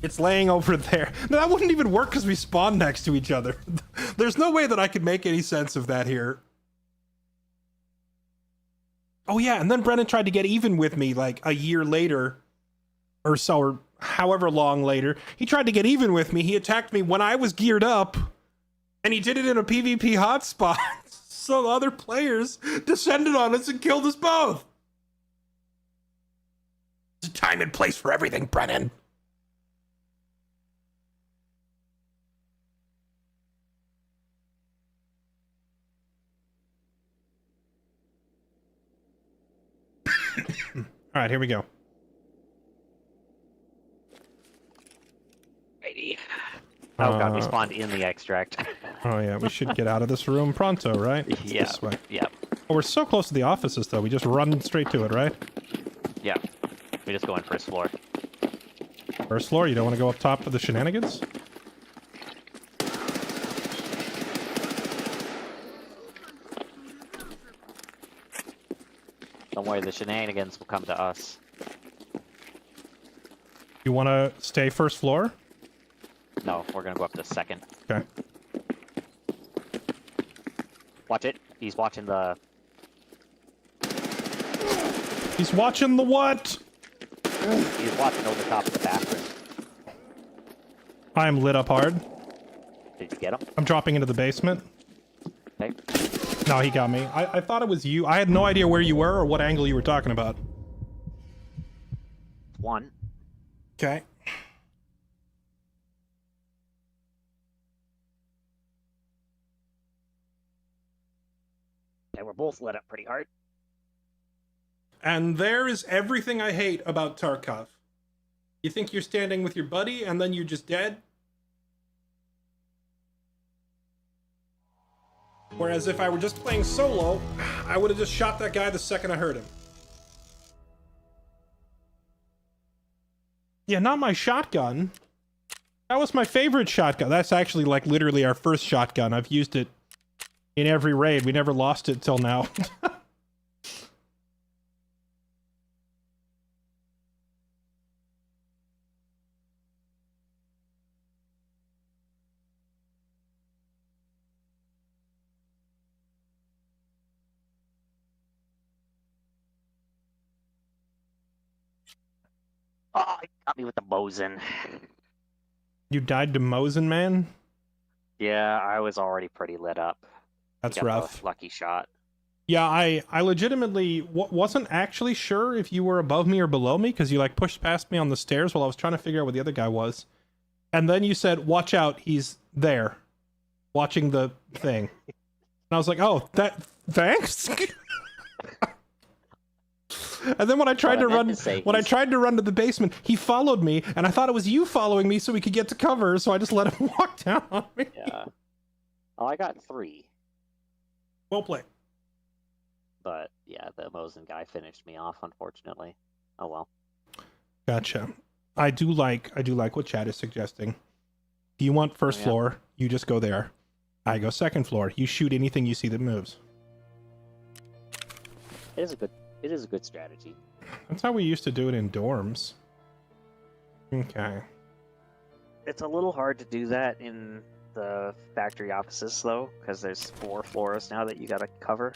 It's laying over there. No, that wouldn't even work because we spawned next to each other. There's no way that I could make any sense of that here. Oh, yeah, and then Brennan tried to get even with me like a year later or so, or however long later. He tried to get even with me. He attacked me when I was geared up, and he did it in a PvP hotspot. some other players descended on us and killed us both. There's a time and place for everything, Brennan. All right, here we go. Righty. Oh god, we spawned in the extract. Oh yeah, we should get out of this room pronto, right? Yeah. This way. Yeah. Oh, we're so close to the offices, though. We just run straight to it, right? Yeah. We just go in first floor. First floor. You don't want to go up top for the shenanigans? Don't worry, the shenanigans will come to us. You want to stay first floor? No, we're gonna go up to second. Okay. Watch it. He's watching the... He's watching the what? He's watching over the top of the bathroom. I am lit up hard. Did you get him? I'm dropping into the basement. Okay. No, he got me. I thought it was you. I had no idea where you were or what angle you were talking about. One. Okay. And we're both lit up pretty hard. And there is everything I hate about Tarkov. You think you're standing with your buddy and then you're just dead? Whereas if I were just playing solo, I would have just shot that guy the second I heard him. Yeah, not my shotgun. That was my favorite shotgun. That's actually like literally our first shotgun. I've used it in every raid. We never lost it till now. Oh, he got me with the Mosin. You died to Mosin, man? Yeah, I was already pretty lit up. That's Got the rough. lucky shot. Yeah, I legitimately wasn't actually sure if you were above me or below me because you like pushed past me on the stairs while I was trying to figure out where the other guy was. And then you said, watch out, he's there, watching the thing. And I was like, oh, thanks? And then when I tried to run to the basement, he followed me, and I thought it was you following me so we could get to cover, so I just let him walk down on me. Yeah. Oh, I got 3. Well played. But yeah, the Mosin guy finished me off, unfortunately. Oh well. Gotcha. I do like what Chad is suggesting. If you want first floor, you just go there. I go second floor. You shoot anything you see that moves. It is a good strategy. That's how we used to do it in dorms. Okay. It's a little hard to do that in the factory offices, though, because there's 4 floors now that you gotta cover.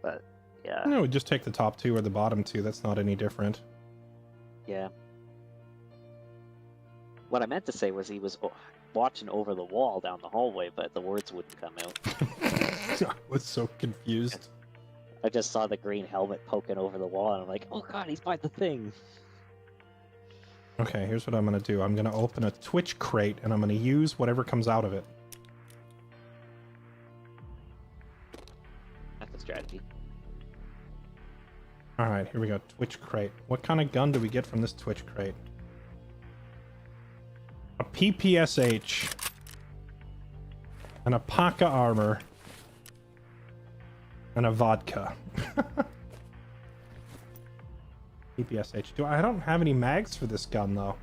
But, yeah. No, just take the top 2 or the bottom 2. That's not any different. Yeah. What I meant to say was he was watching over the wall down the hallway, but the words wouldn't come out. I was so confused. I just saw the green helmet poking over the wall, and I'm like, oh god, he's by the thing. Okay, here's what I'm going to do. I'm going to open a Twitch crate, and I'm going to use whatever comes out of it. That's a strategy. Alright, here we go. Twitch crate. What kind of gun do we get from this Twitch crate? A PPSH. An Apaka armor. And a vodka. PPSH. I don't have any mags for this gun, though.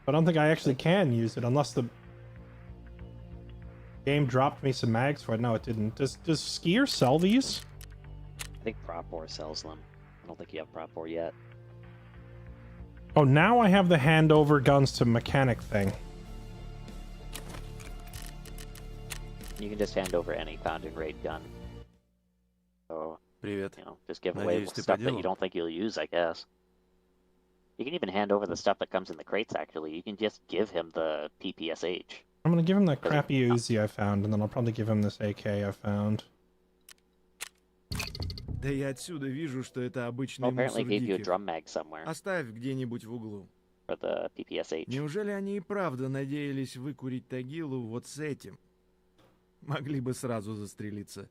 I don't think I actually can use it unless the game dropped me some mags for it. No, it didn't. Does Skier sell these? I think Prop4 sells them. I don't think you have Prop4 yet. Oh, now I have the handover guns to mechanic thing. You can just hand over any found in raid gun. So, Привет. you know, just give away stuff that you don't think you'll use, I guess. You can even hand over the stuff that comes in the crates, actually. You can just give him the PPSH. I'm gonna give him that crappy Uzi I found, and then I'll probably give him this AK I found. Да я отсюда вижу, что это Well, обычный apparently мусор gave you a диких. drum mag somewhere Оставь где-нибудь в углу. for the PPSH. Неужели они и правда надеялись выкурить Тагилу вот с этим? Могли бы сразу застрелиться.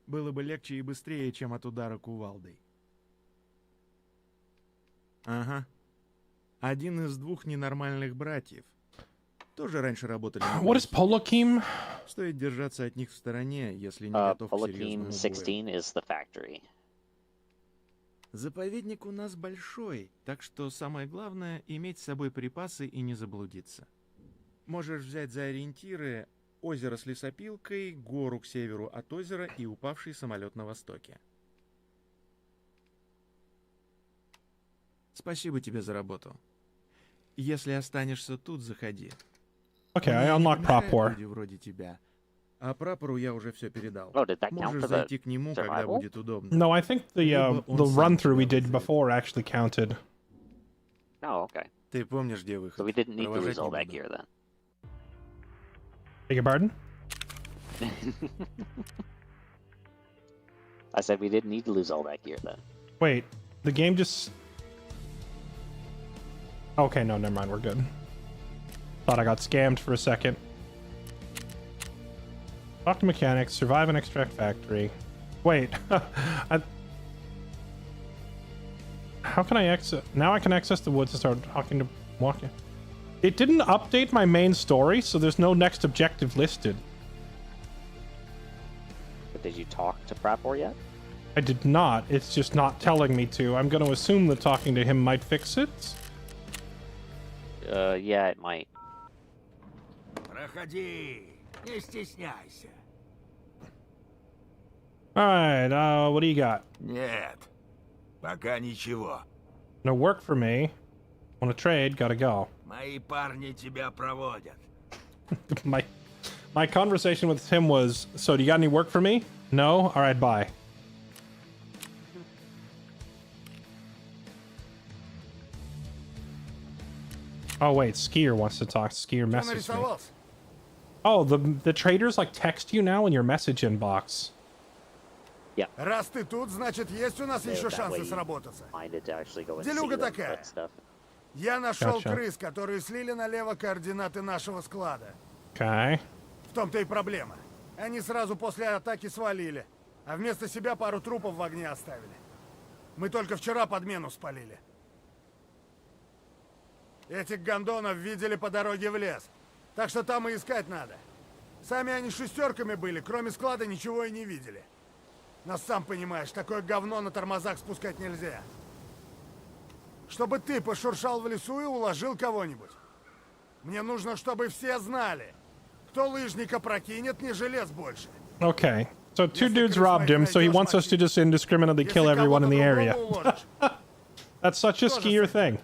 Было бы легче и быстрее, чем от удара кувалдой. Ага. Один из двух ненормальных братьев. Тоже раньше работали на What is Polokim? Стоит держаться от них в стороне, если не готов к серьезному Polakim бою. 16 is the factory. Заповедник у нас большой, так что самое главное — иметь с собой припасы и не заблудиться. Можешь взять за ориентиры озеро с лесопилкой, гору к северу от озера и упавший самолет на востоке. Спасибо тебе за работу. Если останешься тут, заходи. Okay, I Мне не unlocked помешают Prapor. люди вроде тебя. А прапору я уже все передал. Oh, did that count Можешь for the зайти к нему, когда survival? будет удобно. No, I think the Либо он the сам run through we тебя did вызовет. before actually counted. Oh, okay. Ты помнишь, где So выход? we didn't need to Провожать lose all не that буду. gear then. Beg your pardon? I said we didn't need to lose all that gear then. Wait, the game just... Okay, no, never mind, we're good. Thought I got scammed for a second. Talk to mechanics, survive and extract factory. Wait, how can I exit? Now I can access the woods and start talking to walking. It didn't update my main story, so there's no next objective listed. But did you talk to Prapor yet? I did not. It's just not telling me to. I'm going to assume that talking to him might fix it. Yeah, it might. Проходи, не стесняйся. Alright, what do you got? Нет, пока ничего. No work for me. Want to trade, gotta go. Мои парни тебя проводят. My conversation with him was, so do you got any work for me? No? Alright, bye. Oh wait, Skier wants to talk. Skier Что messaged me. нарисовался? Oh, the traders like text you now in your message inbox. Раз ты тут, значит, есть у нас So еще that way шансы you сработаться. minded to actually go and see Делюга them, такая. that stuff. Я нашел Gotcha. крыс, которые слили налево координаты нашего склада. Okay. В том-то и проблема. Они сразу после атаки свалили, а вместо себя пару трупов в огне оставили. Мы только вчера подмену спалили. Этих гондонов видели по дороге в лес, так что там и искать надо. Сами они шестерками были, кроме склада ничего и не видели. Но сам понимаешь, такое говно на тормозах спускать нельзя. Чтобы ты пошуршал в лесу и уложил кого-нибудь. Мне нужно, чтобы все знали. Кто лыжника прокинет, не желез больше. Okay. So two dudes robbed him, so he wants us to just indiscriminately kill Если everyone in the кого-то area. другого уложишь, That's such a Skier thing.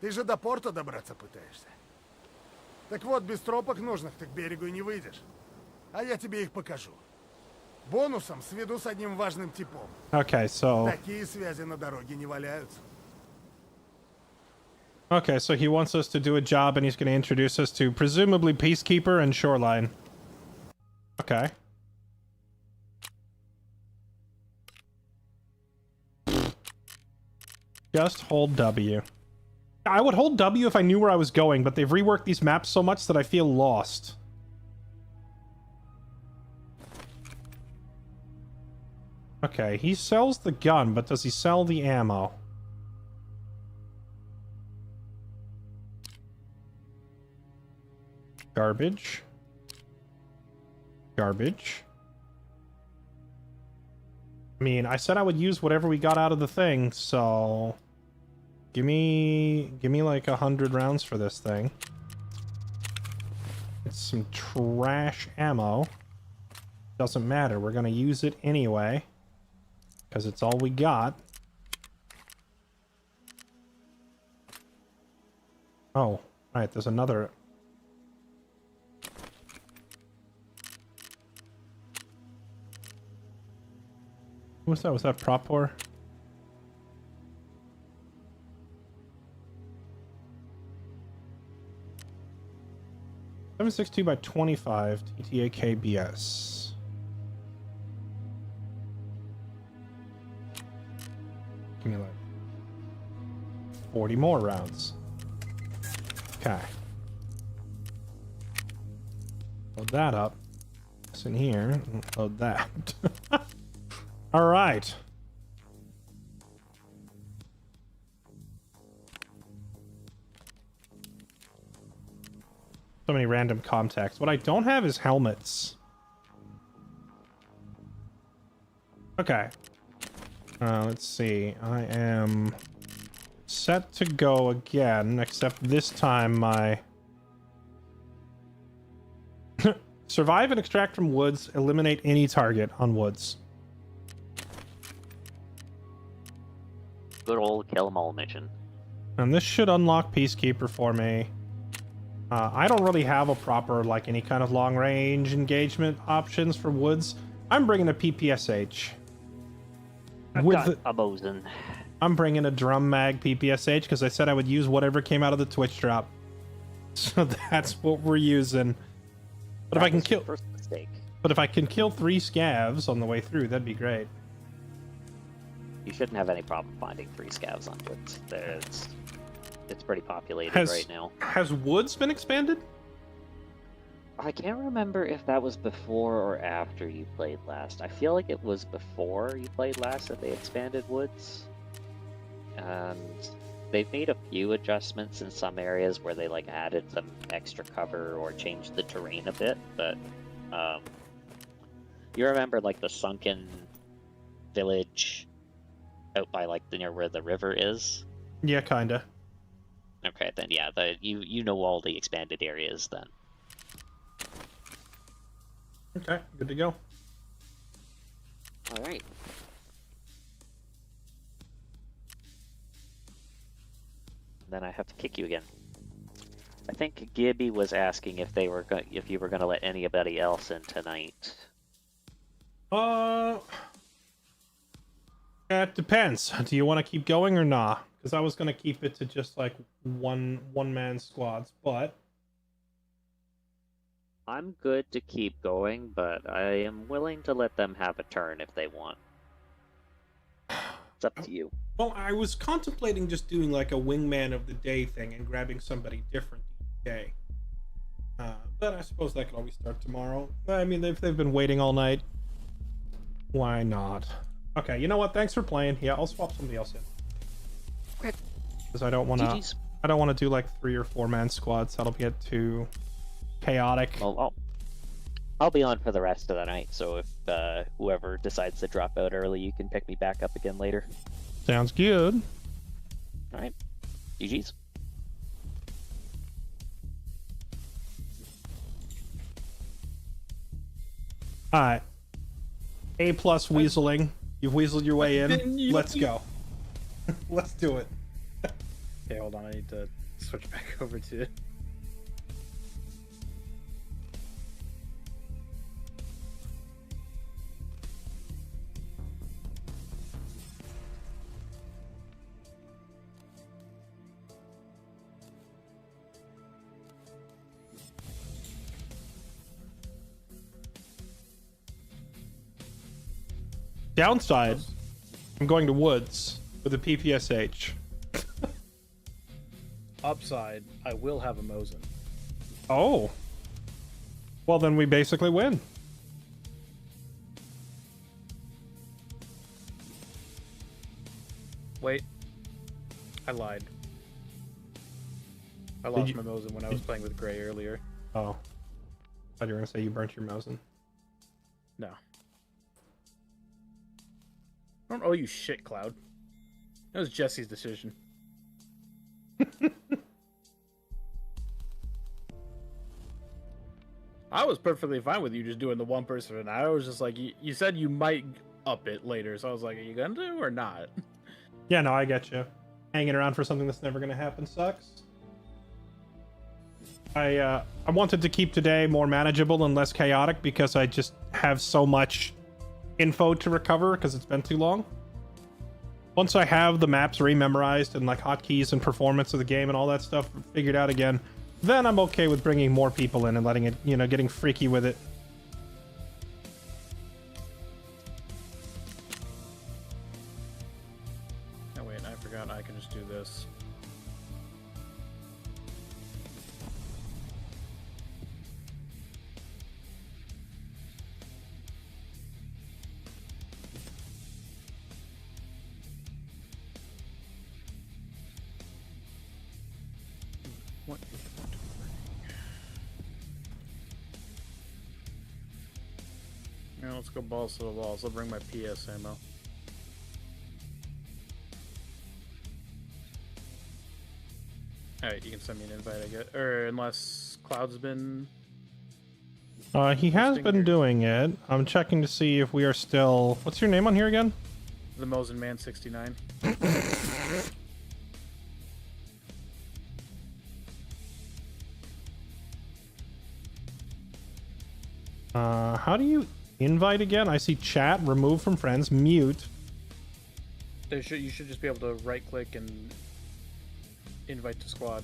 ты же до порта добраться пытаешься. Так вот, без тропок нужных ты к берегу и не выйдешь. А я тебе их покажу. Бонусом сведу с одним важным типом. Okay, so Такие связи на дороге не валяются. okay, so he wants us to do a job, and he's going to introduce us to presumably Peacekeeper and Shoreline. Okay. Just hold W. I would hold W if I knew where I was going, but they've reworked these maps so much that I feel lost. Okay, he sells the gun, but does he sell the ammo? Garbage. Garbage. I mean, I said I would use whatever we got out of the thing, so... Give me like 100 rounds for this thing. It's some trash ammo. Doesn't matter, we're gonna use it anyway. Because it's all we got. Oh, right, there's another... Who was that? Was that Propor? 762 by 25 TTA KBS. Give me like 40 more rounds. Okay. Load that up. It's in here. Load that. All right. So many random contacts. What I don't have is helmets. Okay. Let's see. I am set to go again, except this time my... Survive and extract from woods. Eliminate any target on woods. Good old kill 'em all mission. And this should unlock Peacekeeper for me. I don't really have a proper, like, any kind of long-range engagement options for woods. I'm bringing a PPSH. I've got a Mosin. I'm bringing a drum mag PPSH because I said I would use whatever came out of the Twitch drop. So that's what we're using. But if I can kill... First mistake. But if I can kill 3 scavs on the way through, that'd be great. You shouldn't have any problem finding 3 scavs on woods. It's pretty populated right now. Has woods been expanded? I can't remember if that was before or after you played last. I feel like it was before you played last that they expanded woods. And they've made a few adjustments in some areas where they like added some extra cover or changed the terrain a bit, but you remember like the sunken village out by like near where the river is? Yeah, kinda. Okay, then yeah, you know all the expanded areas then. Okay, good to go. All right. Then I have to kick you again. I think Gibby was asking if if you were going to let anybody else in tonight. It depends. Do you want to keep going or not? Because I was going to keep it to just like one-man squads, but I'm good to keep going, but I am willing to let them have a turn if they want. It's up to you. Well, I was contemplating just doing like a wingman of the day thing and grabbing somebody different each day. But I suppose that could always start tomorrow. I mean, if they've been waiting all night, why not? Okay, you know what? Thanks for playing. Yeah, I'll swap somebody else in. Okay. Because I don't want to do like 3 or 4-man squads. That'll get too chaotic. Well, I'll be on for the rest of the night, so if whoever decides to drop out early, you can pick me back up again later. Sounds good. All right. GG's. All right. A+ weaseling. You've weaseled your way in. Let's go. Let's do it. Okay, hold on. I need to switch back over to... Downside, I'm going to woods with a PPSH. Upside, I will have a Mosin. Oh. Well, then we basically win. Wait. I lied. I lost my Mosin when I was playing with Gray earlier. Oh. I thought you were going to say you burnt your Mosin. No. I don't owe you shit, Cloud. That was Jesse's decision. I was perfectly fine with you just doing the one person, and I was just like, you said you might up it later, so I was like, are you gonna do or not? Yeah, no, I get you. Hanging around for something that's never going to happen sucks. I wanted to keep today more manageable and less chaotic because I just have so much info to recover because it's been too long. Once I have the maps rememorized and like hotkeys and performance of the game and all that stuff figured out again, then I'm okay with bringing more people in and letting it, you know, getting freaky with it. Oh wait, I forgot I can just do this. What is not working? Yeah, let's go balls to the walls. I'll bring my PS ammo. Alright, you can send me an invite, I guess. Or unless Cloud's been... He has Posting been your- doing it. I'm checking to see if we are still... What's your name on here again? The Mosin Man 69. How do you invite again? I see chat, remove from friends, mute. You should just be able to right click and invite to squad.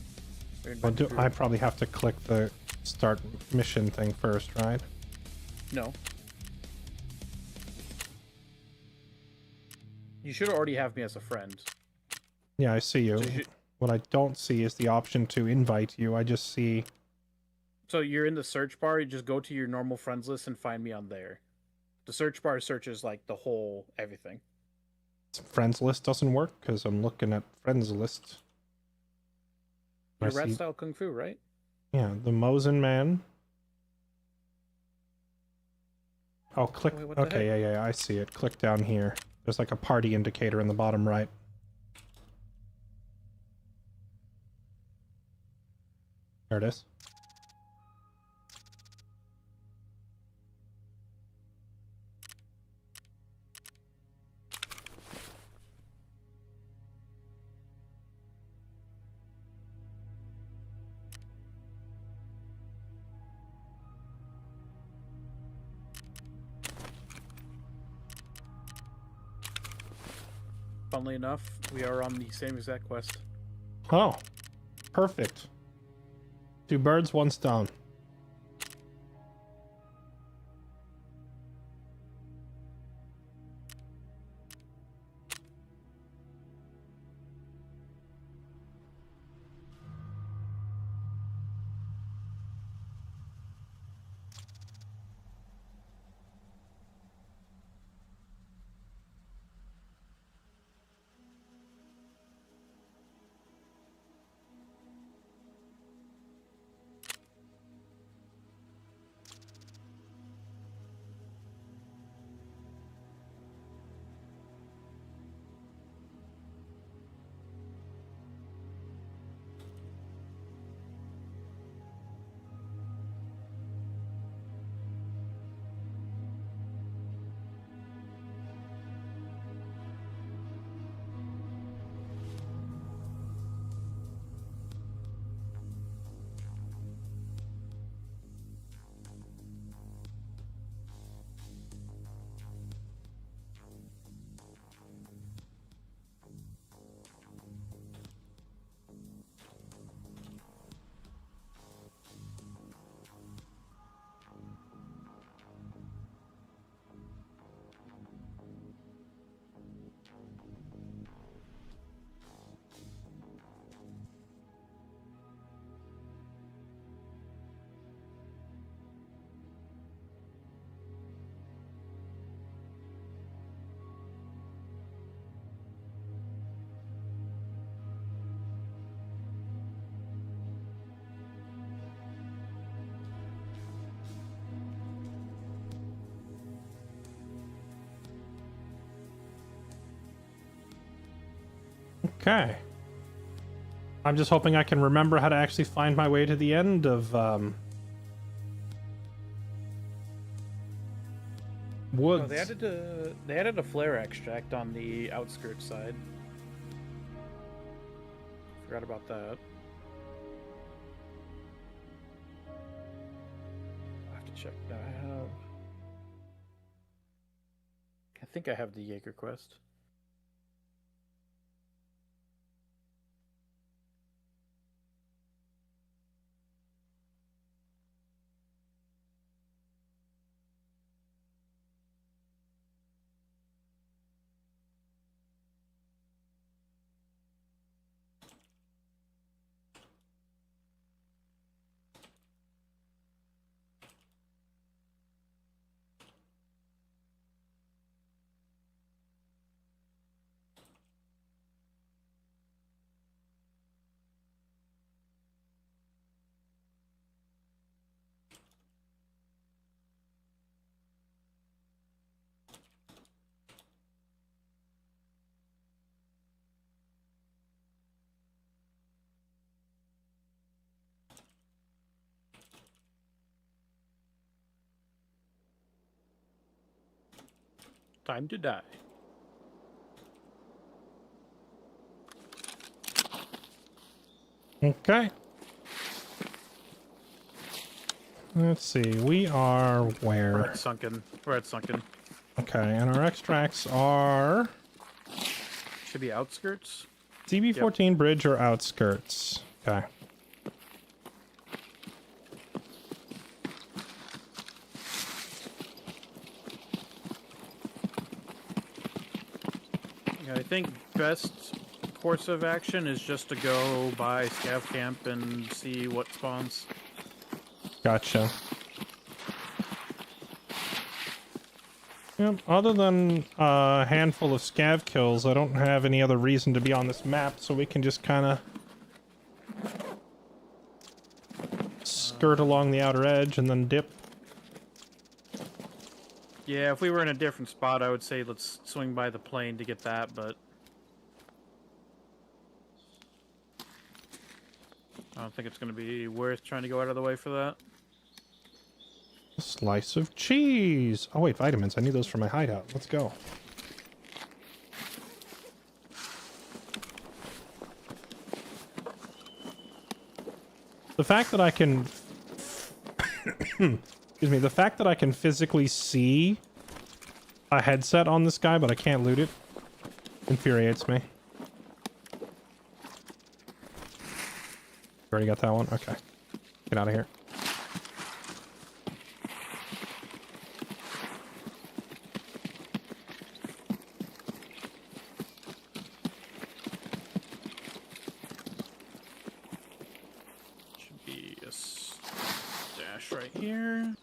Or Well, invite to group. I probably have to click the start mission thing first, right? No. You should already have me as a friend. Yeah, I see you. So you should- What I don't see is the option to invite you. I just see... So you're in the search bar, you just go to your normal friends list and find me on there. The search bar searches like the whole everything. Friends list doesn't work because I'm looking at friends list. Your I rat see- style kung fu, right? Yeah, the Mosin Man. Oh, click. Wait, what the Okay, heck? yeah, I see it. Click down here. There's like a party indicator in the bottom right. There it is. Funnily enough, we are on the same exact quest. Oh, perfect. 2 birds, 1 stone. Okay. I'm just hoping I can remember how to actually find my way to the end of woods. Oh, they added a flare extract on the outskirts side. Forgot about that. I have to check that. I think I have the Jaeger quest. Time to die. Okay. Let's see. We are We're where? at sunken. We're at sunken. Okay, and our extracts are Should be outskirts. CB14 bridge or outskirts. Okay. Yeah, I think best course of action is just to go by scav camp and see what spawns. Gotcha. Yep, other than a handful of scav kills, I don't have any other reason to be on this map, so we can just kind of skirt along the outer edge and then dip. Yeah, if we were in a different spot, I would say let's swing by the plane to get that, but I don't think it's going to be worth trying to go out of the way for that. A slice of cheese. Oh wait, vitamins. I need those for my hideout. Let's go. The fact that I can excuse me, the fact that I can physically see a headset on this guy but I can't loot it infuriates me. You already got that one? Okay. Get out of here. Should be a stash right here.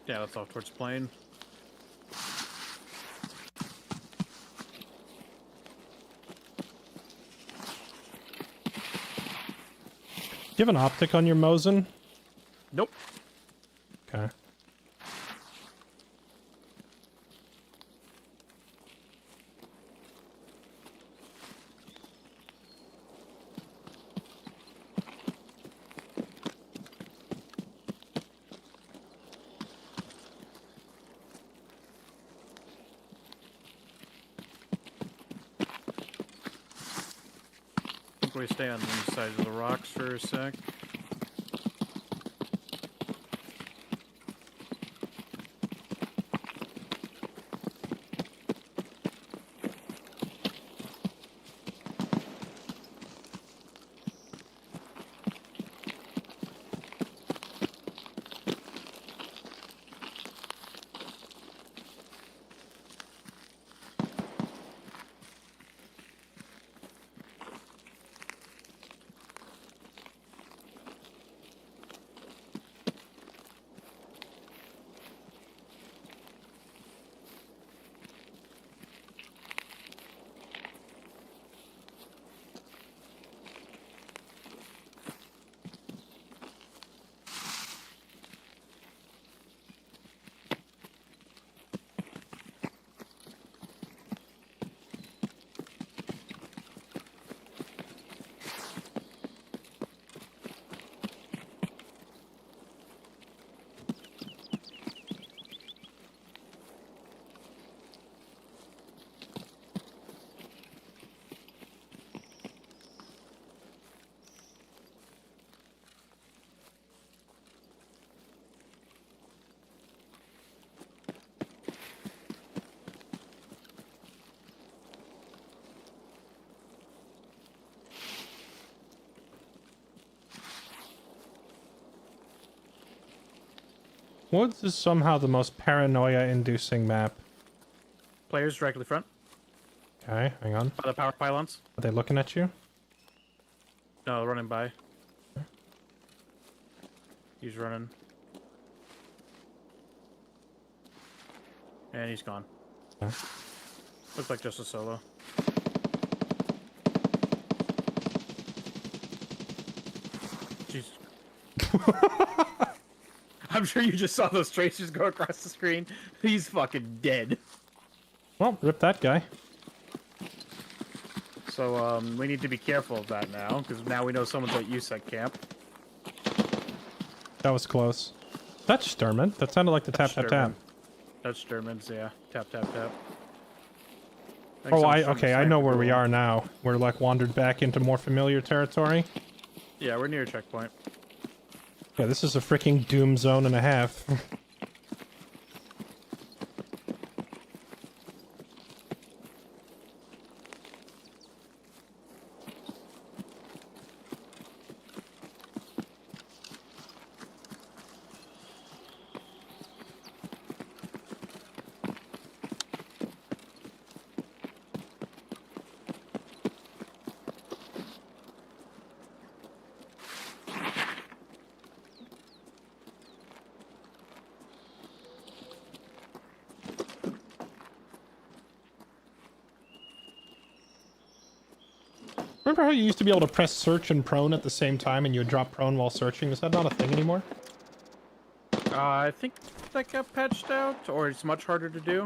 Yeah, that's off towards plane. Do you have an optic on your Mosin? Nope. Okay. I think we stay on the side of the rocks for a sec. Woods is somehow the most paranoia-inducing map. Players directly front. Okay, hang on. By the power pylons. Are they looking at you? No, running by. He's running. And he's gone. Okay. Looks like just a solo. Jeez. I'm sure you just saw those tracers go across the screen. He's fucking dead. Well, rip that guy. So we need to be careful of that now, because now we know someone's at USEC camp. That was close. That's Sturman. That sounded like the tap, tap, tap. That's Sturman's, yeah. Tap, tap, tap. Oh, okay, I know where we are now. We're like wandered back into more familiar territory. Yeah, we're near a checkpoint. Yeah, this is a freaking doom zone and a half. Remember how you used to be able to press search and prone at the same time and you would drop prone while searching? Is that not a thing anymore? I think that got patched out, or it's much harder to do.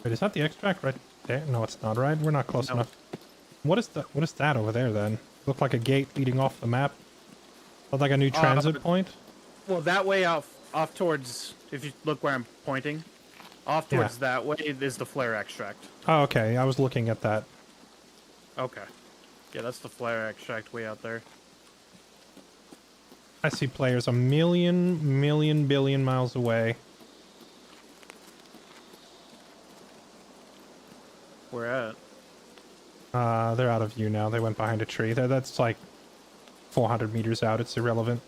Wait, is that the extract right there? No, it's not, right? We're not close enough. What is that over there then? Looked like a gate leading off the map. Looked like a new transit point. Well, that way off towards, if you look where I'm pointing, off towards that way is the flare extract. Oh, okay. I was looking at that. Okay. Yeah, that's the flare extract way out there. I see players a million billion miles away. Where at? They're out of view now. They went behind a tree. That's like 400 meters out. It's irrelevant.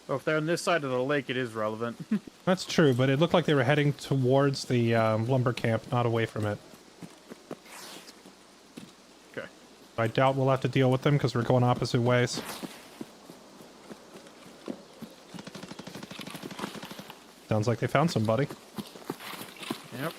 Well, if they're on this side of the lake, it is relevant. That's true, but it looked like they were heading towards the lumber camp, not away from it. Okay. I doubt we'll have to deal with them because we're going opposite ways. Sounds like they found somebody. Yep.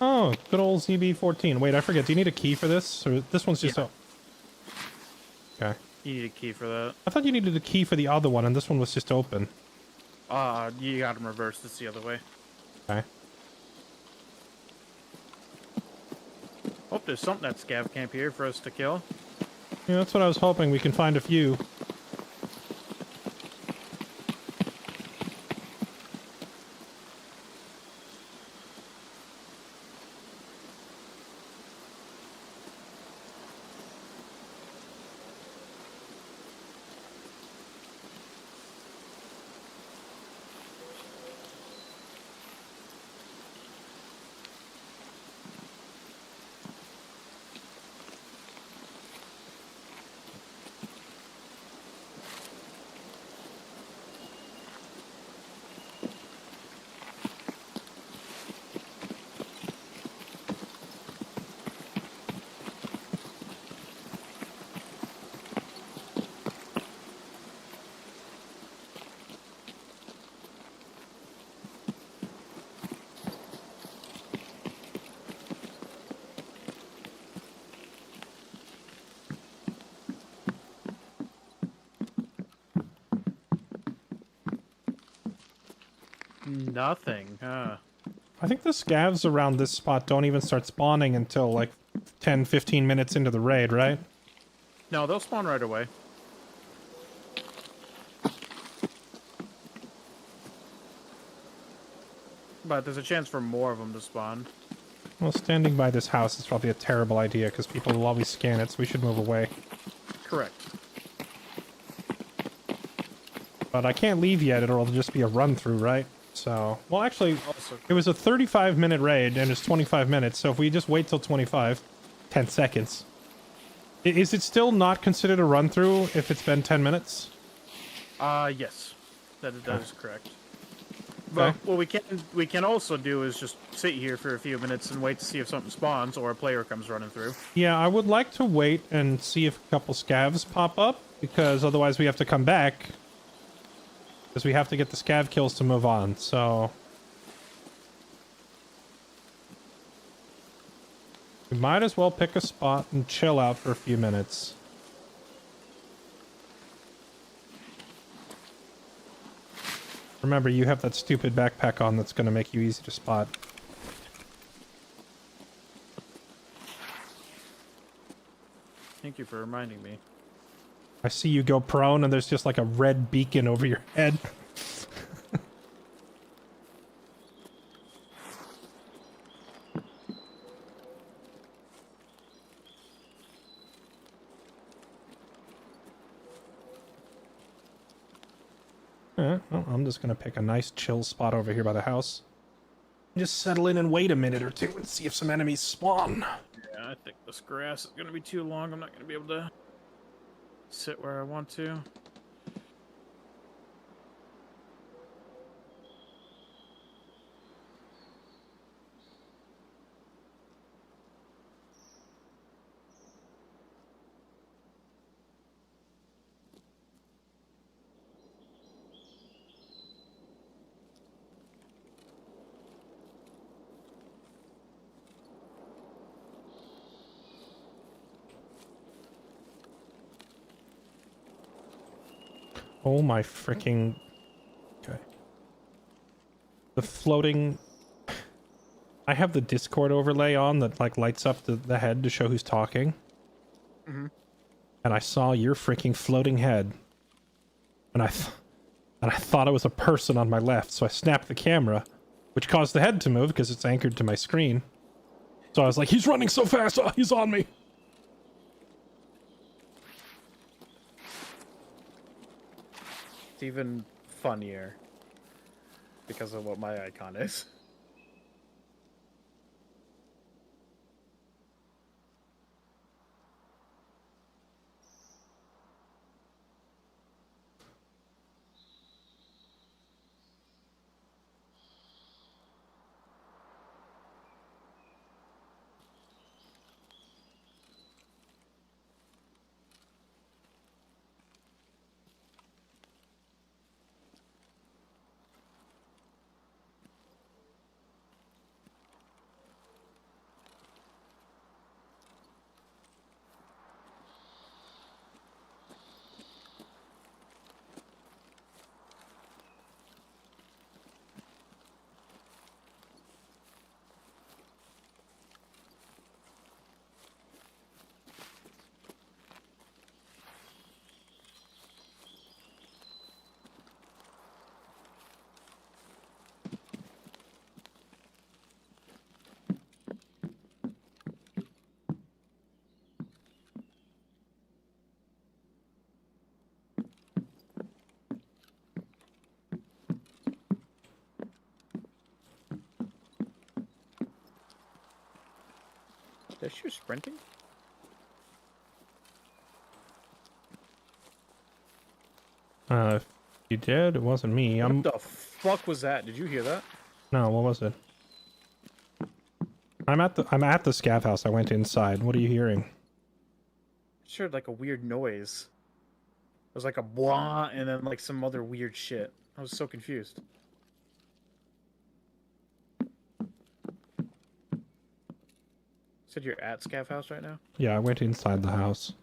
Oh, good old ZB14. Wait, I forget. Do you need a key for this? Or this one's just Okay. You need a key for that. I thought you needed a key for the other one, and this one was just open. You got them reversed. It's the other way. Okay. Hope there's something at scav camp here for us to kill. Yeah, that's what I was hoping. We can find a few. Nothing, huh? I think the scavs around this spot don't even start spawning until like 10-15 minutes into the raid, right? No, they'll spawn right away. But there's a chance for more of them to spawn. Well, standing by this house is probably a terrible idea because people will always scan it, so we should move away. Correct. But I can't leave yet, it'll just be a run-through, right? So, well, actually, it was a 35-minute raid, and it's 25 minutes, so if we just wait till 25, 10 seconds. Is it still not considered a run-through if it's been 10 minutes? Yes. That is correct. But what we can also do is just sit here for a few minutes and wait to see if something spawns or a player comes running through. Yeah, I would like to wait and see if a couple scavs pop up, because otherwise we have to come back. Because we have to get the scav kills to move on, so... we might as well pick a spot and chill out for a few minutes. Remember, you have that stupid backpack on that's going to make you easy to spot. Thank you for reminding me. I see you go prone and there's just like a red beacon over your head. Well, I'm just gonna pick a nice chill spot over here by the house. Just settle in and wait a minute or two and see if some enemies spawn. Yeah, I think this grass is gonna be too long. I'm not gonna be able to sit where I want to. Oh my freaking... Okay. The floating... I have the Discord overlay on that like lights up the head to show who's talking. Mm-hmm. And I saw your freaking floating head. And I thought it was a person on my left, so I snapped the camera, which caused the head to move because it's anchored to my screen. So I was like, he's running so fast, oh, he's on me. It's even funnier because of what my icon is. Is she sprinting? If you did, it wasn't me. What the fuck was that? Did you hear that? No, what was it? I'm at the scav house. I went inside. What are you hearing? I just heard like a weird noise. It was like a blah and then like some other weird shit. I was so confused. Said you're at Scav House right now? Yeah, I went inside the house.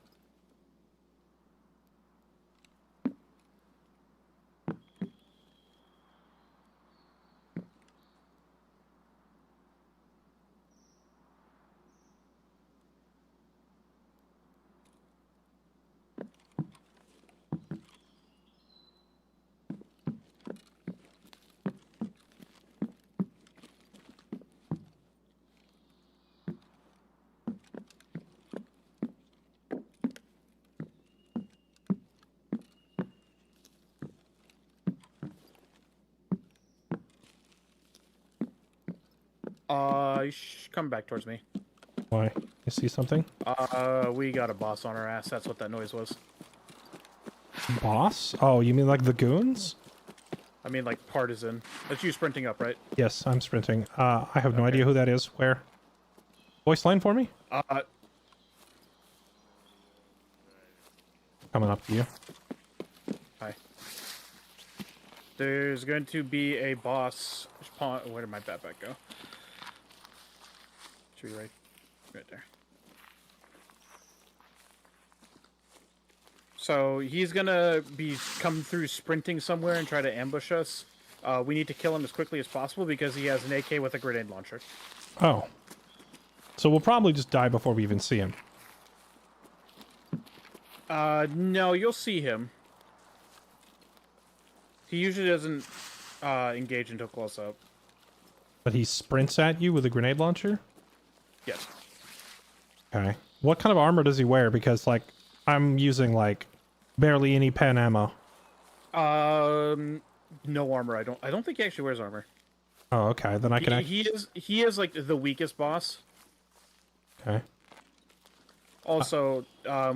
Come back towards me. Why? You see something? We got a boss on our ass. That's what that noise was. Boss? Oh, you mean like the goons? I mean, like, partisan. That's you sprinting up, right? Yes, I'm sprinting. I have no idea who that is. Where? Voice line for me? Coming up to you. Hi. There's going to be a boss. Where did my backpack go? Should be right there. So he's gonna be come through sprinting somewhere and try to ambush us. We need to kill him as quickly as possible because he has an AK with a grenade launcher. Oh. So we'll probably just die before we even see him. No, you'll see him. He usually doesn't engage until close up. But he sprints at you with a grenade launcher? Yes. Okay. What kind of armor does he wear? Because, like, I'm using, like, barely any pen ammo. No armor. I don't think he actually wears armor. Oh, okay. Then I can He is like the weakest boss. Okay. Also,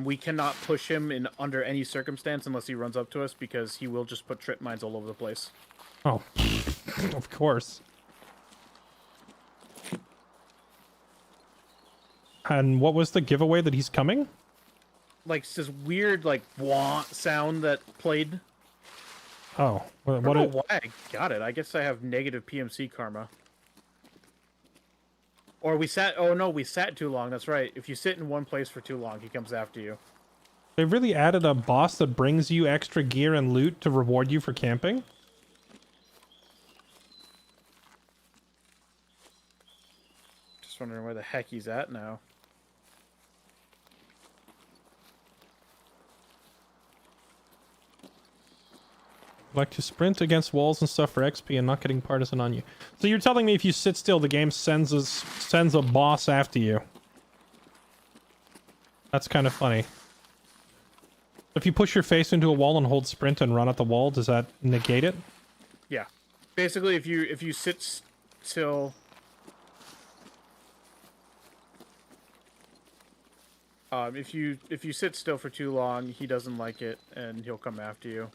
we cannot push him in under any circumstance unless he runs up to us because he will just put trip mines all over the place. Oh, of course. And what was the giveaway that he's coming? Like this weird like wah sound that played. Oh, I don't know why I got it. I guess I have negative PMC karma. Or we sat. Oh no, we sat too long. That's right. If you sit in one place for too long, he comes after you. They really added a boss that brings you extra gear and loot to reward you for camping? Just wondering where the heck he's at now. Like to sprint against walls and stuff for XP and not getting partisan on you. So you're telling me if you sit still, the game sends a boss after you. That's kind of funny. If you push your face into a wall and hold sprint and run at the wall, does that negate it? Yeah. Basically, if you sit still, if you sit still for too long, he doesn't like it and he'll come after you.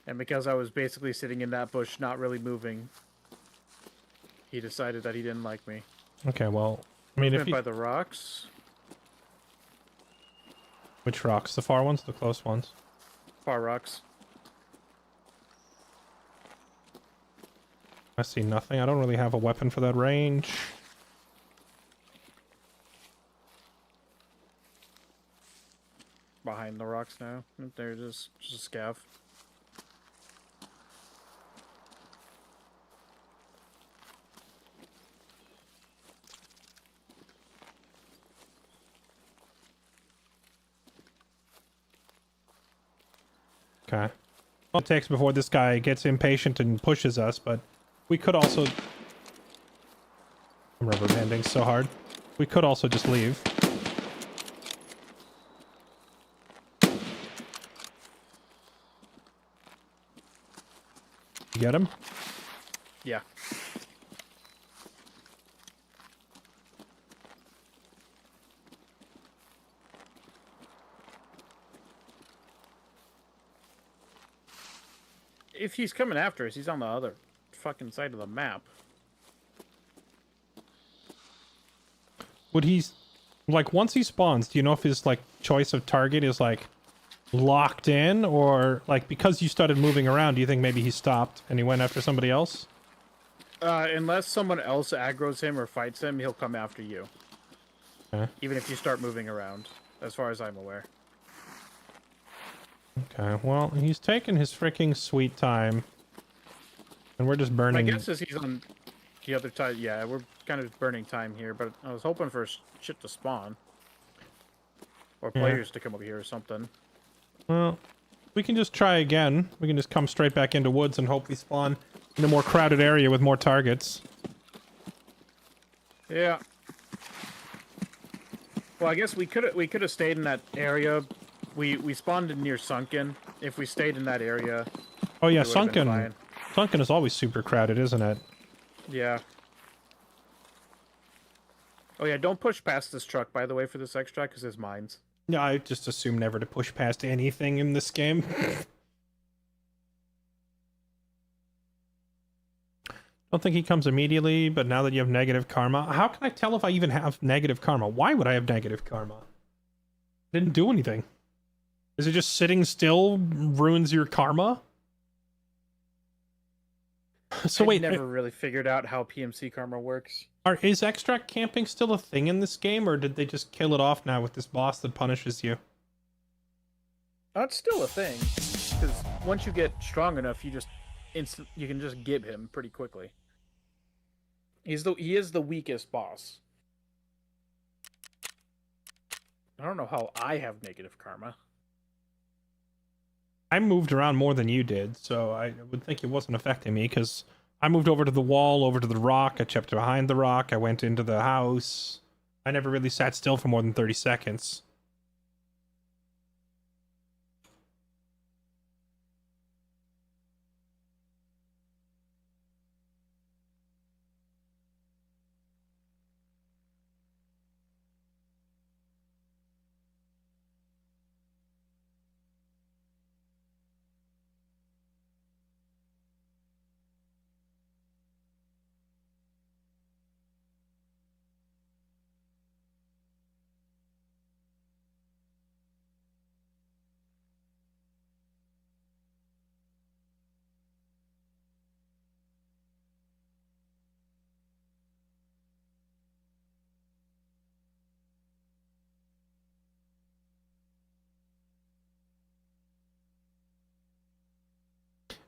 And because I was basically sitting in that bush, not really moving, he decided that he didn't like me. Okay, well, I mean, if by the rocks. Which rocks? The far ones, the close ones? Far rocks. I see nothing. I don't really have a weapon for that range. Behind the rocks now. There it is. Just a scav. Okay. Well, it takes before this guy gets impatient and pushes us, but we could also... I'm rubber banding so hard. We could also just leave. You get him? Yeah. If he's coming after us, he's on the other fucking side of the map. Would he... Like, once he spawns, do you know if his, like, choice of target is, like, locked in? Or, like, because you started moving around, do you think maybe he stopped and he went after somebody else? Unless someone else aggroes him or fights him, he'll come after you. Okay. Even if you start moving around, as far as I'm aware. Okay, well, he's taking his freaking sweet time. And we're just burning... My guess is he's on the other side. Yeah, we're kind of burning time here, but I was hoping for shit to spawn. Or players to come over here or something. Well, we can just try again. We can just come straight back into woods and hope we spawn in a more crowded area with more targets. Yeah. Well, I guess we could have stayed in that area. We spawned in near Sunken. If we stayed in that area... Oh yeah, Sunken. Sunken is always super crowded, isn't it? Yeah. Oh yeah, don't push past this truck, by the way, for this extract, because there's mines. Yeah, I just assume never to push past anything in this game. Don't think he comes immediately, but now that you have negative karma, how can I tell if I even have negative karma? Why would I have negative karma? Didn't do anything. Is it just sitting still ruins your karma? So wait, never really figured out how PMC karma works. is extract camping still a thing in this game, or did they just kill it off now with this boss that punishes you? That's still a thing, because once you get strong enough, you can just gib him pretty quickly. He is the weakest boss. I don't know how I have negative karma. I moved around more than you did, so I would think it wasn't affecting me, because I moved over to the wall, over to the rock, I checked behind the rock, I went into the house. I never really sat still for more than 30 seconds.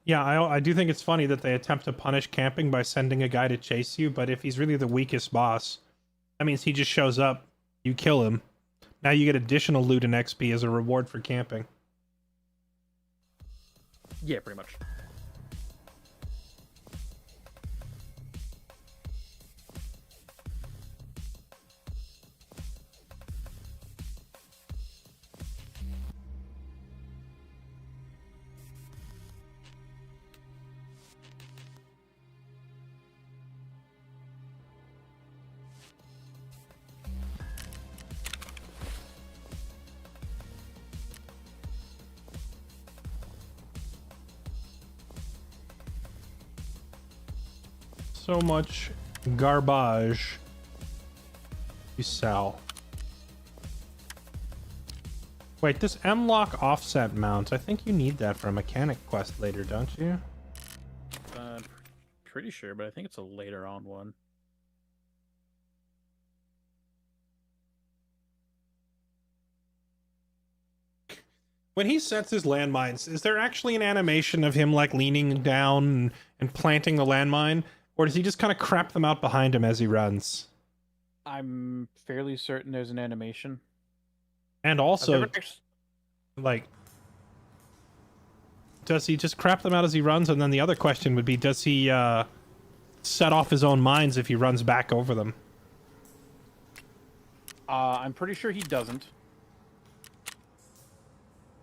Yeah, I do think it's funny that they attempt to punish camping by sending a guy to chase you, but if he's really the weakest boss, that means he just shows up, you kill him. Now you get additional loot and XP as a reward for camping. Yeah, pretty much. So much garbage you sell. Wait, this M-lock offset mount, I think you need that for a mechanic quest later, don't you? Pretty sure, but I think it's a later on one. When he sets his landmines, is there actually an animation of him like leaning down and planting the landmine? Or does he just kind of crap them out behind him as he runs? I'm fairly certain there's an animation. And also, like, does he just crap them out as he runs? And then the other question would be, does he set off his own mines if he runs back over them? I'm pretty sure he doesn't.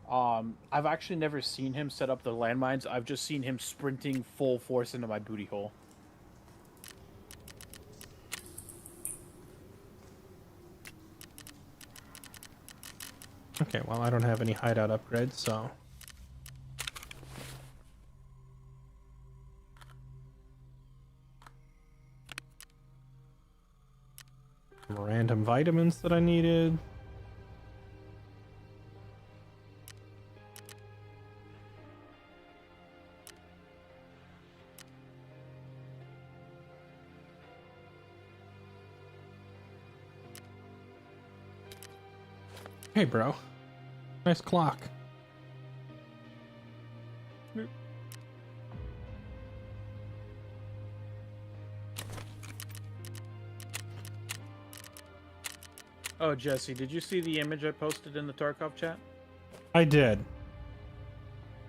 I've actually never seen him set up the landmines. I've just seen him sprinting full force into my booty hole. Okay, well, I don't have any hideout upgrades, so... Some random vitamins that I needed. Hey, bro. Nice clock. Oh, Jesse, did you see the image I posted in the Tarkov chat? I did.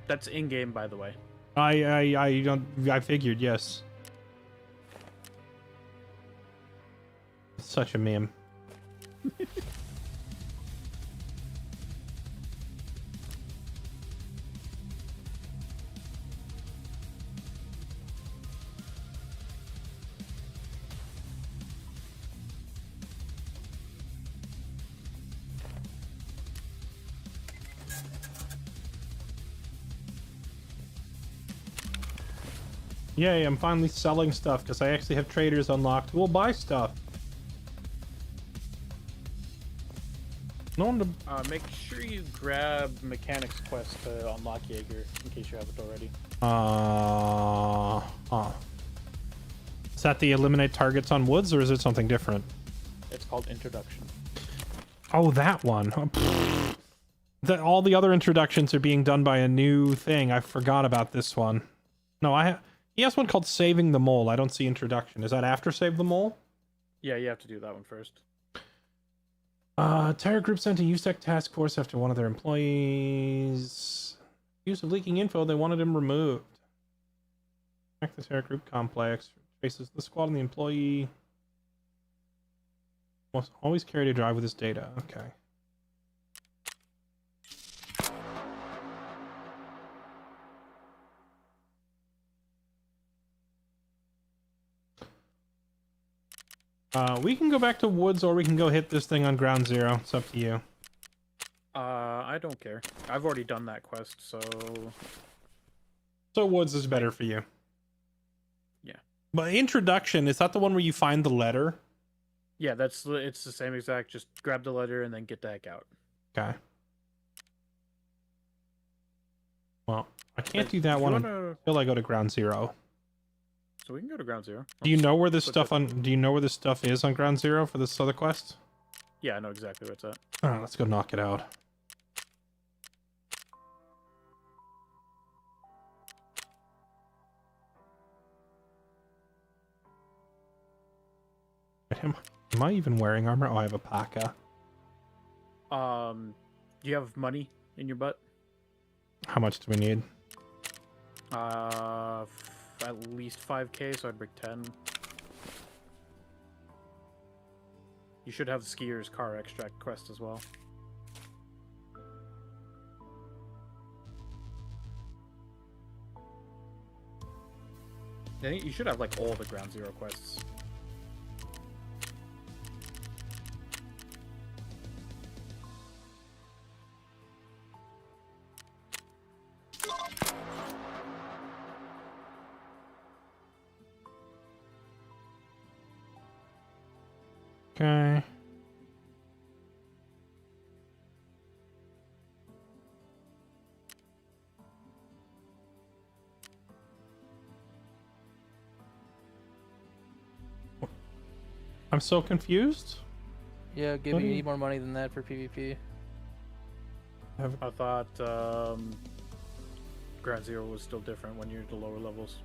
That's in-game, by the way. I figured, yes. Such a meme. Yay, I'm finally selling stuff because I actually have traders unlocked who will buy stuff. No one to... Make sure you grab Mechanics Quest to unlock Jaeger, in case you haven't already. Is that the eliminate targets on woods, or is it something different? It's called Introduction. Oh, that one. All the other introductions are being done by a new thing. I forgot about this one. No, he has one called Saving the Mole. I don't see introduction. Is that after Save the Mole? Yeah, you have to do that one first. Terror group sent a USEC task force after one of their employees use of leaking info. They wanted him removed. Check the terror group complex. Traces the squad and the employee. Must always carry a drive with his data. Okay. We can go back to woods, or we can go hit this thing on ground zero. It's up to you. I don't care. I've already done that quest, so... So woods is better for you. Yeah. But introduction, is that the one where you find the letter? Yeah, it's the same exact, just grab the letter and then get the heck out. Okay. Well, I can't do that one until I go to ground zero. So we can go to ground zero. Do you know where this stuff do you know where this stuff is on ground zero for this other quest? Yeah, I know exactly where it's at. Alright, let's go knock it out. Am I even wearing armor? Oh, I have a parka. Do you have money in your butt? How much do we need? At least 5k, so I'd bring 10. You should have the skier's car extract quest as well. I think you should have like all the ground zero quests. Okay. I'm so confused. Yeah, give What me do you- need more money than that for PvP. I thought ground zero was still different when you're at the lower levels.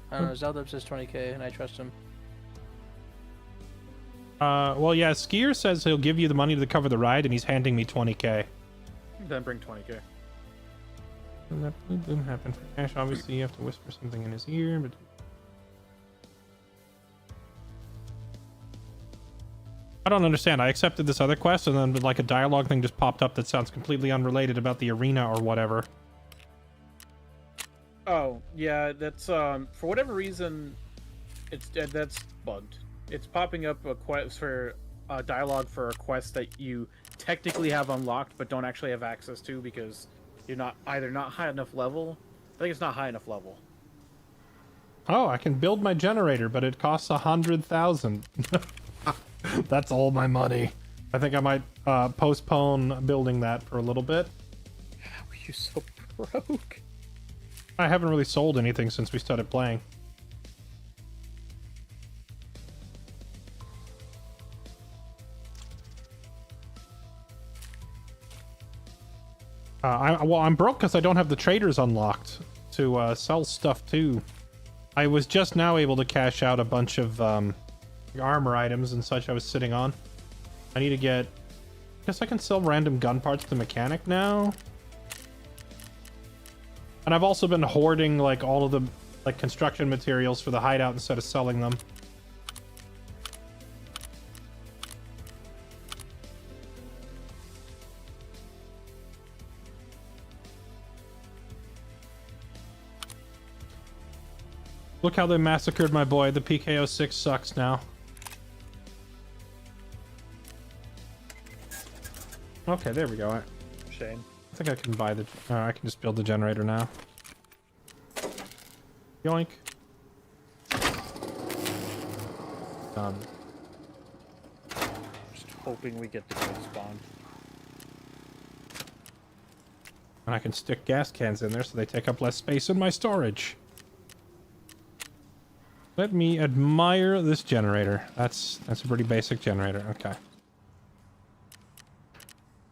I don't know, Zeldub says 20k, and I trust him. Well, yeah, Skier says he'll give you the money to cover the ride, and he's handing me 20k. Then bring 20k. And that didn't happen for Cash. Obviously, you have to whisper something in his ear, but... I don't understand. I accepted this other quest, and then like a dialogue thing just popped up that sounds completely unrelated about the arena or whatever. Oh, yeah, that's for whatever reason that's bugged. It's popping up a quest for a dialogue for a quest that you technically have unlocked but don't actually have access to because you're not high enough level. I think it's not high enough level. Oh, I can build my generator, but it costs 100,000. That's all my money. I think I might postpone building that for a little bit. How are you so broke? I haven't really sold anything since we started playing. I'm broke because I don't have the traders unlocked to sell stuff to. I was just now able to cash out a bunch of armor items and such I was sitting on. I need to get... I guess I can sell random gun parts to the mechanic now. And I've also been hoarding like all of the like construction materials for the hideout instead of selling them. Look how they massacred my boy. The PKO6 sucks now. Okay, there we go. Shame. I think I can buy the... I can just build the generator now. Yoink. Done. Just hoping we get the gold spawn. And I can stick gas cans in there so they take up less space in my storage. Let me admire this generator. That's a pretty basic generator. Okay.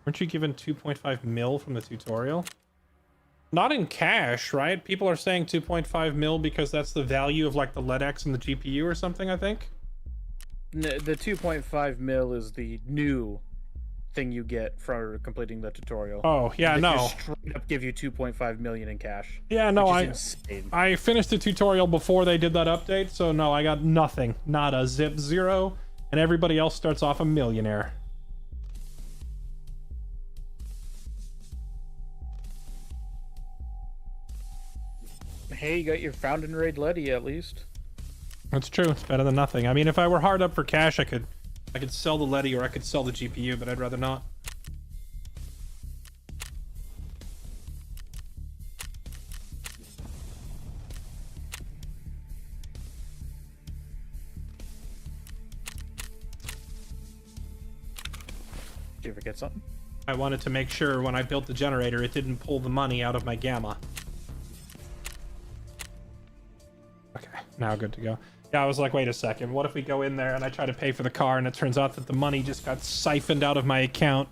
Weren't you given 2.5 mil from the tutorial? Not in cash, right? People are saying 2.5 mil because that's the value of like the LED-X and the GPU or something, I think. The 2.5 mil is the new thing you get for completing the tutorial. Oh, yeah, They no. just straight up give you 2.5 million in cash. Yeah, no, which is insane. I finished the tutorial before they did that update, so no, I got nothing. Not a zip, zero, and everybody else starts off a millionaire. Hey, you got your Fountain Raid Letty at least. That's true. It's better than nothing. I mean, if I were hard up for cash, I could sell the Letty or I could sell the GPU, but I'd rather not. Did you ever get something? I wanted to make sure when I built the generator, it didn't pull the money out of my gamma. Okay, now good to go. Yeah, I was like, wait a second. What if we go in there and I try to pay for the car and it turns out that the money just got siphoned out of my account?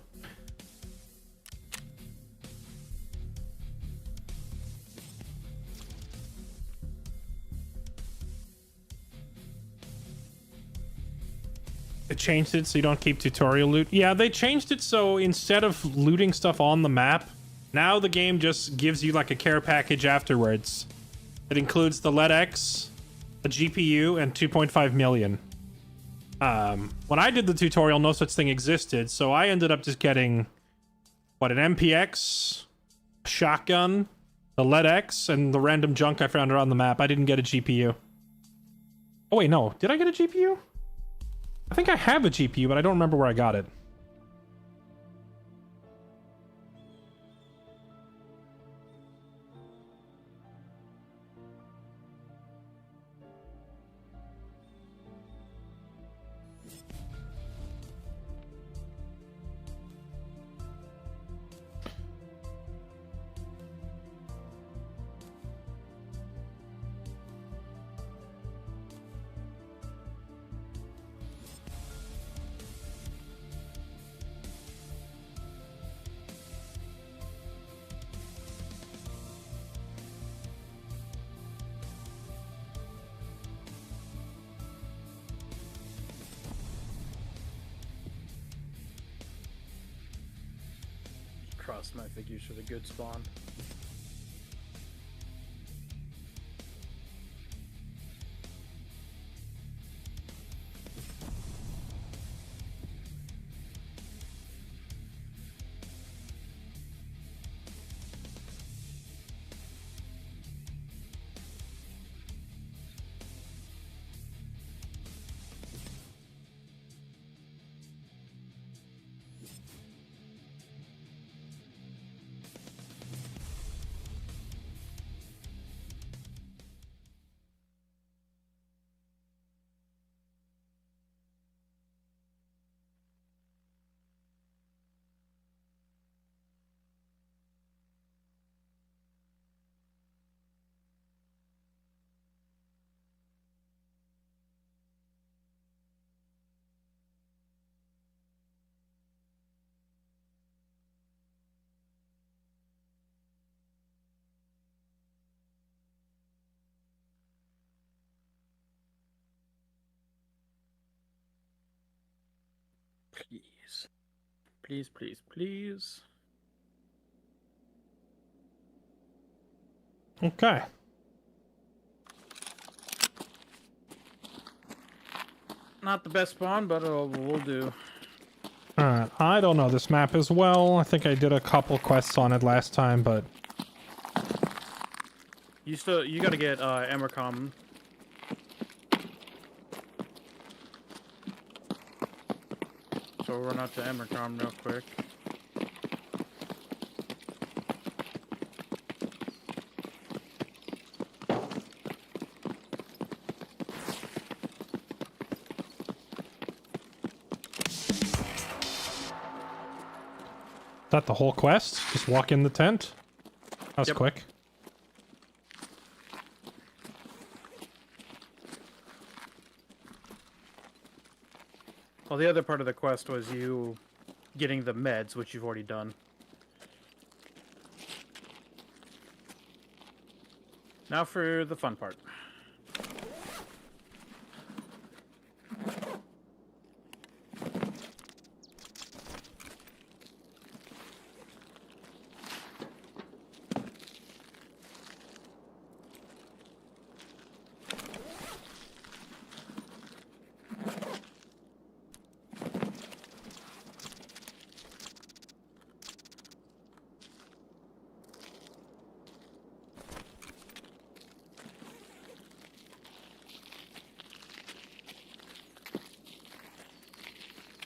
They changed it so you don't keep tutorial loot. Yeah, they changed it so instead of looting stuff on the map, now the game just gives you like a care package afterwards. It includes the LED-X, a GPU, and 2.5 million. When I did the tutorial, no such thing existed, so I ended up just getting, what, an MPX, a shotgun, the LED-X, and the random junk I found around the map. I didn't get a GPU. Oh wait, no. Did I get a GPU? I think I have a GPU, but I don't remember where I got it. Cross my figures for the good spawn. Please. Please, please, please. Okay. Not the best spawn, but we'll do. Alright, I don't know this map as well. I think I did a couple quests on it last time, but... You gotta get Emercom. So we'll run out to Emercom real quick. that the whole quest? Just walk in the tent? That was quick. Well, the other part of the quest was you getting the meds, which you've already done. Now for the fun part.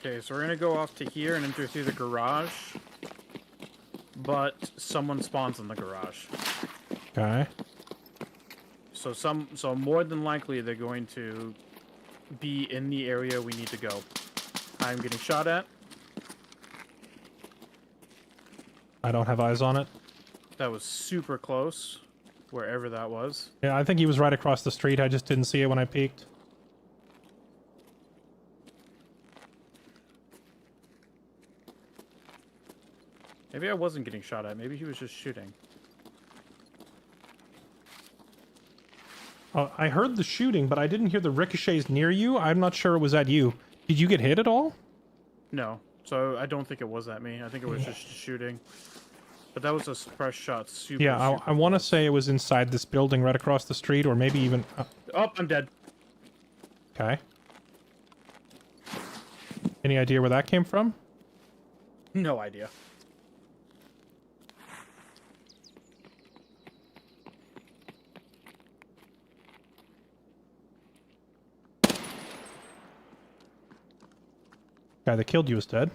Okay, so we're gonna go off to here and enter through the garage, but someone spawns in the garage. Okay. So more than likely they're going to be in the area we need to go. I'm getting shot at. I don't have eyes on it. That was super close, wherever that was. Yeah, I think he was right across the street. I just didn't see it when I peeked. Maybe I wasn't getting shot at. Maybe he was just shooting. I heard the shooting, but I didn't hear the ricochets near you. I'm not sure it was at you. Did you get hit at all? No. So I don't think it was at me. I think it was just shooting. But that was a suppressed shot. Super, Yeah, I want to say it was inside this building right across the street, or maybe even... Oh, I'm dead. Okay. Any idea where that came from? No idea. Guy that killed you is dead.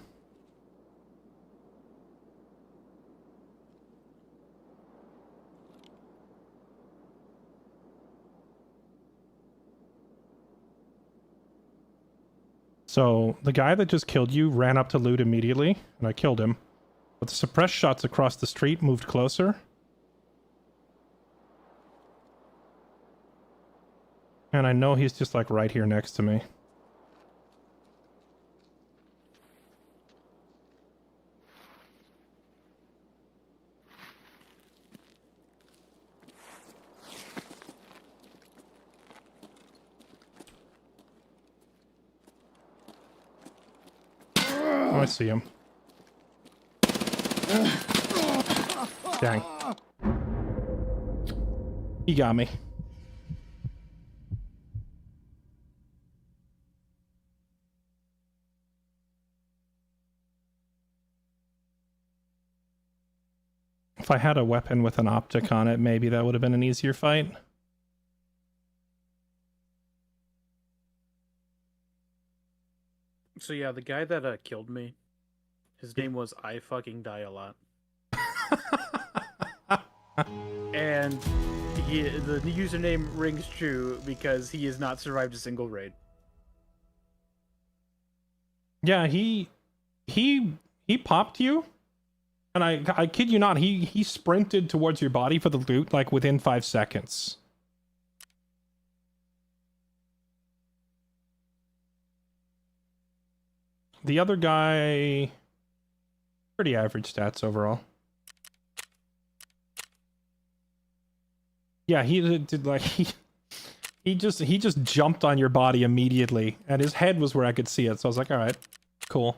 So, the guy that just killed you ran up to loot immediately, and I killed him. But the suppressed shots across the street moved closer. And I know he's just like right here next to me. Oh, I see him. Dang. He got me. If I had a weapon with an optic on it, maybe that would have been an easier fight. So yeah, the guy that killed me, his name was I fucking die a lot. And the username rings true because he has not survived a single raid. Yeah, he popped you, and I kid you not, he sprinted towards your body for the loot like within 5 seconds. The other guy, pretty average stats overall. Yeah, he did like he just jumped on your body immediately, and his head was where I could see it. So I was like, all right, cool.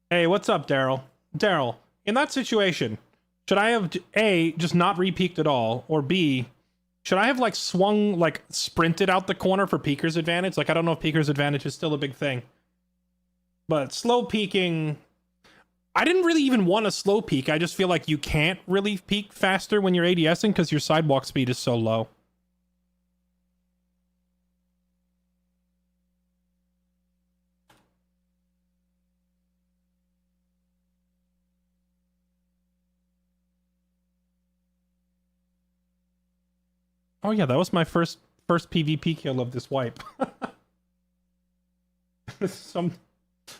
Hey, what's up, Daryl? Daryl, in that situation, should I have A, just not re-peeked at all, or B, should I have like sprinted out the corner for peeker's advantage? Like, I don't know if peeker's advantage is still a big thing, but slow peeking, I didn't really even want to slow peek. I just feel like you can't really peek faster when you're ADSing because your sidewalk speed is so low. Oh yeah, that was my first PvP kill of this wipe.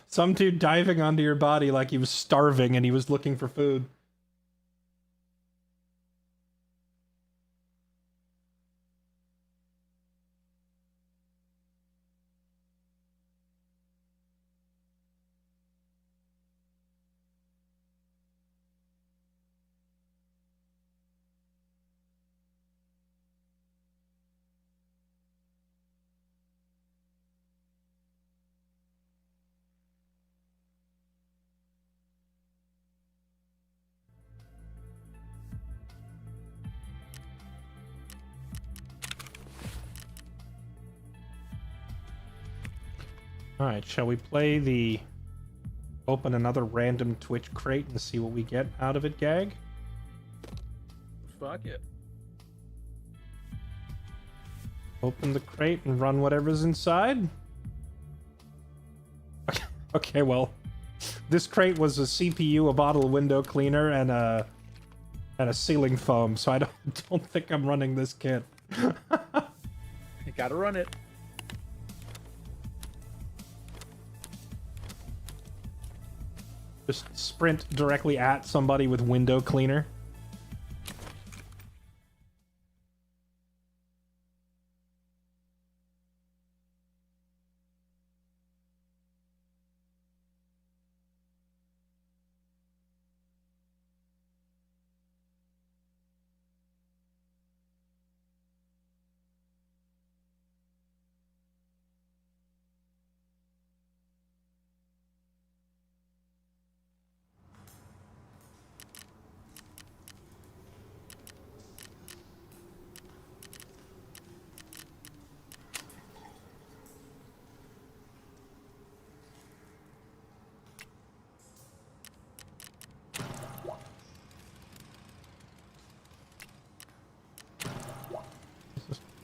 Some dude diving onto your body like he was starving and he was looking for food. Alright, shall we play the open another random Twitch crate and see what we get out of it gag? Fuck it. Open the crate and run whatever's inside? Okay, well, this crate was a CPU, a bottle of window cleaner, and a ceiling foam, so I don't think I'm running this kit. You gotta run it. Just sprint directly at somebody with window cleaner.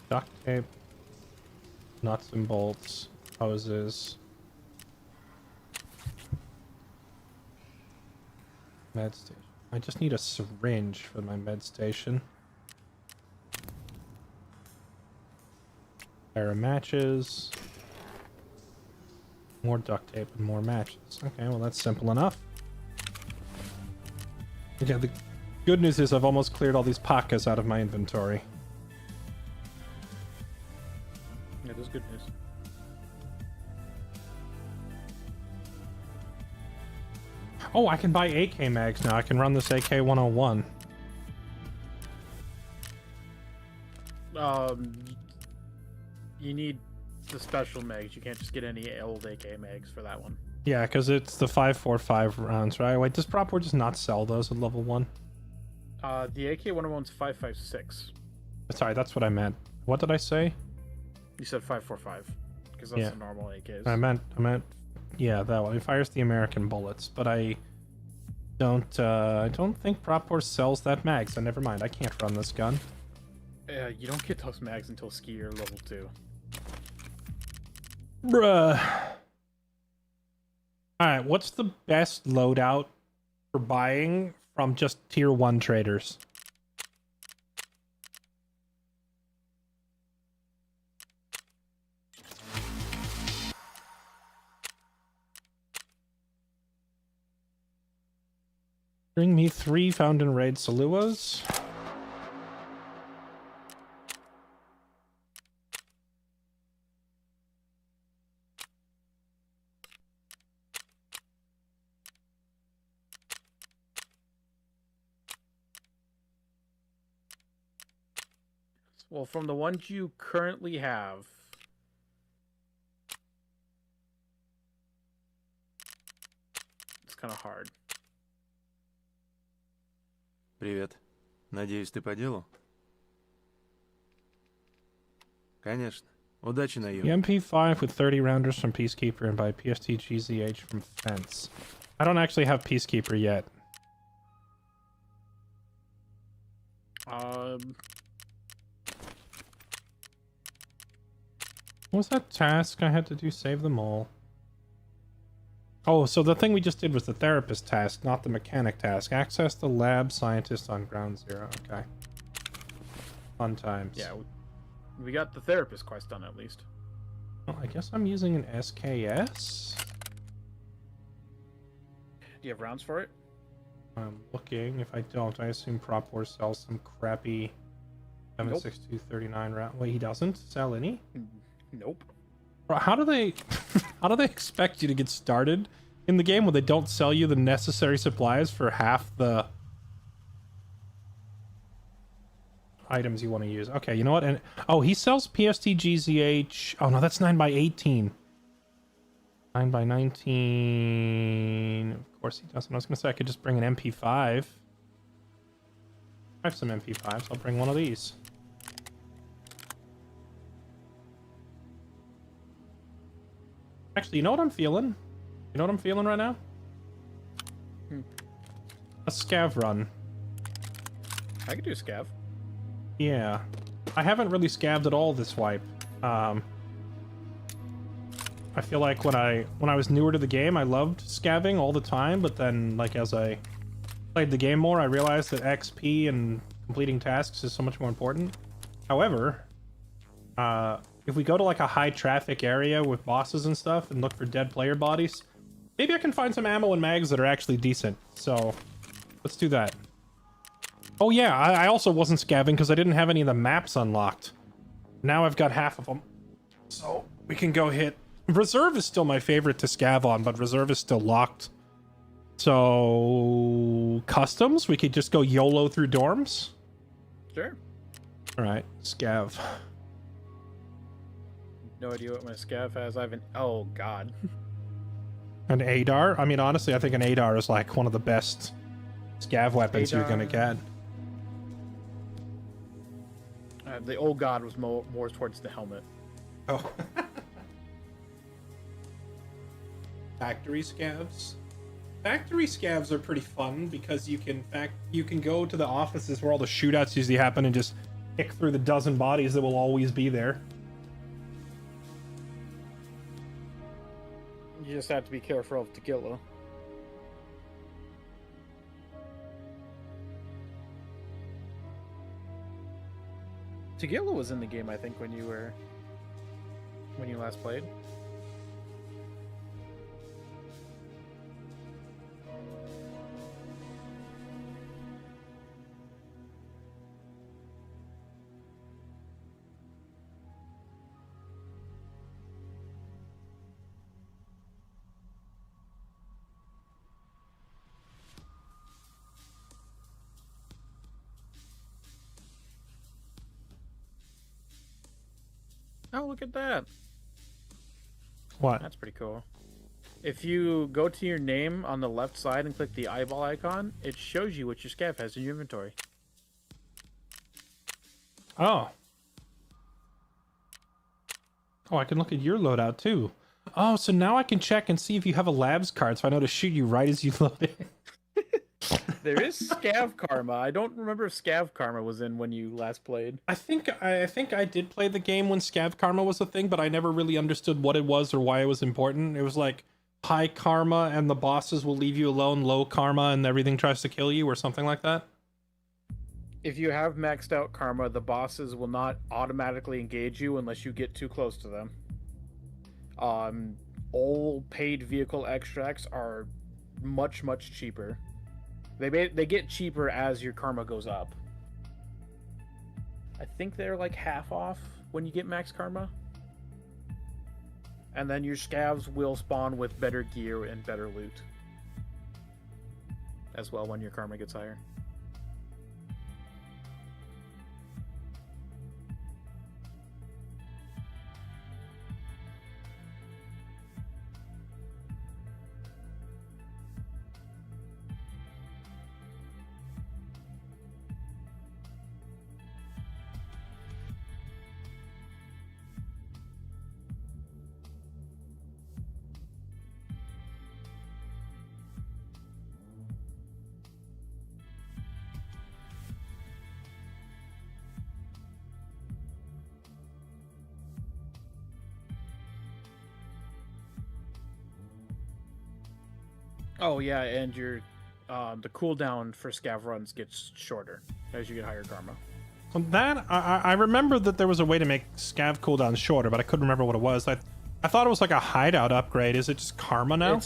Duct tape, nuts and bolts, hoses, med station. I just need a syringe for my med station. Pair of matches, more duct tape and more matches. Okay, well that's simple enough. Okay, the good news is I've almost cleared all these pakas out of my inventory. Yeah, that's good news. Oh, I can buy AK mags now. I can run this AK 101. You need the special mags. You can't just get any old AK mags for that one. Yeah, because it's the 5.45 rounds, right? Wait, does Prop War just not sell those at level 1? The AK 101's 5.56. Sorry, that's what I meant. What did I say? You said 5.45 because that's the normal AKs. I meant, yeah, that one. It fires the American bullets, but I don't think Prop War sells that mag, so never mind. I can't run this gun. You don't get those mags until skier level 2. Bruh. Alright, what's the best loadout for buying from just tier 1 traders? Bring me 3 found in raid Saluas. Well, from the ones you currently have, it's kind of hard. Привет. Надеюсь, ты по делу? Конечно. Удачи на The MP5 with 30 rounders from Peacekeeper and buy PST GZH from Fence. I don't actually have Peacekeeper yet. What was that task I had to do? Save them all. Oh, so the thing we just did was the therapist task, not the mechanic task. Access the lab scientist on ground 0. Okay. Fun times. Yeah, we got the therapist quest done at least. Well, I guess I'm using an SKS? Do you have rounds for it? I'm looking. If I don't, I assume Prop War sells some crappy 7.6239 round. Wait, he doesn't sell any? Nope. Bro, how do they how do they expect you to get started in the game when they don't sell you the necessary supplies for half the items you want to use? Okay, you know what? And oh, he sells PST GZH. Oh no, that's 9x18. 9x19. Of course he doesn't. I was gonna say I could just bring an MP5. I have some MP5s. I'll bring one of these. Actually, you know what I'm feeling? You know what I'm feeling right now? A scav run. I could do scav. Yeah. I haven't really scabbed at all this wipe. I feel like when I was newer to the game, I loved scabbing all the time, but then like as I played the game more, I realized that XP and completing tasks is so much more important. However, if we go to like a high traffic area with bosses and stuff and look for dead player bodies, maybe I can find some ammo and mags that are actually decent. So let's do that. Oh yeah, I also wasn't scabbing because I didn't have any of the maps unlocked. Now I've got half of them. So we can go hit... Reserve is still my favorite to scav on, but Reserve is still locked. So... Customs? We could just go YOLO through dorms? Sure. Alright, scav. No idea what my scav has. I have an... Oh, God. An ADAR? I mean, honestly, I think an ADAR is like one of the best scav weapons you're gonna get. The old God was more towards the helmet. Oh. Factory scavs? Factory scavs are pretty fun because you can go to the offices where all the shootouts usually happen and just pick through the dozen bodies that will always be there. You just have to be careful of Tequila. Tequila was in the game, I think, when you last played. Oh, look at that. What? That's pretty cool. If you go to your name on the left side and click the eyeball icon, it shows you what your scav has in your inventory. Oh. Oh, I can look at your loadout too. Oh, so now I can check and see if you have a labs card so I know to shoot you right as you load it. There is Scav Karma. I don't remember if Scav Karma was in when you last played. I think I did play the game when Scav Karma was a thing, but I never really understood what it was or why it was important. It was like high karma and the bosses will leave you alone, low karma and everything tries to kill you or something like that. If you have maxed out karma, the bosses will not automatically engage you unless you get too close to them. All paid vehicle extracts are much cheaper. They get cheaper as your karma goes up. I think they're like half off when you get max karma. And then your scavs will spawn with better gear and better loot as well when your karma gets higher. Oh yeah, and your the cooldown for scav runs gets shorter as you get higher karma. Well, that I remember that there was a way to make scav cooldowns shorter, but I couldn't remember what it was. I thought it was like a hideout upgrade. Is it just karma now?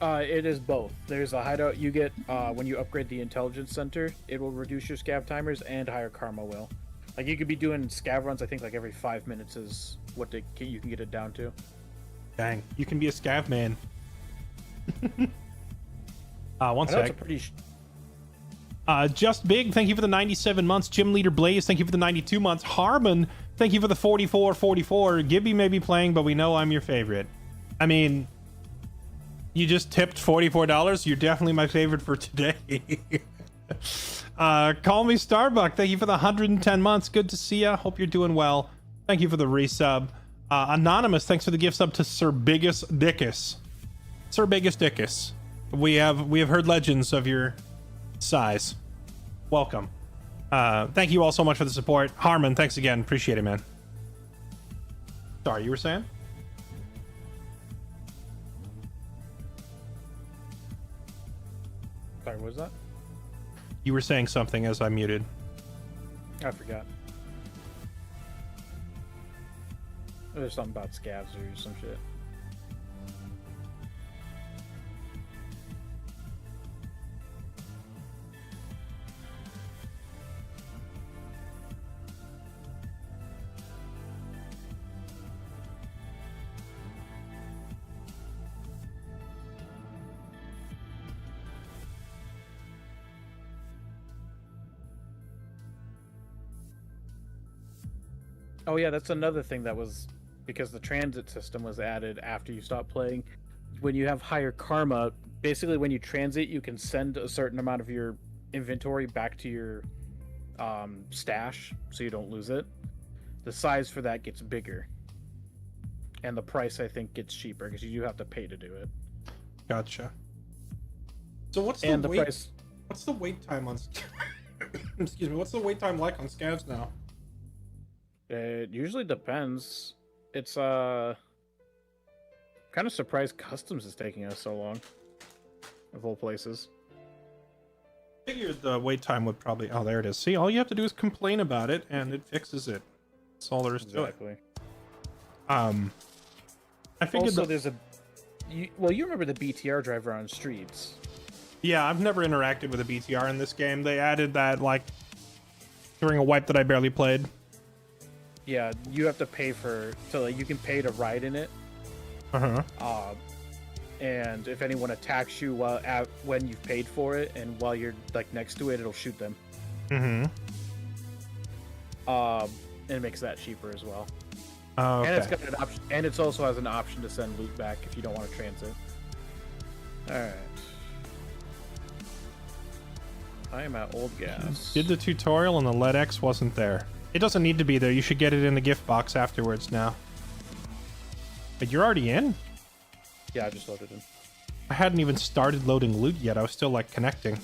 It is both. There's a hideout you get when you upgrade the intelligence center. It will reduce your scav timers, and higher karma will. Like you could be doing scav runs. I think like every 5 minutes is what you can get it down to. Dang, you can be a scav man. One I know it's sec. a pretty. Just Big, thank you for the 97 months. Gym Leader Blaze, thank you for the 92 months. Harmon, thank you for the 44. Gibby may be playing, but we know I'm your favorite. I mean, you just tipped $44. You're definitely my favorite for today. Call me Starbuck, thank you for the 110 months. Good to see ya. Hope you're doing well. Thank you for the resub. Anonymous, thanks for the gift sub to Sir Biggest Dickus. Sir Biggest Dickus. We have heard legends of your size. Welcome. Thank you all so much for the support. Harmon, thanks again. Appreciate it, man. Sorry, you were saying? Sorry, what was that? You were saying something as I muted. I forgot. There's something about scavs or some shit. Oh yeah, that's another thing that was because the transit system was added after you stopped playing. When you have higher karma, basically when you transit, you can send a certain amount of your inventory back to your stash so you don't lose it. The size for that gets bigger. And the price, I think, gets cheaper because you do have to pay to do it. Gotcha. So what's And the the wait? price? What's the wait time on? Excuse me. What's the wait time like on scavs now? It usually depends. It's kind of surprised customs is taking us so long. Of all places. Figured the wait time would probably. Oh, there it is. See, all you have to do is complain about it, and it fixes it. That's all there is to it. I figured Also, there's a. You remember the BTR driver on streets? Yeah, I've never interacted with a BTR in this game. They added that like during a wipe that I barely played. Yeah, you have to pay you can pay to ride in it. And if anyone attacks you when you've paid for it, and while you're like next to it, it'll shoot them. And it makes that cheaper as well. Oh, okay. And it's got an option, and it also has an option to send loot back if you don't want to transit. All right. I am at old gas. Did the tutorial and the LEDX wasn't there. It doesn't need to be there. You should get it in the gift box afterwards now. But you're already in? Yeah, I just loaded in. I hadn't even started loading loot yet. I was still like connecting.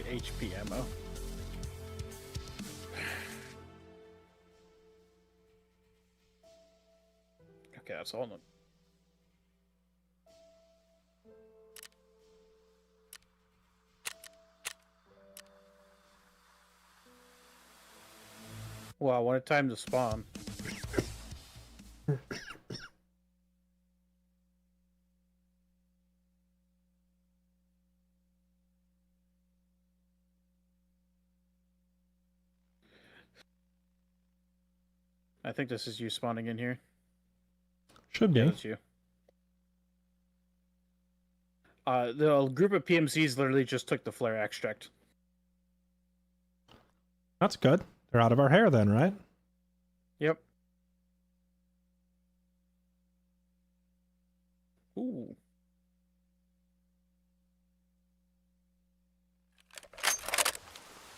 HP ammo. Okay, that's all. Wow, what a time to spawn. I think this is you spawning in here. Should be. Yeah, that's you. The group of PMCs literally just took the flare extract. That's good. They're out of our hair then, right? Yep. Ooh.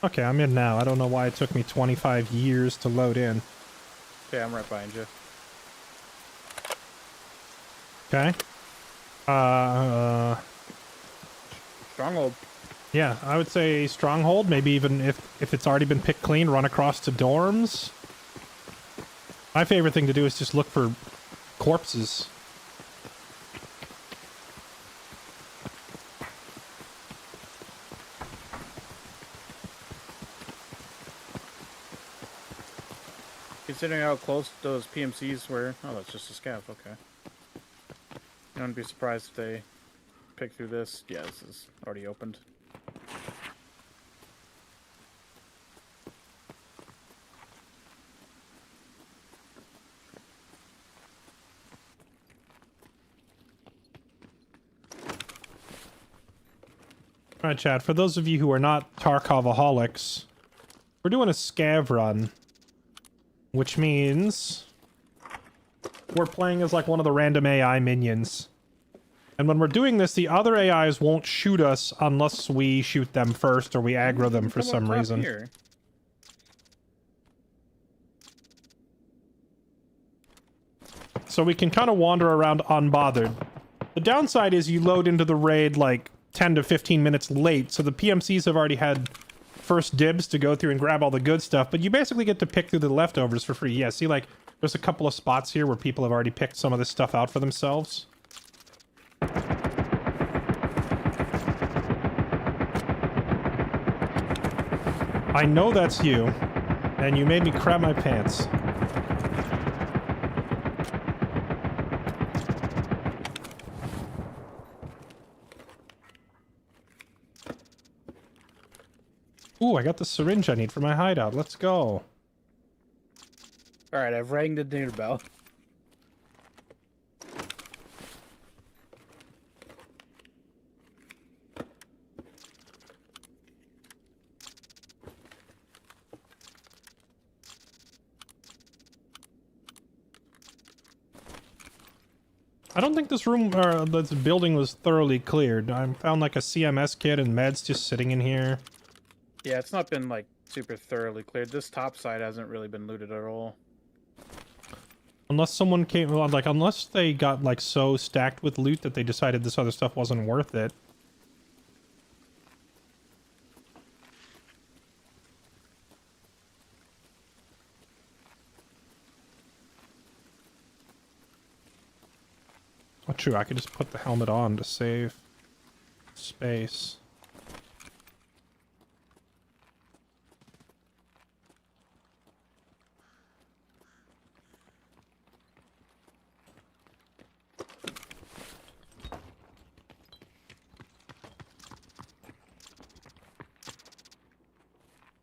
Okay, I'm in now. I don't know why it took me 25 years to load in. Okay, I'm right behind you. Okay. Stronghold. Yeah, I would say stronghold. Maybe even if it's already been picked clean, run across to dorms. My favorite thing to do is just look for corpses. Considering how close those PMCs were, oh, that's just a scav. Okay. I wouldn't be surprised if they pick through this. Yeah, this is already opened. All right, chat. For those of you who are not Tarkovaholics, we're doing a scav run, which means we're playing as like one of the random AI minions. And when we're doing this, the other AIs won't shoot us unless we shoot them first or we aggro them for some reason. Here. So we can kind of wander around unbothered. The downside is you load into the raid like 10 to 15 minutes late, so the PMCs have already had first dibs to go through and grab all the good stuff, but you basically get to pick through the leftovers for free. Yeah, see, like, there's a couple of spots here where people have already picked some of this stuff out for themselves. I know that's you, and you made me crap my pants. Ooh, I got the syringe I need for my hideout. Let's go. Alright, I've rang the dinner bell. I don't think this room, or this building was thoroughly cleared. I found like a CMS kit and meds just sitting in here. Yeah, it's not been, like, super thoroughly cleared. This top side hasn't really been looted at all. Unless someone came, like, unless they got, like, so stacked with loot that they decided this other stuff wasn't worth it. Oh, true, I could just put the helmet on to save space.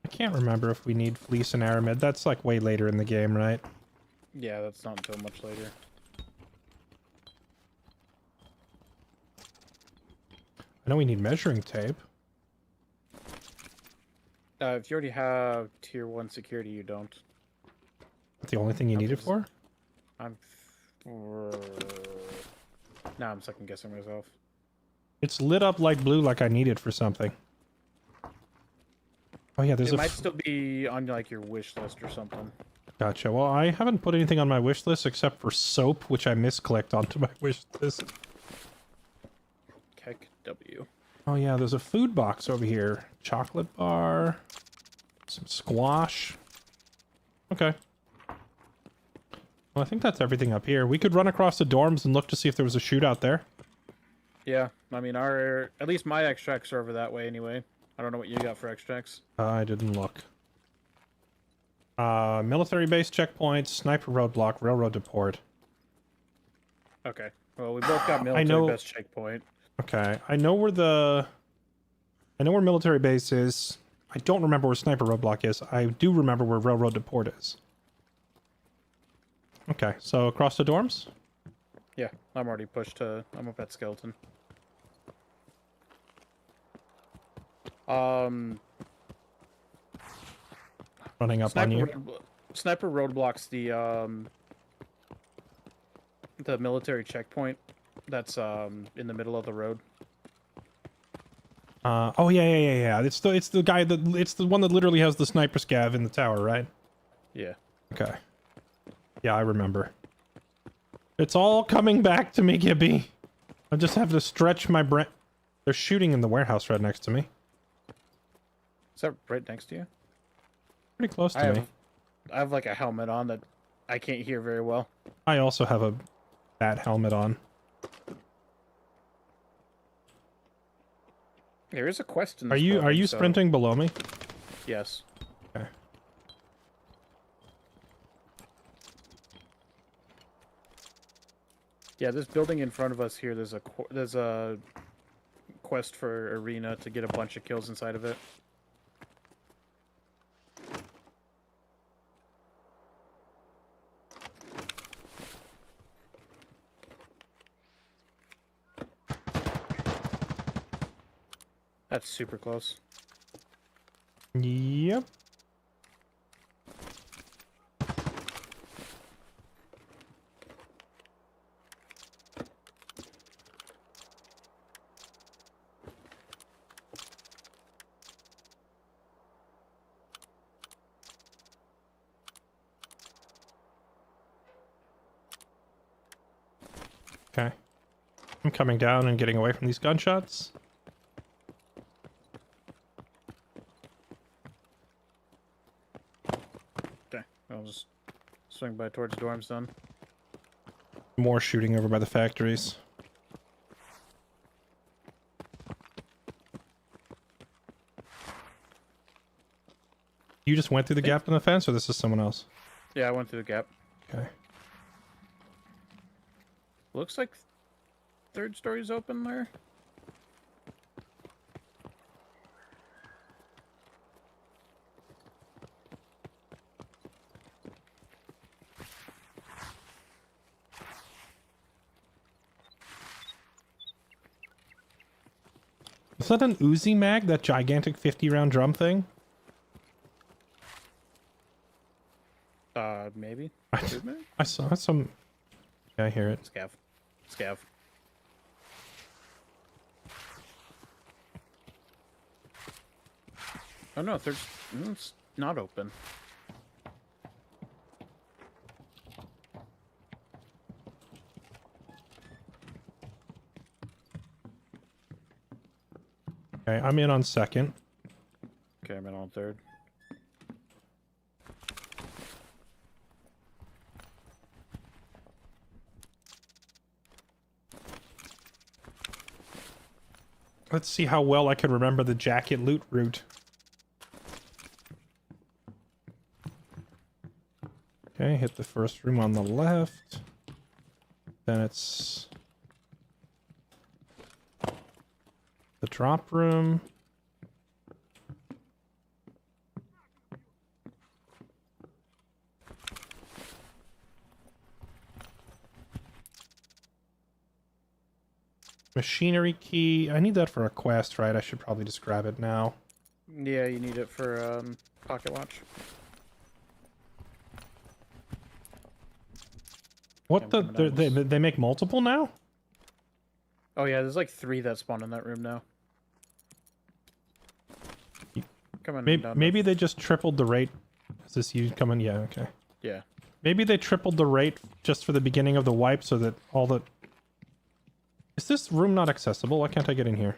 I can't remember if we need fleece and aramid. That's like way later in the game, right? Yeah, that's not until much later. I know we need measuring tape. If you already have tier 1 security, you don't. That's the only thing you need it for? I'm... Now I'm second guessing myself. It's lit up light blue like I need it for something. Oh yeah, there's It might still be on like your wish list or something. Gotcha. Well, I haven't put anything on my wish list except for soap, which I misclicked onto my wish list. Keck W. Oh yeah, there's a food box over here. Chocolate bar. Some squash. Okay. Well, I think that's everything up here. We could run across the dorms and look to see if there was a shootout there. Yeah, I mean, at least my extracts are over that way anyway. I don't know what you got for extracts. I didn't look. Military base checkpoints, sniper roadblock, railroad to port. Okay. Well, we both got military base checkpoint. Okay. I know where military base is. I don't remember where sniper roadblock is. I do remember where railroad to port is. Okay, so across the dorms? Yeah, I'm already pushed to... I'm up at Skeleton. Running up on you. Sniper roadblocks the military checkpoint that's in the middle of the road. Oh yeah. It's the guy it's the one that literally has the sniper scav in the tower, right? Yeah. Okay. Yeah, I remember. It's all coming back to me, Gibby. I just have to stretch my brain. They're shooting in the warehouse right next to me. that right next to you? Pretty close to I me. have, I have like a helmet on that I can't hear very well. I also have a bat helmet on. There is a quest in Are this you building, so- sprinting below me? Yes. Okay. Yeah, this building in front of us here, there's a quest for arena to get a bunch of kills inside of it. That's super close. Yep. Okay. I'm coming down and getting away from these gunshots. Okay, I'll just swing by towards dorms then. More shooting over by the factories. You just went through the gap in the fence, or this is someone else? Yeah, I went through the gap. Okay. Looks like third story's open there. Is that an Uzi mag? That gigantic 50-round drum thing? Maybe. I saw some... Yeah, I hear it. Scav. Scav. Oh no, it's not open. Okay, I'm in on second. Okay, I'm in on third. Let's see how well I can remember the jacket loot route. Okay, hit the first room on the left. Then it's the drop room. Machinery key. I need that for a quest, right? I should probably just grab it now. Yeah, you need it for pocket watch. What Okay, they make multiple now? Oh yeah, there's like 3 that spawn in that room now. Come on. Maybe they just tripled the rate. Is this you coming? Yeah, okay. Yeah. Maybe they tripled the rate just for the beginning of the wipe so that all the... Is this room not accessible? Why can't I get in here?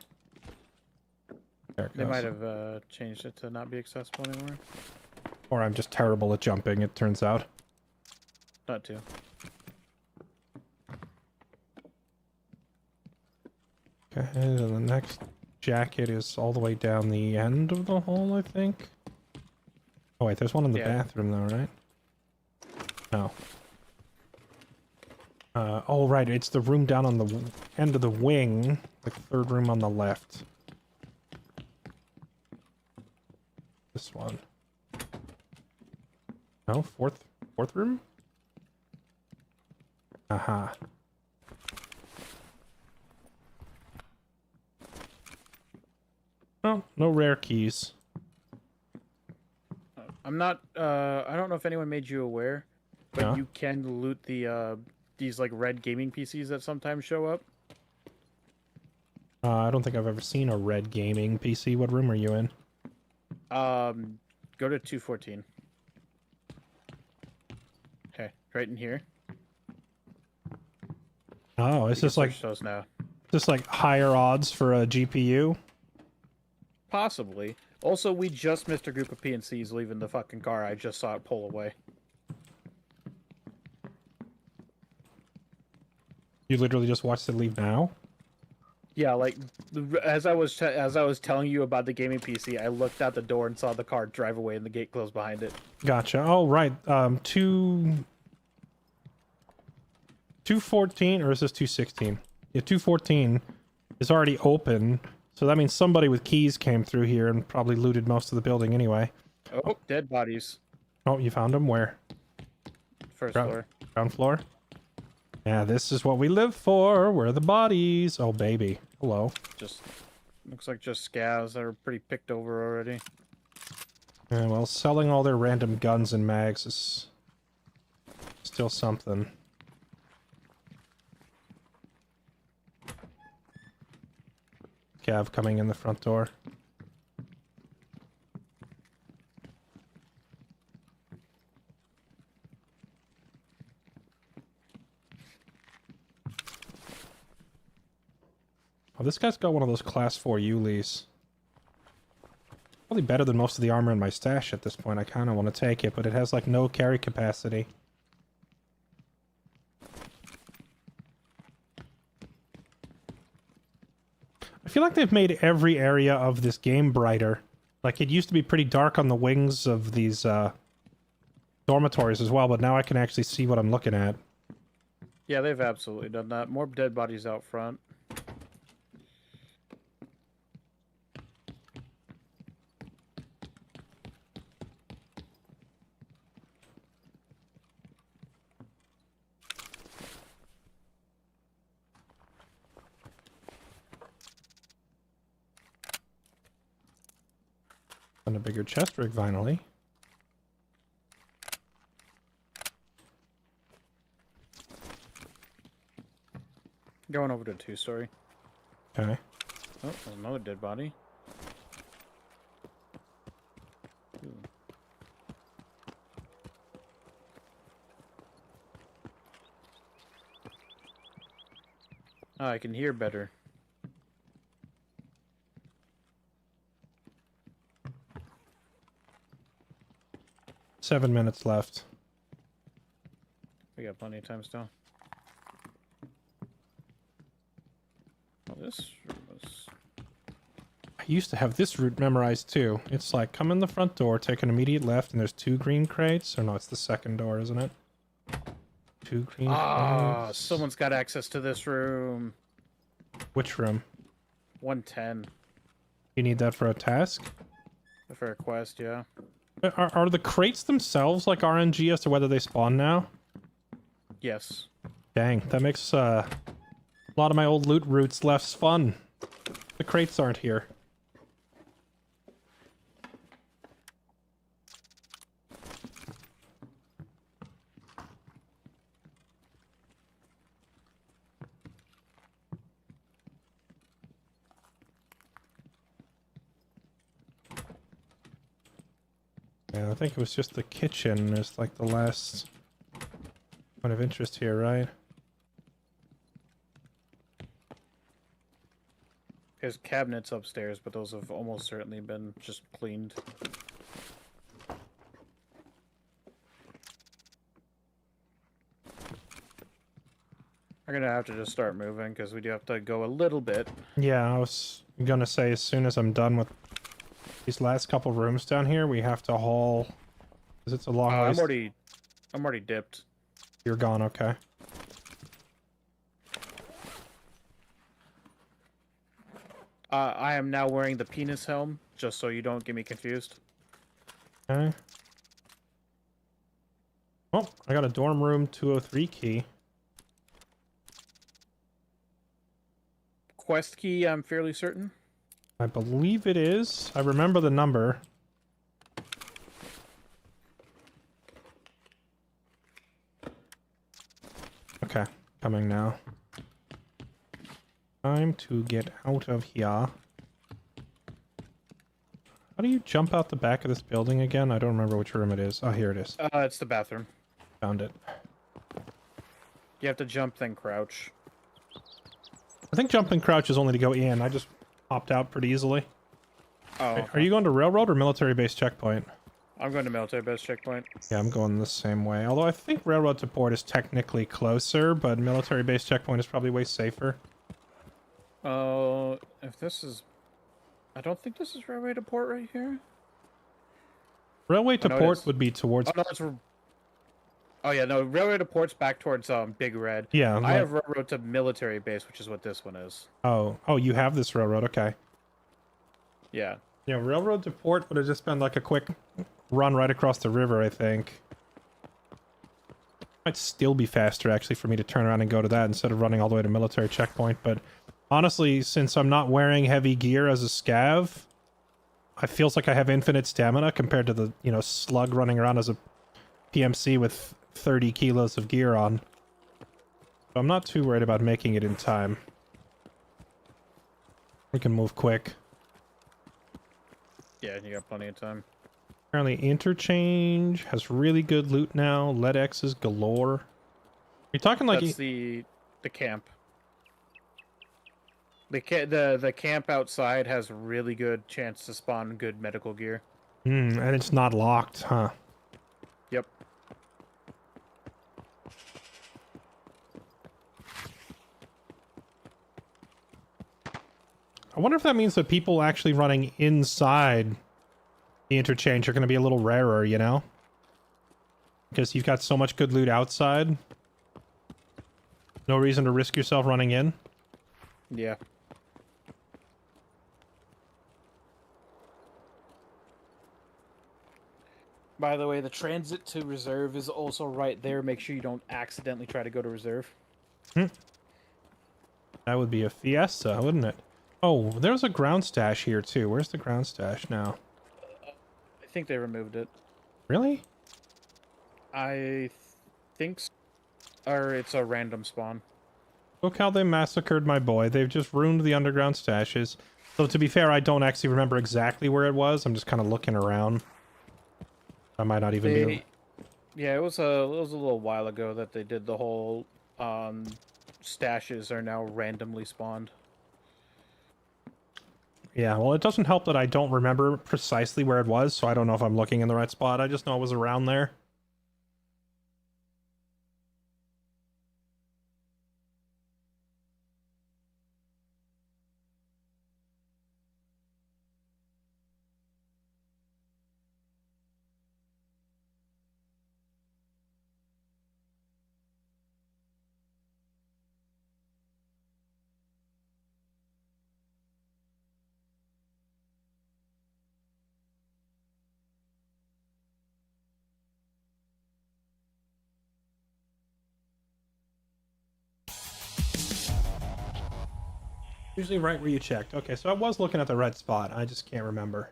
There it They goes. might have changed it to not be accessible anymore. Or I'm just terrible at jumping, it turns out. Not to. Okay, and the next jacket is all the way down the end of the hall, I think. Oh wait, there's one in the bathroom though, right? No. Oh right, it's the room down on the end of the wing, the third room on the left. This one. No, fourth room? Aha. Oh, no rare keys. I'm not. I don't know if anyone made you aware, but Yeah. you can loot the these like red gaming PCs that sometimes show up. I don't think I've ever seen a red gaming PC. What room are you in? Go to 214. Okay, right in here. Oh, it's just like Switch those now. just like higher odds for a GPU. Possibly. Also, we just missed a group of PNCs leaving the fucking car. I just saw it pull away. You literally just watched it leave now? Yeah, like as I was telling you about the gaming PC, I looked out the door and saw the car drive away and the gate closed behind it. Gotcha. Oh, right. 214, or is this 216? Yeah, 214 is already open, so that means somebody with keys came through here and probably looted most of the building anyway. Oh, dead bodies. Oh, you found them? Where? First floor. Ground floor? Yeah, this is what we live for. Where are the bodies? Oh, baby. Hello. Just looks like just scavs that are pretty picked over already. Yeah, well, selling all their random guns and mags is still something. Cav coming in the front door. Oh, this guy's got one of those class 4 Ulis. Probably better than most of the armor in my stash at this point. I kind of want to take it, but it has like no carry capacity. I feel like they've made every area of this game brighter. Like, it used to be pretty dark on the wings of these dormitories as well, but now I can actually see what I'm looking at. Yeah, they've absolutely done that. More dead bodies out front. And a bigger chest rig, finally. Going over to 2-story. Okay. Oh, there's another dead body. Ooh. Oh, I can hear better. Seven minutes left. We got plenty of time still. Oh, this room was... I used to have this route memorized too. It's like, come in the front door, take an immediate left, and there's 2 green crates. Or no, it's the second door, isn't it? 2 green crates. Someone's got access to this room. Which room? 110. You need that for a task? For a quest, yeah. Are the crates themselves like RNG as to whether they spawn now? Yes. Dang, that makes a lot of my old loot routes less fun. The crates aren't here. Yeah, I think it was just the kitchen is like the last point of interest here, right? There's cabinets upstairs, but those have almost certainly been just cleaned. We're gonna have to just start moving because we do have to go a little bit. Yeah, I was gonna say as soon as I'm done with these last couple rooms down here, we have to haul. Because it's a long ways. I'm already dipped. You're gone, okay. I am now wearing the penis helm, just so you don't get me confused. Okay. Oh, I got a dorm room 203 key. Quest key, I'm fairly certain. I believe it is. I remember the number. Okay, coming now. Time to get out of here. How do you jump out the back of this building again? I don't remember which room it is. Oh, here it is. It's the bathroom. Found it. You have to jump, then crouch. I think jump and crouch is only to go in. I just popped out pretty easily. Oh, Are okay. you going to railroad or military base checkpoint? I'm going to military base checkpoint. Yeah, I'm going the same way. Although I think railroad to port is technically closer, but military base checkpoint is probably way safer. If this is... I don't think this is railway to port right here. Railway to know it port is. would be towards... Oh, no, it's... Oh, yeah, no, railway to port's back towards, Big Red. Yeah. I have railroad to military base, which is what this one is. Oh, you have this railroad, okay. Yeah. Yeah, railroad to port would have just been like a quick run right across the river, I think. Might still be faster, actually, for me to turn around and go to that instead of running all the way to military checkpoint, but honestly, since I'm not wearing heavy gear as a scav, I feels like I have infinite stamina compared to the, you know, slug running around as a PMC with 30 kilos of gear on. So I'm not too worried about making it in time. We can move quick. Yeah, you got plenty of time. Apparently interchange has really good loot now. Lead X's galore. You're talking like... That's the camp. The camp outside has really good chance to spawn good medical gear. and it's not locked, huh? Yep. I wonder if that means that people actually running inside the interchange are going to be a little rarer, you know? Because you've got so much good loot outside. No reason to risk yourself running in. Yeah. By the way, the transit to reserve is also right there. Make sure you don't accidentally try to go to reserve. That would be a fiesta, wouldn't it? Oh, there's a ground stash here too. Where's the ground stash now? I think they removed it. Really? I think so. Or it's a random spawn. Look how they massacred my boy. They've just ruined the underground stashes. So to be fair, I don't actually remember exactly where it was. I'm just kind of looking around. I might not even be... Yeah, it was a little while ago that they did the whole stashes are now randomly spawned. Yeah, well, it doesn't help that I don't remember precisely where it was, so I don't know if I'm looking in the right spot. I just know it was around there. Usually right where you checked. Okay, so I was looking at the right spot. I just can't remember.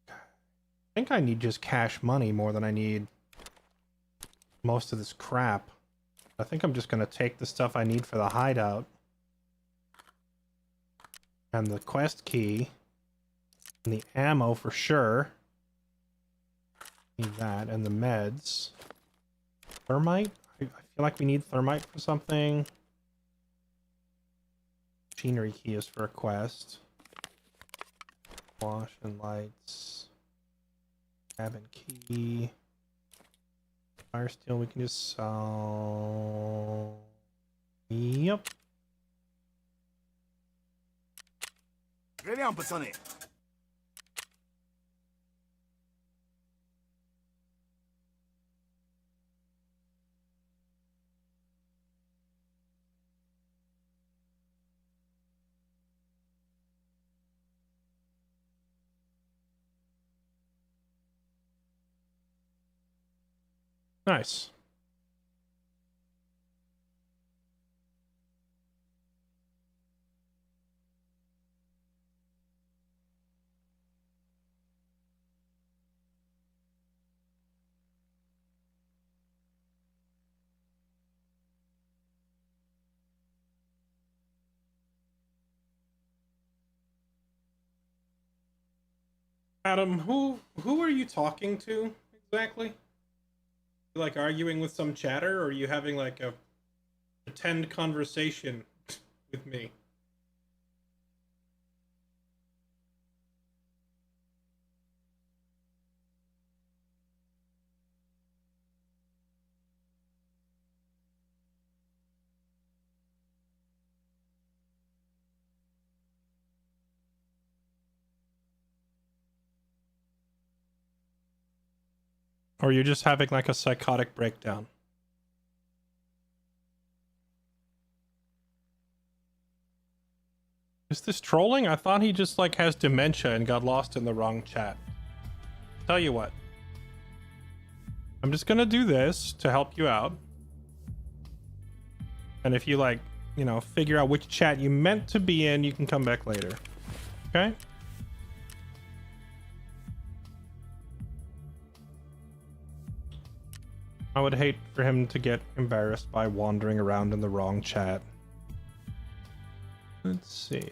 I think I need just cash money more than I need most of this crap. I think I'm just going to take the stuff I need for the hideout. And the quest key. And the ammo for sure. Need that. And the meds. Thermite? I feel like we need thermite for something. Machinery key is for a quest. Wash and lights. Cabin key. Fire steel we can just sell. Yep. Живем, пацаны. Nice. Adam, who are you talking to exactly? You like arguing with some chatter, or are you having like a pretend conversation with me? Or you're just having like a psychotic breakdown? Is this trolling? I thought he just like has dementia and got lost in the wrong chat. Tell you what. I'm just gonna do this to help you out. And if you like, you know, figure out which chat you meant to be in, you can come back later. Okay? I would hate for him to get embarrassed by wandering around in the wrong chat. Let's see.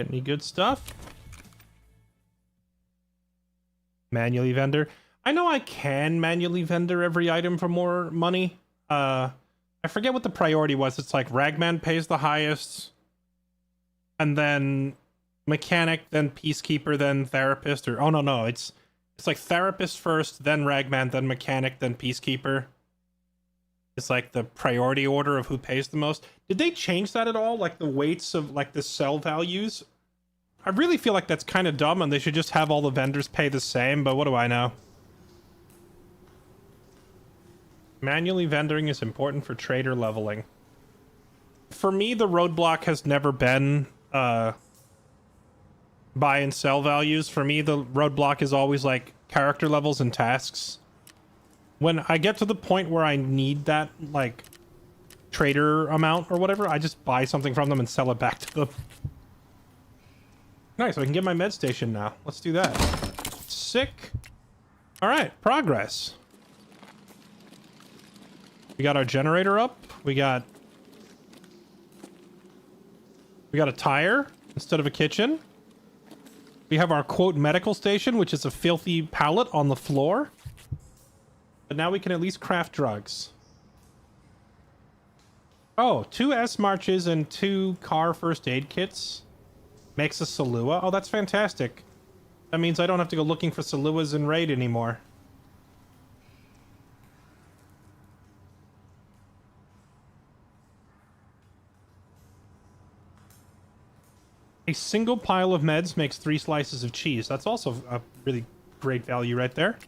Any good stuff? Manually vendor. I know I can manually vendor every item for more money. I forget what the priority was. It's like Ragman pays the highest, and then mechanic, then peacekeeper, then therapist, or oh no, it's like therapist first, then Ragman, then mechanic, then peacekeeper. It's like the priority order of who pays the most. Did they change that at all? Like the weights of like the sell values? I really feel like that's kind of dumb and they should just have all the vendors pay the same, but what do I know? Manually vendoring is important for trader leveling. For me, the roadblock has never been buy and sell values. For me, the roadblock is always like character levels and tasks. When I get to the point where I need that like trader amount or whatever, I just buy something from them and sell it back to them. Nice, I can get my med station now. Let's do that. Sick. All right, progress. We got our generator up. We got a tire instead of a kitchen. We have our quote medical station, which is a filthy pallet on the floor. But now we can at least craft drugs. Oh, 2 S marches and 2 car first aid kits makes a Salua. Oh, that's fantastic. That means I don't have to go looking for Saluas in Raid anymore. A single pile of meds makes 3 slices of cheese. That's also a really great value right there.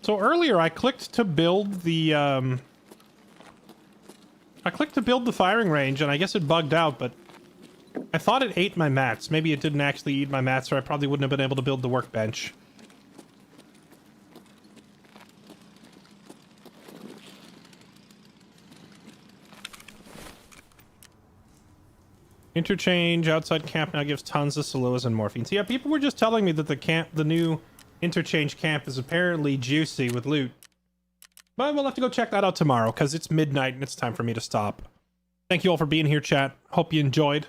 So earlier I clicked to build the firing range and I guess it bugged out, but I thought it ate my mats. Maybe it didn't actually eat my mats, or I probably wouldn't have been able to build the workbench. Interchange outside camp now gives tons of Saluas and morphine. So yeah, people were just telling me that the new interchange camp is apparently juicy with loot. But we'll have to go check that out tomorrow because it's midnight and it's time for me to stop. Thank you all for being here, chat. Hope you enjoyed.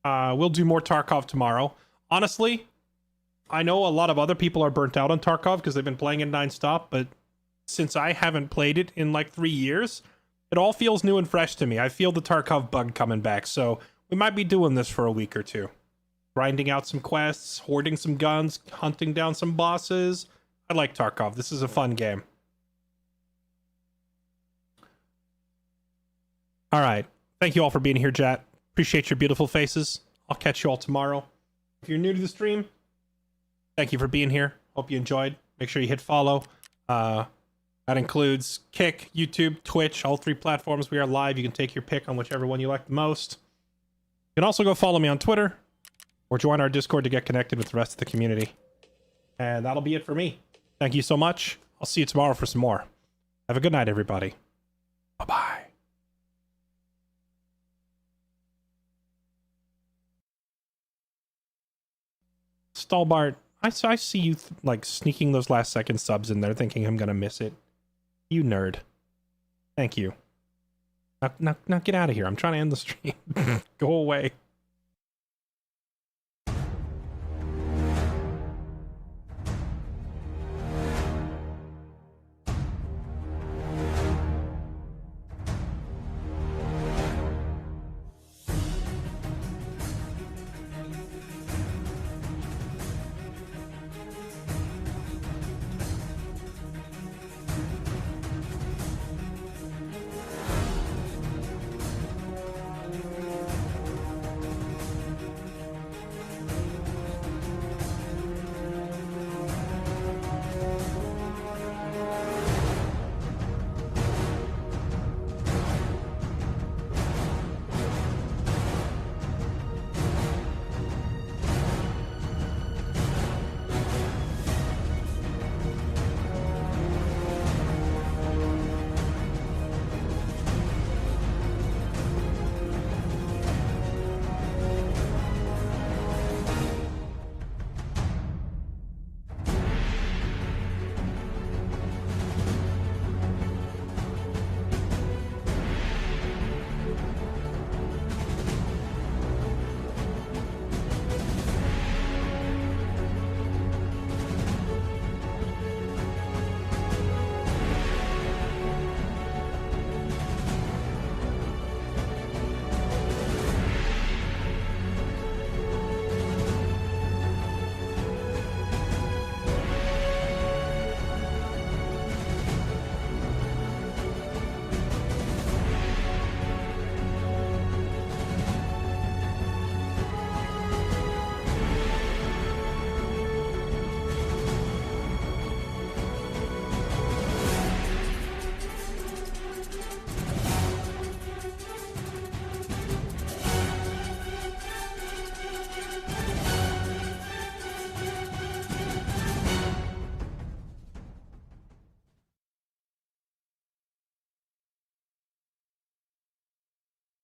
We'll do more Tarkov tomorrow. Honestly, I know a lot of other people are burnt out on Tarkov because they've been playing it non-stop, but since I haven't played it in like 3 years, it all feels new and fresh to me. I feel the Tarkov bug coming back, so we might be doing this for a week or two. Grinding out some quests, hoarding some guns, hunting down some bosses. I like Tarkov. This is a fun game. All right. Thank you all for being here, chat. Appreciate your beautiful faces. I'll catch you all tomorrow. If you're new to the stream, thank you for being here. Hope you enjoyed. Make sure you hit follow. That includes Kick, YouTube, Twitch, all 3 platforms. We are live. You can take your pick on whichever one you like the most. You can also go follow me on Twitter or join our Discord to get connected with the rest of the community. And that'll be it for me. Thank you so much. I'll see you tomorrow for some more. Have a good night, everybody. Bye-bye. Stalbart, I see you like sneaking those last second subs in there thinking I'm gonna miss it. You nerd. Thank you. Now get out of here. I'm trying to end the stream. Go away.